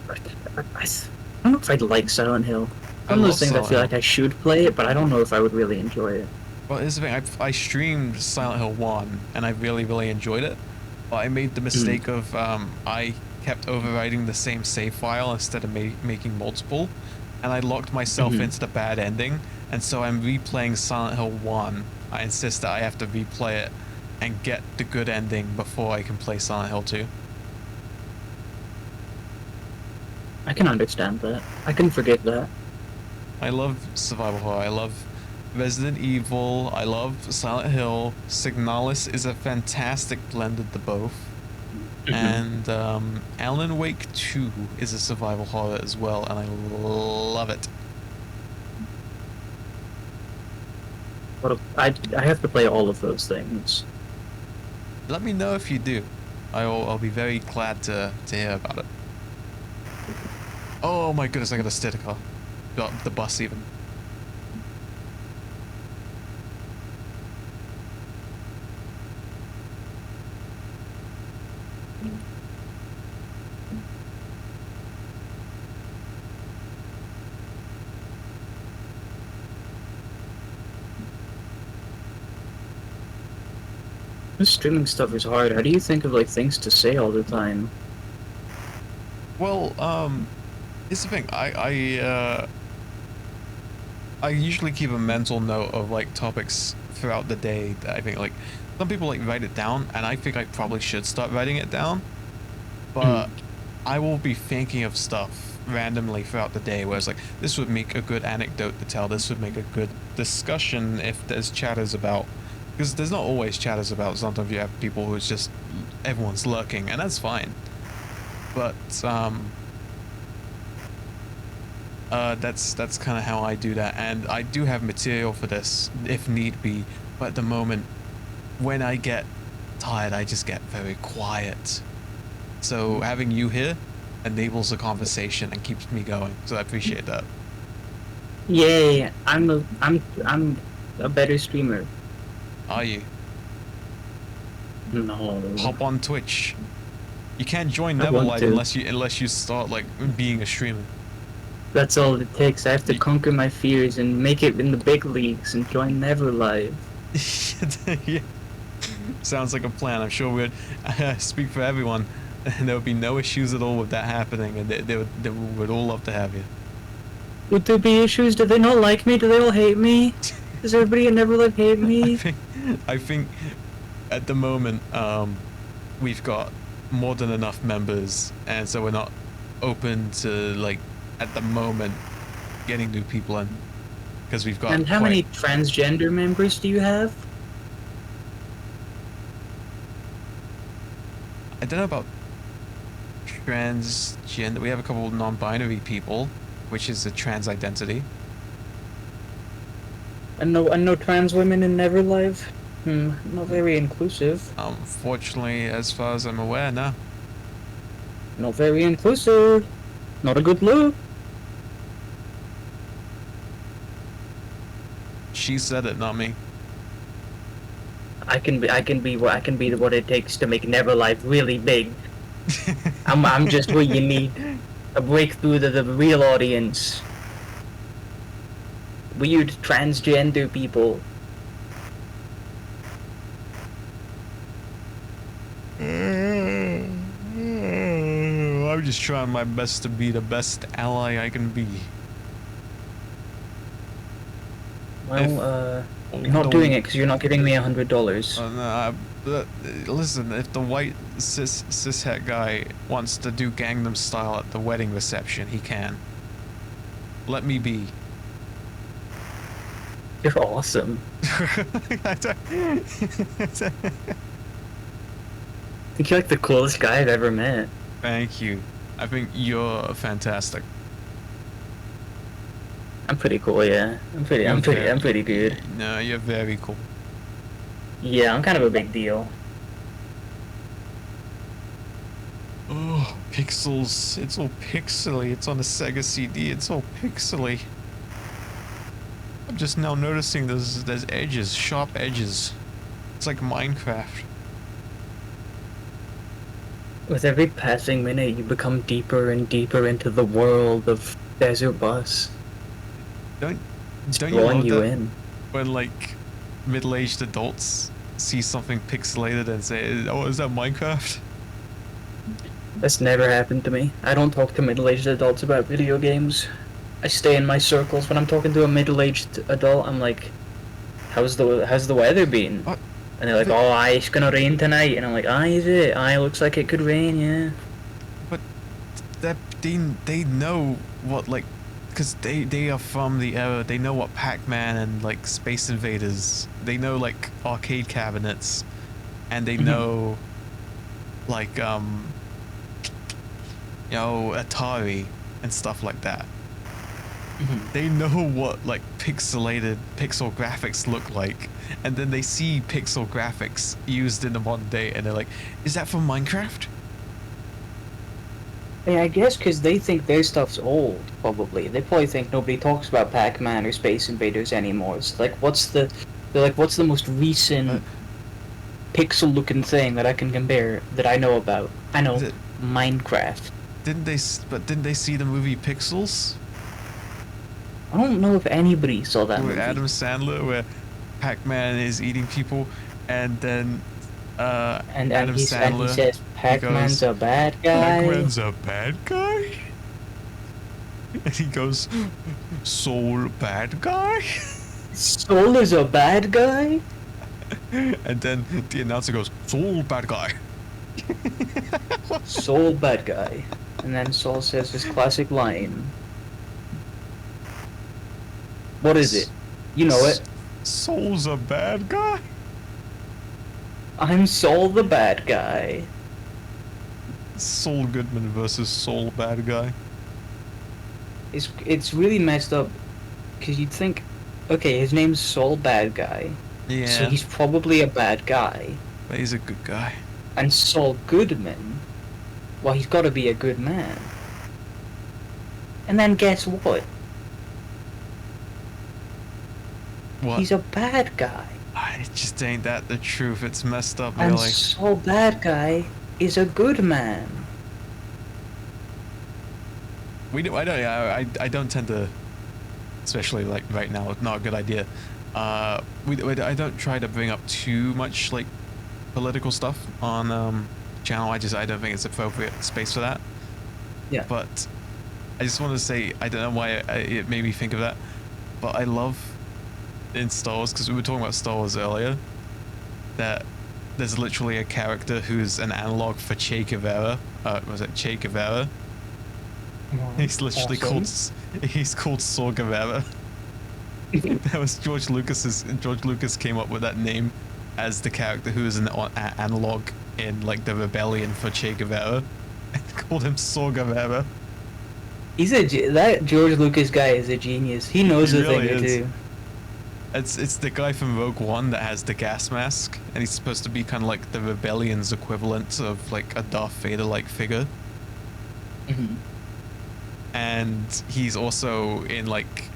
if I'd like Silent Hill. I One of love those things I Silent feel Hill. like I should play it, but I don't know if I would really enjoy it. Well, here's the thing. I streamed Silent Hill 1, and I really enjoyed it. But I made the mistake of I kept overwriting the same save file instead of making multiple, and I locked myself into the bad ending. And so I'm replaying Silent Hill 1. I insist that I have to replay it and get the good ending before I can play Silent Hill 2. I can understand that. I can forgive that. I love survival horror. I love Resident Evil. I love Silent Hill. Signalis is a fantastic blend of the both. And Alan Wake 2 is a survival horror as well, and I love it. But I have to play all of those things. Let me know if you do. I'll be very glad to hear about it. Oh my goodness, I got a steer car. Got the bus even. This streaming stuff is hard. How do you think of like things to say all the time? Well, here's the thing. I usually keep a mental note of like topics throughout the day that I think like some people like write it down, and I think I probably should start writing it down. But I will be thinking of stuff randomly throughout the day, where it's like this would make a good anecdote to tell. This would make a good discussion if there's chatters about. Because there's not always chatters about. Sometimes you have people who's just everyone's lurking, and that's fine. But that's kind of how I do that, and I do have material for this if need be. But at the moment, when I get tired, I just get very quiet. So having you here enables a conversation and keeps me going. So I appreciate that. Yay! I'm a better streamer. Are you? No. Hop on Twitch. You can't join I want Neverlight to. unless you start like being a streamer. That's all it takes. I have to conquer my fears and make it in the big leagues and join Neverlive. Yeah. Sounds like a plan. I'm sure we'd speak for everyone. And there would be no issues at all with that happening, and they would all love to have you. Would there be issues? Do they not like me? Do they all hate me? Does everybody at Neverlive hate me? I think at the moment we've got more than enough members, and so we're not open to like at the moment getting new people in, because we've got. And how many transgender members do you have? I don't know about transgender. We have a couple of non-binary people, which is a trans identity. And no trans women in Neverlife. Not very inclusive. Unfortunately, as far as I'm aware, no. Not very inclusive. Not a good look. She said it, not me. I can be what it takes to make Neverlife really big. I'm just what you need. A breakthrough to the real audience. Weird transgender people. I'm just trying my best to be the best ally I can be. Well, you're not doing it because you're not giving me $100. Listen, if the white cishet guy wants to do Gangnam Style at the wedding reception, he can. Let me be. You're awesome. I think you're like the coolest guy I've ever met. Thank you. I think you're fantastic. I'm pretty cool, yeah. I'm pretty good. No, you're very cool. Yeah, I'm kind of a big deal. Oh, pixels. It's all pixely. It's on a Sega CD. It's all pixely. I'm just now noticing there's edges, sharp edges. It's like Minecraft. With every passing minute, you become deeper and deeper into the world of Desert Bus. Don't you drawing love you that in. when like middle-aged adults see something pixelated and say, "Oh, is that Minecraft?" That's never happened to me. I don't talk to middle-aged adults about video games. I stay in my circles. When I'm talking to a middle-aged adult, I'm like, "How's the weather been?" What? And they're like, "Oh, it's gonna rain tonight." And I'm like, is it? Looks like it could rain, yeah." But they know what, like, because they are from the era. They know what Pac-Man and like Space Invaders. They know like arcade cabinets, and they know like Atari and stuff like that. They know what like pixel graphics look like, and then they see pixel graphics used in the modern day, and they're like, "Is that from Minecraft?" Yeah, I guess because they think their stuff's old, probably. They probably think nobody talks about Pac-Man or Space Invaders anymore. It's like, what's the most recent pixel-looking thing that I can compare that I know about? I know, Minecraft. Didn't they see the movie Pixels? I don't know if anybody saw that With movie. Adam Sandler, where Pac-Man is eating people, and then and Adam he Sandler says Pac-Man's a bad guy. Pac-Man's a bad guy? And he goes, "Soul bad guy?" Soul is a bad guy? And then the announcer goes, "Soul bad guy." Soul bad guy. And then Soul says his classic line. What is it? You know it. Soul's a bad guy? I'm Soul the bad guy. Saul Goodman versus Soul bad guy. It's really messed up, because you'd think, okay, his name's Soul bad guy, Yeah, so he's probably a bad guy. but he's a good guy. And Saul Goodman, well, he's got to be a good man. And then guess what? What? He's a bad guy. It just ain't that the truth. It's messed up, And really. Saul bad guy is a good man. I don't tend to, especially like right now, it's not a good idea. I don't try to bring up too much like political stuff on channel. I don't think it's appropriate space for that. Yeah. But I just want to say, I don't know why it made me think of that, but I love in Star Wars, because we were talking about Star Wars earlier, that there's literally a character who's an analog for Che Guevara. Was it Che Guevara? He's literally called Saw Guevara. That was George Lucas came up with that name as the character who is an analog in like the rebellion for Che Guevara, and called him Saw Gerrera. That George Lucas guy is a genius. He knows He a really thing or is. two. It's the guy from Rogue One that has the gas mask, and he's supposed to be kind of like the Rebellion's equivalent of like a Darth Vader-like figure. Mhm. And he's also in like,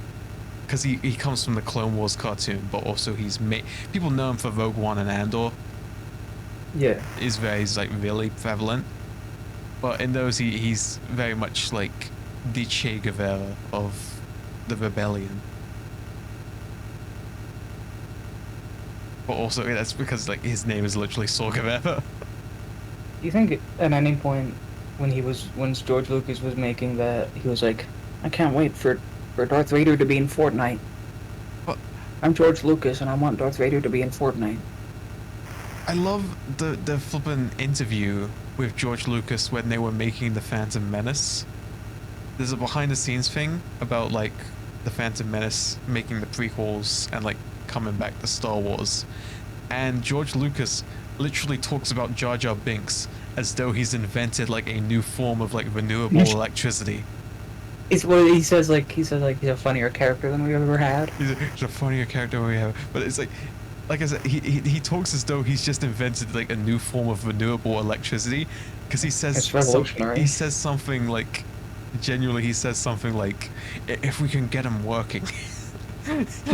because he comes from the Clone Wars cartoon, but also people know him for Rogue One and Andor. Yeah. He's like really prevalent, but in those he's very much like the Che Guevara of the Rebellion. But also that's because like his name is literally Saw Gerrera. Do you think at any point when George Lucas was making that, he was like, I can't wait for Darth Vader to be in Fortnite. What? I'm George Lucas and I want Darth Vader to be in Fortnite. I love the flippin' interview with George Lucas when they were making the Phantom Menace. There's a behind the scenes thing about like the Phantom Menace making the prequels and like coming back to Star Wars, and George Lucas literally talks about Jar Jar Binks as though he's invented like a new form of like renewable electricity. It's what he says. Like he's a funnier character than we've ever had. He's a funnier character we have, but it's like I said, he talks as though he's just invented like a new form of renewable electricity, because he says It's revolutionary. he says something like, genuinely he says something like, if we can get him working. If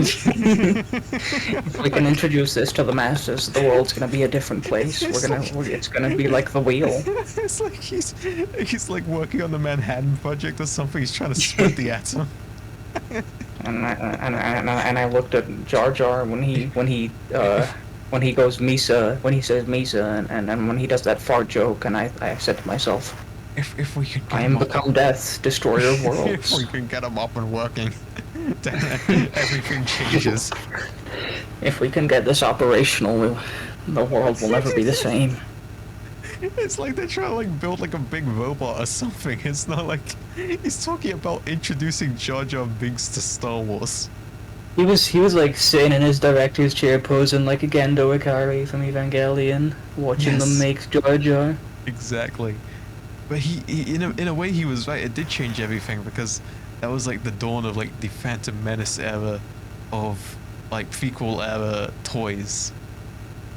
we can introduce this to the masses, the world's gonna be a different place. It's gonna be like the wheel. It's like he's like working on the Manhattan Project or something. He's trying to split the atom. And I looked at Jar Jar when he goes Misa, when he says Misa, and when he does that fart joke, and I said to myself, if we could get I am become death, destroyer of if worlds. we can get him up and working, then everything changes. If we can get this operational, the world will never be the same. It's like they're trying to like build like a big robot or something. It's not like he's talking about introducing Jar Jar Binks to Star Wars. He was like sitting in his director's chair posing like a Gendo Ikari from Evangelion, watching them make Jar Jar. Exactly. But he in a way he was right. It did change everything, because that was like the dawn of like the Phantom Menace era of like prequel era toys.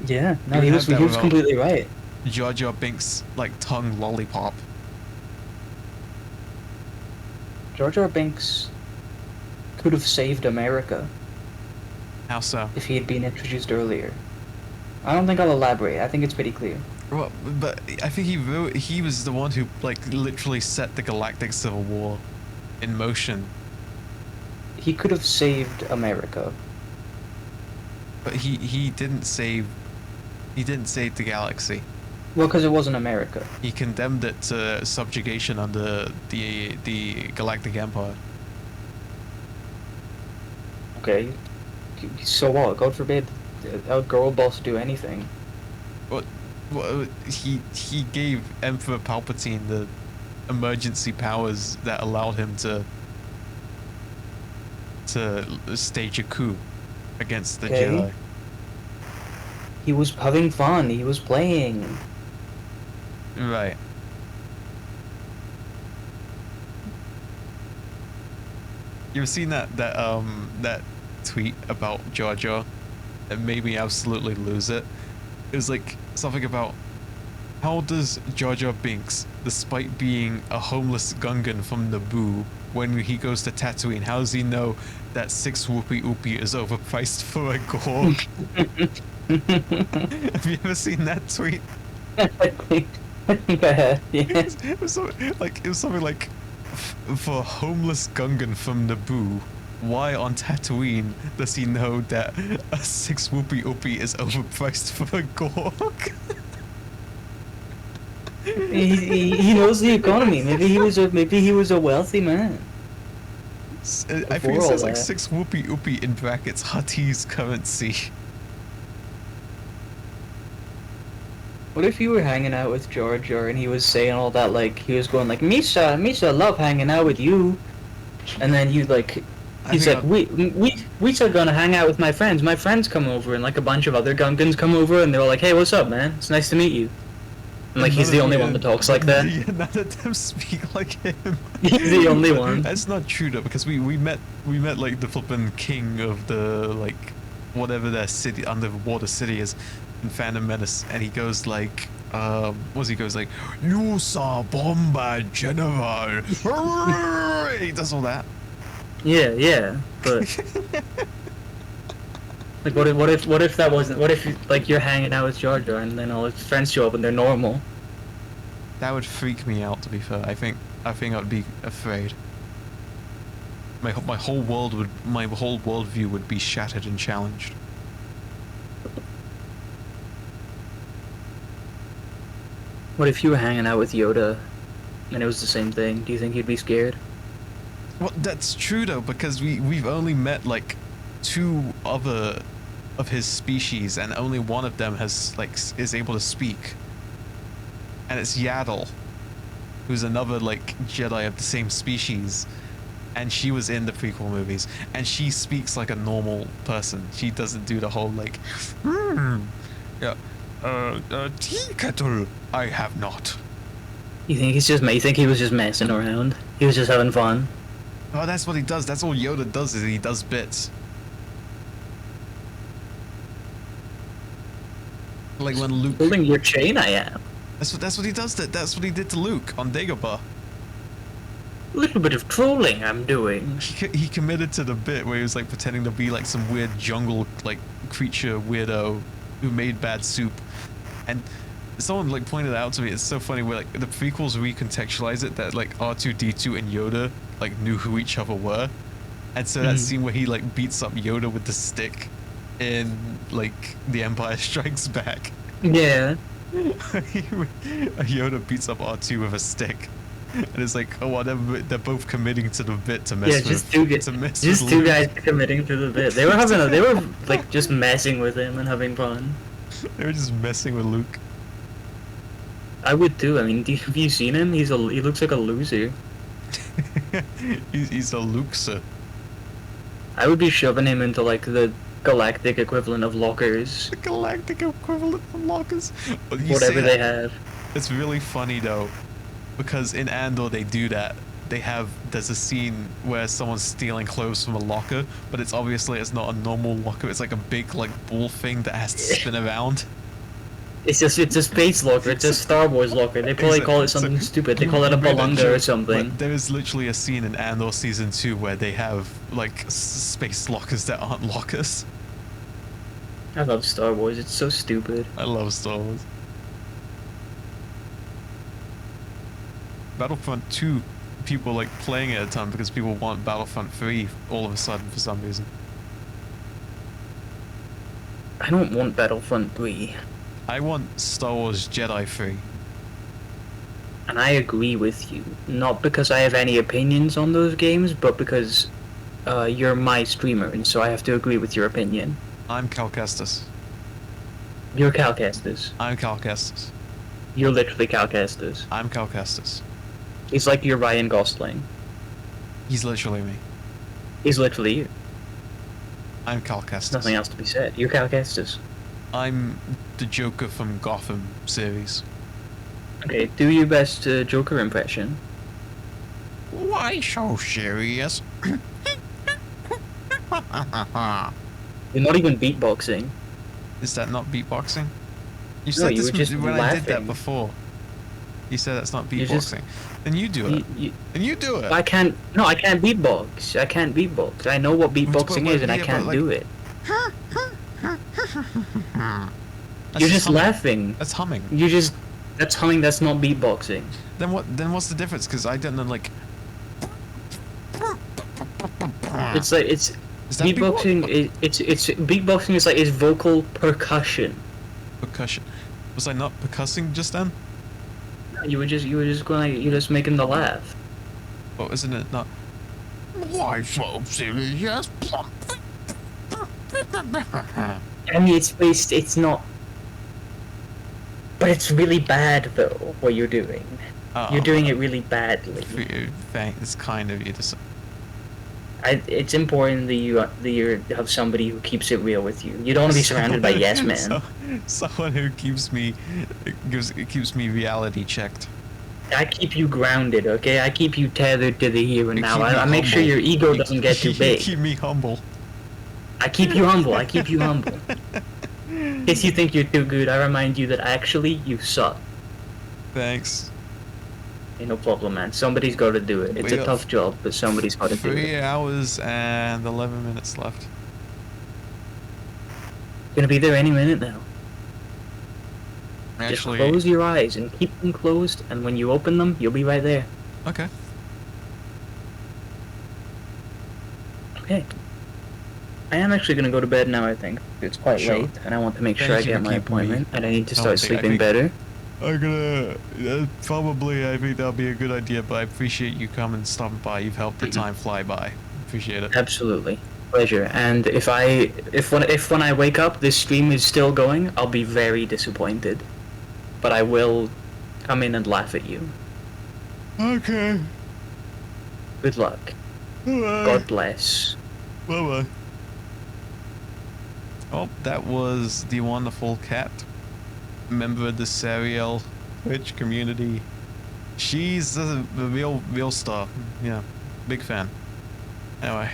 Yeah, no, You he had was that without- completely right. Jar Jar Binks like tongue lollipop. Jar Jar Binks could have saved America How so? if he had been introduced earlier. I don't think I'll elaborate. I think it's pretty clear. Well, but I think he was the one who like literally set the Galactic Civil War in motion. He could have saved America. But he didn't save the galaxy. Well, because it wasn't America. He condemned it to subjugation under the Galactic Empire. Okay. So what? God forbid a girl boss do anything. Well, he gave Emperor Palpatine the emergency powers that allowed him to stage a coup against the Okay. Jedi. He was having fun. He was playing. Right. You ever seen that tweet about Jar Jar that made me absolutely lose it? It was like something about, how does Jar Jar Binks, despite being a homeless Gungan from Naboo, when he goes to Tatooine, how does he know that 6 Whoopi Oopie is overpriced for a Gorg? Have you ever seen that tweet? I think I had. Yeah. It was something like, for a homeless Gungan from Naboo, why on Tatooine does he know that a 6 Whoopi Oopie is overpriced for a Gorg? He knows the economy. Maybe he was a wealthy man. I think it says like 6 Whoopi Oopie in brackets Huttese currency. What if you were hanging out with Jar Jar and he was saying all that, like he was going like, Misa, love hanging out with you, and then you like, he's like, we are gonna hang out with my friends. My friends come over, and like a bunch of other Gungans come over, and they're all like, hey, what's up, man? It's nice to meet you. And like he's the only one that talks like that. Yeah, none of them speak like him. He's the only one. That's not true though, because we met like the flippin' king of the like whatever their city underwater city is in Phantom Menace, and he goes like he goes like, "You saw Bomba General." He does all that. Yeah, but like what if that wasn't, what if like you're hanging out with Jar Jar and then all his friends show up and they're normal? That would freak me out, to be fair. I think I'd be afraid. My whole worldview would be shattered and challenged. What if you were hanging out with Yoda and it was the same thing? Do you think you'd be scared? Well, that's true though, because we've only met like 2 other of his species, and only one of them is able to speak. And it's Yaddle, who's another like Jedi of the same species, and she was in the prequel movies, and she speaks like a normal person. She doesn't do the whole like, tea kettle. I have not. You think he was just messing around? He was just having fun. Oh, that's what he does. That's all Yoda does, is he does bits. Like when Luke... Pulling your chain, I am. That's what he does. That's what he did to Luke on Dagobah. A little bit of trolling I'm doing. He committed to the bit where he was like pretending to be like some weird jungle like creature weirdo who made bad soup. And someone like pointed out to me, it's so funny where like the prequels recontextualize it that like R2-D2 and Yoda like knew who each other were, and so that scene where he like beats up Yoda with the stick in like The Empire Strikes Back. Yeah. Yoda beats up R2 with a stick, and it's like, oh whatever, they're both committing to the bit to mess with. Just two guys committing to the bit. They were like just messing with him and having fun. They were just messing with Luke. I would too. I mean, have you seen him? He looks like a loser. he's a Luxer. I would be shoving him into like the galactic equivalent of lockers. The galactic equivalent of lockers. Whatever they have. It's really funny though, because in Andor they do that. There's a scene where someone's stealing clothes from a locker, but it's not a normal locker. It's like a big like ball thing that has to spin around. It's a space locker. It's a Star Wars locker. They probably call it something stupid. They call it a Balunga or something. There is literally a scene in Andor Season 2 where they have like space lockers that aren't lockers. I love Star Wars. It's so stupid. I love Star Wars. Battlefront 2, people like playing it a ton because people want Battlefront 3 all of a sudden for some reason. I don't want Battlefront 3. I want Star Wars Jedi 3. And I agree with you. Not because I have any opinions on those games, but because you're my streamer, and so I have to agree with your opinion. I'm Cal Kestis. You're Cal Kestis. I'm Cal Kestis. You're literally Cal Kestis. I'm Cal Kestis. He's like your Ryan Gosling. He's literally me. He's literally you. I'm Cal Kestis. Nothing else to be said. You're Cal Kestis. I'm the Joker from Gotham series. Okay, do your best Joker impression. Why so serious? You're not even beatboxing. Is that not beatboxing? You No, said you this were just when laughing. I did that before. You said that's not beatboxing. Then you do it. And you do it. I can't beatbox. I can't beatbox. I know what beatboxing is and I can't do it. You're just laughing. That's humming. That's humming, that's not beatboxing. Then what's the difference? Because I don't know, like... It's like, it's... Beatboxing, beatboxing is like, it's vocal percussion. Percussion. Was I not percussing just then? You were just making the laugh. Well, isn't it not... Why so serious? I mean, it's not... But it's really bad, though, what you're doing. You're doing it really badly. Thanks, it's kind of you to say. it's important that you have somebody who keeps it real with you. You don't want to be surrounded by yes men. Someone who keeps me reality checked. I keep you grounded, okay? I keep you tethered to the here and You now. keep me I make sure humble. your ego You doesn't get too You big. keep me humble. I keep you humble. I keep you humble. In case you think you're too good, I remind you that actually you suck. Thanks. Ain't no problem, man. Somebody's got to do it. It's We a got tough job, but somebody's got to do 3 it. hours and 11 minutes left. Gonna be there any minute now. Actually, Just close your eyes and keep them closed, and when you open them, you'll be right there. okay. Okay. I am actually gonna go to bed now, I think. It's quite Sure. late, and I want to make sure Thank I you get for my keeping me appointment, and I need to start healthy. I sleeping think- better. I'm gonna probably. I think that'll be a good idea, but I appreciate you coming, stopping by. You've helped the time fly by. Appreciate it. Absolutely. Pleasure. And if when I wake up this stream is still going, I'll be very disappointed. But I will come in and laugh at you. Okay. Good luck. Bye. God bless. Bye bye. Oh, that was the wonderful cat, member of the serial Twitch community. She's the real star. Yeah, big fan. Anyway,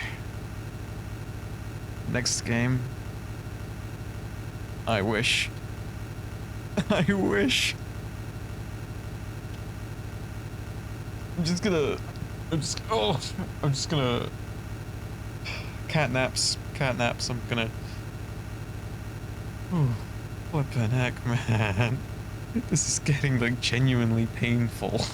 next game. I wish. I wish. I'm just gonna. Cat naps. I'm gonna. Flippin' heck, man. This is getting like genuinely painful.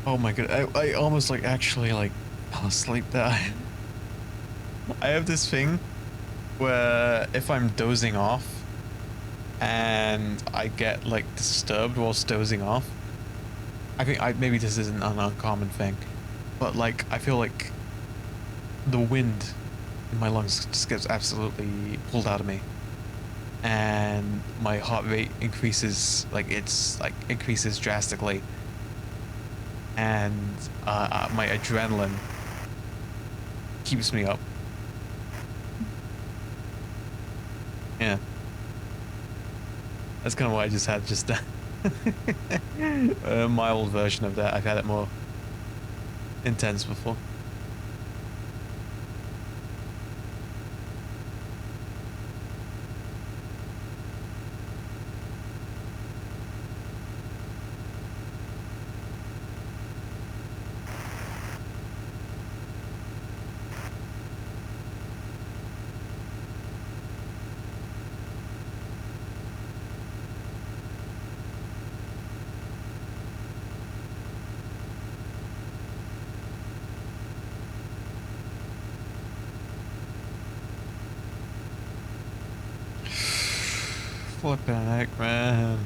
Oh my god, I almost like actually like fell asleep there. I have this thing where if I'm dozing off and I get like disturbed whilst dozing off, I think maybe this isn't an uncommon thing, but like I feel like the wind in my lungs just gets absolutely pulled out of me, and my heart rate increases, like it's like increases drastically, and my adrenaline keeps me up. Yeah. That's kind of what I just had, just a mild version of that. I've had it more intense before. Flippin' heck, man.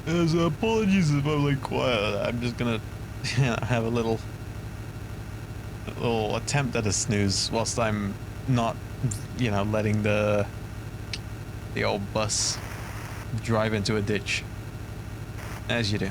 Apologies if I'm like quiet. I'm just gonna have a little attempt at a snooze whilst I'm not, you know, letting the old bus drive into a ditch, as you do.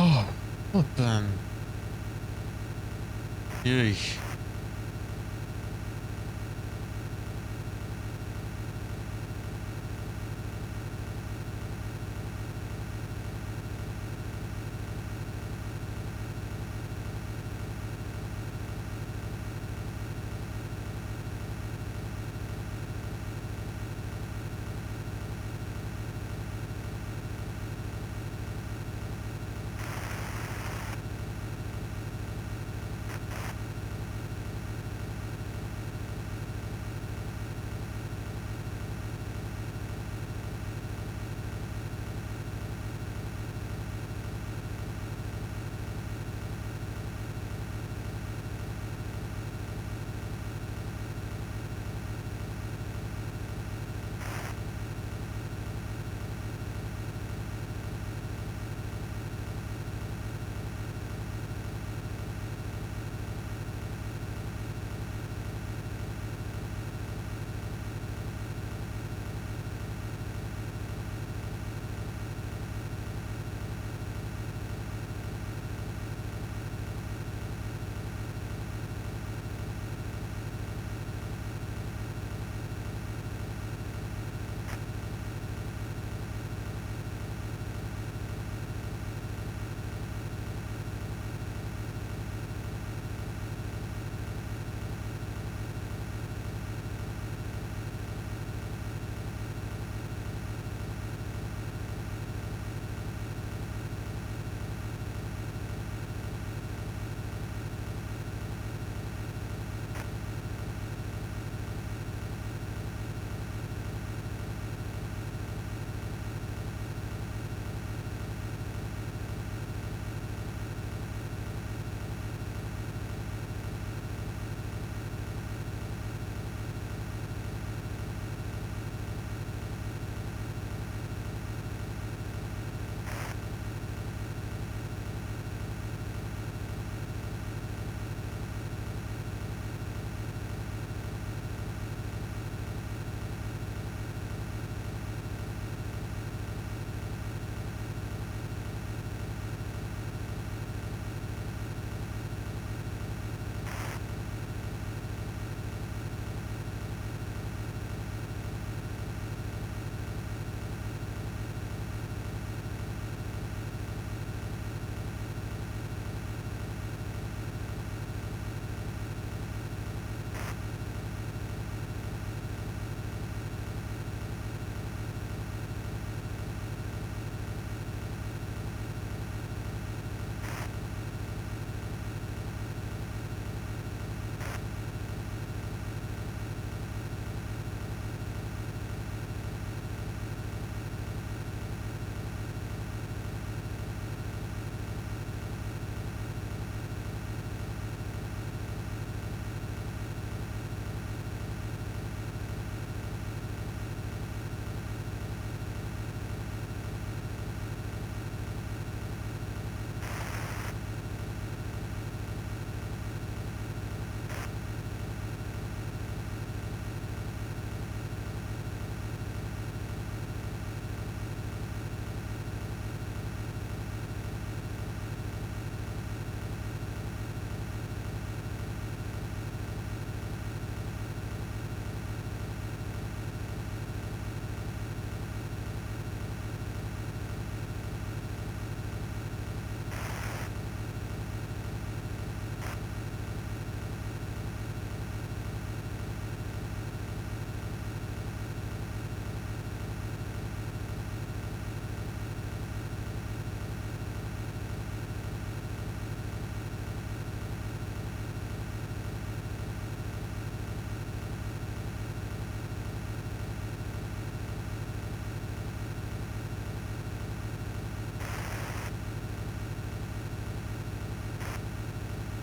Oh, what then? Yeesh.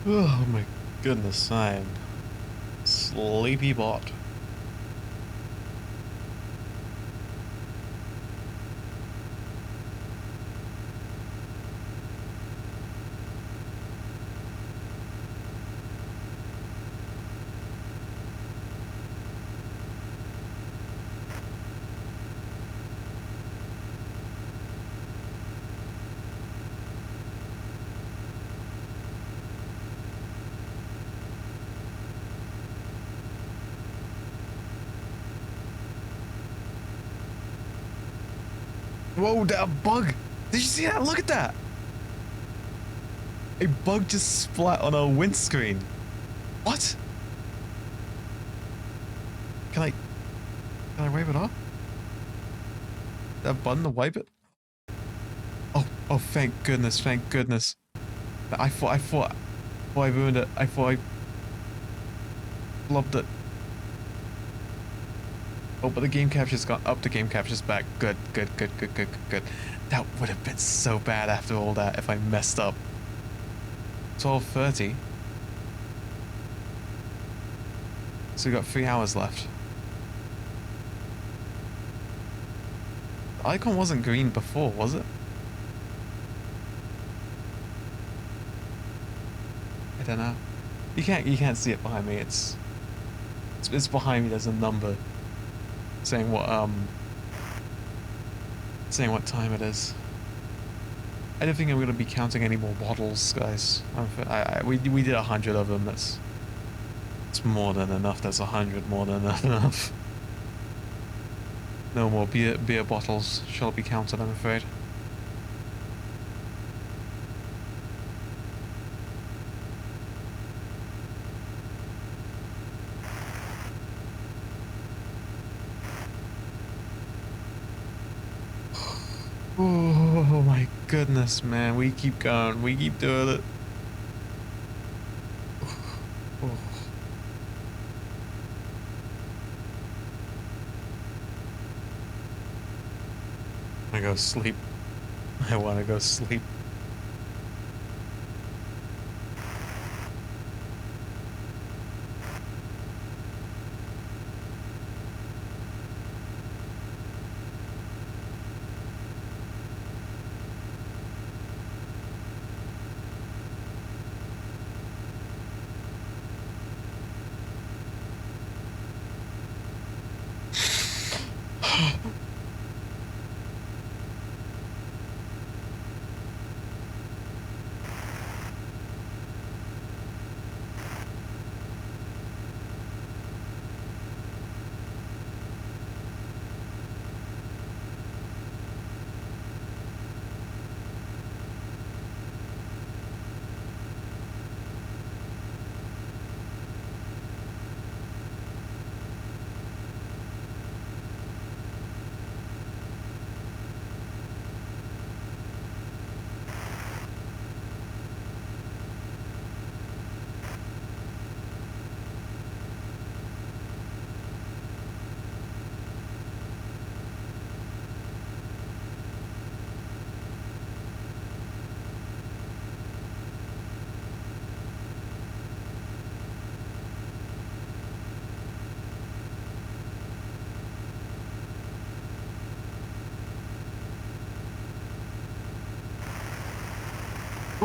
Oh my goodness, I'm sleepy bot. Whoa, that bug! Did you see that? Look at that! A bug just splat on our windscreen. What? Can I wipe it off? That button to wipe it? Oh, thank goodness, thank goodness. I thought I ruined it. I thought I blubbed it. Oh, but the game capture's gone up. The game capture's back. Good. That would have been so bad after all that if I messed up. 12:30. So we got 3 hours left. The icon wasn't green before, was it? I don't know. You can't see it behind me. It's behind me. There's a number saying what time it is. I don't think I'm gonna be counting any more bottles, guys. We did 100 of them. That's more than enough. That's 100 more than enough. No more beer bottles shall be counted, I'm afraid. Oh my goodness, man. We keep going. We keep doing it. Oh. I go sleep. I want to go sleep.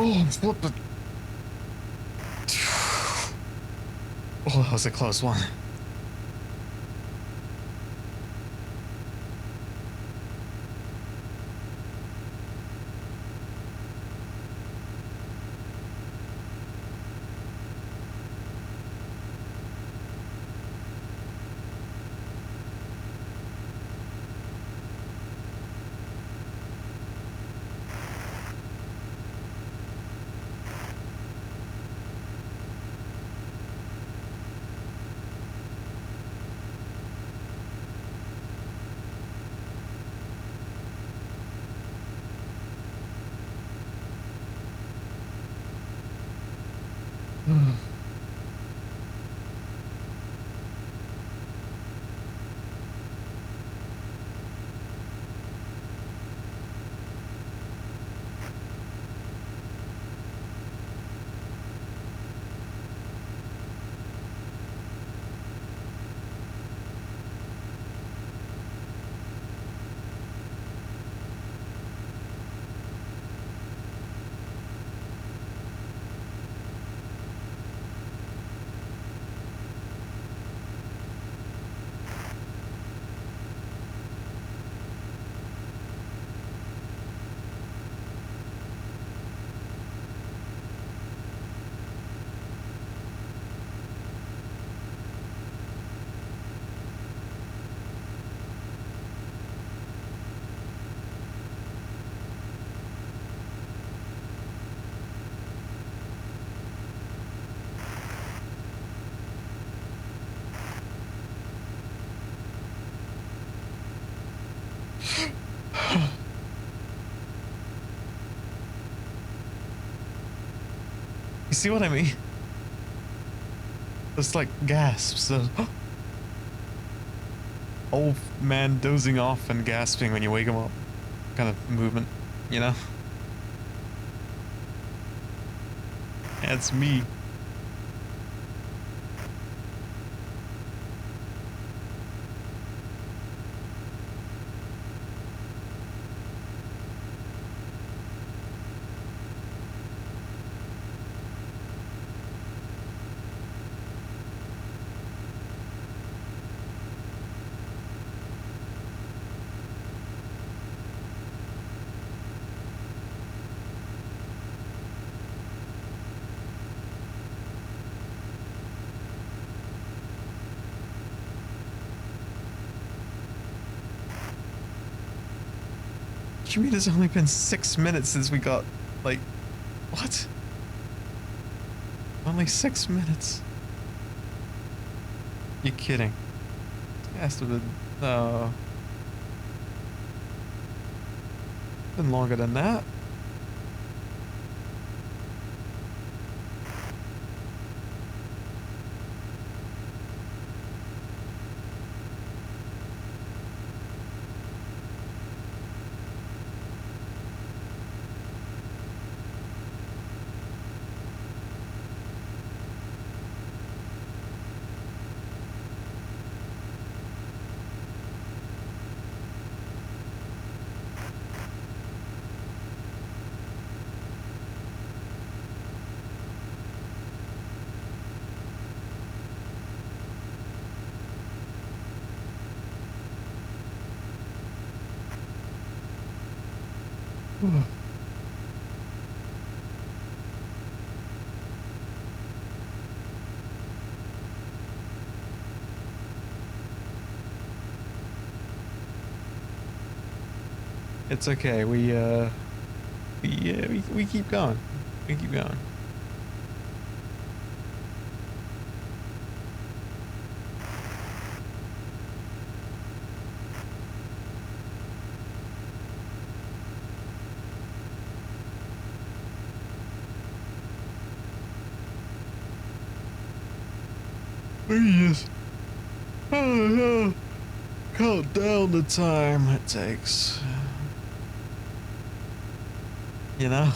Oh, what the... Oh, that was a close one. You see what I mean? It's like gasps. Old man dozing off and gasping when you wake him up. Kind of movement, you know? That's me. What do you mean it's only been 6 minutes since we got, like, what? Only 6 minutes? You're kidding. It has to have been, been longer than that. It's okay. We keep going. We keep going. We just count down the time it takes. You know?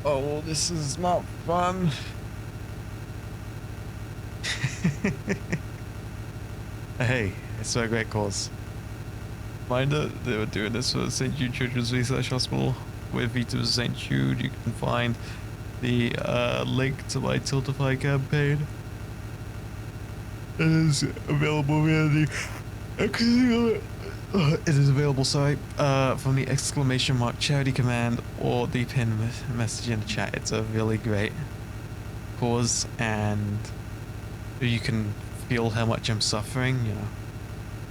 Oh, this is not fun. Hey, it's a great cause. Reminder, they were doing this for St. Jude Children's Research Hospital. With Vita St. Jude, you can find the link to my Tiltify campaign. It is available via the It is available, sorry, from the exclamation mark charity command or the pin message in the chat. It's a really great cause, and you can feel how much I'm suffering, you know.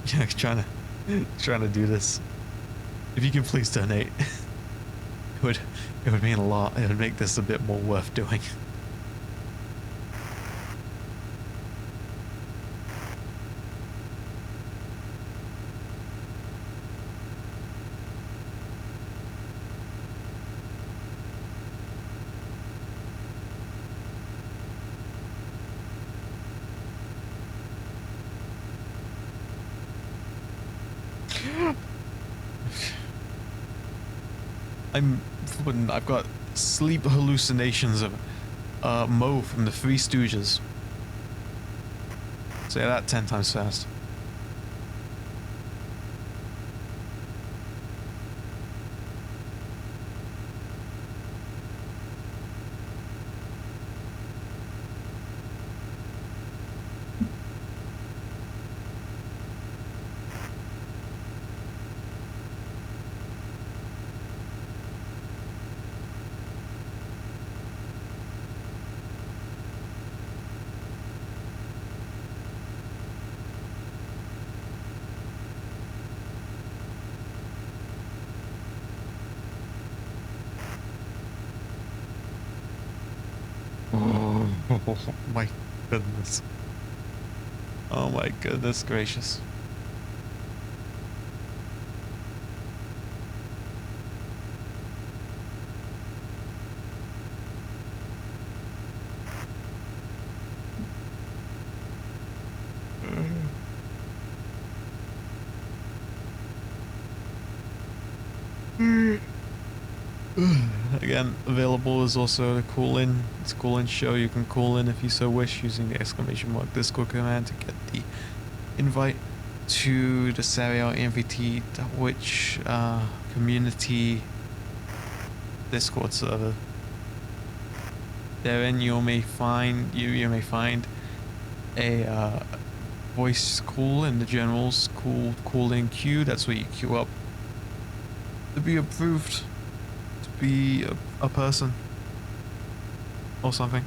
Yeah, trying to do this. If you can please donate, it would mean a lot. It would make this a bit more worth doing. I've got sleep hallucinations of Mo from the Three Stooges. Say that 10 times fast. Oh my goodness. Oh my goodness gracious. Again, available is also the call-in. It's a call-in show. You can call in if you so wish using the exclamation mark Discord command to get the invite to the Serial MVT Twitch community Discord server. Therein you may find a voice call in the generals call-in queue. That's where you queue up to be approved. Be a person or something.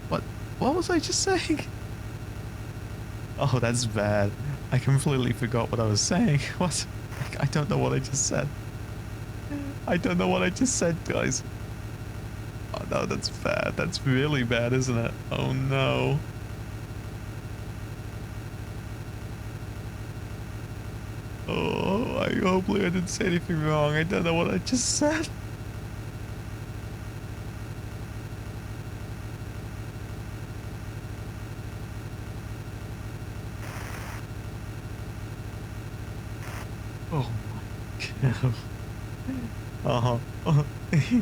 What was I just saying? Oh, that's bad. I completely forgot what I was saying. What? I don't know what I just said. I don't know what I just said, guys. Oh no, that's bad. That's really bad, isn't it? Oh no. Oh, hopefully I didn't say anything wrong. I don't know what I just said. Oh my god. Oh. I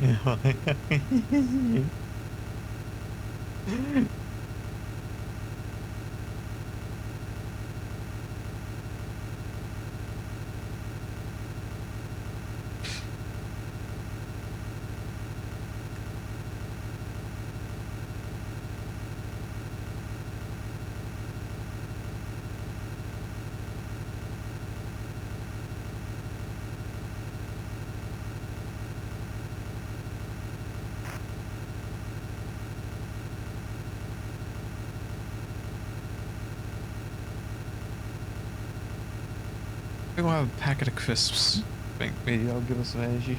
think we'll have a packet of crisps. I think maybe that'll give us some energy.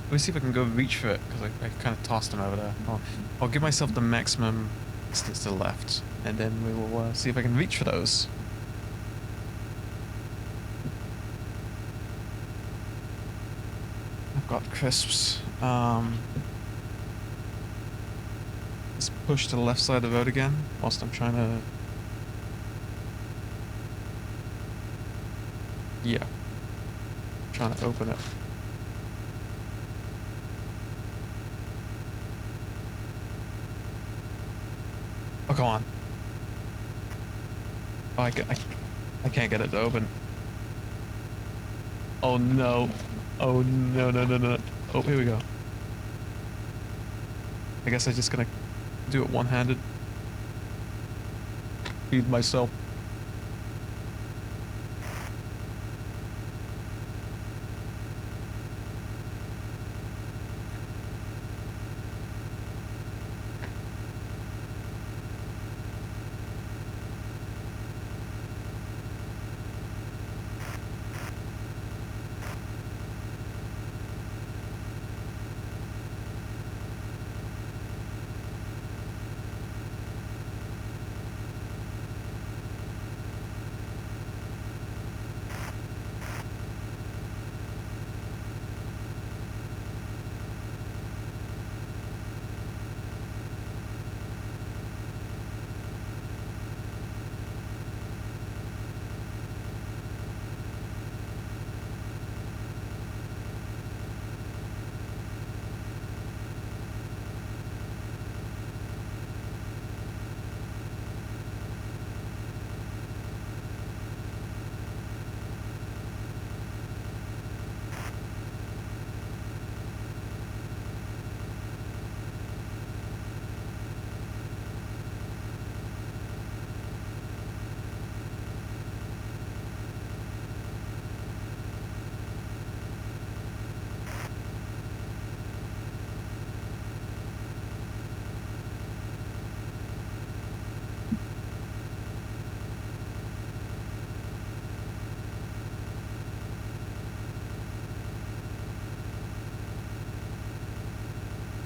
Let me see if I can go reach for it, because I kind of tossed them over there. I'll give myself the maximum distance to the left, and then we will see if I can reach for those. I've got crisps. Let's push to the left side of the road again, whilst I'm trying to... Yeah. Trying to open it. Oh, come on. Oh, I can't get it to open. Oh no. Oh no, no, no, no. Oh, here we go. I guess I'm just gonna do it one-handed. feed myself.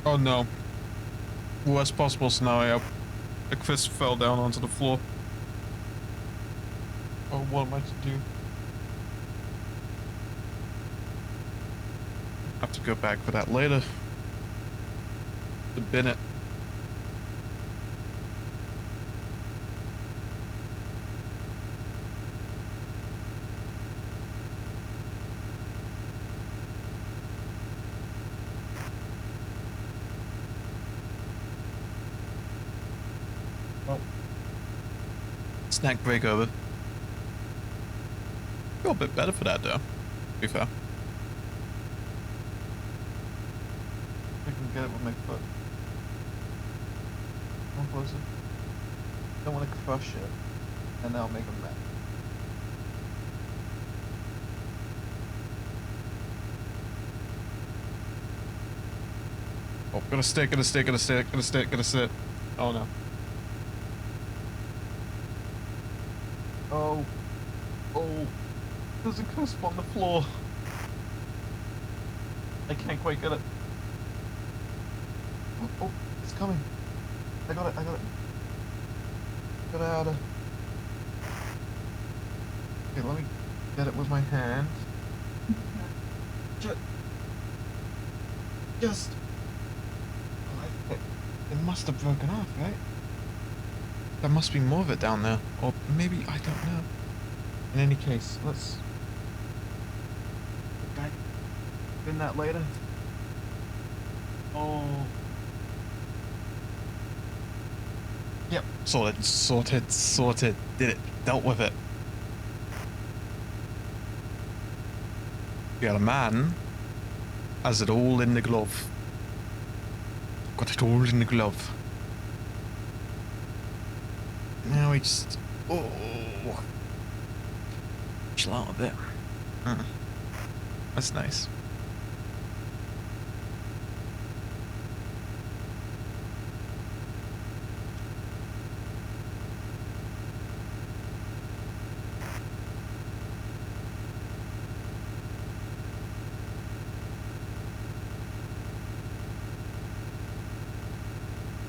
Oh no. Worst possible scenario. The Chris fell down onto the floor. Oh, what am I to do? Have to go back for that later. To bin it. Snack break over. Feel a bit better for that though, to be fair. I can get it with my foot. Come closer. Don't want to crush it, and that'll make a mess. Oh, gonna stick. Oh no. Oh, there's a cusp on the floor. I can't quite get it. Oh, it's coming. I got it. Got it out of. Okay, let me get it with my hand. Just. Oh, it must have broken off, right? There must be more of it down there. Or maybe, I don't know. In any case, let's go back in that later. Oh. Yep. Sorted. Did it. Dealt with it. We got a man. Has it all in the glove. Got it all in the glove. Now we just... Oh. Chill out a bit. That's nice.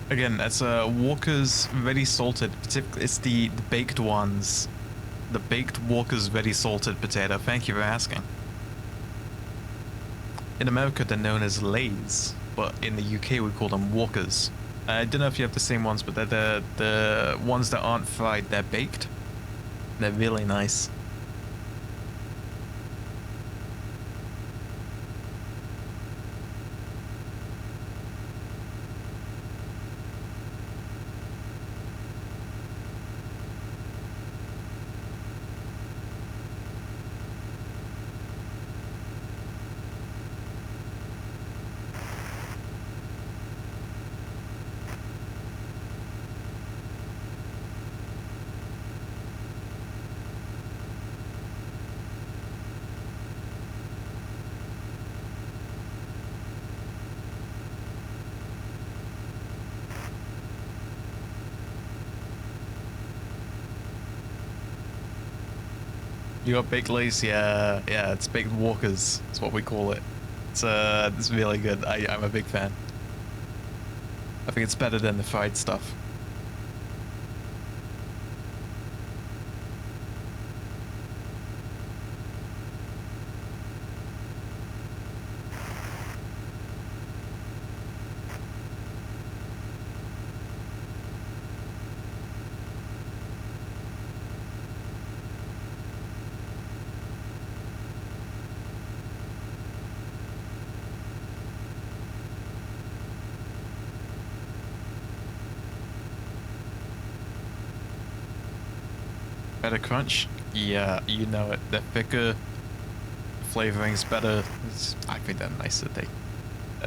Again, that's Walker's Ready Salted. It's the baked ones. The baked Walker's Ready Salted potato. Thank you for asking. In America, they're known as Lay's, but in the UK, we call them Walkers. I don't know if you have the same ones, but they're the ones that aren't fried. They're baked. They're really nice. You got baked lace, yeah, it's baked walkers. That's what we call it. It's really good. I'm a big fan. I think it's better than the fried stuff. Better crunch? Yeah, you know it. They're thicker, flavorings better. I think they're nicer. They're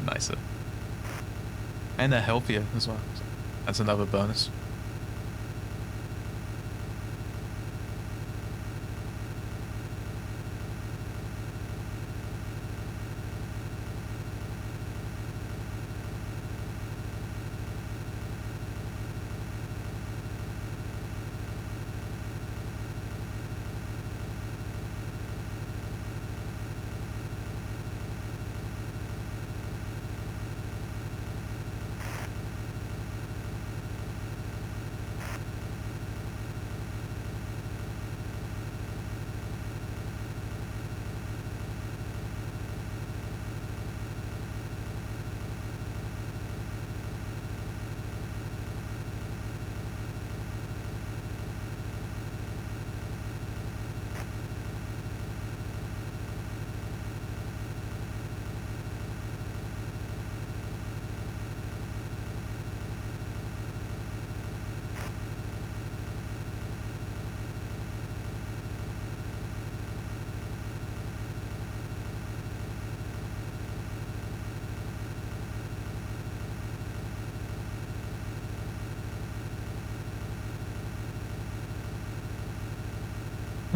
nicer. And they're healthier as well. So that's another bonus.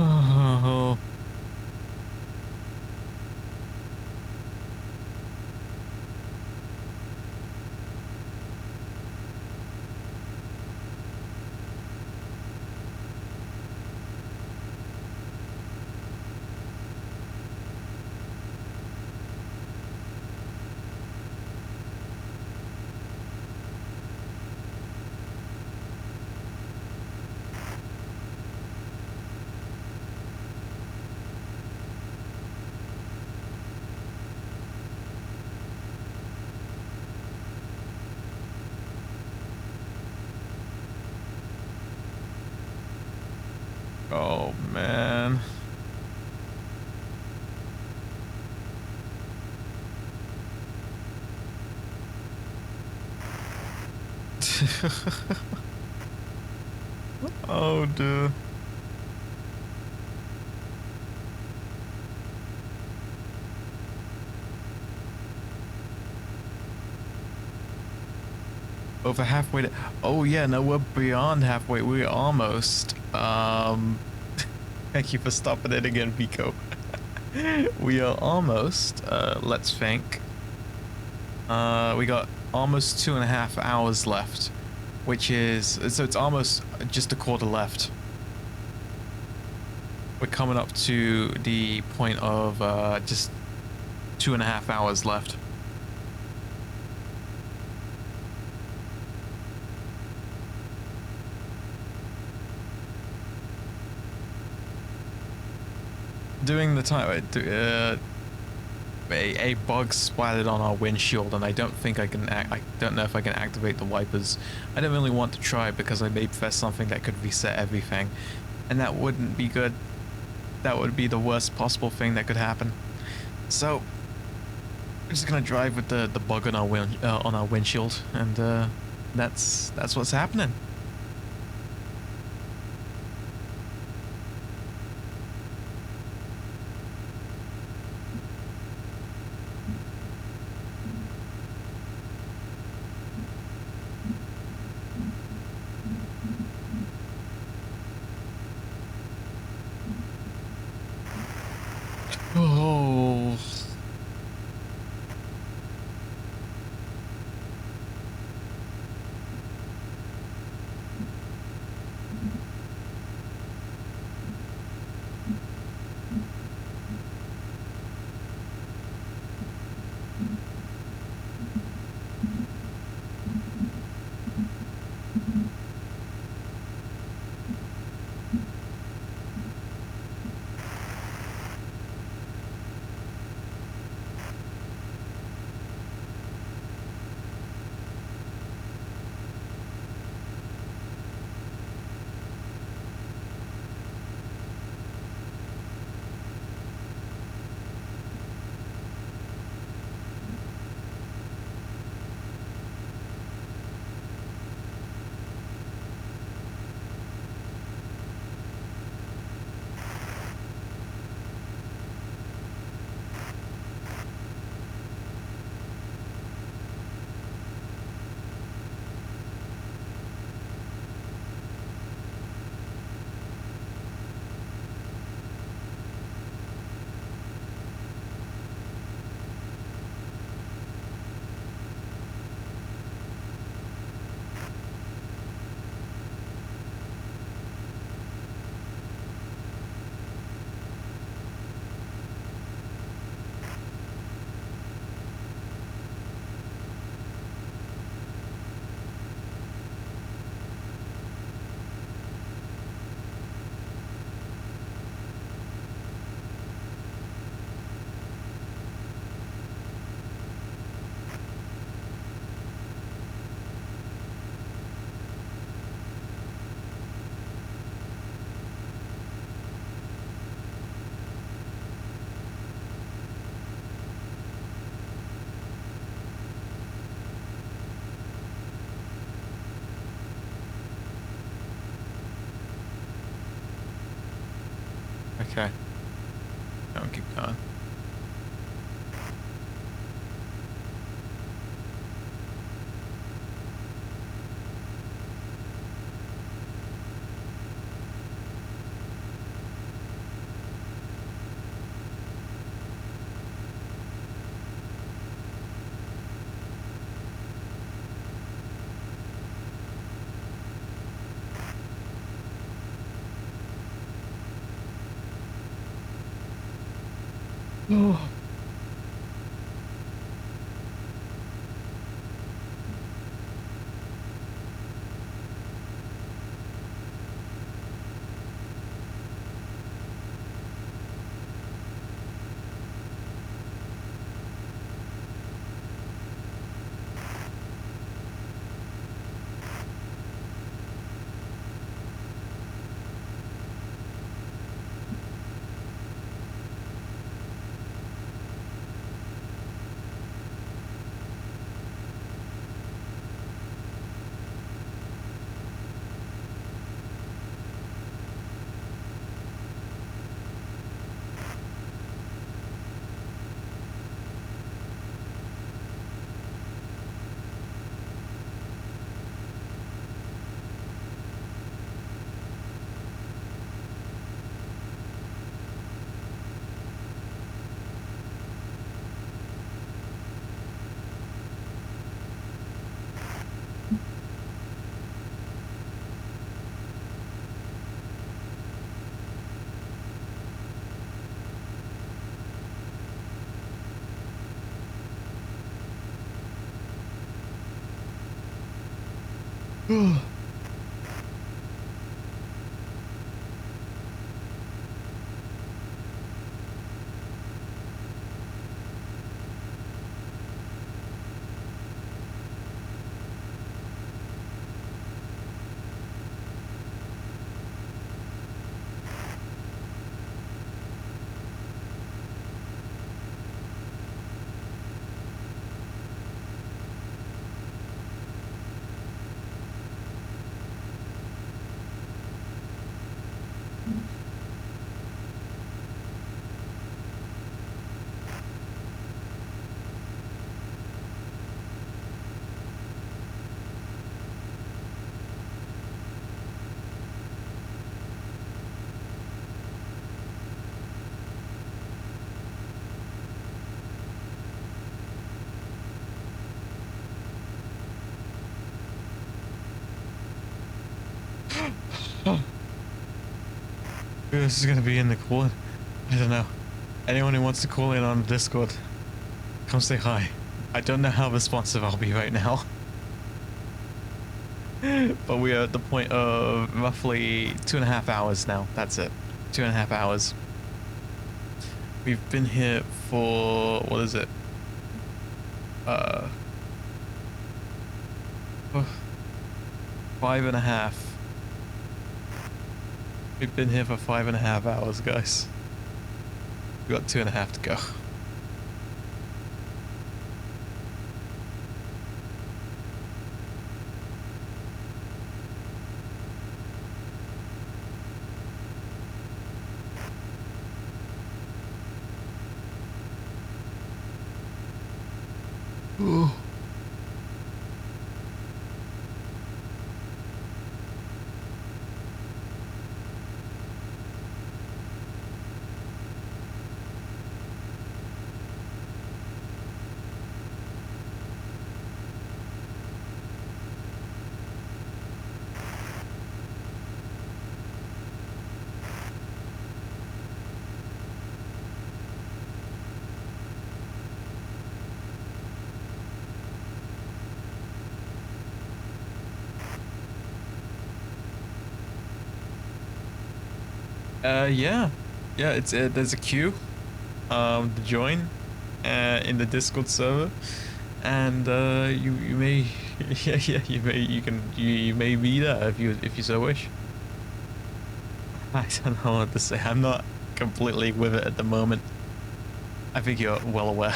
Oh. Oh man. Oh dude. Over halfway to, oh yeah, no, we're beyond halfway. We're almost. Thank you for stopping it again, Vico. We are almost, let's think. We got almost 2.5 hours left, which is, so it's almost just a quarter left. We're coming up to the point of just 2.5 hours left. Doing the time, a bug splattered on our windshield, and I don't think I can. I don't know if I can activate the wipers. I don't really want to try because I may press something that could reset everything, and that wouldn't be good. That would be the worst possible thing that could happen. So we're just gonna drive with the bug on our windshield, and that's what's happening. Oh. Okay. Don't keep going. Oh. This is gonna be in the call in. I don't know. Anyone who wants to call in on Discord, come say hi. I don't know how responsive I'll be right now. But we are at the point of roughly 2.5 hours now. That's it. 2.5 hours. We've been here for, what is it? Oh, 5.5. We've been here for 5.5 hours, guys. We got 2.5 to go. Ooh. Yeah. Yeah, it's there's a queue to join in the Discord server, and you may yeah, you may be there if you so wish. I don't know what to say. I'm not completely with it at the moment. I think you're well aware.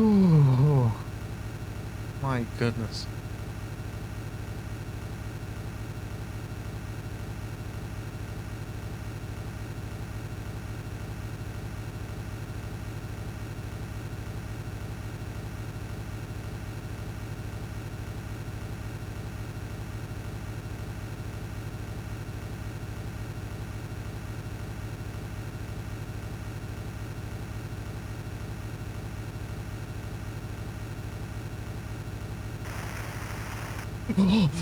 Oh, my goodness.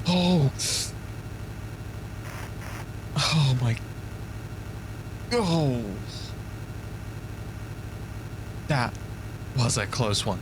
Oh, oh my. Oh. That was a close one.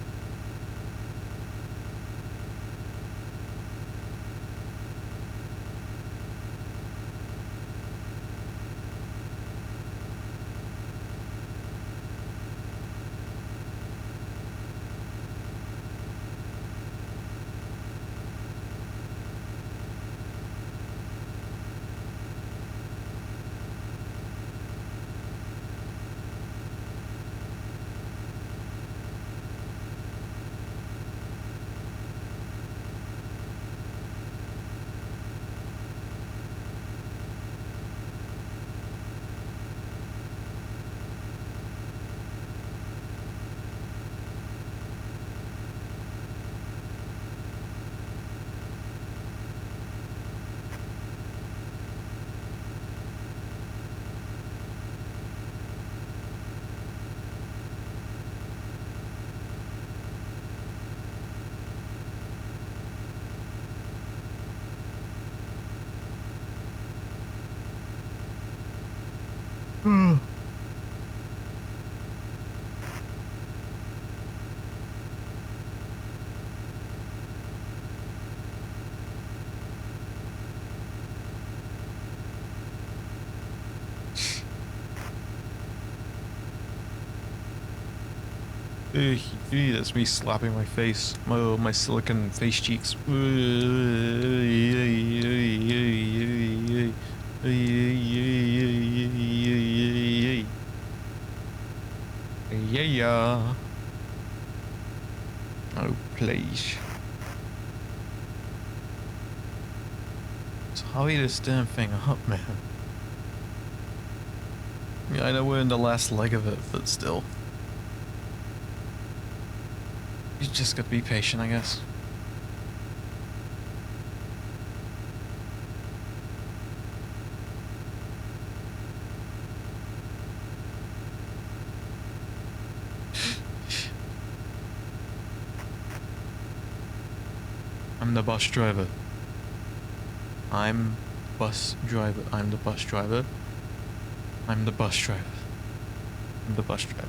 That's me slapping my face, my silicon face cheeks. Yeah. Oh, please. Let's hurry this damn thing up, man. Yeah, I know we're in the last leg of it, but still. You just gotta be patient, I guess. I'm the bus driver. I'm bus driver. I'm the bus driver. I'm the bus driver. I'm the bus driver.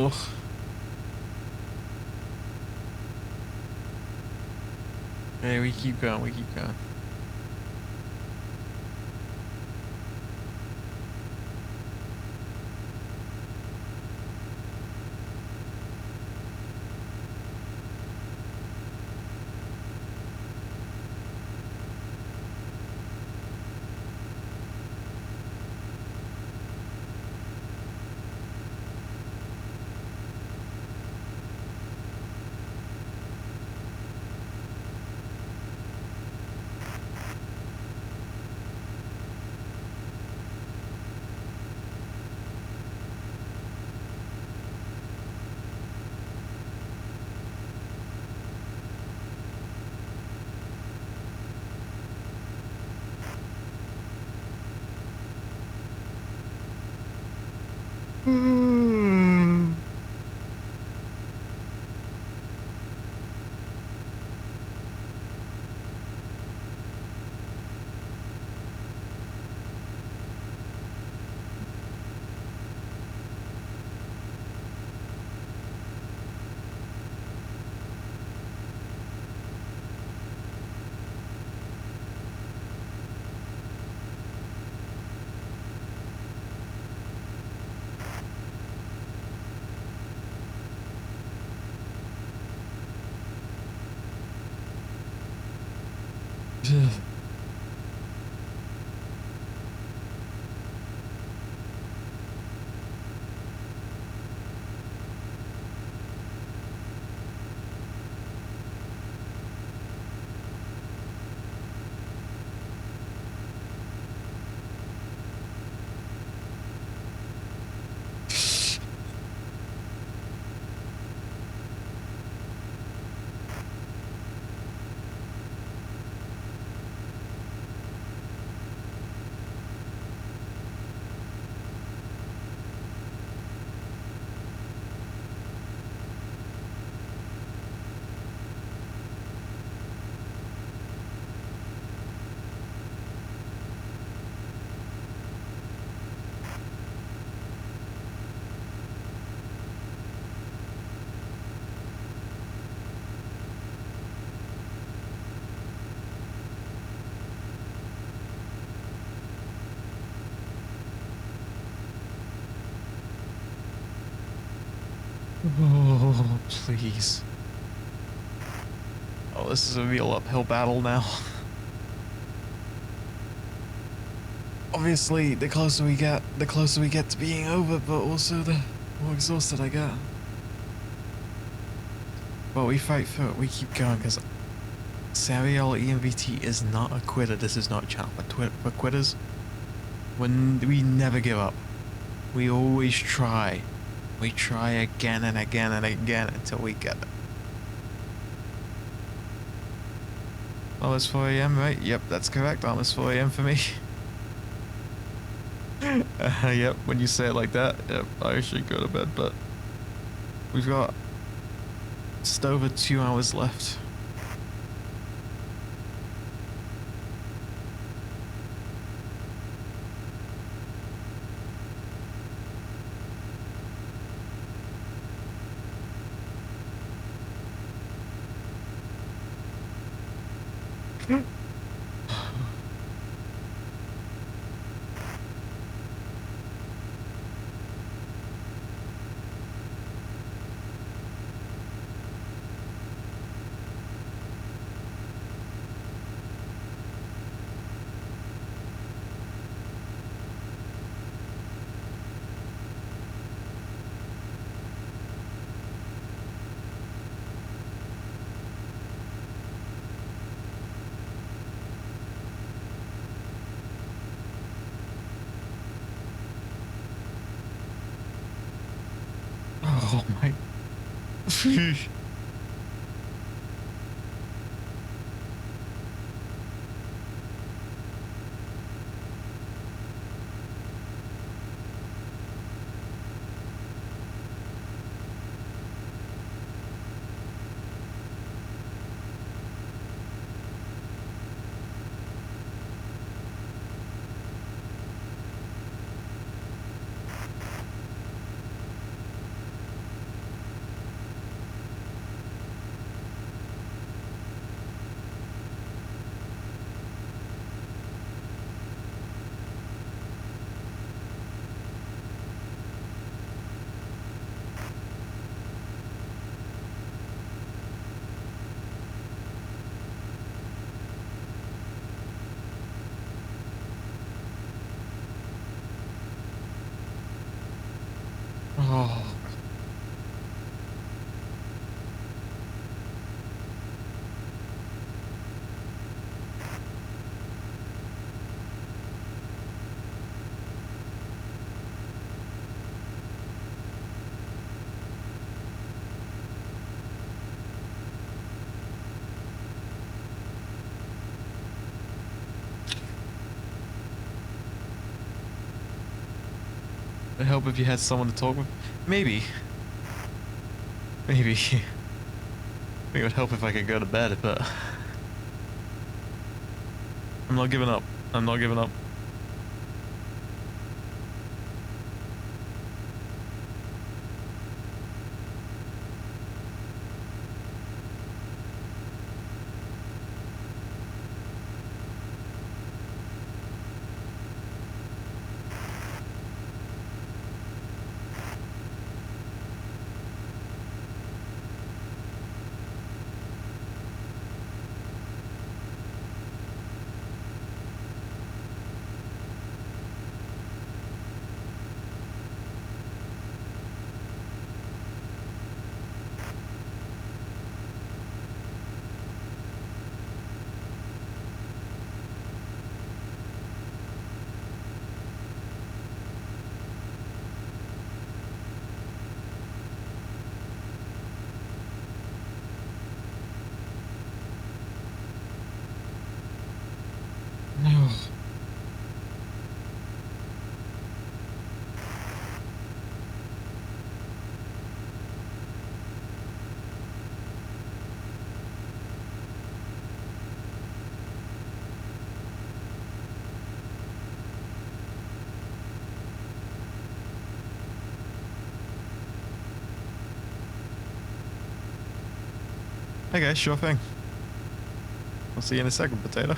Oh. Hey, we keep going, we keep going. Oh, please. Oh, this is a real uphill battle now. Obviously, the closer we get to being over, but also the more exhausted I get. But we fight through it, we keep going, because Serial EMVT is not a quitter. This is not a channel for quitters. When we never give up. We always try. We try again and again and again until we get it. Almost 4 AM, right? Yep, that's correct. Almost 4 AM for me. Yep, when you say it like that, yep, I should go to bed, but we've got just over 2 hours left. Oh my. Oh. It'd help if you had someone to talk with. Maybe. Maybe. I think it would help if I could go to bed, but I'm not giving up. I'm not giving up. No. Okay, sure thing. I'll see you in a second, Potato.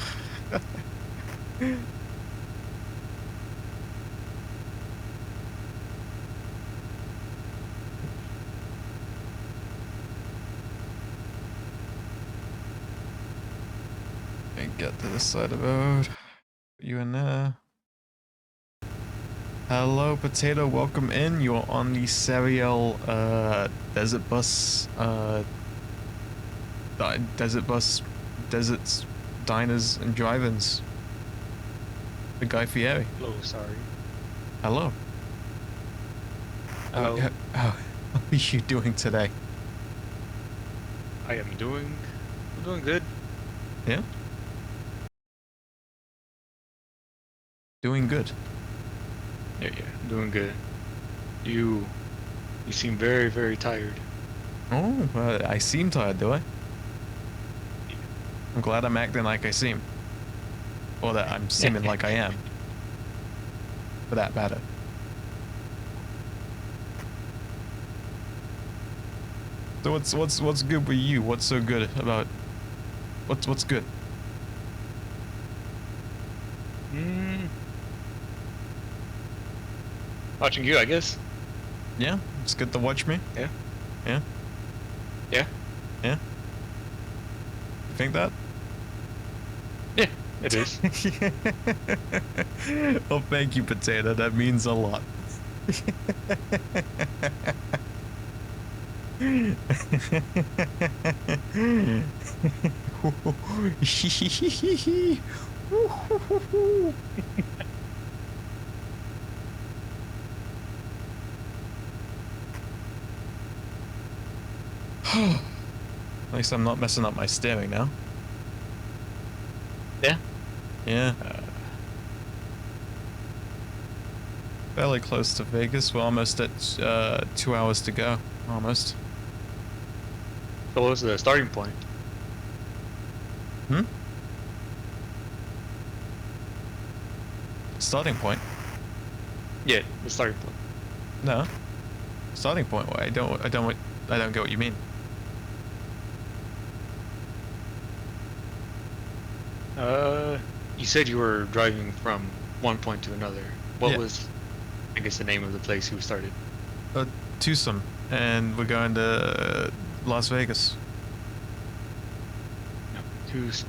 And get to the side of the road. Put you in there. Hello, Potato. Welcome in. You're on the Serial Desert Bus. Desert Bus. Deserts, Diners, and Drive-Ins. The Guy Fieri. Hello, sorry. Hello. Hello. How are you doing today? I'm doing good. Yeah? Doing good. Yeah, doing good. You seem very, very tired. Oh, I seem tired, do I? Yeah. I'm glad I'm acting like I seem. Or that I'm seeming like I am. For that matter. So what's good with you? What's so good about what's good? Watching you, I guess. Yeah? It's good to watch me? Yeah. Yeah? Yeah. Yeah? You think that? Yeah, it is. Well, thank you, Potato. That means a lot. At least I'm not messing up my steering now. Yeah. Yeah. Fairly close to Vegas. We're almost at 2 hours to go. Almost. So what was the starting point? Starting point? Yeah, the starting point. No. Starting point? Well, I don't get what you mean. You said you were driving from one point to another. What Yeah. was, I guess, the name of the place you started? Tucson, and we're going to Las Vegas. No, Tucson.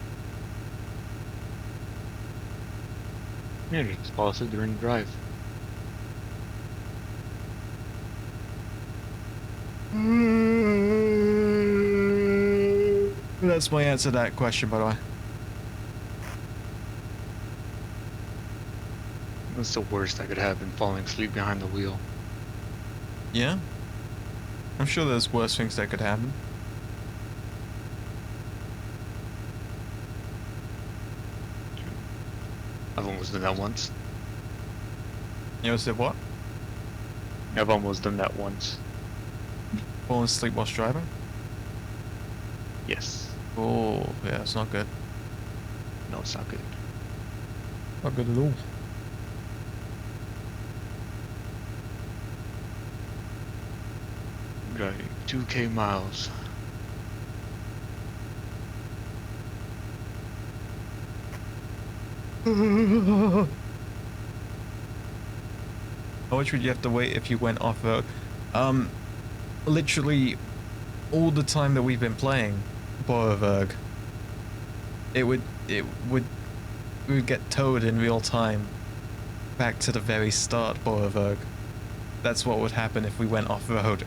Yeah, just fall asleep during the drive. That's my answer to that question, by the way. That's the worst that could happen, falling asleep behind the wheel. Yeah. I'm sure there's worse things that could happen. I've almost done that once. You know, said what? I've almost done that once. Falling asleep whilst driving? Yes. Oh, yeah, it's not good. No, it's not good. Not good at all. Driving 2K miles. How much would you have to wait if you went off-road? Literally all the time that we've been playing Borreberg, we would get towed in real time back to the very start Borreberg. That's what would happen if we went off-road,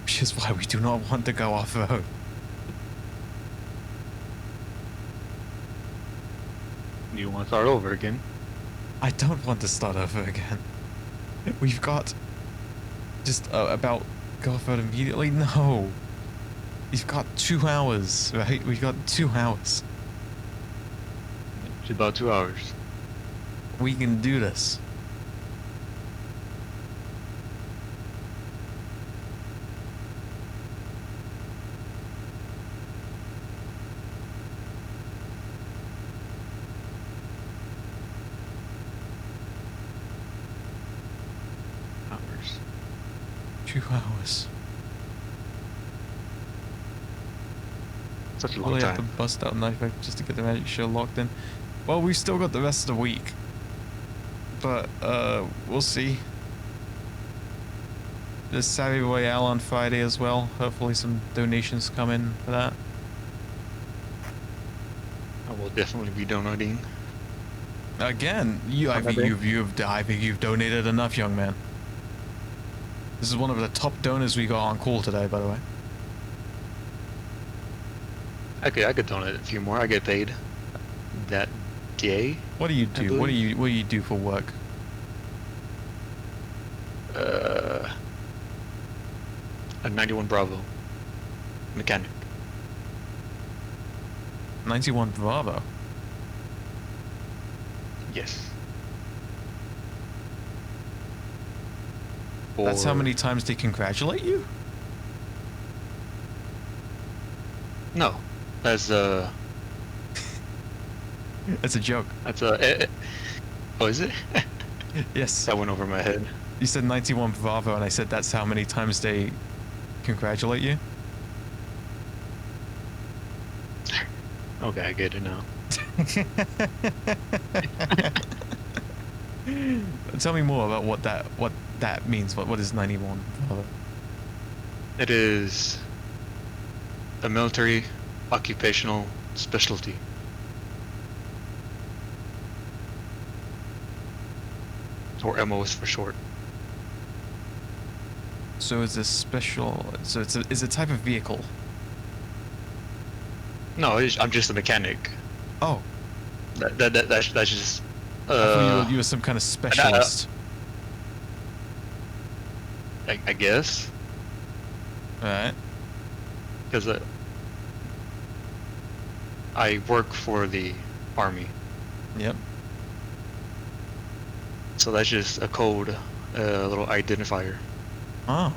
which is why we do not want to go off-road. You want to start over again? I don't want to start over again. We've got just about go off-road immediately? No. You've got 2 hours, right? We've got 2 hours. It's about 2 hours. We can do this. Hours. 2 hours. Such a long Probably have to time. bust out a knife just to get the magic shield locked in. Well, we've still got the rest of the week. But, we'll see. There's Savvy Royale on Friday as well. Hopefully some donations come in for that. I will definitely be donating. Again, I think you've donated enough, young man. This is one of the top donors we got on call today, by the way. I could donate a few more. I get paid that day. What do you do? What do you do for work? A 91 Bravo mechanic. 91 Bravo. Yes. That's how many times they congratulate you? No, that's That's a joke. that's oh, is it? Yes. That went over my head. You said 91 Bravo, and I said that's how many times they congratulate you? Okay, I get it now. Tell me more about what that means. What is 91 Bravo? It is a military occupational specialty. Or MOS for short. So it's a special. So it's a type of vehicle. No, I'm just a mechanic. Oh, That's just. I thought you were some kind of specialist. I guess. Alright. Because I work for the army, Yep. so that's just a code, a little identifier. Oh.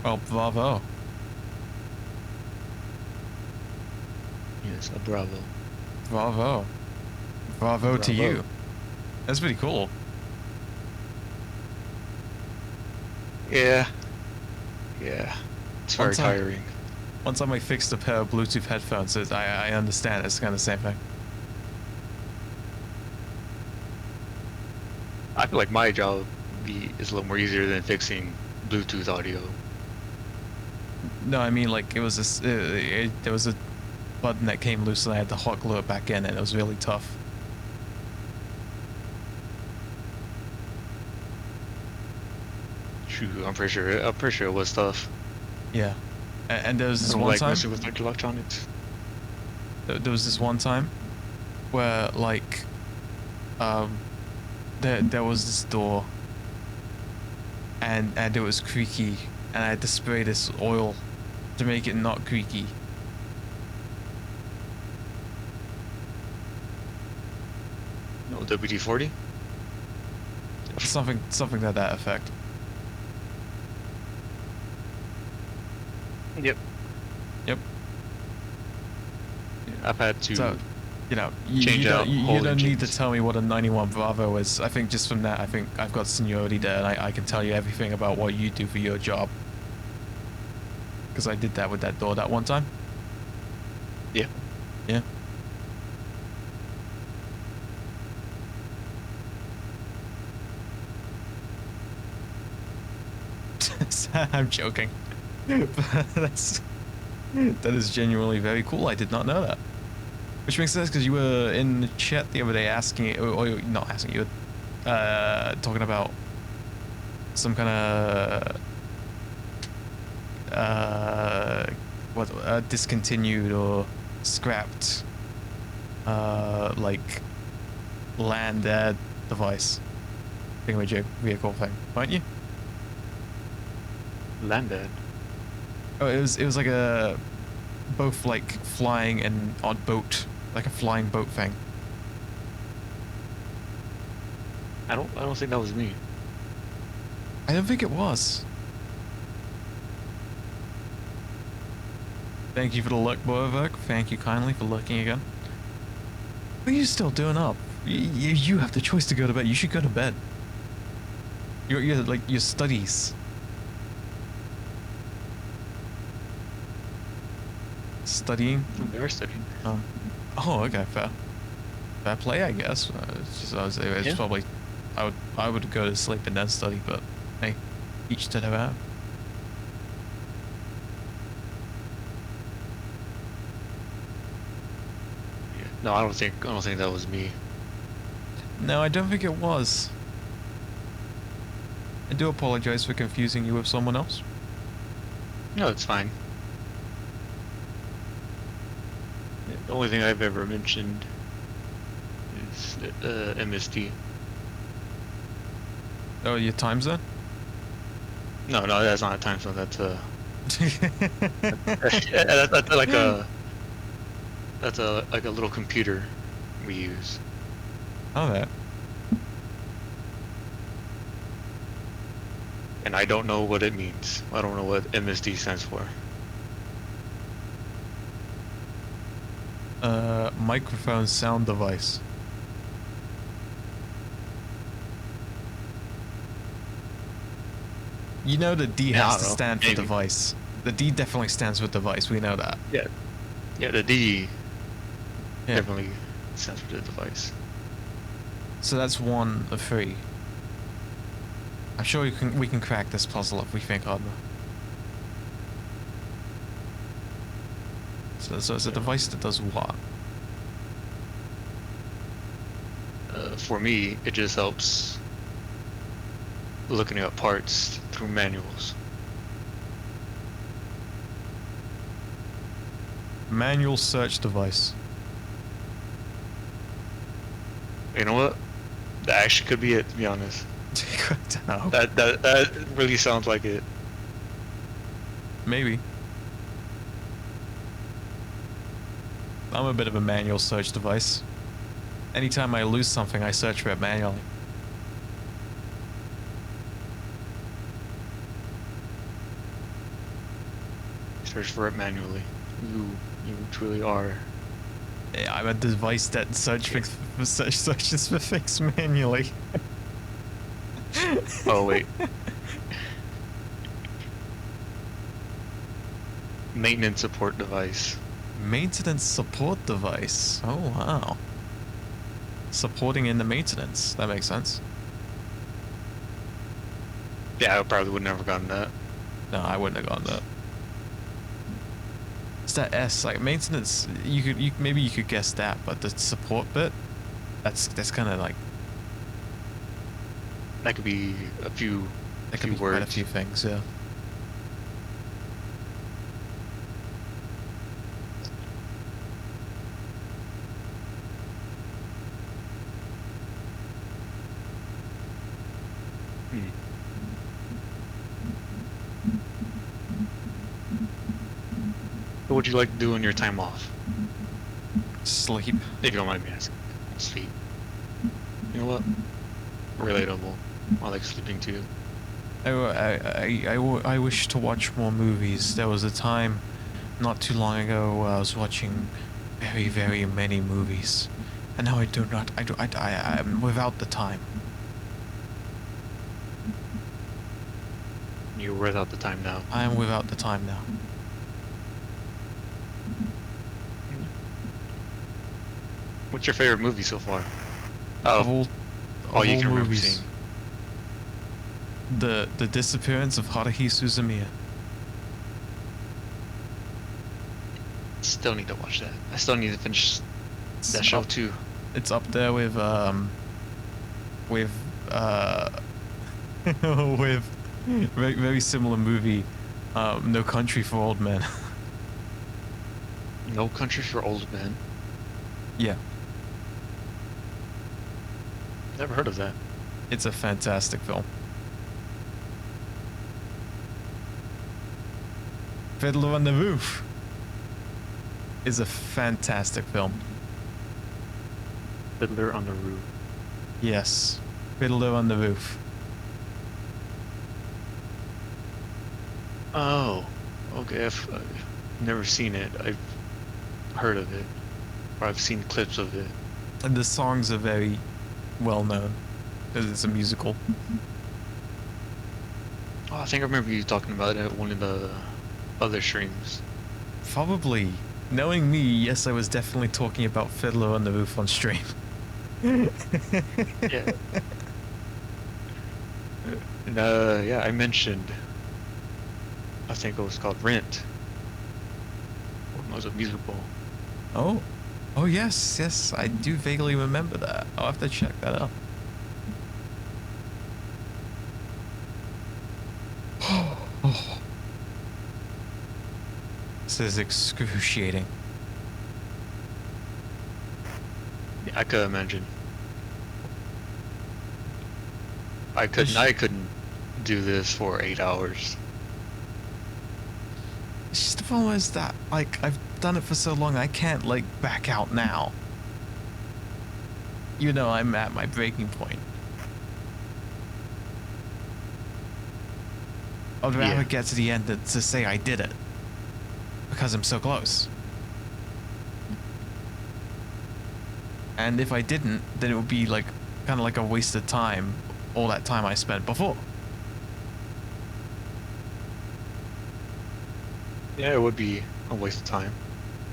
Well, bravo. Yes, a Bravo. Bravo. Bravo to Bravo. you. That's pretty cool. Yeah. Yeah. It's very One time- tiring. One time I fixed a pair of Bluetooth headphones, so I understand it's kind of the same thing. I feel like my job is a little more easier than fixing Bluetooth audio. No, I mean like it was this. There was a button that came loose, and I had to hot glue it back in, and it was really tough. Shoot, I'm pretty sure it was tough. Yeah. And there was I this don't one like time. messing with like electronics. There was this one time where like there was this door and it was creaky and I had to spray this oil to make it not creaky. No, WD-40. Something to that effect. Yep. Yep. Yeah, I've had to. So, you know, Change out you whole don't need to engines. tell me what a 91 Bravo is. I think just from that, I think I've got seniority there, and I can tell you everything about what you do for your job. Because I did that with that door that one time. Yeah. Yeah. I'm joking. But that is genuinely very cool. I did not know that. Which makes sense because you were in the chat the other day asking, or not asking, you were talking about some kind of discontinued or scrapped like land air device thingamajig vehicle thing, weren't you? Landed. Oh, it was like a both like flying and on boat, like a flying boat thing. I don't think that was me. I don't think it was. Thank you for the luck, Boerwerk. Thank you kindly for looking again. What are you still doing up? You have the choice to go to bed. You should go to bed. Your like your studies. Studying? They were studying. Oh, okay, fair play, I guess. It's just it's Yeah. probably I would go to sleep and then study, but hey, each to their own. Yeah. No, I don't think that was me. No, I don't think it was. I do apologize for confusing you with someone else. No, it's fine. Yeah, the only thing I've ever mentioned is MSD. Oh, your time zone? No, that's not a time zone. That's that's like a little computer we use. Oh, that. And I don't know what it means. I don't know what MSD stands for. Microphone sound device. You know the D Yeah, I has don't to know. stand for Maybe. device. The D definitely stands for device. We know that. Yeah, the D Yeah. definitely stands for the device. So that's one of three. I'm sure we can crack this puzzle if we think hard enough. So it's a device that does what? For me, it just helps looking at parts through manuals. Manual search device. You know what? That actually could be it, to be honest. I don't know. That really sounds like it. Maybe. I'm a bit of a manual search device. Anytime I lose something, I search for it manually. Search for it manually. You truly are. Yeah, I'm a device that searches for things manually. Oh wait. Maintenance support device. Maintenance support device. Oh wow. Supporting in the maintenance. That makes sense. Yeah, I probably would never gotten that. No, I wouldn't have gotten that. It's that S, like maintenance. Maybe you could guess that, but the support bit, that's kind of like. That could be a few There could few be quite a words. few things, yeah. Hmm. What would you like to do in your time off? Sleep. If you don't mind me asking. Sleep. You know what? Relatable. I like sleeping too. I wish to watch more movies. There was a time not too long ago where I was watching very many movies. And now I do not, I'm without the time. You're without the time now. I am without the time now. What's your favorite movie so far? Of Oh, all you can remember movies, seeing. the disappearance of Haruhi Suzumiya. Still need to watch that. I still need to finish It's that show up- too. It's up there with with with very similar movie, No Country for Old Men. No Country for Old Men. Yeah, Never heard of that. it's a fantastic film. Fiddler on the Roof is a fantastic film. Fiddler on the Roof. Yes, Fiddler on the Roof. Oh, okay. I've never seen it. I've heard of it, or I've seen clips of it. And the songs are very well known because it's a musical. Oh, I think I remember you talking about it at one of the other streams. Probably. Knowing me, yes, I was definitely talking about Fiddler on the Roof on stream. Yeah. And, yeah, I mentioned. I think it was called Rent. It was a musical. Oh. Oh, yes, I do vaguely remember that. I'll have to check that out. This is excruciating. Yeah, I could imagine. I couldn't do this for 8 hours. It's just the problem is that, like, I've done it for so long, I can't, like, back out now. You know, I'm at my breaking point. I'd rather Yeah. get to the end to say I did it. Because I'm so close. And if I didn't, then it would be, like, kind of like a waste of time, all that time I spent before. Yeah, it would be a waste of time.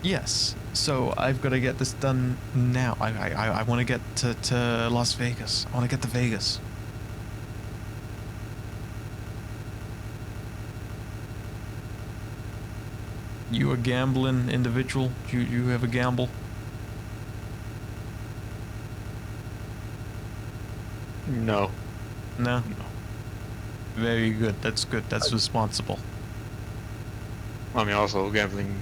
Yes, so I've got to get this done now. I want to get to Las Vegas. I want to get to Vegas. You a gambling individual? You ever gamble? No. No? No. Very good. That's good. That's responsible. I mean, also, gambling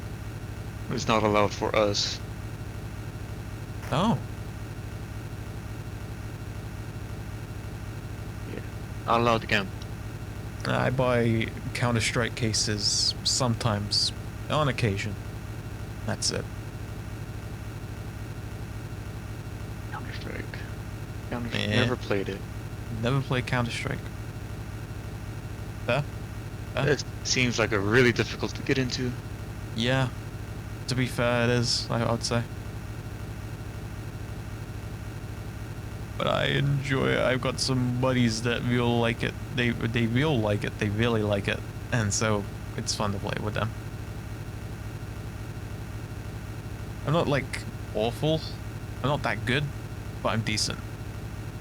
is not allowed for us. Oh. Yeah. Not allowed to gamble. I buy Counter-Strike cases sometimes, on occasion. That's it. Counter-Strike. Counter-Strike. Yeah. Never played it. Never played Counter-Strike. Huh? Huh? It seems like a really difficult to get into. Yeah. To be fair, it is, I'd say. But I enjoy it. I've got some buddies that real like it. They real like it. They really like it. And so it's fun to play with them. I'm not like awful. I'm not that good, but I'm decent.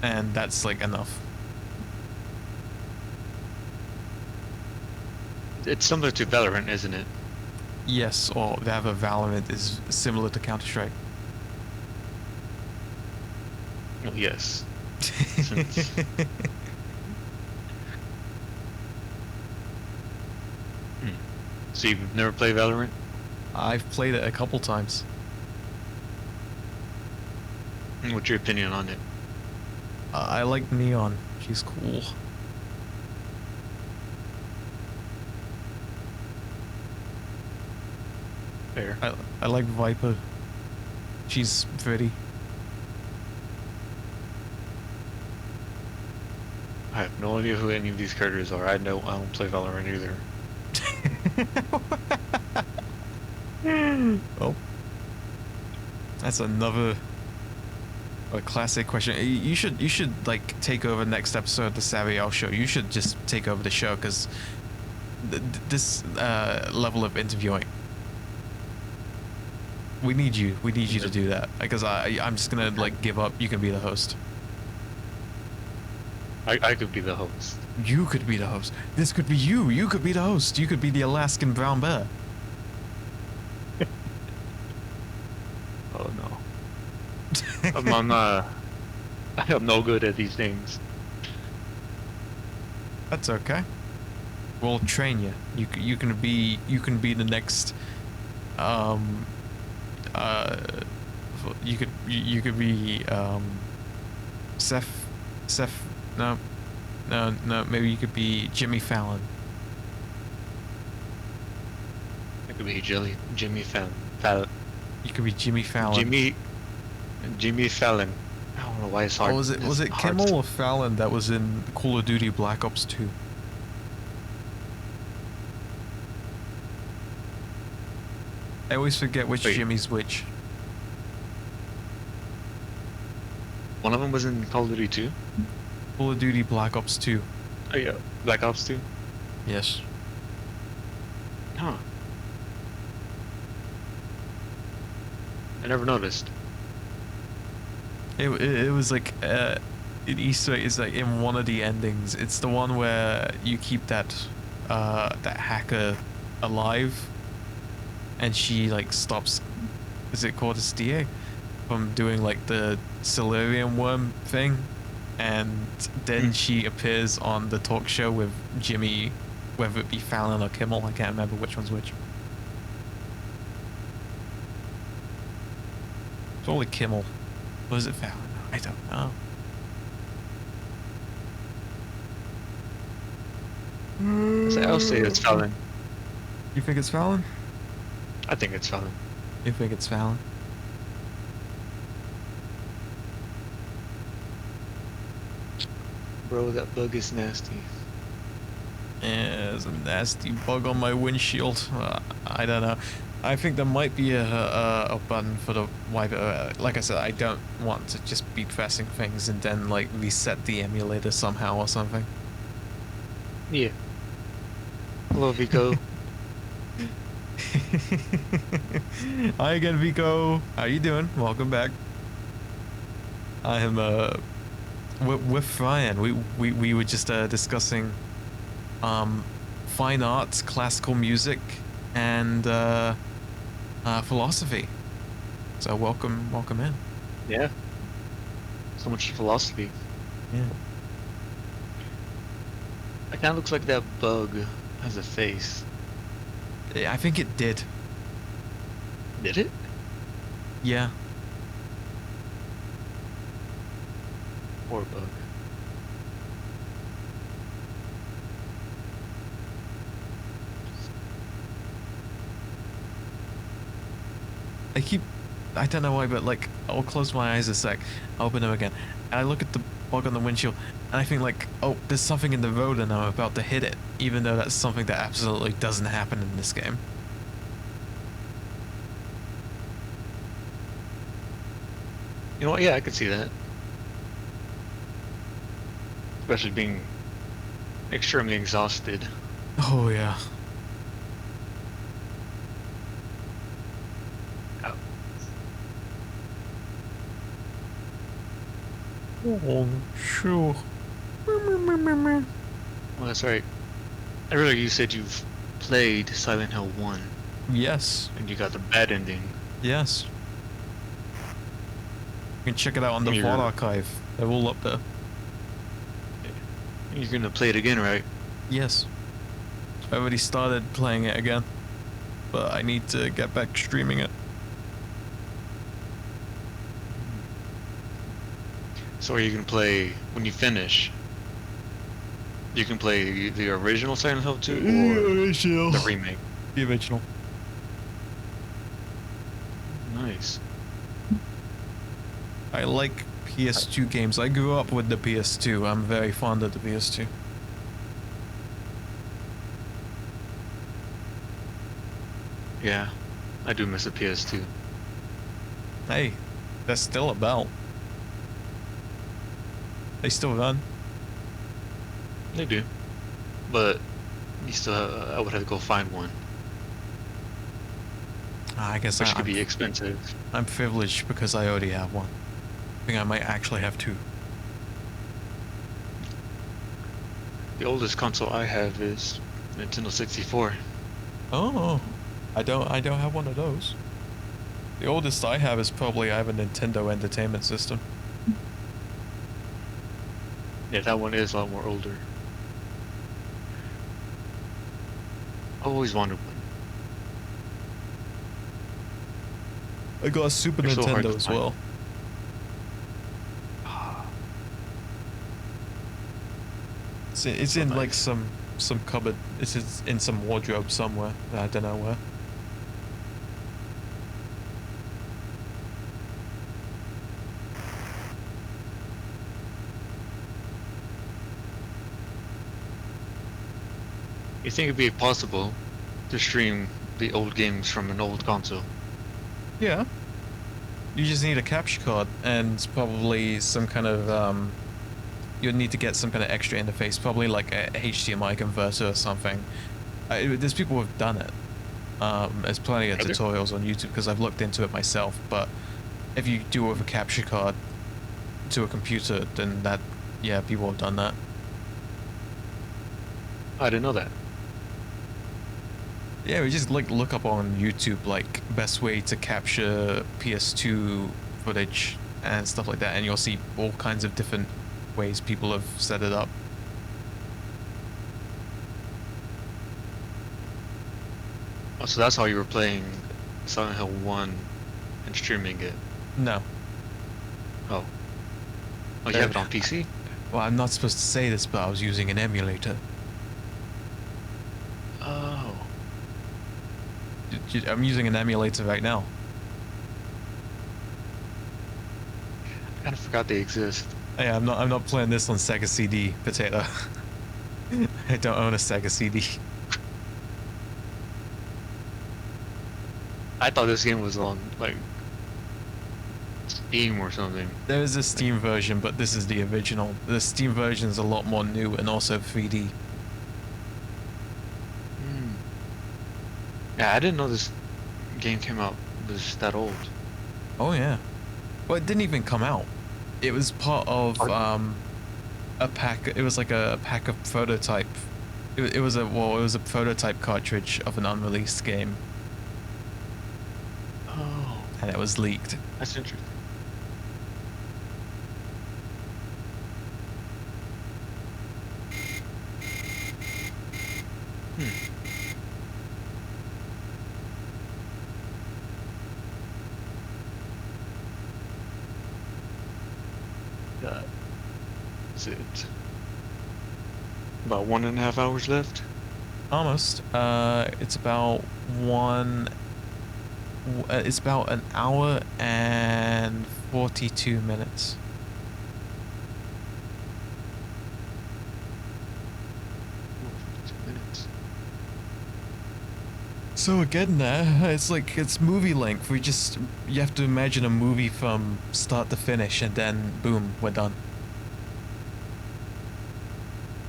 And that's like enough. It's similar to Valorant, isn't it? Yes, or rather Valorant is similar to Counter-Strike. Oh, yes. So you've never played Valorant? I've played it a couple times. What's your opinion on it? I like Neon. She's cool. Fair. I like Viper. She's pretty. I have no idea who any of these characters are. I don't play Valorant either. Oh. That's another a classic question. You should like take over next episode of the Saviel show. You should just take over the show because this level of interviewing. We need you. We need you to do that because I'm just gonna like give up. You can be the host. I could be the host. You could be the host. This could be you. You could be the host. You could be the Alaskan brown bear. Oh no. I'm no good at these things. That's okay. We'll train you. You can be the next you could be Seth no maybe you could be Jimmy Fallon. I could be Jimmy Fallon. You could be Jimmy Fallon. Jimmy Fallon. I don't know why it's hard. Oh, was it hard Kimmel or Fallon that was in Call of Duty Black Ops 2? I always forget which Wait. Jimmy's which. One of them was in Call of Duty 2? Call of Duty Black Ops 2. Oh yeah, Black Ops 2? Yes. Huh. I never noticed. It was like an Easter egg is like in one of the endings. It's the one where you keep that hacker alive, and she like stops. Is it called Estia? From doing like the Silurian worm thing, and then she appears on the talk show with Jimmy, whether it be Fallon or Kimmel. I can't remember which one's which. Probably Kimmel. Was it Fallon? I don't know. I'll say it's Fallon. You think it's Fallon? I think it's Fallon. You think it's Fallon? Bro, that bug is nasty. Yeah, there's a nasty bug on my windshield. I don't know. I think there might be a button for the wiper. Like I said, I don't want to just be pressing things and then like reset the emulator somehow or something. Yeah. Hello, Vico. Hi again, Vico. How you doing? Welcome back. I am with Ryan. We were just discussing fine arts, classical music, and philosophy. So welcome in. Yeah. So much philosophy. Yeah. It kind of looks like that bug has a face. I think it did. Did it? Yeah. Poor bug. I don't know why, but like, I'll close my eyes a sec, I'll open them again, and I look at the bug on the windshield, and I think like, oh, there's something in the road and I'm about to hit it, even though that's something that absolutely doesn't happen in this game. You know what? Yeah, I could see that. Especially being extremely exhausted. Oh yeah. Oh. Oh, sure. Well, that's right. Earlier you said you've played Silent Hill 1 Yes. and you got the bad ending. Yes. You can check it out on the You're- VOD archive. They're all up there. You're gonna play it again, right? Yes. I already started playing it again. but I need to get back streaming it. So are you gonna play when you finish? You can play the original Silent Hill 2 or the remake. The original. Nice. I like PS2 games. I grew up with the PS2. I'm very fond of the PS2. Yeah, I do miss the PS2. Hey, they're still about. They still run. They do, but you still, I would have to go find one, I guess which could be expensive. I'm privileged because I already have one. I think I might actually have two. The oldest console I have is Nintendo 64. Oh, I don't have one of those. The oldest I have is probably I have a Nintendo Entertainment System. Yeah, that one is a lot more older. I always wanted one. I got a Super They're so hard Nintendo to as find. well. It's So in like nice. some cupboard. It's in some wardrobe somewhere. I don't know where. You think it'd be possible to stream the old games from an old console? Yeah. You just need a capture card and probably some kind of you'd need to get some kind of extra interface, probably like a HDMI converter or something. There's people who've done it. There's plenty of Are there? tutorials on YouTube because I've looked into it myself. But if you do it with a capture card to a computer, then yeah, people have done that. I didn't know that. Yeah, we just look up on YouTube like best way to capture PS2 footage and stuff like that, and you'll see all kinds of different ways people have set it up. Oh, so that's how you were playing Silent Hill 1 and streaming it. No. Oh. Oh, you have it on PC? Well, I'm not supposed to say this, but I was using an emulator. Oh. I'm using an emulator right now. I kind of forgot they exist. Yeah, I'm not playing this on Sega CD, Potato. I don't own a Sega CD. I thought this game was on, like, Steam or something. There is a Steam version, but this is the original. The Steam version is a lot more new and also 3D. Yeah, I didn't know this game came out was that old. Oh yeah. Well, it didn't even come out. It was part of a pack. It was like a pack of prototype. It was a prototype cartridge of an unreleased game, Oh, and it was leaked. that's interesting. That's it. About 1.5 hours left. Almost. It's about one. It's about an hour and 42 minutes. 2 minutes. So we're getting there. It's movie length. You have to imagine a movie from start to finish, and then boom, we're done.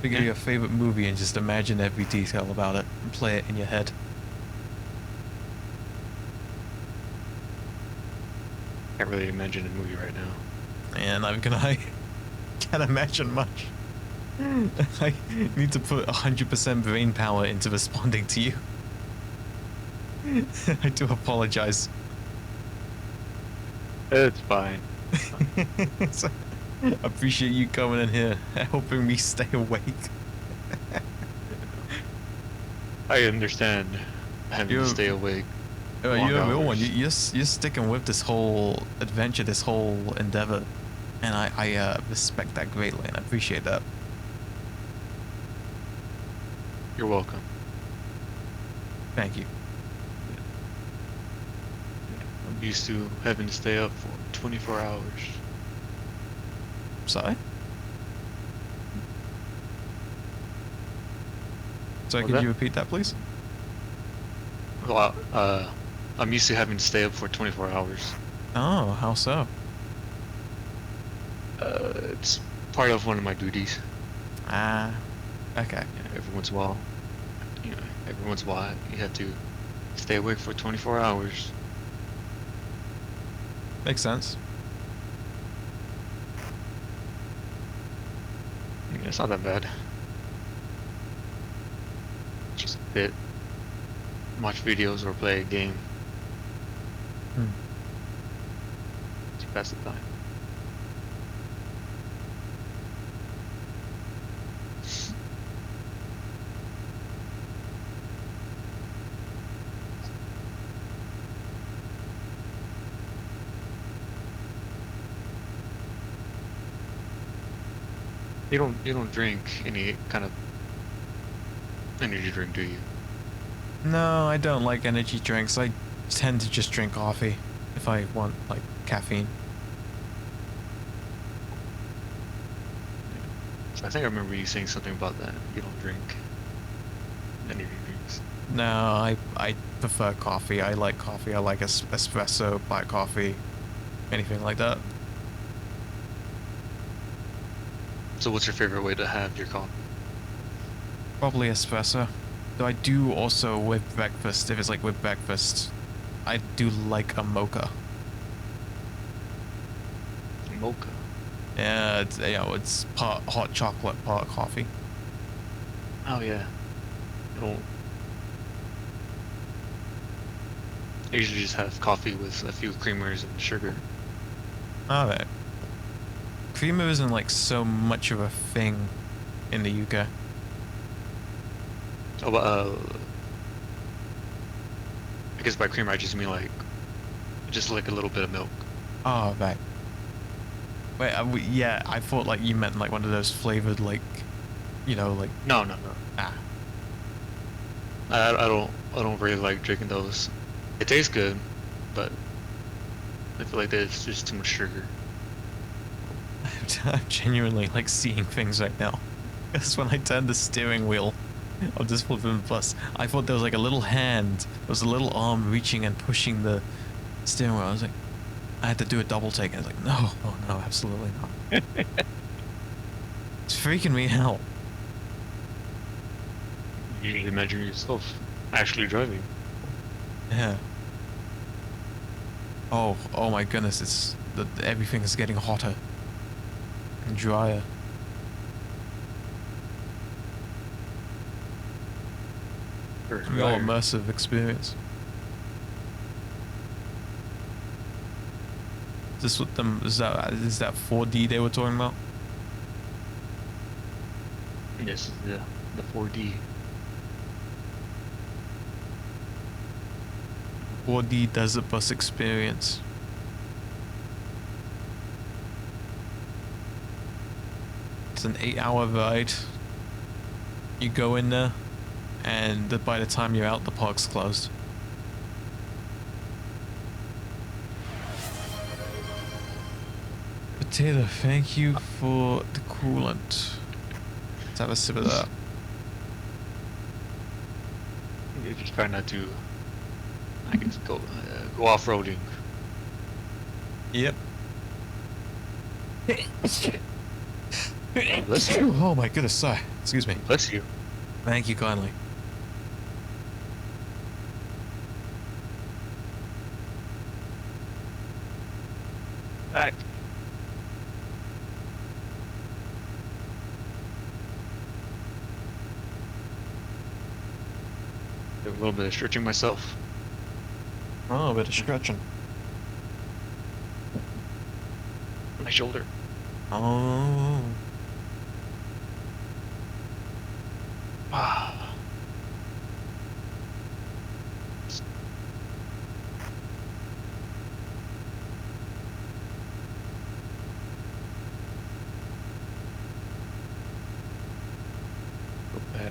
Figure your favorite movie and just imagine every detail about it and play it in your head. Can't really imagine a movie right now. And I can't imagine much. I need to put 100% brain power into responding to you. I do apologize. It's fine. So, I appreciate you coming in here, helping me stay awake. I understand. having to stay awake. You're long a real one. hours. You're sticking with this whole adventure, this whole endeavor, and I respect that greatly, and I appreciate that. You're welcome. Thank you. I'm used to having to stay up for 24 hours. Sorry. So What's could that? you repeat that, please? Well, I'm used to having to stay up for 24 hours. Oh, how so? It's part of one of my duties. Ah, okay. Yeah, every once in a while, you have to stay awake for 24 hours. Makes sense. Yeah, it's not that bad. Just sit, watch videos or play a game. Hmm. To pass the time. You don't drink any kind of energy drink, do you? No, I don't like energy drinks. I tend to just drink coffee if I want, like, caffeine. So I think I remember you saying something about that. You don't drink energy drinks. No, I prefer coffee. I like coffee. I like espresso, black coffee, anything like that. So what's your favorite way to have your coffee? Probably espresso. Though I do also with breakfast, if it's like with breakfast, I do like a mocha. Mocha. Yeah, it's, you know, it's part hot chocolate, part coffee. Oh yeah. I usually just have coffee with a few creamers and sugar. Alright. Creamer isn't like so much of a thing in the UK. Oh, but I guess by creamer I just mean like just like a little bit of milk. Oh, right. Wait, yeah, I thought like you meant like one of those flavored like, you know, like. No. Ah. I don't really like drinking those. It tastes good, but I feel like there's just too much sugar. I'm genuinely like seeing things right now. Because when I turned the steering wheel of this flipping bus, I thought there was like a little hand, there was a little arm reaching and pushing the steering wheel. I was like, I had to do a double take. I was like, no, oh no, absolutely not. It's freaking me out. You usually imagine yourself actually driving. Yeah. Oh my goodness, it's everything is getting hotter and drier. Real immersive experience. Is this what them is that 4D they were talking about? Yes, the 4D. 4D desert bus experience. It's an 8-hour ride. You go in there, and by the time you're out, the park's closed. Potato, thank you for the coolant. Let's have a sip of that. You just try not to, I guess, go off-roading. Yep. Bless you. Oh my goodness, sorry. Excuse me. Bless you. Thank you kindly. Back. A little bit of stretching myself. Oh, a bit of stretching. My shoulder. Oh. Ah.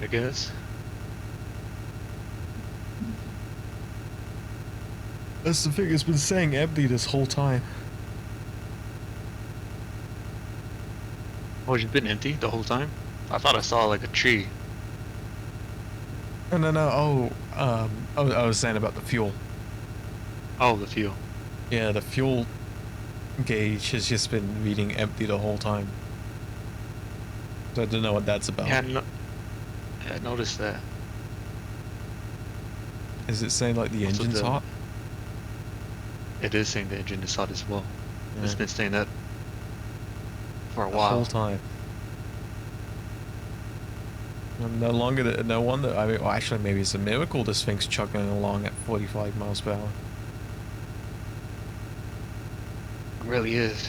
I guess. That's the thing. It's been saying empty this whole time. Oh, it's been empty the whole time? I thought I saw like a tree. No, no, no. I was saying about the fuel. Oh, the fuel. Yeah, the fuel gauge has just been reading empty the whole time. So I don't know what that's about. Yeah, I noticed that. Is it saying like the Also engine's hot? It is saying the engine is hot as well. Yeah. It's been saying that for a The while. whole time. No longer, no wonder. I mean, well, actually, maybe it's a miracle this thing's chugging along at 45 miles per hour. It really is.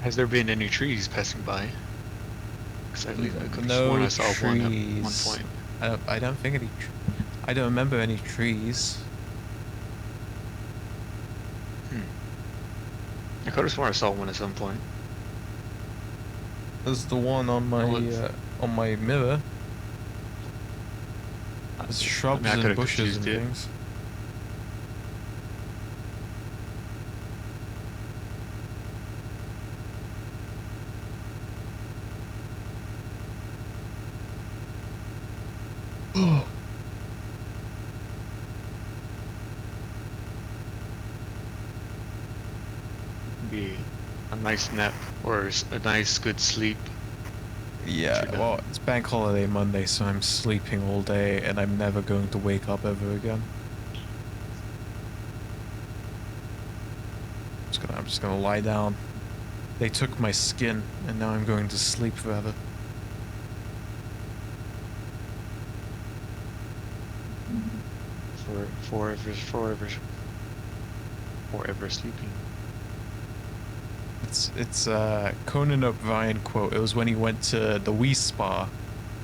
Has there been any trees passing by? Because I could have sworn I saw one at one point. I don't think any. I don't remember any trees. I could have sworn I saw one at some point. There's the one on my mirror. There's shrubs I and could've bushes and confused it. things. Be a nice nap or a nice good sleep. Yeah, Should well, it's Bank Holiday Monday, so I'm sleeping all day, and I'm never going to wake up ever again. I'm just gonna lie down. They took my skin, and now I'm going to sleep forever. Forever sleeping. It's Conan O'Brien quote. It was when he went to the Wii Spa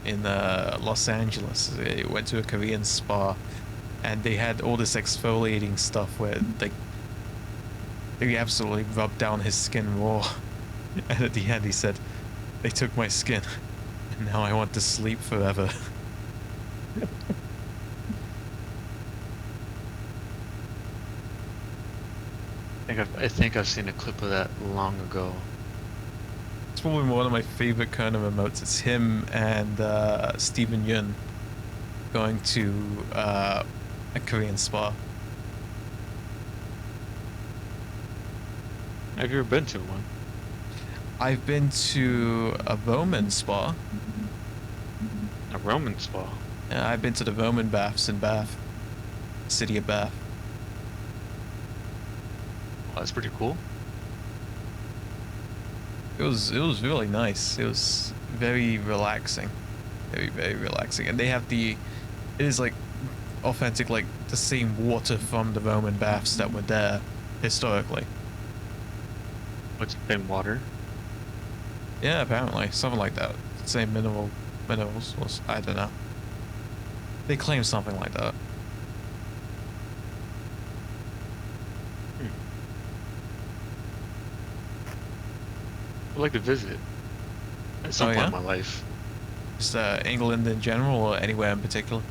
in Los Angeles. He went to a Korean spa, and they had all this exfoliating stuff where they absolutely rubbed down his skin raw. And at the end he said, "They took my skin, and now I want to sleep forever." I think I've seen a clip of that long ago. It's probably one of my favorite kind of emotes. It's him and Steven Yeun going to a Korean spa. Have you ever been to one? I've been to a Roman spa. A Roman spa? I've been to the Roman baths in Bath, city of Bath. Well, that's pretty cool. It was really nice. It was very relaxing, very relaxing. And they have it is like authentic, like the same water from the Roman baths that were there historically. What's in water? Yeah, apparently something like that. Same minerals. Was, I don't know. They claim something like that. I'd like to visit at some point yeah? in my life. Just England in general, or anywhere in particular?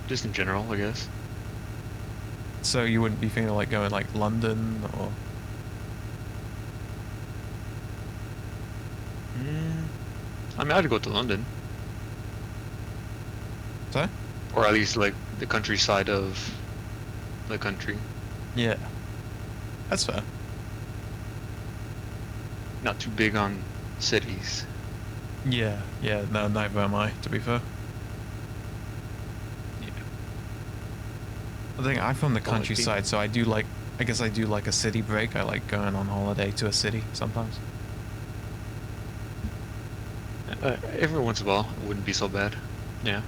Just in general, I guess. So you wouldn't be thinking of like going like London or? I mean, I'd go to London. Sorry? Or at least like the countryside of the country. Yeah. That's fair. Not too big on cities. Yeah, no, neither am I, to be fair. Yeah. I think I'm from the Well, countryside, so I guess I do like a city break. I like going on holiday to a city sometimes. Every once in a while, it wouldn't be so bad. Yeah.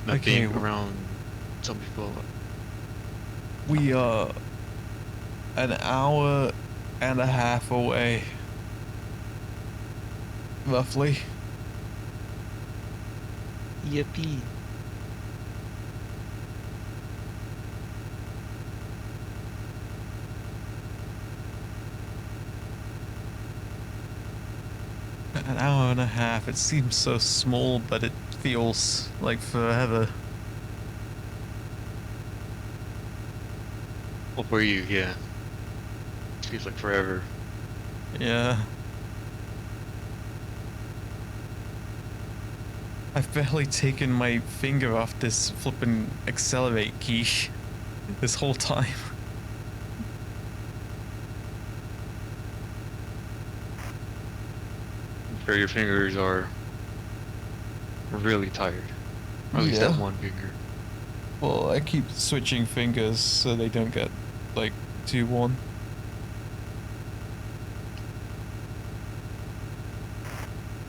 Not Okay, being around some people. We are an hour and a half away. roughly. Yippee. An hour and a half. It seems so small, but it feels like forever. Well, for you, yeah. Feels like forever. Yeah. I've barely taken my finger off this flippin' accelerate key this whole time. I'm sure your fingers are really tired. Or at least that one finger. Well, I keep switching fingers so they don't get, like, too worn.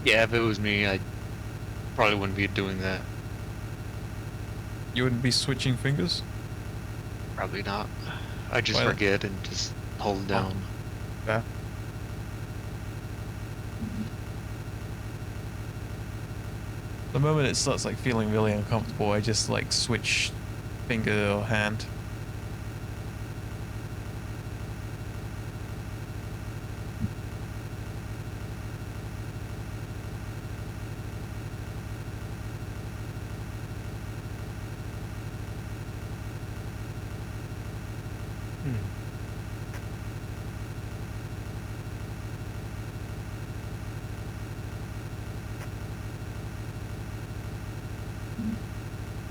Yeah, if it was me, I probably wouldn't be doing that. You wouldn't be switching fingers? Probably not. I just Why not? forget and just hold down. Yeah. The moment it starts like feeling really uncomfortable, I just like switch finger or hand.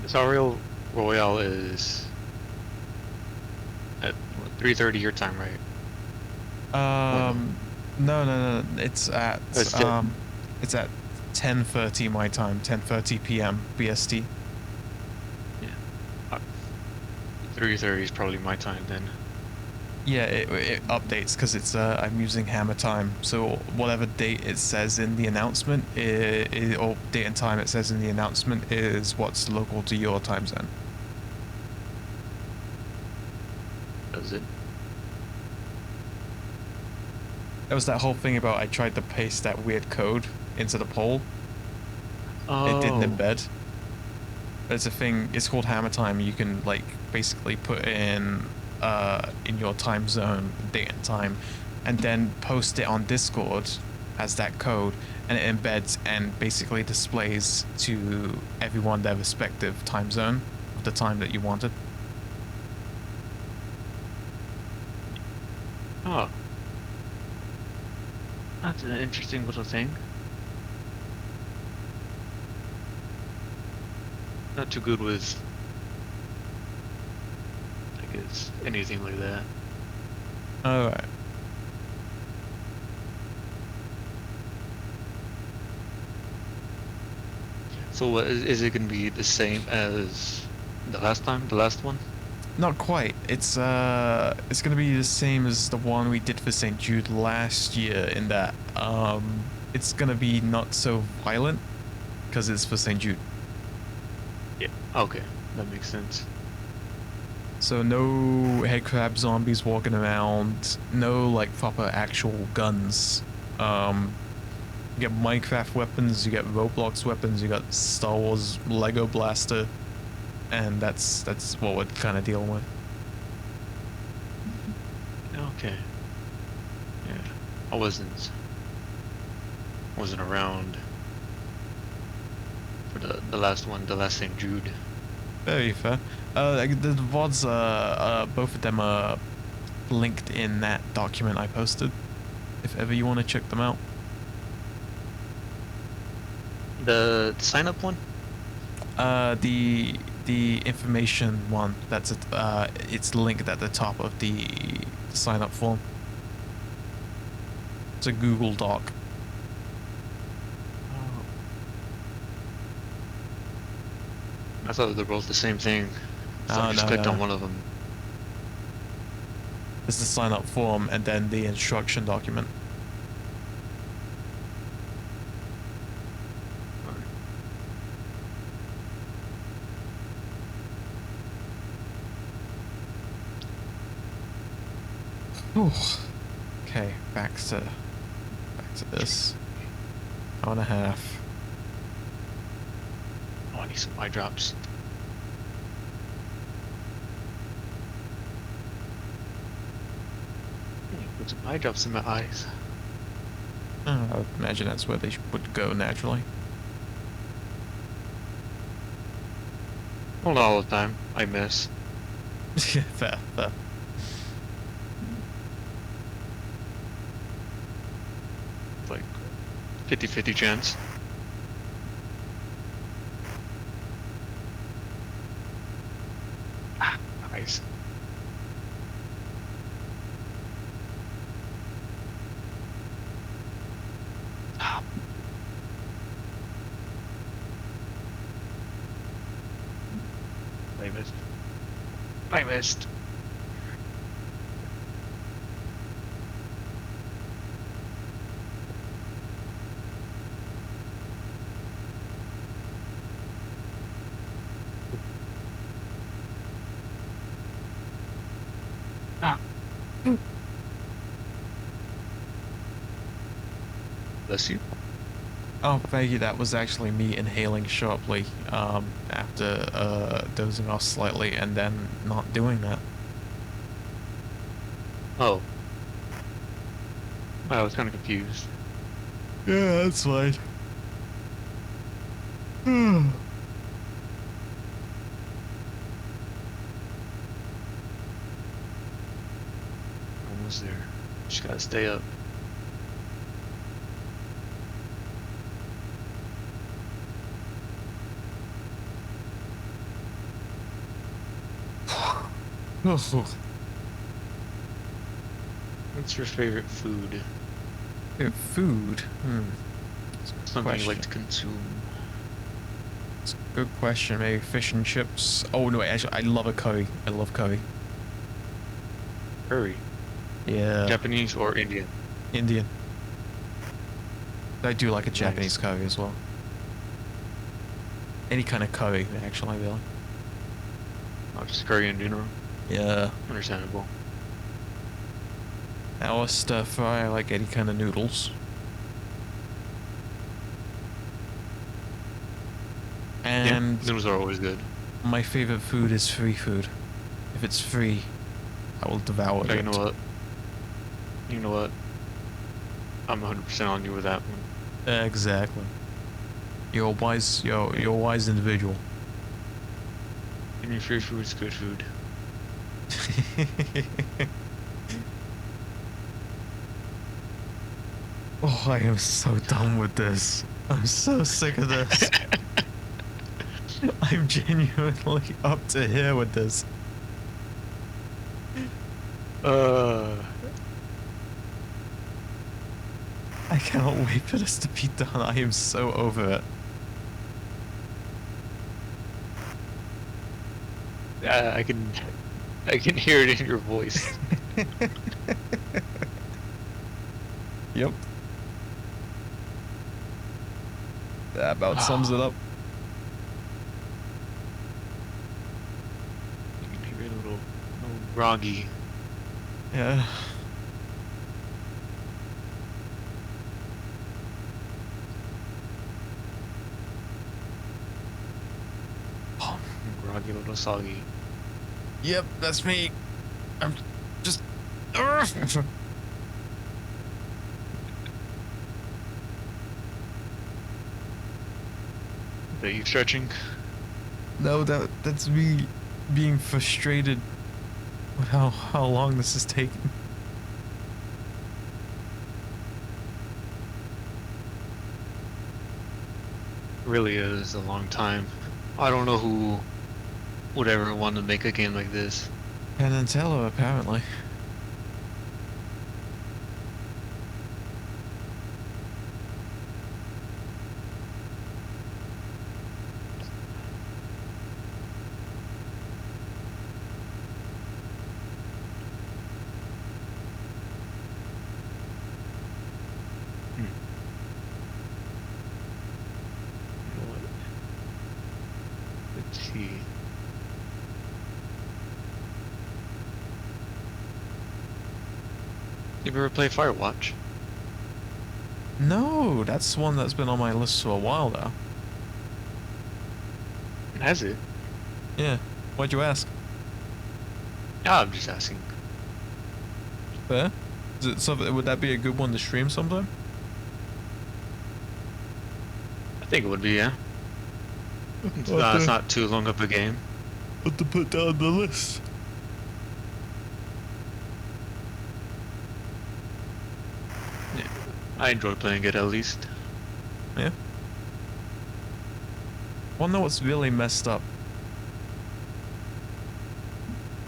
This Ariel Royale is at 3:30 your time, right? No. It's at It's it's at 10:30 my time, 10:30 p.m. BST. Yeah. 3:30 is probably my time then. Yeah, it updates because it's I'm using Hammer Time, so whatever date it says in the announcement, or date and time it says in the announcement is what's local to your time zone. Does it? There was that whole thing about I tried to paste that weird code into the poll. Oh. It didn't embed. But it's a thing. It's called Hammer Time. You can like basically put in your time zone date and time, and then post it on Discord as that code, and it embeds and basically displays to everyone their respective time zone of the time that you wanted. Oh. That's an interesting little thing. Not too good with, I guess, anything like that. Alright. So what, is it going to be the same as the last time, the last one? Not quite. It's gonna be the same as the one we did for St. Jude last year in that it's gonna be not so violent because it's for St. Jude. Yeah. Okay, that makes sense. So no headcrab zombies walking around, no like proper actual guns. You get Minecraft weapons, you get Roblox weapons, you got Star Wars Lego blaster, and that's what we're kind of dealing with. Okay. Yeah, I wasn't around for the last one, the last St. Jude. Very fair. The VODs, both of them are linked in that document I posted, if ever you want to check them out. The sign up one? The information one, that's it. It's linked at the top of the sign up form. It's a Google Doc. I thought they were both the same thing. So I Oh, just no, clicked no. on one of them. It's the sign up form and then the instruction document. Ooh. Okay, back to this. Hour and a half. Oh, I need some eye drops. Put some eye drops in my eyes. I would imagine that's where they would go naturally. Well, not all the time. I miss. Yeah, fair, fair. Like 50-50 chance. Ah, nice. Ah. I missed. I missed. Ah. Bless you. Oh, thank you. That was actually me inhaling sharply after dozing off slightly and then not doing that. Oh. I was kind of confused. Yeah, that's fine. Almost there. Just gotta stay up. What's your favorite food? Favorite food? That's a good Something you like question. to consume. It's a good question. Maybe fish and chips. Oh no, wait, actually, I love a curry. I love curry. Curry. Yeah. Japanese or Indian? Indian. I do like a Nice. Japanese curry as well. Any kind of curry, actually, really. Not just curry in general. Yeah. Understandable. Or stir fry, I like any kind of noodles. And Yeah, noodles are always good. my favorite food is free food. If it's free, I will devour But it. you know what? You know what? I'm 100% on you with that one. Exactly. You're a wise, you're a wise individual. Give me free food, it's good food. Oh, I am so done with this. I'm so sick of this. I'm genuinely up to here with this. I cannot wait for this to be done. I am so over it. I can hear it in your voice. Yep. That about sums it up. You can hear it a little groggy. Yeah. Groggy, a little soggy. Yep, that's me. I'm just. Are you stretching? No, that's me being frustrated with how long this is taking. Really is a long time. I don't know who would ever want to make a game like this. Penn and Teller, apparently. You know what? Let's see. You ever play Firewatch? No, that's one that's been on my list for a while now. Has it? Yeah. Why'd you ask? Ah, I'm just asking. Fair? Is it something? Would that be a good one to stream sometime? I think it would be, yeah. It's not too long of a game. What to put down the list? Yeah. I enjoy playing it at least. Yeah. Wonder what's really messed up.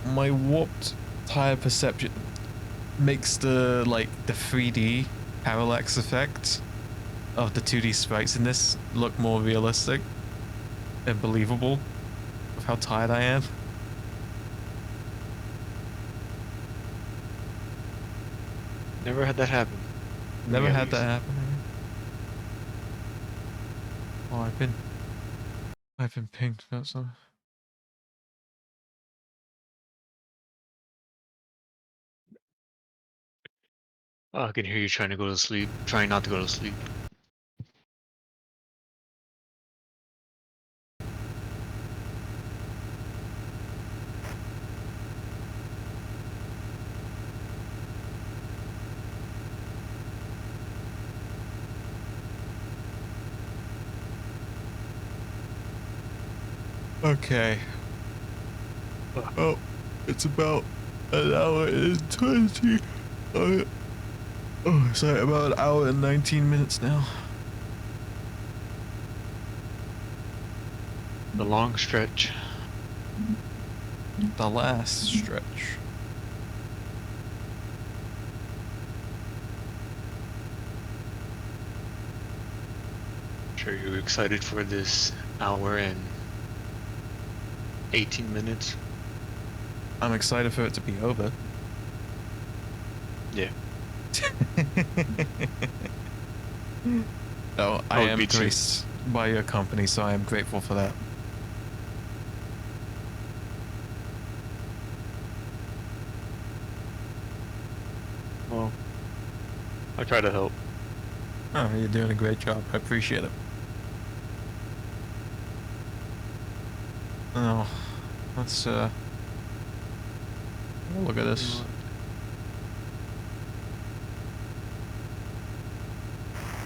My warped tire perception makes the 3D parallax effect of the 2D sprites in this look more realistic and believable of how tired I am. Never had that happen. Never Me, at had that least. happen. Oh, I've been pinged about something. Oh, I can hear you trying to go to sleep. Trying not to go to sleep. Okay. Oh, it's about an hour and 20. Oh, sorry, about an hour and 19 minutes now. The long stretch. The last stretch. Sure, you're excited for this hour and 18 minutes. I'm excited for it to be over. Yeah. Oh, I would am be too. graced by your company, so I am grateful for that. Well, I try to help. Oh, you're doing a great job. I appreciate it. Oh, let's look at this.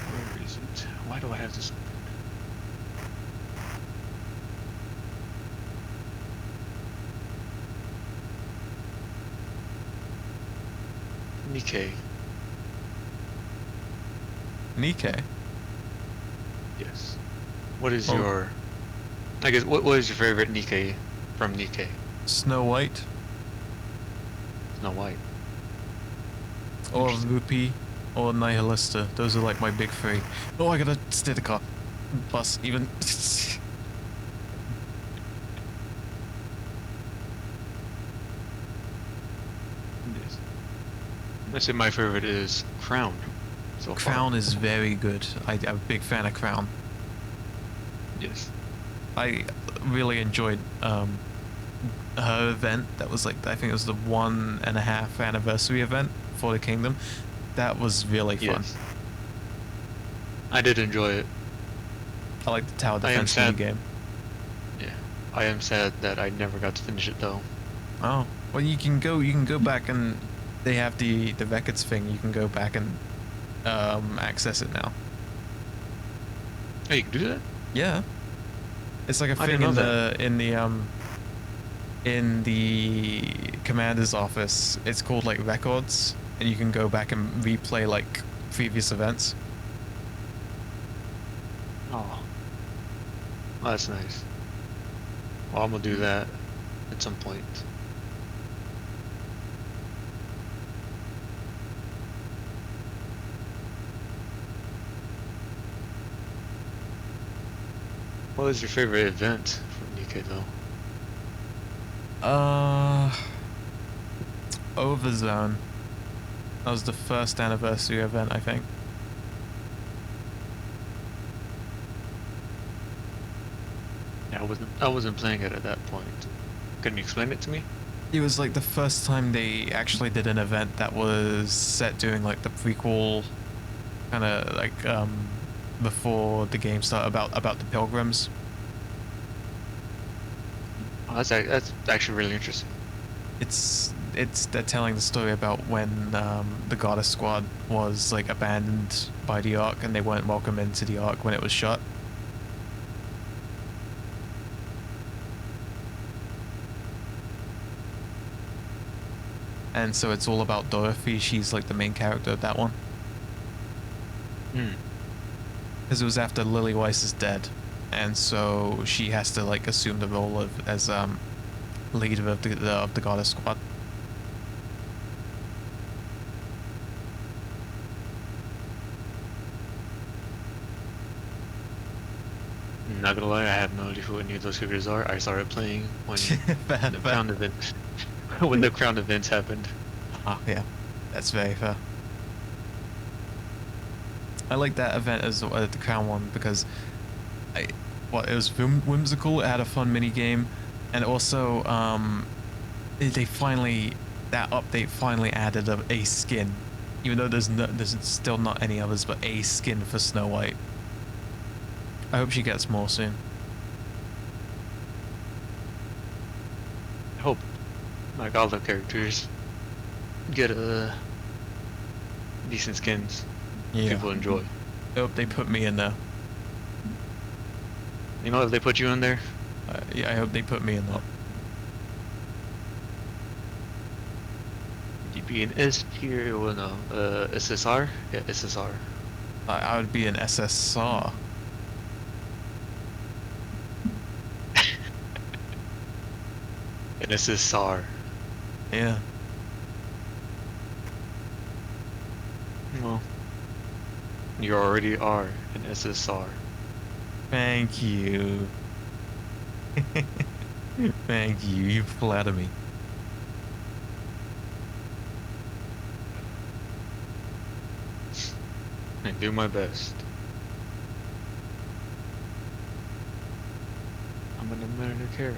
Where is it? Why do I have this open? Nikkei. Nikkei. Yes. What is Oh. your... I guess, what is your favorite Nikkei from Nikkei? Snow White Snow White. or Interesting. Rupee or Nihilista. Those are like my big three. Oh, I gotta steer the car. Plus, even. Yes. I say my favorite is Crown. So far. Crown is very good. I'm a big fan of Crown. Yes. I really enjoyed her event. That was like, I think it was the 1.5 anniversary event for the Kingdom. That was really fun. Yes. I did enjoy it. I like the tower I am defense sad. game. Yeah. I am sad that I never got to finish it though. Oh, well, you can go back, and they have the records thing. You can go back and access it now. Oh, you can do that? Yeah, it's like a I thing didn't in know in the commander's office. It's called like records, and you can go back and replay like previous events. Oh. Well, that's nice. Well, I'm gonna do that at some point. What was your favorite event from Nikkei though? Overzone. That was the first anniversary event, I think. Yeah, I wasn't playing it at that point. Can you explain it to me? It was like the first time they actually did an event that was set during like the prequel kind of like before the game started about the pilgrims. Oh, that's actually really interesting. It's they're telling the story about when the Goddess Squad was like abandoned by the Ark and they weren't welcome into the Ark when it was shut. And so it's all about Dorothy. She's like the main character of that one. Hmm. Because it was after Lily Weiss is dead, and so she has to like assume the role of as leader of the Goddess Squad. Not gonna lie, I have no idea who any of those characters are. I started playing when the crown event when the crown events happened. Ah, yeah, that's very fair. I like that event as the crown one because it was whimsical. It had a fun mini game, and also they finally that update finally added a skin, even though there's still not any others, but a skin for Snow White. I hope she gets more soon. I hope, like all the characters, get decent skins. Yeah. People enjoy. I hope they put me in there. You know, if they put you in there, Yeah, I hope they put me in there. you'd be an S tier. Well, no, SSR. Yeah, SSR. I would be an SSR. An SSR. Yeah. Well, you already are an SSR. Thank you. Thank you. You flatter me. I do my best. I'm gonna murder carrot.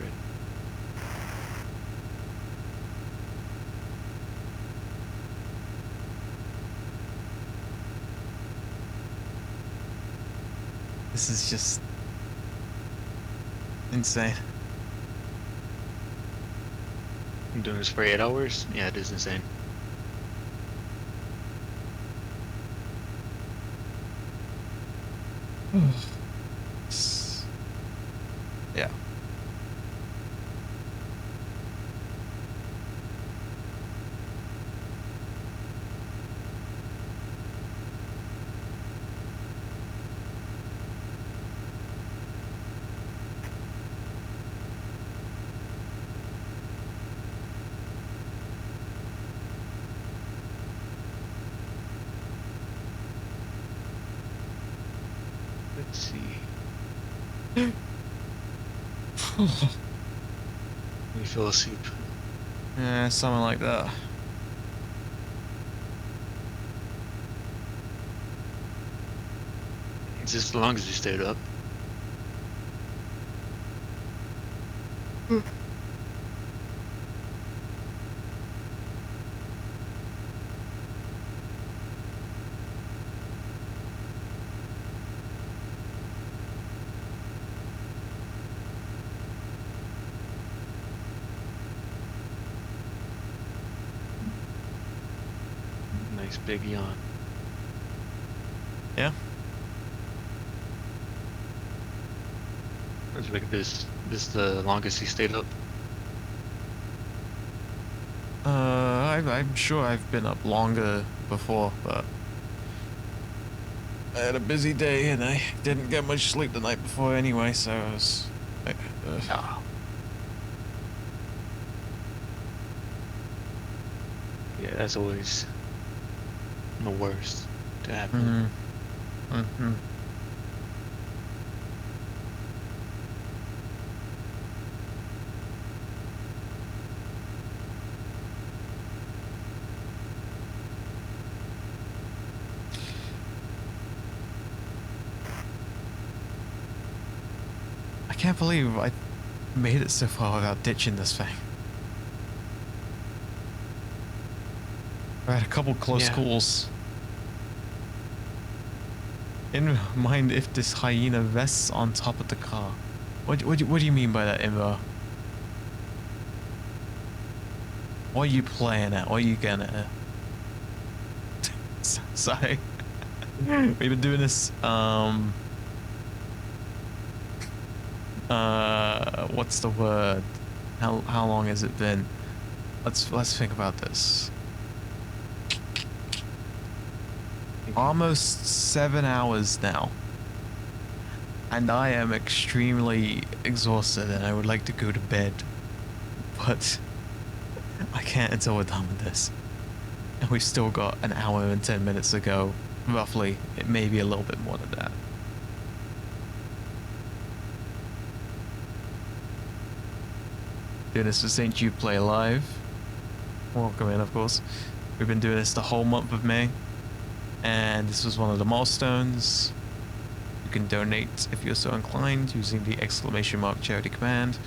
This is just insane. I'm doing this for 8 hours? Yeah, it is insane. Yeah. Let's see. We fell asleep. Yeah, something like that. Just as long as you stayed up. Nice big yawn. Yeah. Let's look at this. This is the longest he stayed up. I'm sure I've been up longer before, but I had a busy day and I didn't get much sleep the night before anyway, so I was like, Ah. Yeah, that's always the worst to happen. Mm-hmm. I can't believe I made it so far without ditching this thing. I had a couple close Yeah. calls. In mind if this hyena vests on top of the car. What do you mean by that, Invo? What are you playing at? What are you getting at? Sorry. We've been doing this, what's the word? How long has it been? Let's think about this. Almost 7 hours now. And I am extremely exhausted and I would like to go to bed. But I can't until we're done with this. And we've still got an hour and 10 minutes to go. Roughly. It may be a little bit more than that. Doing this for St. Jude Play Live. Welcome in, of course. We've been doing this the whole month of May. And this was one of the milestones. You can donate if you're so inclined using the !! charity command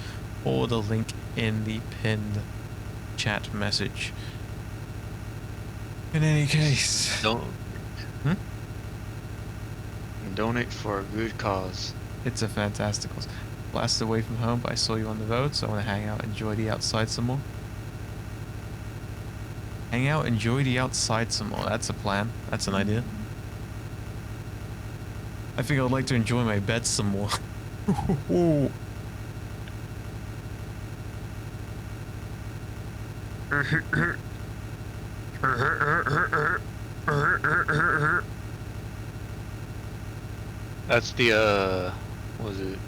or the link in the pinned chat message. In any case, Don't. Donate for a good cause. It's a fantastic cause. Blasted away from home, but I saw you on the road, so I want to hang out, enjoy the outside some more. Hang out, enjoy the outside some more. That's a plan. That's an idea. I think I would like to enjoy my bed some more. That's the what was it?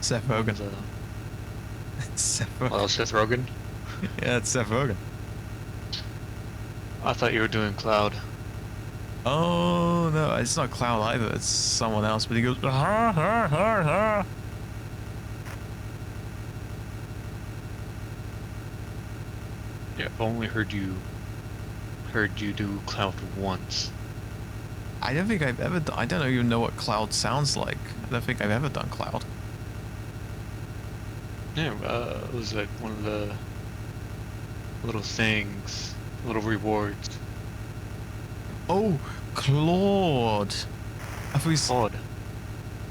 Seth Rogen. The, Seth Rogen. oh, Seth Rogen. Yeah, it's Seth Rogen. I thought you were doing Cloud. Oh no, it's not Cloud either. It's someone else. But he goes. Ha, ha, ha, ha. Yeah, I've only heard you do Cloud once. I don't think I've ever done. I don't even know what Cloud sounds like. I don't think I've ever done Cloud. Yeah, it was like one of the little things, little rewards. Oh, Claude. I thought you Claude.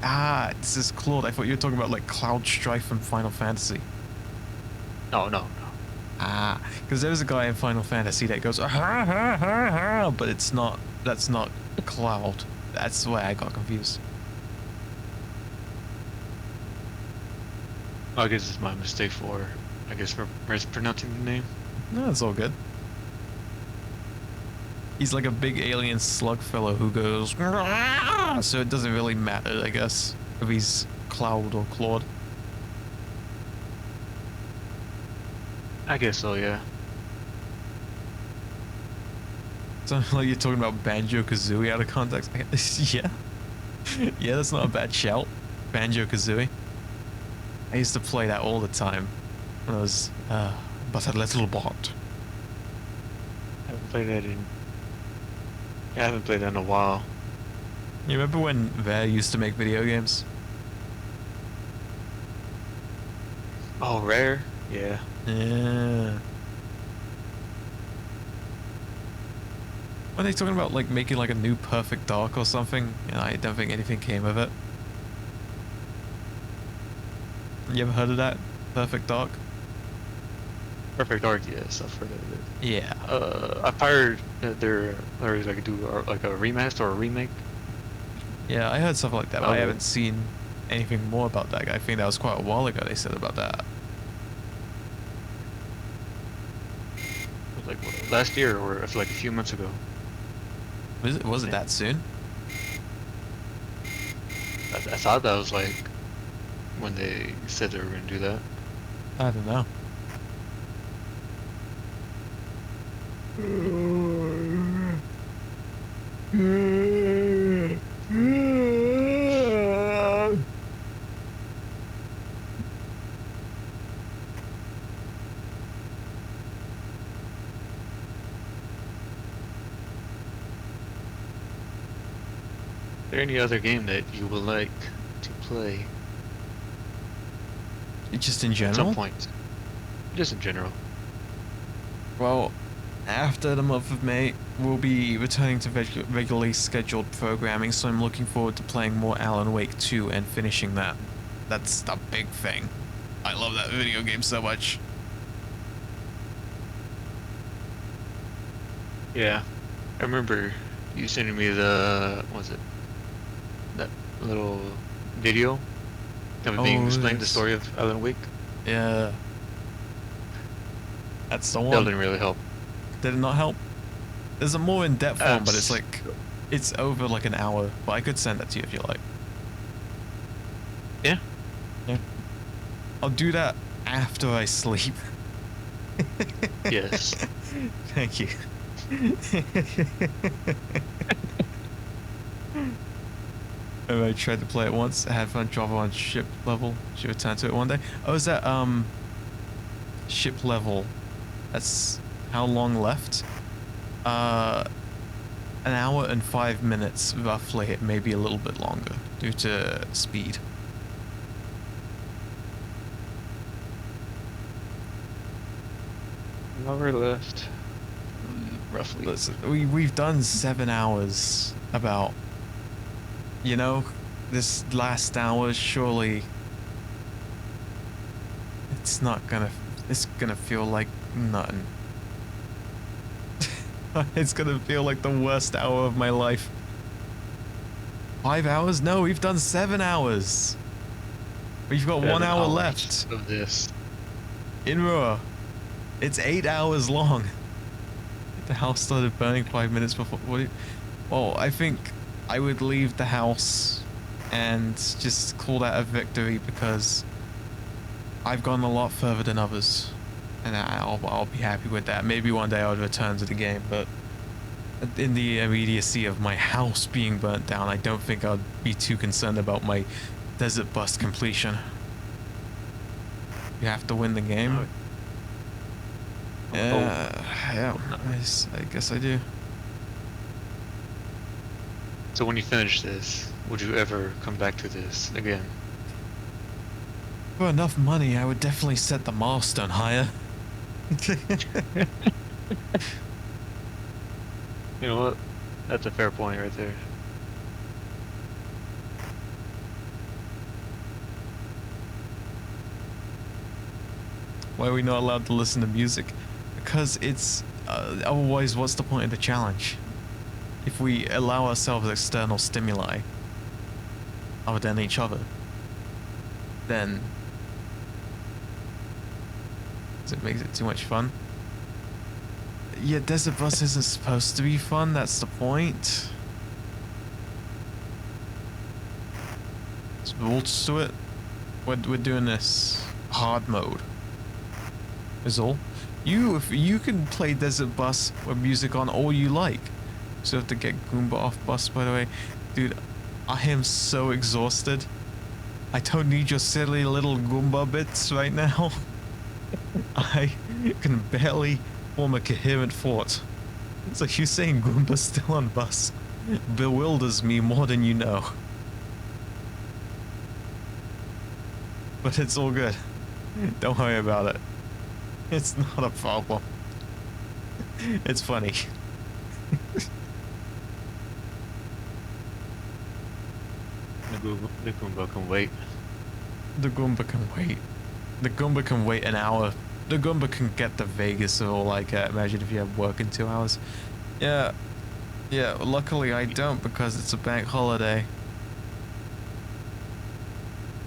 Ah, this is Claude. I thought you were talking about like Cloud Strife from Final Fantasy. No. Ah, because there's a guy in Final Fantasy that goes ha ha ha ha, but it's not. That's not Cloud. That's why I got confused. I guess it's my mistake for, I guess, mispronouncing the name. No, it's all good. He's like a big alien slug fellow who goes, so it doesn't really matter, I guess, if he's Cloud or Claude. I guess so, yeah. Sounds like you're talking about Banjo-Kazooie out of context. Yeah. Yeah, that's not a bad shout. Banjo-Kazooie. I used to play that all the time when I was but a little bot. I haven't played that in a while. You remember when Rare used to make video games? Oh, Rare? Yeah. Yeah. Were they talking about like making like a new Perfect Dark or something? And I don't think anything came of it. You ever heard of that? Perfect Dark? Perfect Dark, yes, I've heard of it. Yeah. I've heard that they're like do like a remaster or a remake. Yeah, I heard stuff like that, but I Oh. haven't seen anything more about that. I think that was quite a while ago they said about that. It was like what, last year or like a few months ago. Was it that soon? I thought that was like when they said they were going to do that. I don't know. Is there any other game that you would like to play Just in at general? some point? Just in general. Well, after the month of May, we'll be returning to regularly scheduled programming, so I'm looking forward to playing more Alan Wake 2 and finishing that. That's the big thing. I love that video game so much. Yeah. I remember you sending me the, what was it? That little video of it being explained the story of Alan Wake. Yeah. That's the one. That didn't really help. Did it not help? There's a more in-depth one, but it's like, it's over like an hour. But I could send that to you if you like. Yeah. Yeah. I'll do that after I sleep. Yes. Thank you. I tried to play it once. I had fun. Java on ship level. Should return to it one day. Oh, is that ship level? That's how long left? An hour and 5 minutes roughly. It may be a little bit longer due to speed. An hour left. Roughly. Listen, we've done 7 hours about, you know, this last hour. Surely it's gonna feel like nothing. It's gonna feel like the worst hour of my life. 5 hours? No, we've done 7 hours. We've got 1 hour left of this. in Roa. It's 8 hours long. The house started burning 5 minutes before. Well, I think I would leave the house and just call that a victory because I've gone a lot further than others, and I'll be happy with that. Maybe one day I'll return to the game, but in the immediacy of my house being burnt down, I don't think I'd be too concerned about my desert bus completion. You have to win the game. Yeah, I guess I do. So when you finish this, would you ever come back to this again? For enough money, I would definitely set the milestone higher. You know what? That's a fair point right there. Why are we not allowed to listen to music? Because it's otherwise, what's the point of the challenge? If we allow ourselves external stimuli other than each other, then it makes it too much fun. Yeah, Desert Bus isn't supposed to be fun, that's the point. There's rules to it. We're doing this hard mode. Is all. If you can play Desert Bus with music on all you like. So have to get Goomba off bus, by the way. Dude, I am so exhausted. I don't need your silly little Goomba bits right now. I can barely form a coherent thought. It's like you saying Goomba's still on bus bewilders me more than you know. But it's all good. Don't worry about it. It's not a problem. It's funny. The Goomba can wait. The Goomba can wait. The Goomba can wait an hour. The Goomba can get to Vegas or like imagine if you have work in 2 hours. Yeah. Yeah, luckily I don't because it's a bank holiday.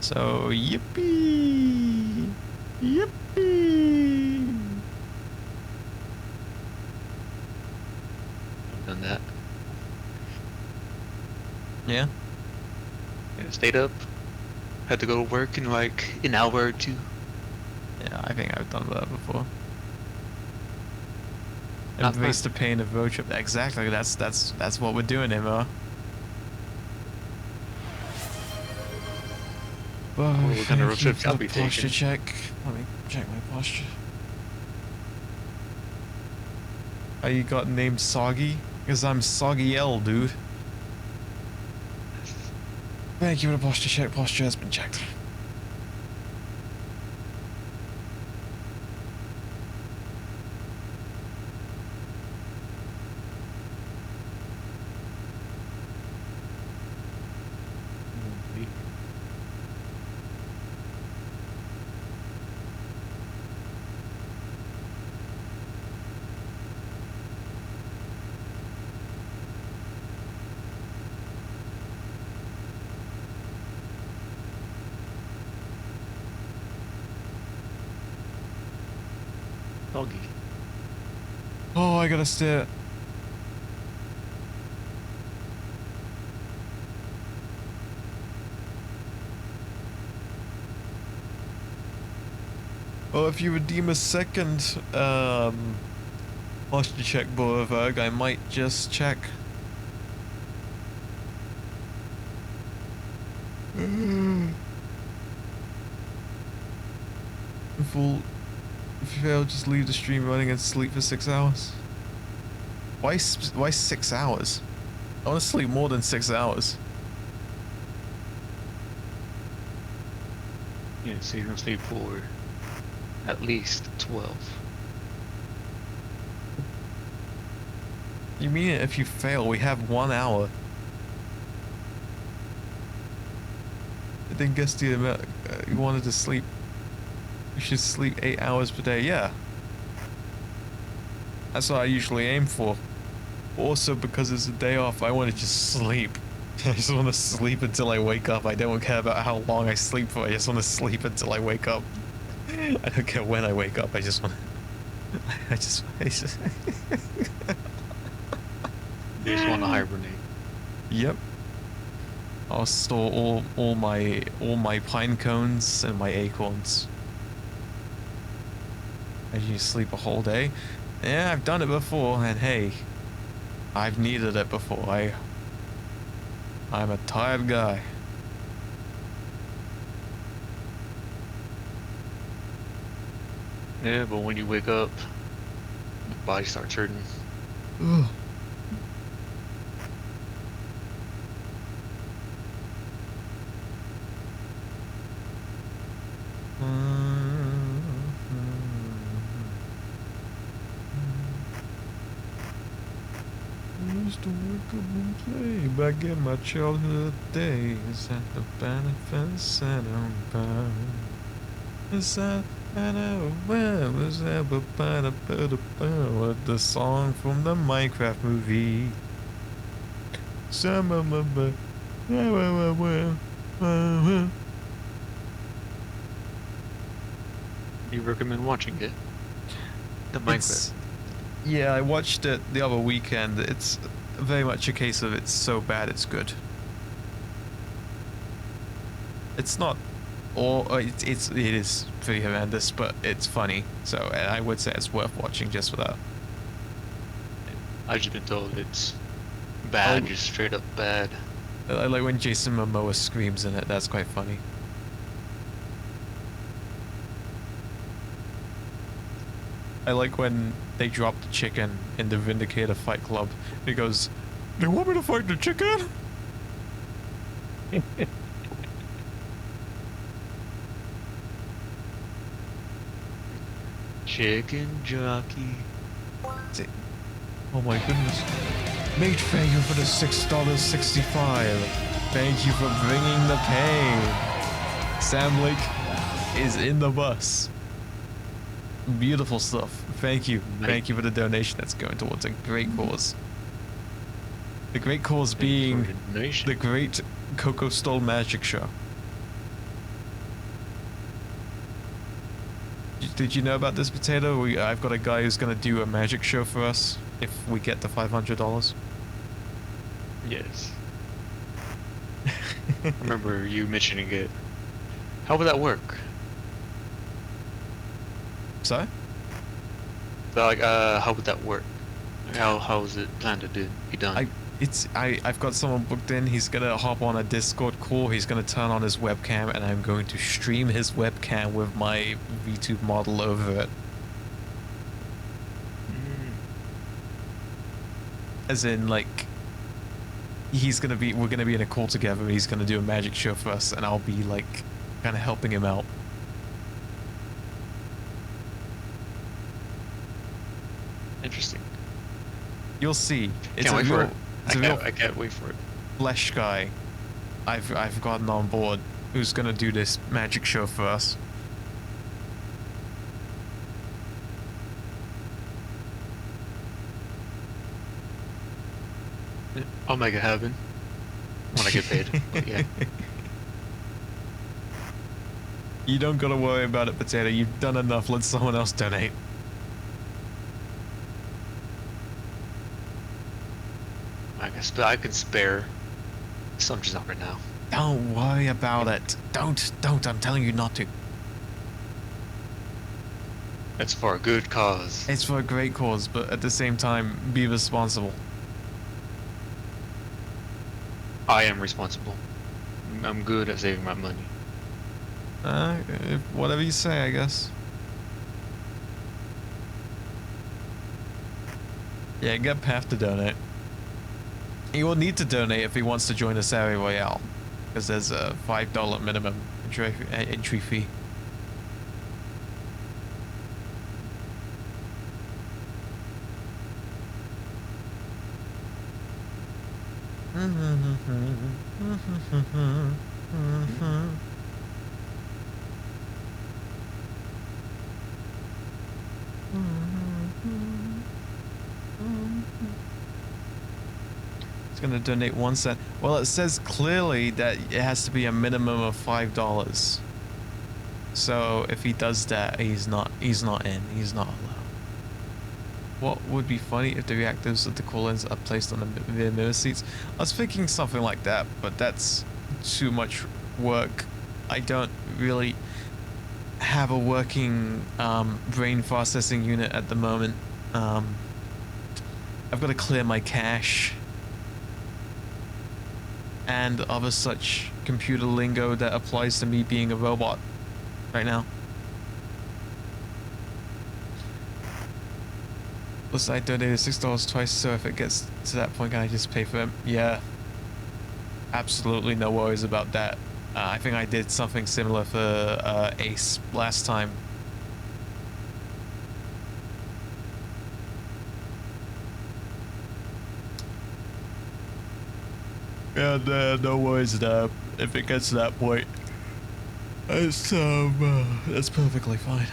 So, yippee! Yippee! I've done that. Yeah? Yeah, stayed up. Had to go to work in like an hour or two. Yeah, I think I've done that before. Not Embrace the pain of road trip. Exactly, that's what we're doing, Emma. What kind of road trip shall be posture taking? check. Let me check my posture. Oh, you got named Soggy? Because I'm Soggy L, dude. Thank you for the posture check. Posture has been checked. Oh, I gotta steer. Oh, if you redeem a second posture check, Borberg, I might just check. If you fail, just leave the stream running and sleep for 6 hours. Why 6 hours? I want to sleep more than 6 hours. Yeah, so you're gonna sleep for at least 12. You mean if you fail, we have 1 hour. I think guess the amount you wanted to sleep. You should sleep 8 hours per day. Yeah. That's what I usually aim for. Also, because it's a day off, I want to just sleep. I just want to sleep until I wake up. I don't care about how long I sleep for. I just want to sleep until I wake up. I don't care when I wake up. I just want to... I just You just want to hibernate. Yep. I'll store all my pine cones and my acorns. And you sleep a whole day. Yeah, I've done it before, and hey, I've needed it before. I'm a tired guy. Yeah, but when you wake up, your body starts hurting. Ugh. I used to wake up and play back in my childhood days at the benefit center. With the song from the Minecraft movie. You recommend watching it? The Minecraft. Yeah, I watched it the other weekend. It's very much a case of it's so bad it's good. It's not all it is pretty horrendous, but it's funny. So I would say it's worth watching just for that. I've just been told it's bad, Oh. just straight up bad. I like when Jason Momoa screams in it. That's quite funny. I like when they drop the chicken in the Vindicator Fight Club. He goes, "They want me to fight the chicken?" Chicken jockey. Oh my goodness. Mate, thank you for the $6.65. Thank you for bringing the pain. Sam Lake is in the bus. Beautiful stuff. Thank you. Thank you for the donation that's going towards a great cause. The great cause being the Great Coco Stole Magic Show. Did you know about this, Potato? I've got a guy who's going to do a magic show for us if we get the $500. Yes. I remember you mentioning it. How would that work? Sorry? So, like, how would that work? How is it planned to be done? I've got someone booked in. He's gonna hop on a Discord call. He's gonna turn on his webcam, and I'm going to stream his webcam with my VTube model over it. As in, like, we're gonna be in a call together. He's gonna do a magic show for us, and I'll be like, kind of helping him out. Interesting. You'll see. Can't wait for it. I can't wait for it. Flesh guy I've gotten on board who's gonna do this magic show for us. I'll make it happen when I get paid. But yeah. You don't gotta worry about it, Potato. You've done enough. Let someone else donate. I guess, but I can spare. So I'm just not right now. Don't worry about it. Don't. I'm telling you not to. It's for a good cause. It's for a great cause, but at the same time, be responsible. I am responsible. I'm good at saving my money. Whatever you say, I guess. Yeah, get Path to donate. He will need to donate if he wants to join the Salary Royale, because there's a $5 minimum entry fee. It's gonna donate 1 cent. Well, it says clearly that it has to be a minimum of $5. So if he does that, he's not in. He's not allowed. What would be funny if the reactors of the coolant are placed on the rear mirror seats? I was thinking something like that, but that's too much work. I don't really have a working brain processing unit at the moment. I've got to clear my cache and other such computer lingo that applies to me being a robot right now. Plus, I donated $6 twice, so if it gets to that point, can I just pay for them? Yeah. Absolutely no worries about that. I think I did something similar for Ace last time. And no worries there. If it gets to that point, it's that's perfectly fine.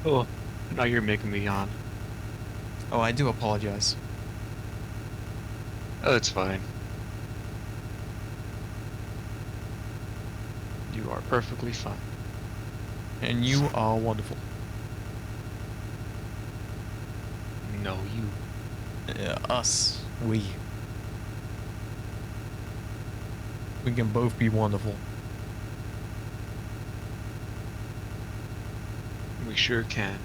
Oh, now you're making me yawn. Oh, I do apologize. Oh, it's fine. You are perfectly fine. And you are wonderful. No, you. Us. We. We can both be wonderful. We sure can.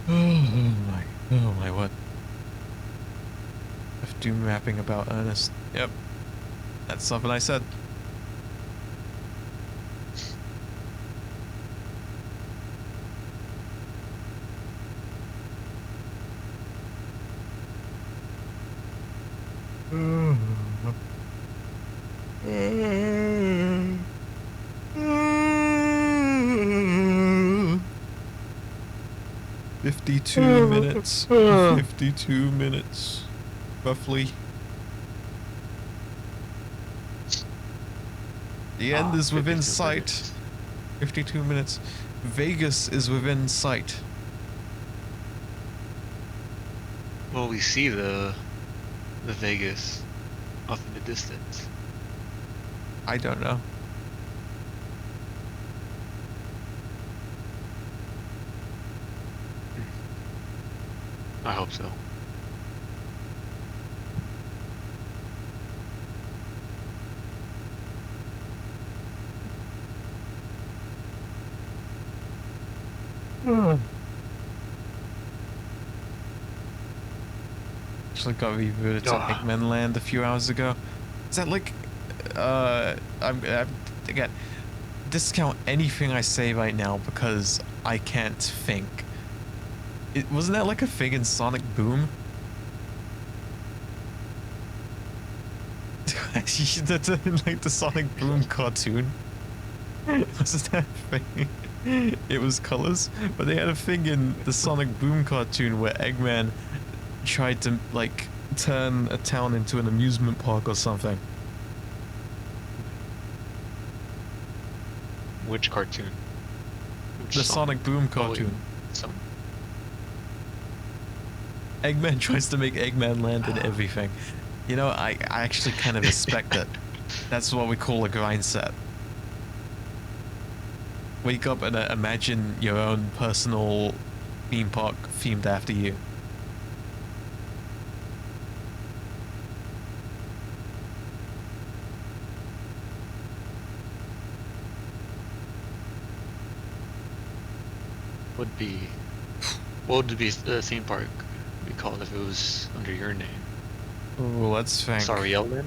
Oh my, what? Of doom rapping about Ernest. Yep. That's something I said. "52 minutes. 52 minutes. Roughly. The end is within 52 sight. minutes. 52 minutes. Vegas is within sight." Well, we see the Vegas off in the distance. I don't know. I hope so. Actually got rebooted to Eggman Land a few hours ago. Is that like, again, discount anything I say right now because I can't think. Wasn't that like a thing in Sonic Boom? Like the Sonic Boom cartoon? Wasn't that a thing? It was colors, but they had a thing in the Sonic Boom cartoon where Eggman tried to like turn a town into an amusement park or something. Which cartoon? Which The Sonic Boom cartoon. Some. Eggman tries to make Eggman Land and everything. You know, I actually kind of respect it. That's what we call a grind set. Wake up and imagine your own personal theme park themed after you. What would be the theme park be called if it was under your name? Oh, let's think. Sorry, Ellen.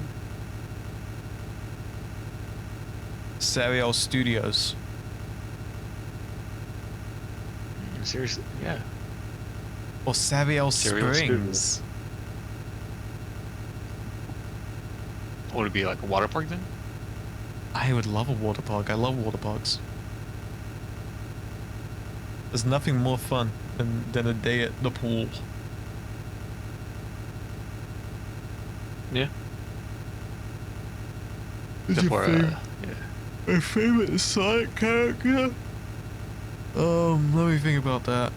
Sariel Studios. Seriously, yeah. Or Sariel Sariel Springs. Would it be like a water park then? I would love a water park. I love water parks. There's nothing more fun than a day at the pool. Yeah. Who's your Before, favorite? yeah. My favorite Sonic character? Let me think about that.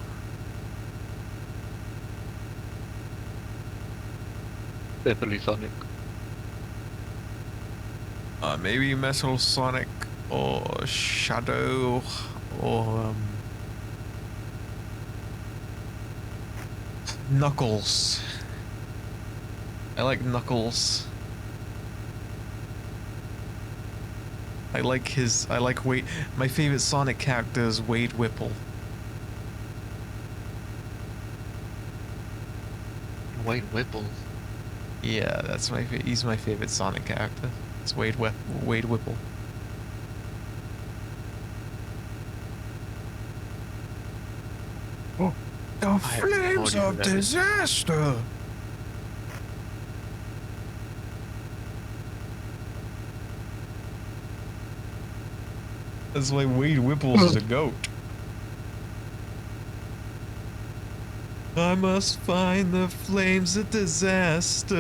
Definitely Sonic. Maybe Metal Sonic or Shadow or Knuckles. I like Knuckles. I like Wade. My favorite Sonic character is Wade Whipple. Wade Whipple. Yeah, that's he's my favorite Sonic character. It's Wade Whipple. Oh, the flames of disaster! That's why Wade Whipple's the GOAT. I must find the flames of disaster.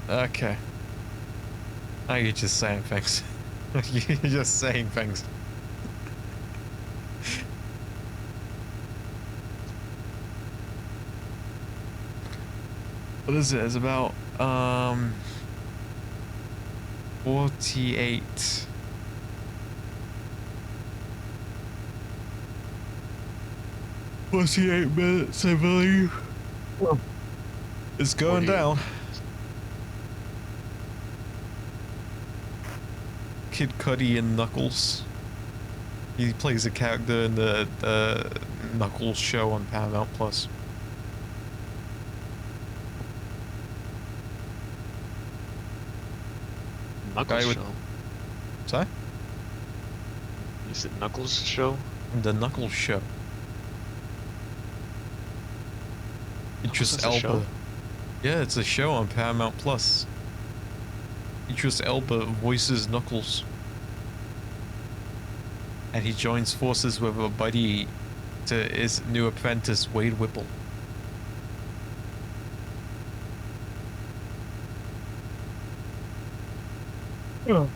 Okay. Now you're just saying things. You're just saying things. What is it? It's about 48. Minutes, I believe. It's going down. Kid Cudi and Knuckles. He plays a character in the Knuckles show on Paramount Plus. Knuckles show. Sorry? You said Knuckles show? The Knuckles show. Idris Elba. Show? Yeah, it's a show on Paramount Plus. Idris Elba voices Knuckles. And he joins forces with a buddy to his new apprentice, Wade Whipple. Oh.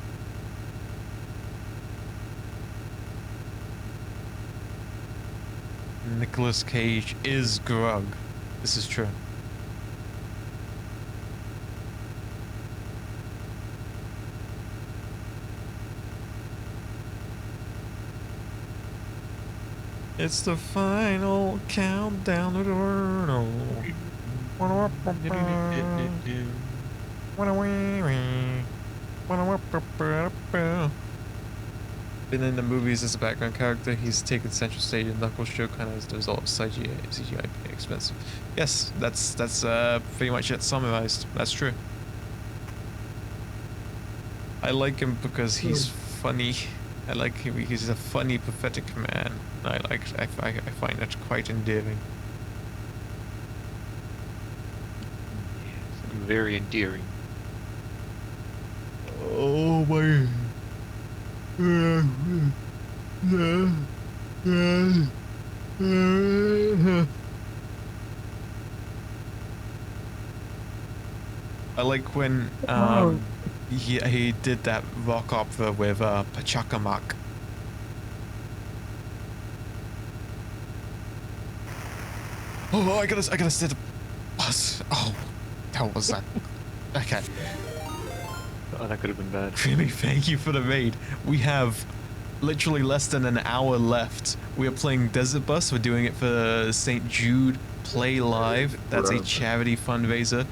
Nicolas Cage is Grug. This is true. It's the final countdown to the world. Been in the movies as a background character. He's taken central stage in Knuckles show kind of as the result of CGI being expensive. Yes, that's pretty much it summarized. That's true. I like him because he's funny. I like him. He's a funny, pathetic man. I find that quite endearing. Yes, very endearing. Oh my. I like when he did that rock opera with Pachacamac. Oh, I gotta steer the bus. Oh, how was that? Okay. Oh, that could have been bad. Really, thank you for the raid. We have literally less than an hour left. We are playing Desert Bus. We're doing it for St. Jude Play Live. That's a charity fundraiser.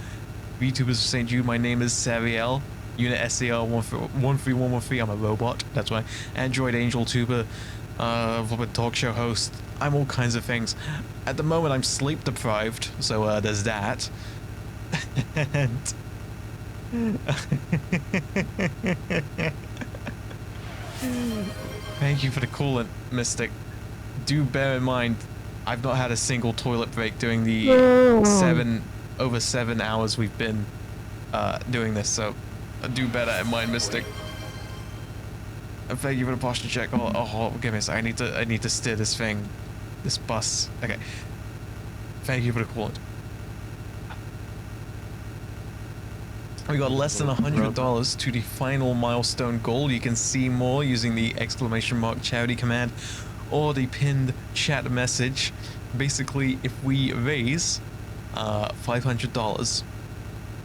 VTubers of St. Jude. My name is Sariel. Unit SCR 13113. I'm a robot. That's why. Android Angel Tuber. Talk show host. I'm all kinds of things. At the moment, I'm sleep deprived. So there's that. And thank you for the coolant, Mystic. Do bear in mind, I've not had a single toilet break during the over 7 hours we've been doing this, so do bear that in mind, Mystic. And thank you for the posture check. Oh, give me a sec. I need to steer this thing, this bus. Okay. Thank you for the coolant. We got less than $100 to the final milestone goal. You can see more using the ! charity command or the pinned chat message. Basically, if we raise $500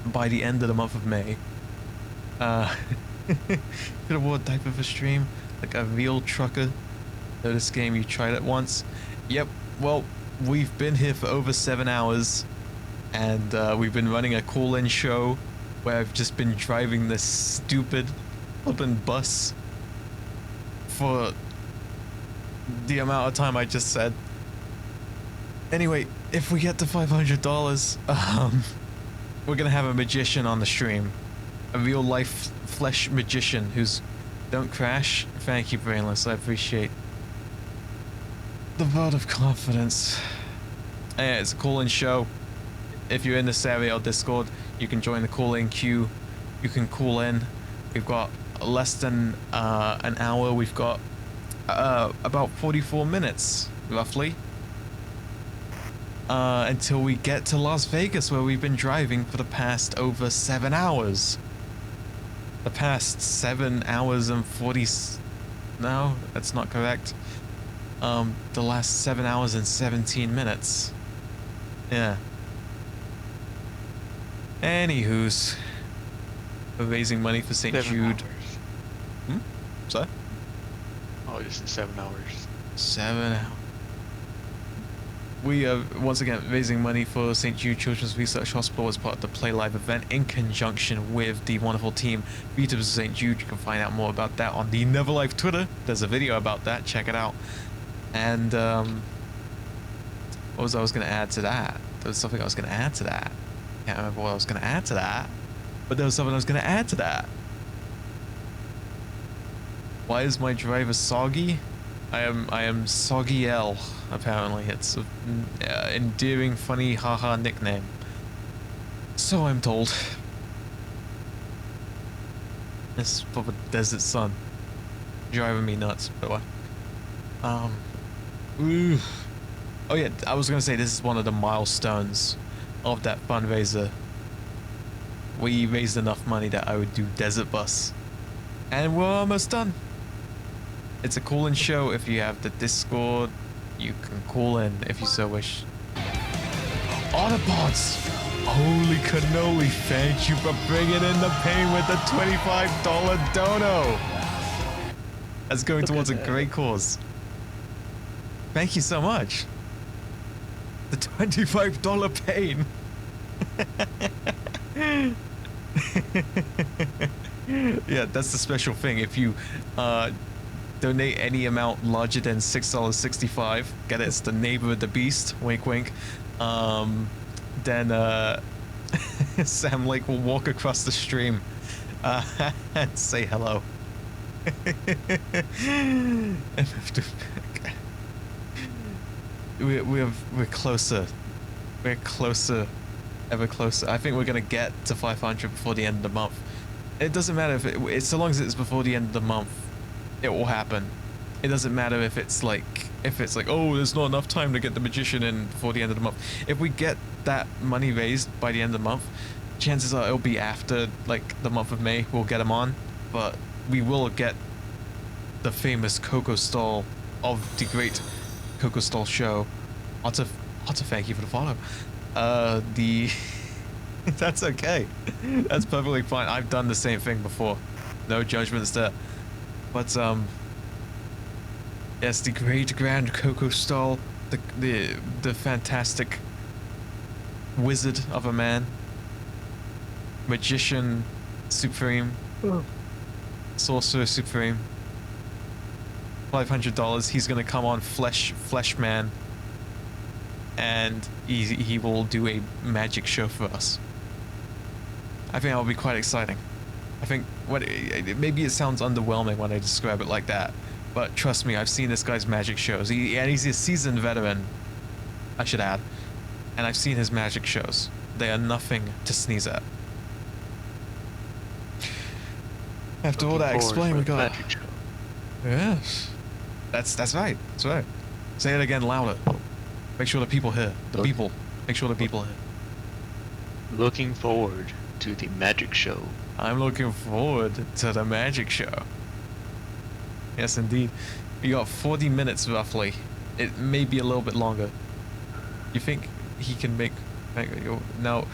by the end of the month of May, could award type of a stream like a real trucker. Know this game, you tried it once. Yep, well, we've been here for over 7 hours, and we've been running a call-in show where I've just been driving this stupid open bus for the amount of time I just said. Anyway, if we get to $500, we're gonna have a magician on the stream. A real life flesh magician who's... Don't crash. Thank you, Brainless. I appreciate the vote of confidence. Yeah, it's a call-in show. If you're in the Sariel Discord, you can join the call-in queue. You can call in. We've got less than an hour. We've got about 44 minutes, roughly, until we get to Las Vegas, where we've been driving for the past over 7 hours. The past 7 hours and 40... No, that's not correct. The last 7 hours and 17 minutes. Yeah. Anywho's, we're raising money for St. Jude. Hours. Sorry? Oh, just in 7 hours. 7 hours. We are once again raising money for St. Jude Children's Research Hospital as part of the Play Live event in conjunction with the wonderful team VTubers of St. Jude. You can find out more about that on the Neverlife Twitter. There's a video about that. Check it out. And what was I going to add to that? There was something I was going to add to that. Can't remember what I was going to add to that, but there was something I was going to add to that. Why is my driver soggy? I am Soggy L. Apparently, it's an endearing, funny, haha nickname. So I'm told. It's for the desert sun, driving me nuts. By the way. Ooh. Oh yeah, I was gonna say this is one of the milestones of that fundraiser. We raised enough money that I would do Desert Bus, and we're almost done. It's a call-in show. If you have the Discord, you can call in if you so wish. Autobots! Holy cannoli, thank you for bringing in the pain with the $25 dono. That's going towards a great cause. Thank you so much. The $25 pain. Yeah, that's the special thing. If you donate any amount larger than $6.65, get it, it's the neighbor of the beast, wink wink, then Sam Lake will walk across the stream and say hello. We're closer. We're closer, ever closer. I think we're gonna get to 500 before the end of the month. It doesn't matter if it's so long as it's before the end of the month, it will happen. It doesn't matter if it's like oh, there's not enough time to get the magician in before the end of the month. If we get that money raised by the end of the month, chances are it'll be after like the month of May. We'll get him on, but we will get the famous Coco Stall of the great Coco Stall show to thank you for the follow. That's okay. That's perfectly fine. I've done the same thing before. No judgments there. But yes, the great grand Coco Stall, the fantastic wizard of a man, magician supreme, sorcerer supreme. $500. He's gonna come on Flesh Man, and he will do a magic show for us. I think that will be quite exciting. I think maybe it sounds underwhelming when I describe it like that, but trust me, I've seen this guy's magic shows. And he's a seasoned veteran, I should add, and I've seen his magic shows. They are nothing to sneeze at. After all that explained, we got magic show. Yes, that's right. That's right. Say it again louder. Make sure the people hear. Make sure the people hear. Looking forward to the magic show. I'm looking forward to the magic show. Yes, indeed. We got 40 minutes roughly. It may be a little bit longer. You think he can make no?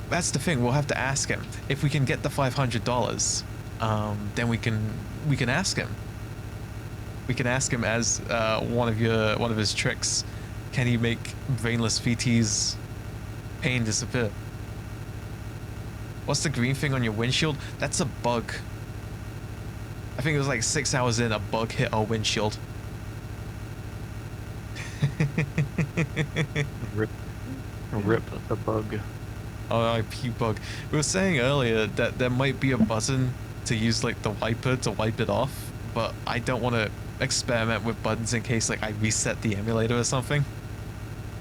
That's the thing. We'll have to ask him if we can get the $500. Then we can ask him. We can ask him as one of his tricks. Can he make Brainless VT's pain disappear? What's the green thing on your windshield? That's a bug. I think it was like 6 hours in, a bug hit our windshield. Rip the bug. R.I.P. bug. We were saying earlier that there might be a button to use like the wiper to wipe it off, but I don't want to experiment with buttons in case like I reset the emulator or something.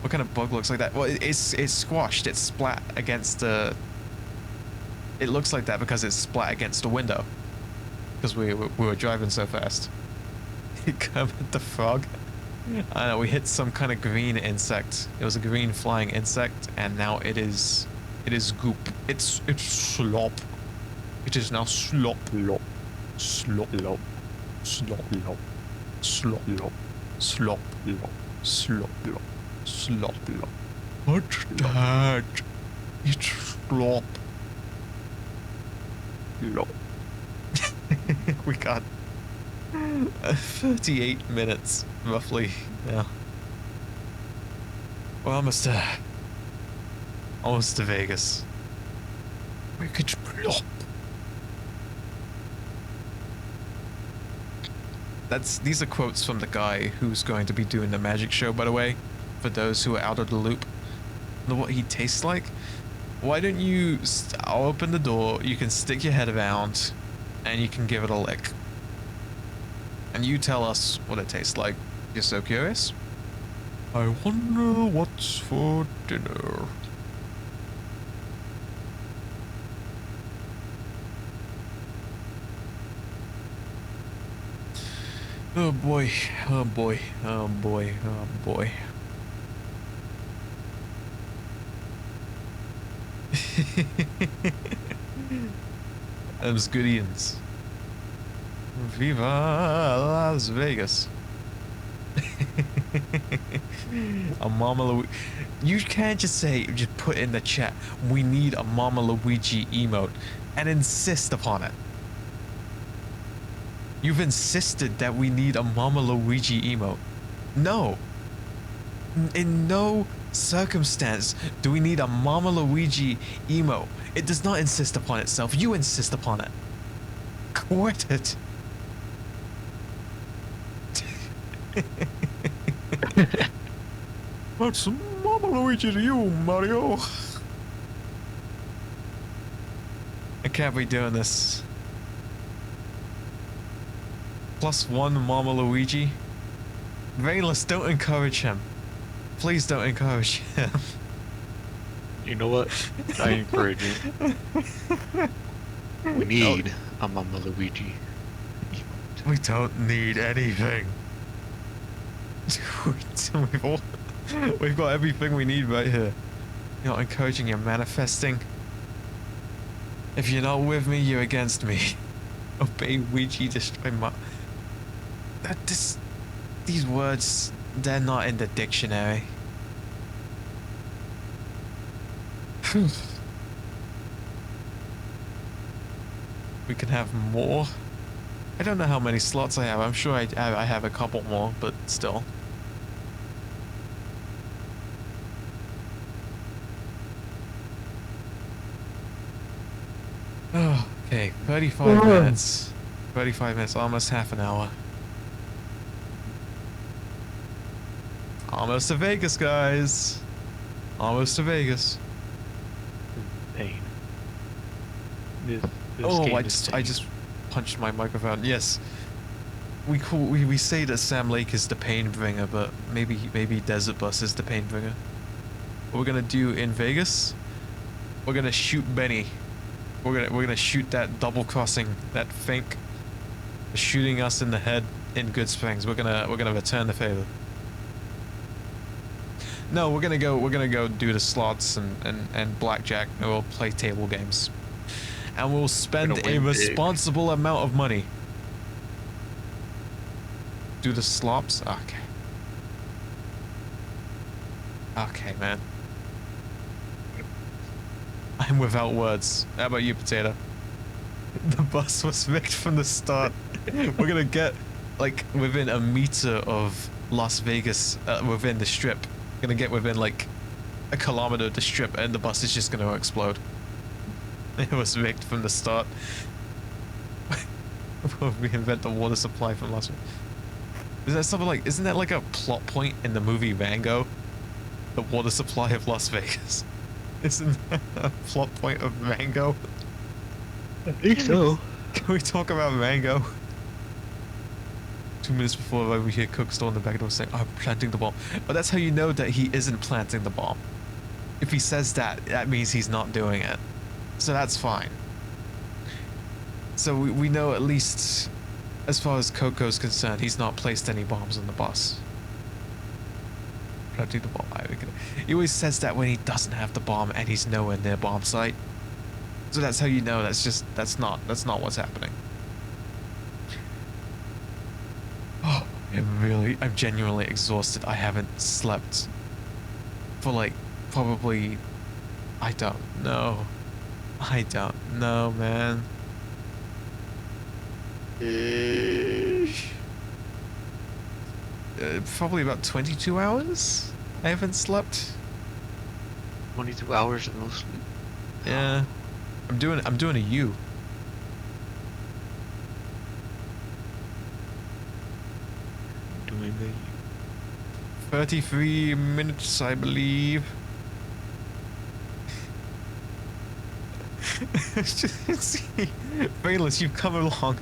What kind of bug looks like that? Well, it's squashed. It's splat against the. It looks like that because it's splat against the window. Because we were driving so fast. Kermit the Frog. I know, we hit some kind of green insect. It was a green flying insect, and now it is goop. It's slop. It is now slop. Slop. Slop. Slop. Slop. Slop. Slop. Slop. What's that? It's slop. Slop. We got 38 minutes, roughly, now. We're almost to Vegas. We could flop. These are quotes from the guy who's going to be doing the magic show, by the way, for those who are out of the loop. Know what he tastes like? Why don't you, I'll open the door, you can stick your head around, and you can give it a lick. And you tell us what it tastes like. You're so curious? I wonder what's for dinner. Oh boy, oh boy, oh boy, oh boy. Them's good eatings. Viva Las Vegas. A Mama Luigi. You can't just put in the chat, we need a Mama Luigi emote, and insist upon it. You've insisted that we need a Mama Luigi emote. No. In no circumstance do we need a Mama Luigi emote. It does not insist upon itself. You insist upon it. Quit it. What's Mama Luigi to you, Mario? I can't be doing this. +1 Mama Luigi. Rayless, don't encourage him. Please don't encourage him. You know what? I encourage you. We need a Mama Luigi. We don't need anything. We've got everything we need right here. You're not encouraging, you're manifesting. If you're not with me, you're against me. Obey Ouija, destroy my... These words, they're not in the dictionary. We can have more. I don't know how many slots I have. I'm sure I have a couple more, but still. Oh, okay, 35 minutes. 35 minutes, almost half an hour. Almost to Vegas, guys. Almost to Vegas. Pain. This Oh, game I is I pain. just punched my microphone. Yes. We say that Sam Lake is the pain bringer, but maybe Desert Bus is the pain bringer. What we're gonna do in Vegas, we're gonna shoot Benny. We're gonna shoot that double crossing, that fink, shooting us in the head in Good Springs. We're gonna return the favor. No, we're gonna go do the slots and blackjack, and we'll play table games. And we'll spend Gonna a win big. responsible amount of money. Do the slops? Okay. Okay, man. I'm without words. How about you, Potato? The bus was rigged from the start. We're gonna get, like, within a meter of Las Vegas, within the strip. Gonna get within, like, a kilometer of the strip, and the bus is just gonna explode. It was rigged from the start. We invent the water supply from Las Vegas. Is that something like, isn't that like a plot point in the movie Rango? The water supply of Las Vegas? Isn't that a plot point of Rango? I think so. Can we talk about Rango? 2 minutes before over here, Cook still in the back door saying, I'm planting the bomb. But that's how you know that he isn't planting the bomb. If he says that, that means he's not doing it. So that's fine. So we know at least, as far as Coco's concerned, he's not placed any bombs on the bus. Planting the bomb. He always says that when he doesn't have the bomb and he's nowhere near bomb site. So that's how you know that's not what's happening. Oh, I'm genuinely exhausted. I haven't slept for like probably, I don't know, man. Probably about 22 hours. I haven't slept. 22 hours of no sleep. Yeah, I'm doing a U. Doing the 33 minutes, I believe. Bayless, you've come along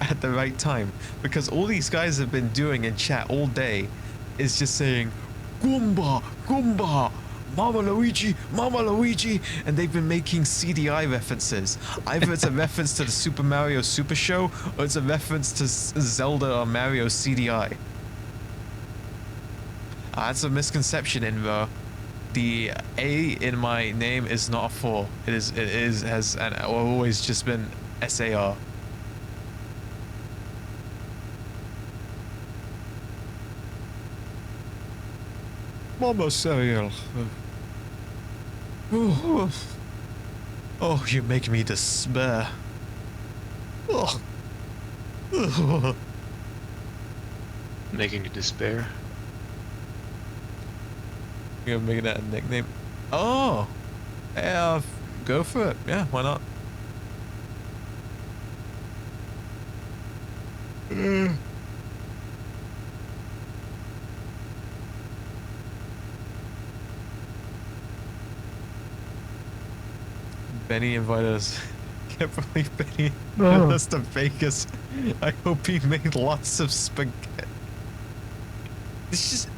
at the right time, because all these guys have been doing in chat all day is just saying Goomba, Goomba, Mama Luigi, and they've been making CDI references. Either it's a reference to the Super Mario Super Show, or it's a reference to Zelda or Mario CDI. That's a misconception, Inver. The A in my name is not a 4. It has always just been SAR. Mama cereal. Oh, you make me despair. Oh. making you despair. You're making that a nickname? Oh! Yeah, go for it. Yeah, why not? Benny invited us. Can't believe Benny invited us to Vegas. I hope he made lots of spaghetti. It's just...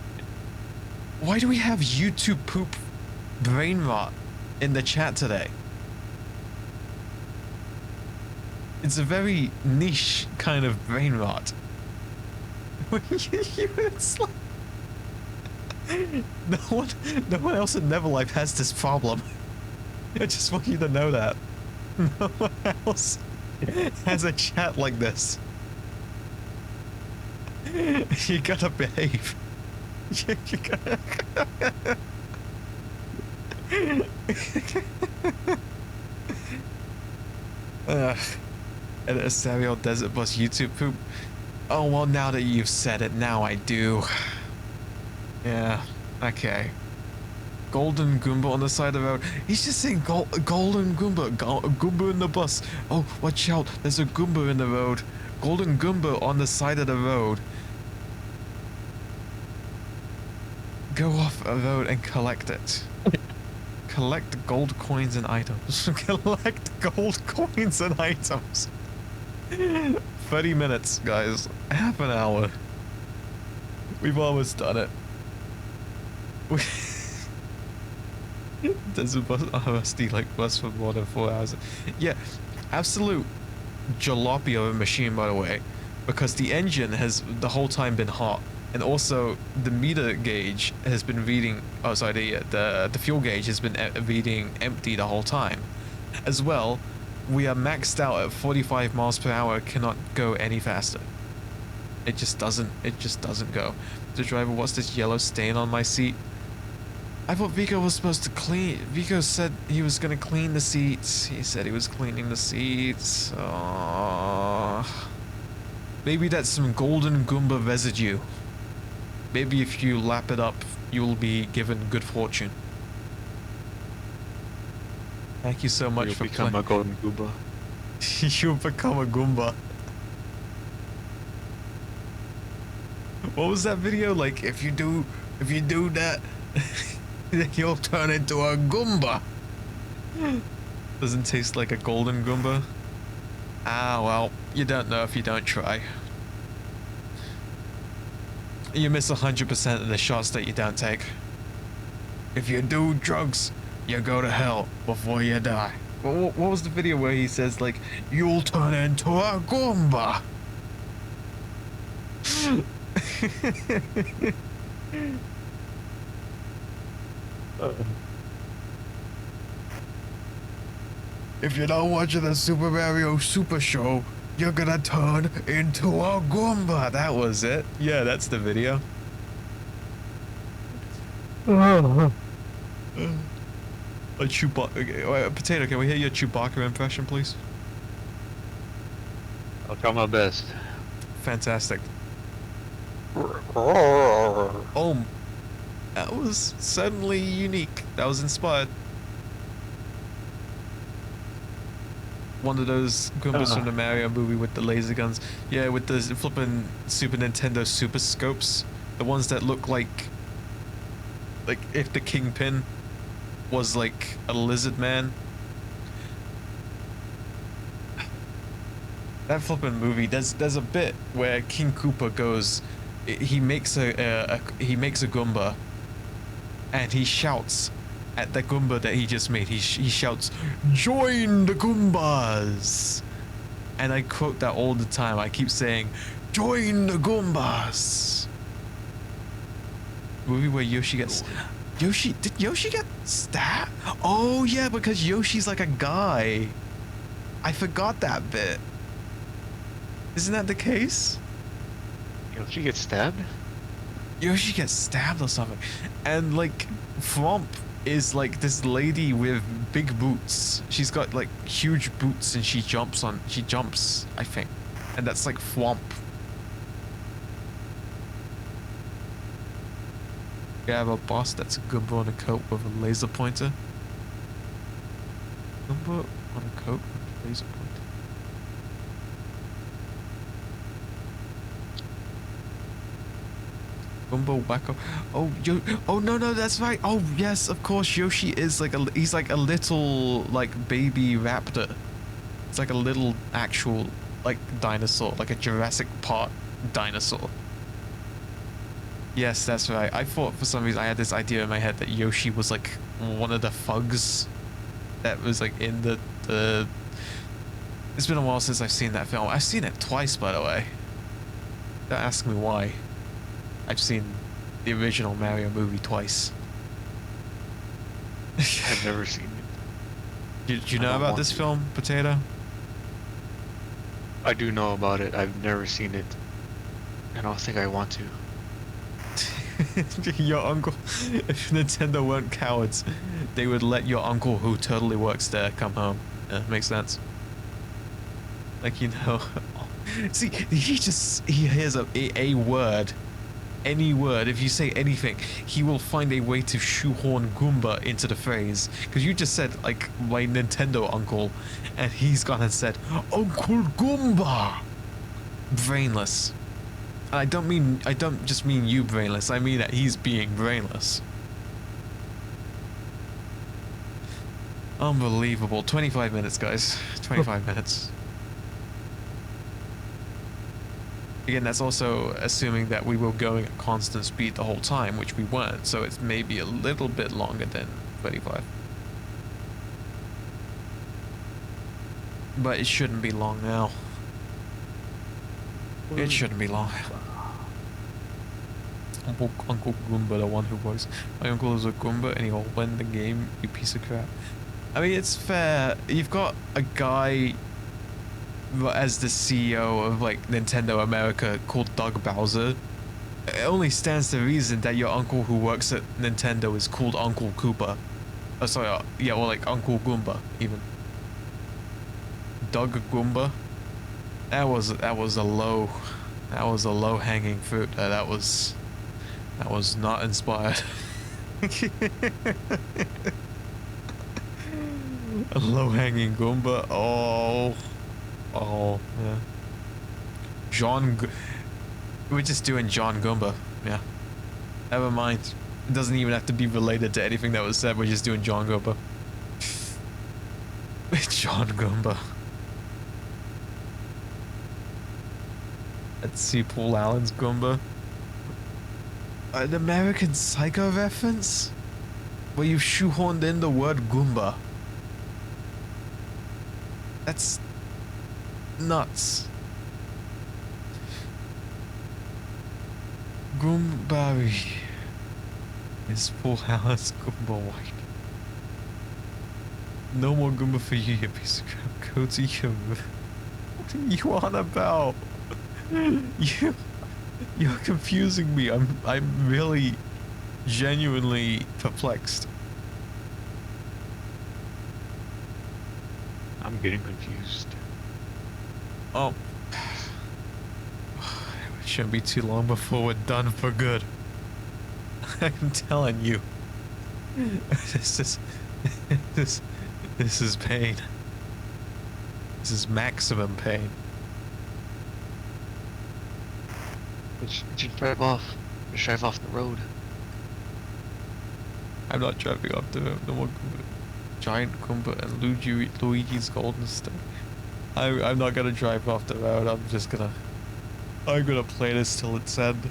Why do we have YouTube poop brain rot in the chat today? It's a very niche kind of brain rot. It's like... No one else in Neverlife has this problem. I just want you to know that. No one else has a chat like this. You gotta behave. You gotta... And a Samuel Desert Bus YouTube poop. Oh, well, now that you've said it, now I do. Yeah, okay. Golden Goomba on the side of the road. He's just saying Golden Goomba. Goomba in the bus. Oh, watch out. There's a Goomba in the road. Golden Goomba on the side of the road. Go off a road and collect it. Collect gold coins and items. Collect gold coins and items. 30 minutes, guys. Half an hour. We've almost done it. There's a bus, rusty like bus for more than 4 hours. Yeah, absolute jalopy of a machine, by the way, because the engine has the whole time been hot, and also the meter gauge has been reading. Oh, sorry, the fuel gauge has been reading empty the whole time. As well, we are maxed out at 45 miles per hour. Cannot go any faster. It just doesn't. It just doesn't go. The driver, what's this yellow stain on my seat? I thought Vico was supposed to clean. Vico said he was gonna clean the seats. He said he was cleaning the seats. Oh. Maybe that's some Golden Goomba residue. Maybe if you lap it up, you will be given good fortune. Thank you so much You'll for become a Golden Goomba. You'll become a Goomba. What was that video? Like, if you do that, you'll turn into a Goomba. Doesn't taste like a golden Goomba. Ah, well, you don't know if you don't try. You miss 100% of the shots that you don't take. If you do drugs, you go to hell before you die. What was the video where he says, like, you'll turn into a Goomba? If you're not watching the Super Mario Super Show, you're gonna turn into a Goomba. That was it. Yeah, that's the video. A Chewbacca. Potato, can we hear your Chewbacca impression, please? I'll try my best. Fantastic. Oh, that was certainly unique. That was inspired. One of those Goombas from the Mario movie with the laser guns. Yeah, with the flipping Super Nintendo Super Scopes. The ones that look like if the Kingpin was like a lizard man. That flipping movie, there's a bit where King Koopa goes, he makes a Goomba, and he shouts at the Goomba that he just made. He shouts, "Join the Goombas!" And I quote that all the time. I keep saying, "Join the Goombas!" Movie where Yoshi gets... Did Yoshi get stabbed? Oh yeah, because Yoshi's like a guy. I forgot that bit. Isn't that the case? Yoshi gets stabbed? Yoshi gets stabbed or something. And like, Fromp is like this lady with big boots. She's got like huge boots and she jumps, I think. And that's like Fromp. We have a boss that's a Goomba on a coat with a laser pointer. Goomba on a coat with a laser pointer. Goomba Wacko. Oh no, that's right. Oh yes, of course. Yoshi is like he's like a little like baby raptor. It's like a little actual like dinosaur, like a Jurassic Park dinosaur. Yes, that's right. I thought for some reason I had this idea in my head that Yoshi was like one of the thugs that was like in the. It's been a while since I've seen that film. I've seen it twice, by the way. Don't ask me why. I've seen the original Mario movie twice. I've never seen it. Do you know about this film, Potato? I do know about it. I've never seen it. I don't think I want to. Your uncle, if Nintendo weren't cowards, they would let your uncle who totally works there come home. Yeah, makes sense. Like, you know, see, he hears a word, any word, if you say anything, he will find a way to shoehorn Goomba into the phrase. Because you just said, like, my Nintendo uncle, and he's gone and said, Uncle Goomba! Brainless. And I don't just mean you brainless, I mean that he's being brainless. Unbelievable. 25 minutes, guys. 25 minutes. Again, that's also assuming that we were going at constant speed the whole time, which we weren't, so it's maybe a little bit longer than 25. But it shouldn't be long now. It shouldn't be long. Uncle Goomba, the one who works. My uncle is a Goomba and he'll win the game, you piece of crap. I mean, it's fair. You've got a guy as the CEO of, like, Nintendo America called Doug Bowser. It only stands to reason that your uncle who works at Nintendo is called Uncle Koopa. Oh, sorry, yeah, or like Uncle Goomba, even. Doug Goomba? That was a low hanging fruit. That was not inspired. A low hanging Goomba. Oh yeah. We're just doing John Goomba. Yeah. Never mind. It doesn't even have to be related to anything that was said. We're just doing John Goomba. John Goomba. Let's see, Paul Allen's Goomba. An American Psycho reference? Where you shoehorned in the word Goomba. That's nuts. Goombari is Paul Allen's Goomba White. No more Goomba for you, you piece of crap. Go to you. What are you on about? You're confusing me. I'm really genuinely perplexed. I'm getting confused. Oh. It shouldn't be too long before we're done for good. I'm telling you. This is pain. This is maximum pain. Just drive off. Just drive off the road. I'm not driving off the road. No more Goomba. Giant Goomba and Luigi's Golden Stick. I'm not gonna drive off the road. I'm gonna play this till it's end.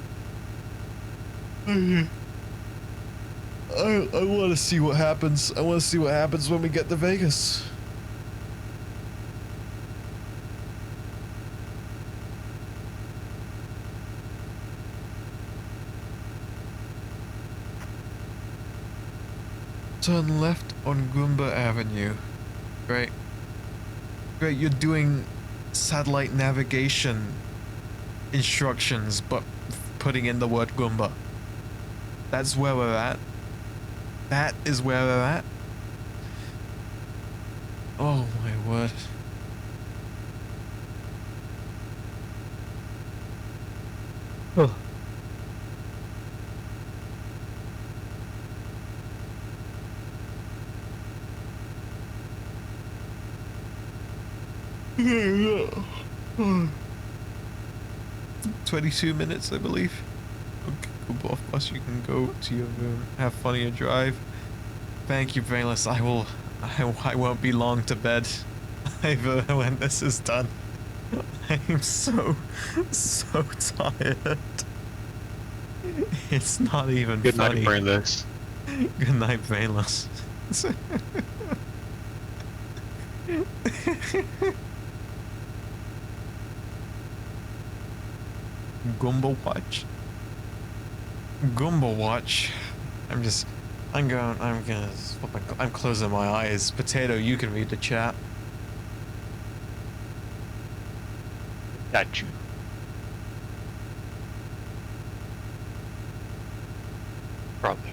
I want to see what happens. I want to see what happens when we get to Vegas. Turn left on Goomba Avenue. Great. Great, you're doing satellite navigation instructions, but putting in the word Goomba. That's where we're at. That is where we're at. Oh my word. Oh. Yeah. 22 minutes, I believe. Okay, go off bus. You can go to your room. Have fun on your drive. Thank you, Brainless. I won't be long to bed. Either when this is done. I'm so tired. It's not even Good funny. night, Brainless. Good night, Brainless. Goomba Watch. Goomba Watch. I'm closing my eyes. Potato, you can read the chat. Got you. Probably.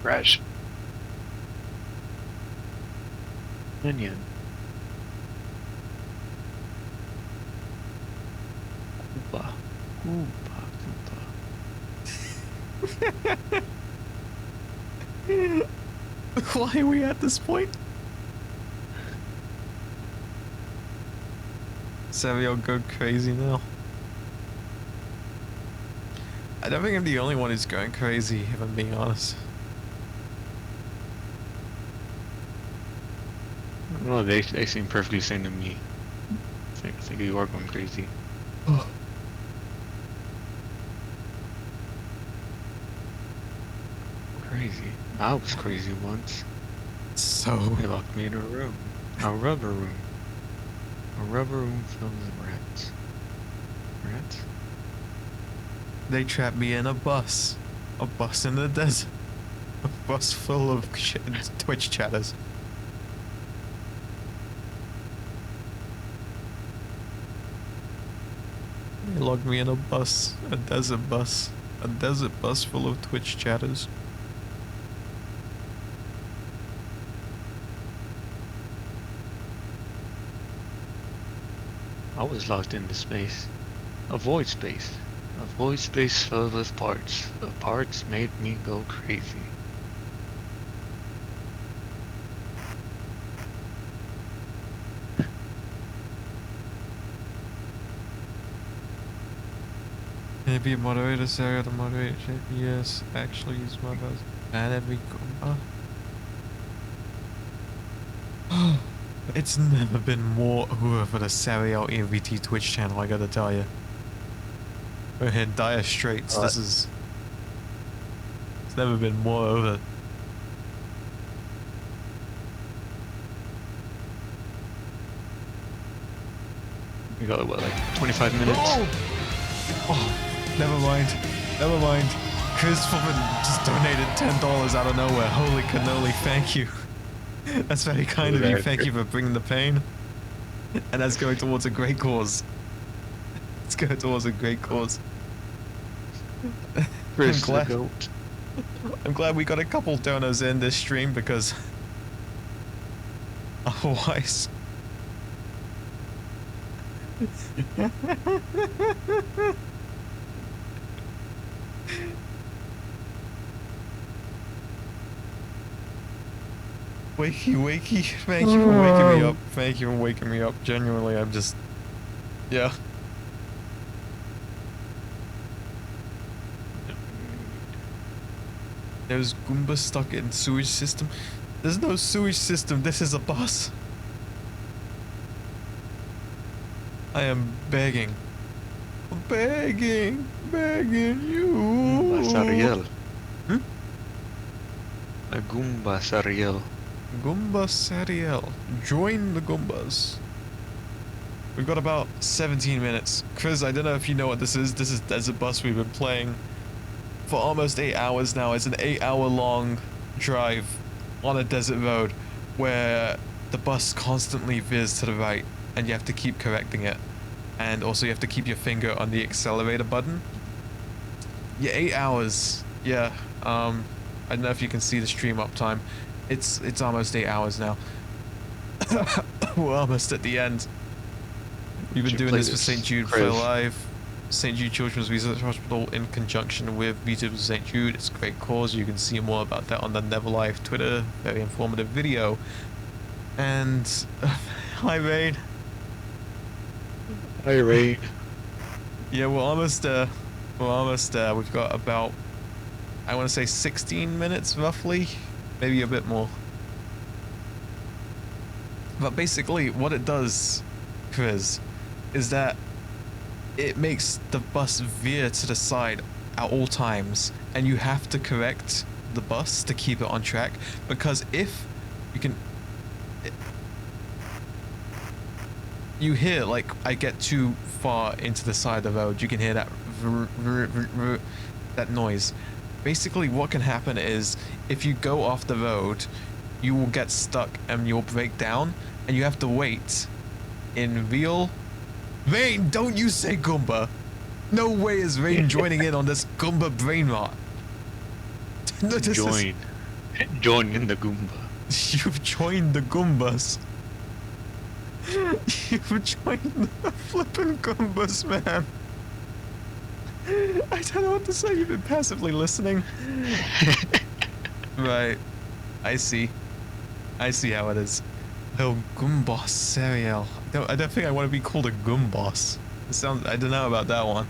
Crash. Onion. Koopa. Koopa. Koopa. Why are we at this point? Savio go crazy now. I don't think I'm the only one who's going crazy, if I'm being honest. Well, they seem perfectly sane to me. I think you are going crazy. Crazy. I was crazy once. So... They locked me in a room. A rubber room. A rubber room filled with rats. Rats? They trapped me in a bus. A bus in the desert. A bus full of Twitch chatters. They locked me in a bus. A desert bus. A desert bus full of Twitch chatters. I was locked into space. A void space. A void space filled with parts. The parts made me go crazy. Can it be a moderator, Sarah, to moderate chat? Yes, actually use my buzz. And every It's never been more over for the Serial EVT Twitch channel, I gotta tell you. We're in dire straits. This is... It's never been more over. We got, what, like 25 minutes? Oh, never mind. Never mind. Chris Fulman just donated $10 out of nowhere. Holy cannoli, thank you. That's very kind of you. Thank you for bringing the pain. And that's going towards a great cause. It's going towards a great cause. Chris the goat. I'm glad we got a couple donors in this stream because otherwise... Wakey, wakey, thank you for waking me up. Thank you for waking me up. Genuinely, I'm just... Yeah. There's Goomba stuck in sewage system. There's no sewage system, this is a bus. I am begging. Begging you. Goomba Sariel. Hmm? A Goomba Sariel. Goomba Sariel. Join the Goombas. We've got about 17 minutes. Chris, I don't know if you know what this is. This is Desert Bus. We've been playing for almost 8 hours now. It's an 8-hour long drive on a desert road where the bus constantly veers to the right and you have to keep correcting it. And also you have to keep your finger on the accelerator button. Yeah, 8 hours. Yeah. I don't know if you can see the stream uptime. It's almost 8 hours now. We're almost at the end. We've been doing this for St. Jude for Life, St. Jude Children's Research Hospital in conjunction with Vita St. Jude. It's a great cause. You can see more about that on the Neverlife Twitter. Very informative video. And hi Rain. Hi Rain. Yeah, we're almost there. We've got about, I want to say 16 minutes roughly, maybe a bit more. But basically what it does, Chris, is that it makes the bus veer to the side at all times, and you have to correct the bus to keep it on track, because if you can... You hear, like, I get too far into the side of the road, you can hear that that noise. Basically what can happen is, if you go off the road, you will get stuck and you'll break down, and you have to wait in real... Rain, don't you say Goomba! No way is Rain joining in on this Goomba brain rot. No, this is- Join in the Goomba. You've joined the Goombas. You've joined the flippin' Goombas, man. I don't know what to say. You've been passively listening. Right. I see. I see how it is. Oh, Goombas cereal. I don't think I want to be called a Goombas. It sounds. I don't know about that one.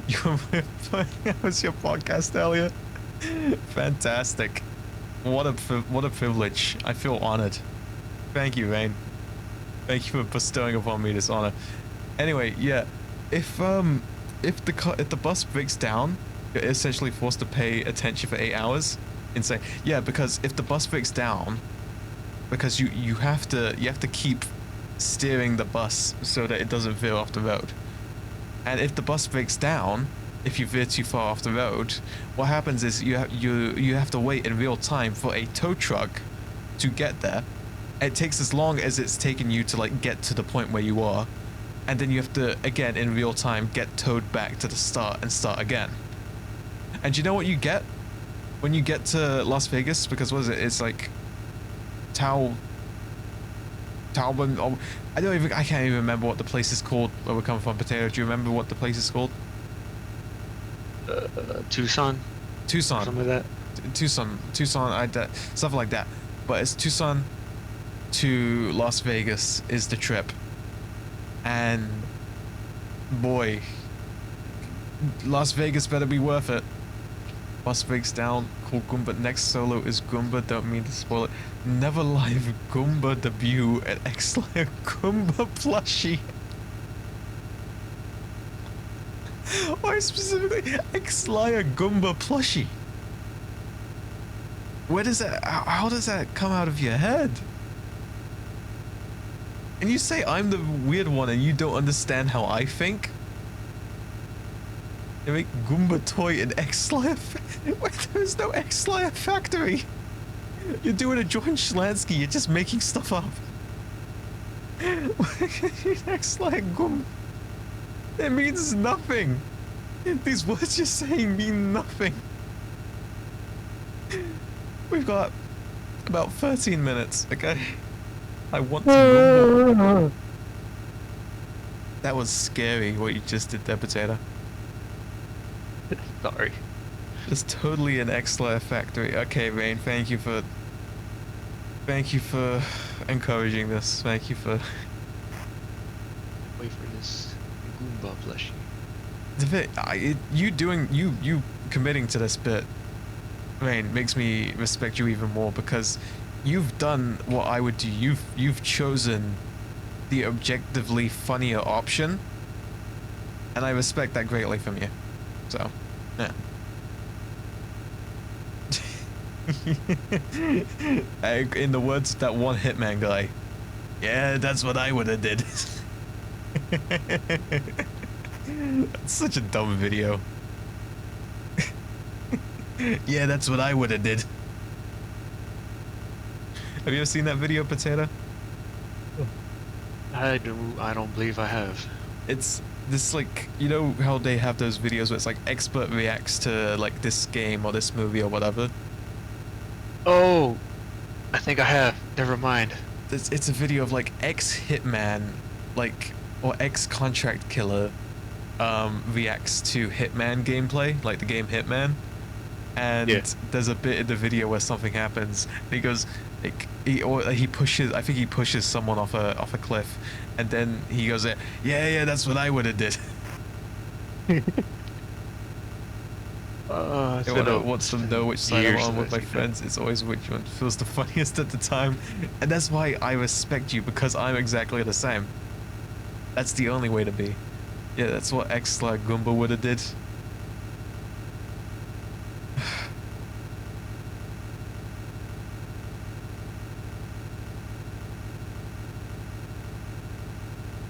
You were How was your podcast earlier? Fantastic. What a privilege. I feel honored. Thank you, Rain. Thank you for bestowing upon me this honor. Anyway, yeah, if the bus breaks down, you're essentially forced to pay attention for 8 hours. Insane. Yeah, because if the bus breaks down, because you have to keep steering the bus so that it doesn't veer off the road. And if the bus breaks down, if you veer too far off the road, what happens is you have to wait in real time for a tow truck to get there. It takes as long as it's taken you to like get to the point where you are, and then you have to again in real time get towed back to the start and start again. And you know what you get when you get to Las Vegas? Because what is it? It's like Taubman. Oh, I can't even remember what the place is called where we're coming from. Potato, do you remember what the place is called? Tucson. Something like that. Tucson, stuff like that. But it's Tucson to Las Vegas is the trip, and boy, Las Vegas better be worth it. Bus breaks down, cool Goomba. Next solo is Goomba. Don't mean to spoil it. Never live Goomba debut at X-Layer Goomba plushie. Why specifically X-Layer Goomba plushie? Where does that? How does that come out of your head? And you say I'm the weird one and you don't understand how I think? You make Goomba toy in X-Layer? There's no X-Layer factory. You're doing a George Schlansky. You're just making stuff up. X-Layer Goomba. It means nothing. These words you're saying mean nothing. We've got about 13 minutes, okay? I want to Goomba. That was scary what you just did there, Potato. Sorry. It's totally an X-Layer factory. Okay, Rain, thank you for encouraging this. Thank you for... Wait for this Goomba plushie. The bit, you committing to this bit, Rain, makes me respect you even more because you've done what I would do. You've chosen the objectively funnier option, and I respect that greatly from you. So, yeah. In the words of that one Hitman guy, yeah, that's what I would have did. That's such a dumb video. Yeah, that's what I would have did. Have you ever seen that video, Potato? I don't believe I have. It's this, like, you know how they have those videos where it's like expert reacts to like this game or this movie or whatever? Oh, I think I have. Never mind. It's a video of like ex-hitman, like, or ex-contract killer reacts to Hitman gameplay, like the game Hitman. And yeah. There's a bit in the video where something happens. And he goes, like, he pushes. I think he pushes someone off a cliff, and then he goes, yeah, that's what I would have did. Wants to know which side I'm on with my friends. It's always which one feels the funniest at the time, and that's why I respect you, because I'm exactly the same. That's the only way to be. Yeah, that's what X-Layer Goomba would have did.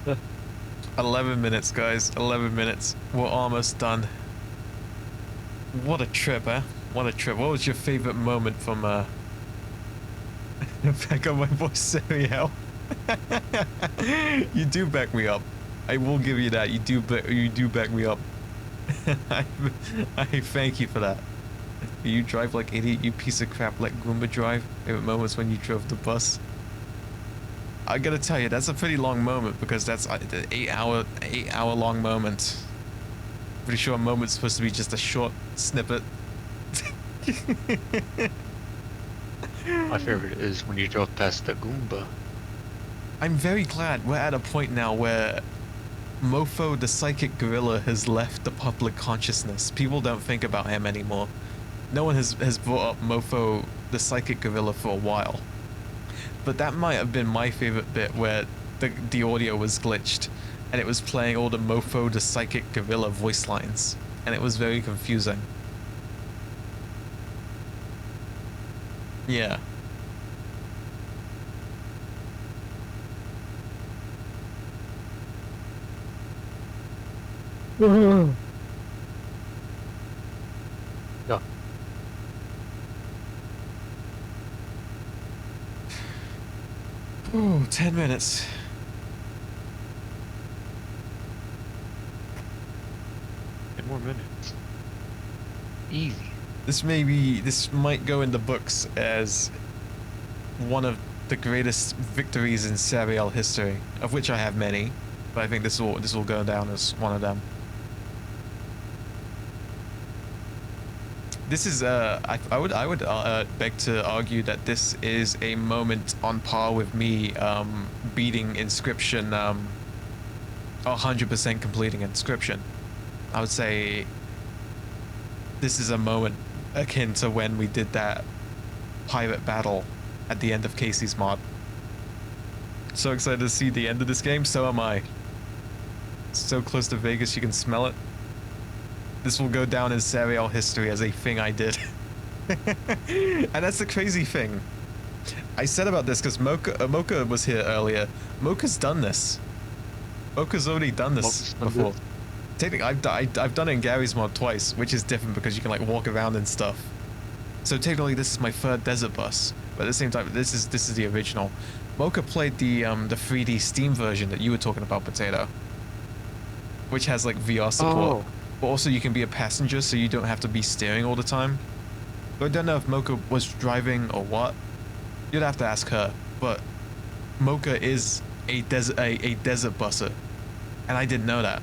Huh. 11 minutes, guys. 11 minutes. We're almost done. What a trip, eh? What a trip. What was your favorite moment from, back on my voice, Samuel? You do back me up. I will give you that. You do back me up. I thank you for that. You drive like idiot, you piece of crap, let Goomba drive. Favorite moments when you drove the bus. I gotta tell you, that's a pretty long moment because that's an 8-hour long moment. Pretty sure a moment's supposed to be just a short snippet. My favorite is when you drove past the Goomba. I'm very glad we're at a point now where Mofo the psychic gorilla has left the public consciousness. People don't think about him anymore. No one has brought up Mofo the psychic gorilla for a while. But that might have been my favorite bit where the audio was glitched and it was playing all the Mofo the psychic gorilla voice lines. And it was very confusing. Yeah. Yeah. Oh, 10 minutes. More minutes. Easy. This might go in the books as one of the greatest victories in serial history, of which I have many, but I think this will go down as one of them. This is I would beg to argue that this is a moment on par with me beating Inscription 100% completing Inscription. I would say this is a moment akin to when we did that pirate battle at the end of Casey's mod. So excited to see the end of this game, so am I. So close to Vegas you can smell it. This will go down in serial history as a thing I did. And that's the crazy thing. I said about this because Mocha was here earlier. Mocha's done this. Mocha's already done this before. Technically, I've done it in Gary's mod twice, which is different because you can like walk around and stuff. So technically, this is my third desert bus, but at the same time, this is the original. Mocha played the 3D Steam version that you were talking about, Potato, which has like VR support. Oh. But also you can be a passenger, so you don't have to be steering all the time. So I don't know if Mocha was driving or what. You'd have to ask her. But Mocha is a desert busser, and I didn't know that.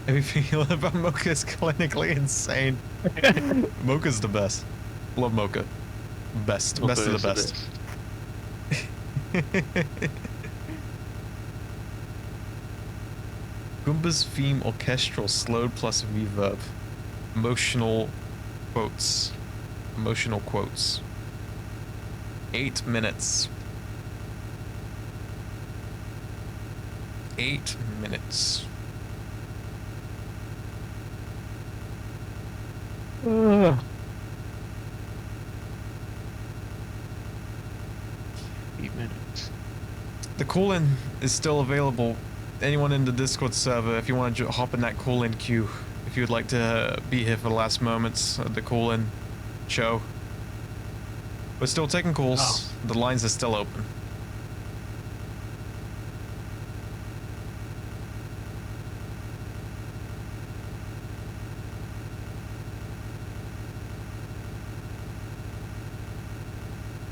Everything about Mocha is clinically insane. Mocha's the best. Love Mocha. Best. Best of the best. Goomba's theme orchestral slowed plus reverb. Emotional quotes. Emotional quotes. 8 minutes. 8 minutes. Ugh. 8 minutes. The call-in is still available. Anyone in the Discord server, if you want to hop in that call-in queue, if you would like to be here for the last moments of the call-in show. We're still taking calls. Oh. The lines are still open.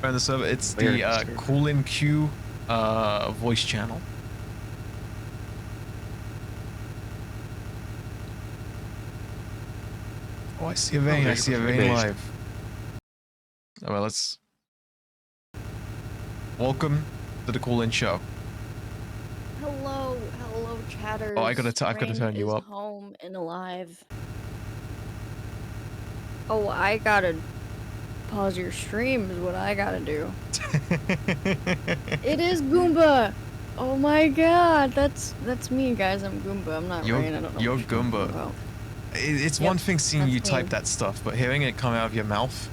On the server, it's the call-in queue voice channel. Oh, I see a vein. I see a vein live. Oh, well, let's. Welcome to the call-in show. Hello, chatters. Oh, I've got to turn you up. Home and alive. Oh, I gotta pause your stream is what I gotta do. It is Goomba. Oh my God, that's me, guys. I'm Goomba. I'm not Rain. I don't know. You're Goomba. It's one thing seeing you type that stuff, but hearing it come out of your mouth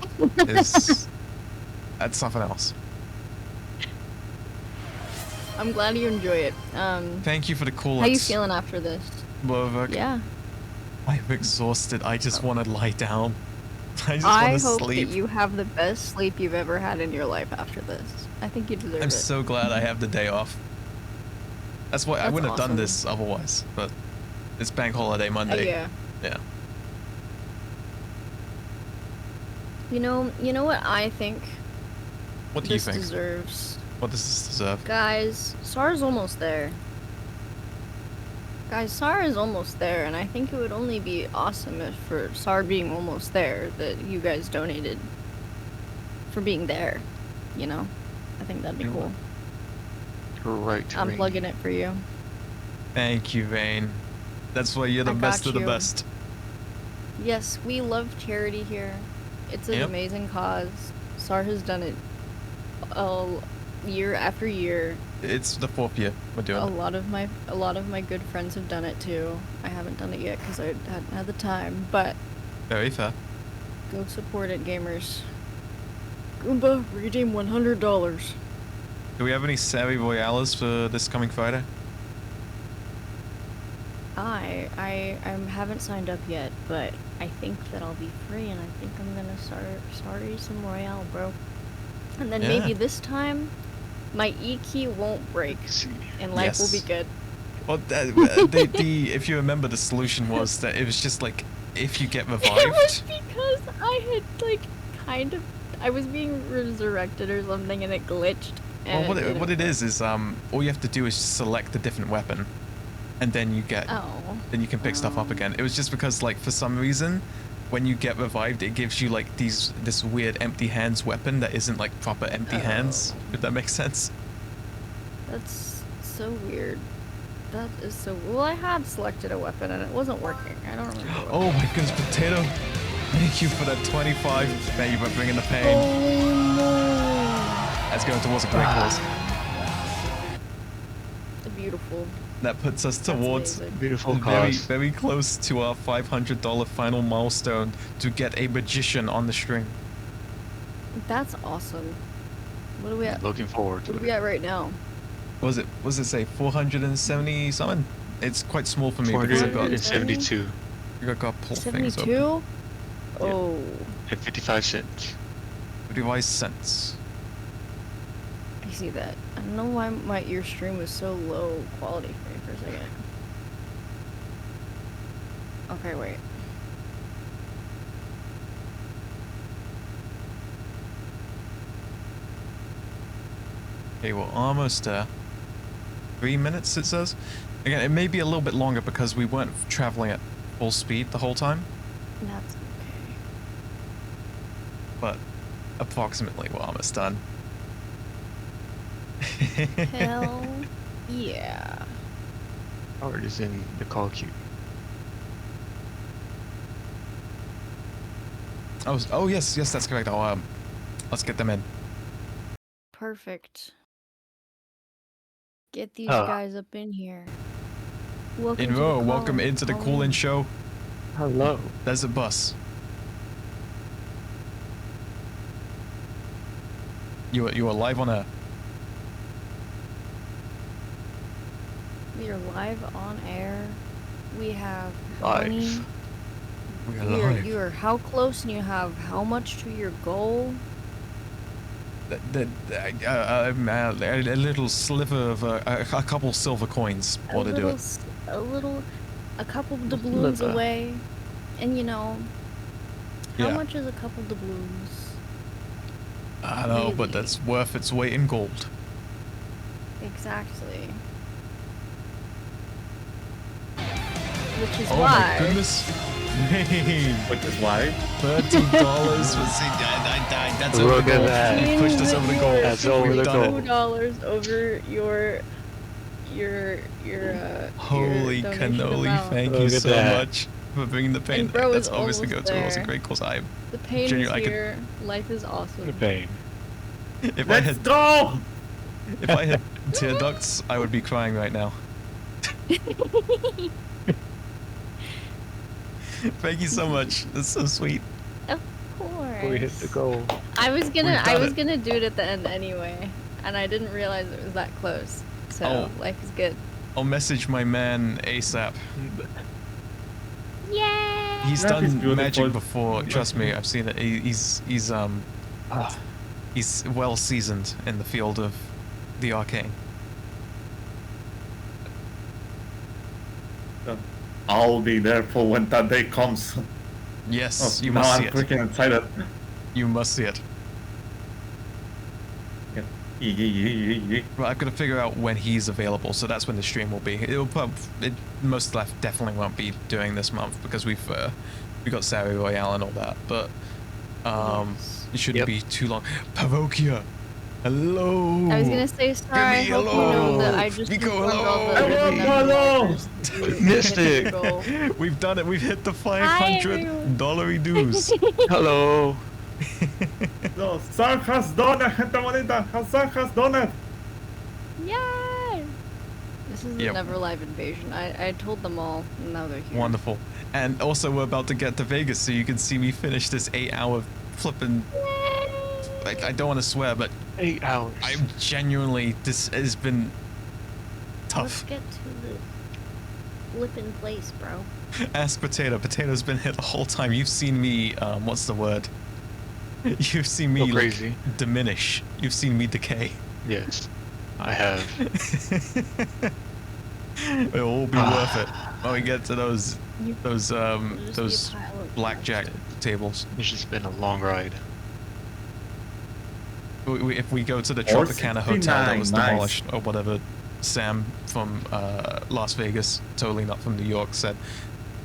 is that's something else. I'm glad you enjoy it. Thank you for the call. How you feeling after this? Well, yeah. I'm exhausted. I just want to lie down. I just want to sleep. I hope that you have the best sleep you've ever had in your life after this. I think you deserve it. I'm so glad I have the day off. That's why I wouldn't have done this otherwise, but it's Bank Holiday Monday. Yeah. Yeah. You know what I think What do you this think? deserves? What does this deserve? Guys, SAR's almost there. Guys, SAR is almost there, and I think it would only be awesome if for SAR being almost there that you guys donated for being there, you know? I think that'd be cool. Right. I'm plugging it for you. Thank you, Vane. That's why you're the I best got of the you. best. Yes, we love charity here. It's an Yep. amazing cause. SAR has done it year after year. It's the 4th year we're doing A it. lot of my good friends have done it too. I haven't done it yet because I hadn't had the time, but Very fair. go support it, gamers. Goomba, redeem $100. Do we have any Savvy Royales for this coming Friday? I haven't signed up yet, but I think that I'll be free, and I think I'm gonna sorry some Royale, bro. And then maybe this time, my E key won't break, and life will be good. Well, if you remember, the solution was that it was just like if you get revived. It was because I had I was being resurrected or something, and it glitched. And Well, what it is all you have to do is select a different weapon, and then you get, then you can pick stuff up again. It was just because, like, for some reason, when you get revived, it gives you like this weird empty hands weapon that isn't like proper empty hands. If that makes sense. That's so weird. That is so. Well, I had selected a weapon and it wasn't working. I don't remember. Oh my goodness, Potato! Thank you for that 25. Thank you for bringing the pain. Oh no! That's going towards a great cause. Beautiful. That puts us towards beautiful very, cause. very close to our $500 final milestone to get a magician on the string. That's awesome. What are we at? Looking forward to What it. are we at right now? Was it say 470 something? It's quite small for me because I've got 472. I've got pull things open. 72? Oh. At 55 cents. 55 cents. I see that. I don't know why your stream was so low quality for me for a second. Okay, wait. Okay, we're almost there. 3 minutes, it says. Again, it may be a little bit longer because we weren't traveling at full speed the whole time, That's okay. but approximately we're almost done. Hell yeah. Howard is in the call queue. Oh yes, that's correct. Let's get them in. Perfect. Get these guys up in here. Welcome to the Welcome call. into the Cool-In Show. Hello. Desert Bus. You are live on air. We are live on air. We have Live. money. We are live. You are how close, and you have how much to your goal? A little sliver of a couple silver coins ought to do it. A couple doubloons Sliver. away. And you know, how Yeah. much is a couple doubloons? I know, but Really? that's worth its weight in gold. Exactly. Which is Oh why. my goodness. Hey, Which is why. $30 for that's over Look the at goal. that. You pushed us over the goal. That's over We've the done goal. it. $2 over your Holy donation cannoli, amount. thank Look you at so that. much for bringing the pain. And bro That's is obviously almost good. It was a there. great cause. The pain Genuinely, is here. Life is awesome. The pain. If Let's go! I had tear ducts, I would be crying right now. Thank you so much. That's so sweet. Of course. We hit the goal. I was We've done gonna do it at the end anyway, and I didn't realize it was that close. So Oh. life is good. I'll message my man ASAP. Yay! He's That is done beautiful. magic before. Trust me, I've seen it. He's well seasoned in the field of the arcane. I'll be there for when that day comes. Yes, you now must I'm see it. freaking excited. You must see it. Right, I've got to figure out when he's available, so that's when the stream will be. It most definitely won't be doing this month because we got Sari Royale and all that, but it shouldn't be too long. Pavokia, hello. I was gonna say sorry. I hope you know that I just Nico, informed all hello. the Mystic. We've done it. We've hit the $500 dues. Hello. No, Sam has done it, gente bonita. Sam has done it. Yay! This is the Never Live invasion. I told them all, and now they're here. Wonderful. And also, we're about to get to Vegas, so you can see me finish this 8-hour flipping. I don't want to swear, but 8 hours. I'm genuinely. This has been tough. Let's get to the flipping place, bro. Ask Potato. Potato's been hit the whole time. You've seen me. What's the word? You've seen me crazy. Like, diminish. You've seen me decay. Yes, I have. It'll all be worth it when we get to those blackjack tables. It's just been a long ride. If we go to the Tropicana hotel that was demolished or whatever, Sam from Las Vegas, totally not from New York, said,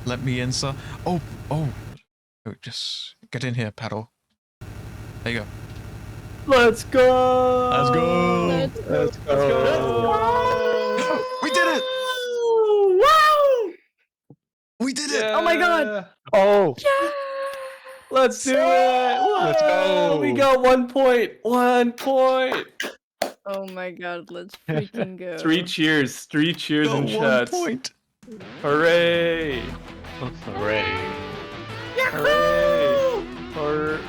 "Let me in, sir." Oh, just get in here, paddle. There you go. Let's go. Let's go. Let's go. We did it. Wow. We did it. Oh my god. Oh. Yeah. Let's do it. Let's go. We got 1 point. 1 point. Oh my god, let's freaking go. 3 cheers. 3 cheers Got in 1 chats. point. Hooray. Hooray. Hooray. Hooray.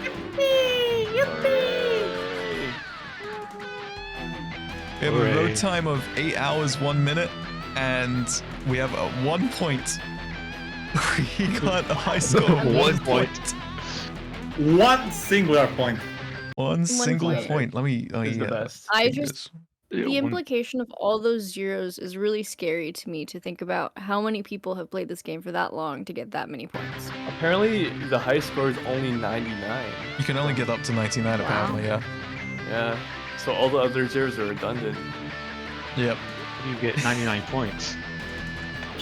We have a road time of 8 hours, 1 minute, and we have a 1 point. We got a high score of 1 point. One singular point. One single point. point. Let me It's the best. I just the implication of all those zeros is really scary to me to think about how many people have played this game for that long to get that many points. Apparently, the high score is only 99. You can only get up to 99 apparently, yeah. Yeah. So all the other zeros are redundant. Yep. You get 99 points.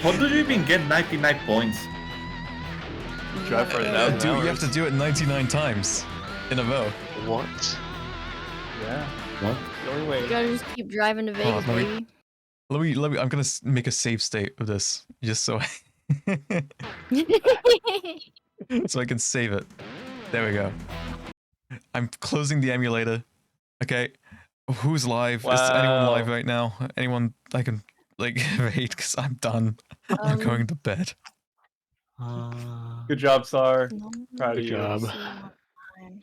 How do you even get 99 points? Drive for 1,000 You hours. have to do it 99 times in a row. What? Yeah. What? The only way. You gotta just keep driving to Vegas, let me- baby. Let me. I'm gonna make a save state of this, just so so I can save it. There we go. I'm closing the emulator. Okay. Who's live? Is anyone live right now? Anyone I can like raid? Because I'm done. I'm going to bed. Good job, Sar. Proud of Good you. job.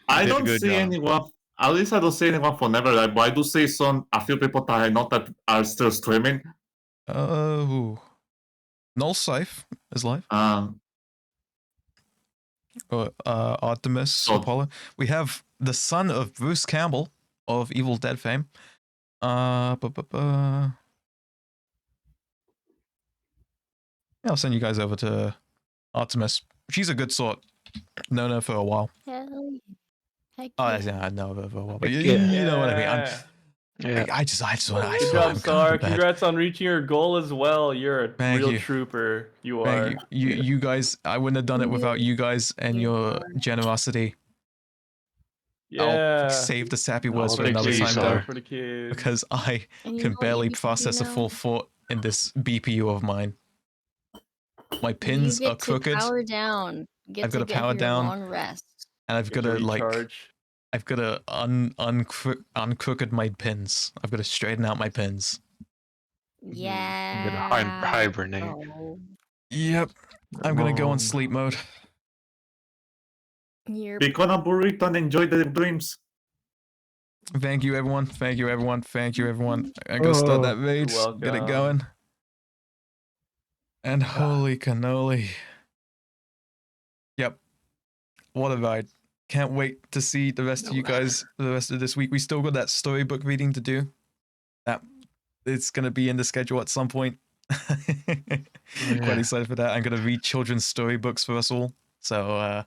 I did a don't good see job. anyone. At least I don't see anyone for Never Live, but I do see a few people that I know that are still streaming. Oh. Null Scythe is live. Artemis Apollo. We have the son of Bruce Campbell of Evil Dead fame. Yeah, I'll send you guys over to Artemis. She's a good sort. Known her for a while. Hell yeah. Heck Oh, yeah. yeah, I know her for a while, but Heck you yeah. know what I mean. Yeah. I just want Good to. job, Sar. Congrats on reaching your goal as well. You're a Thank real you. trooper. You are. Thank you. You guys, I wouldn't have done it without you guys and your generosity. Yeah. I'll save the sappy words for thank another you, time Sar. though, For the kids. because I And you can know what barely you should do process a now? full thought in this BPU of mine. My pins you are get to crooked, power down. You get I've to gotta get power your down. long rest. and I've got to like, recharge. I've got to uncrooked my pins. I've got to straighten out my pins. Yeah. I'm gonna hibernate. Oh, Yep, I'm gonna go on sleep mode. you're Become a burrito and enjoy the dreams. Thank you, everyone. Thank you, everyone. Thank you, everyone. I'm gonna start that raid. You're Get it welcome. going. And holy cannoli. Yep. What a ride. Can't wait to see the rest of you guys the rest of this week. We still got that storybook reading to do. That it's gonna be in the schedule at some point. Quite excited for that. I'm gonna read children's storybooks for us all. So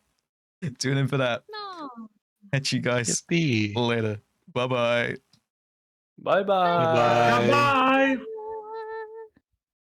tune in for that. No. Catch you guys Yippee. later. Bye bye. Bye bye. Bye-bye. Bye.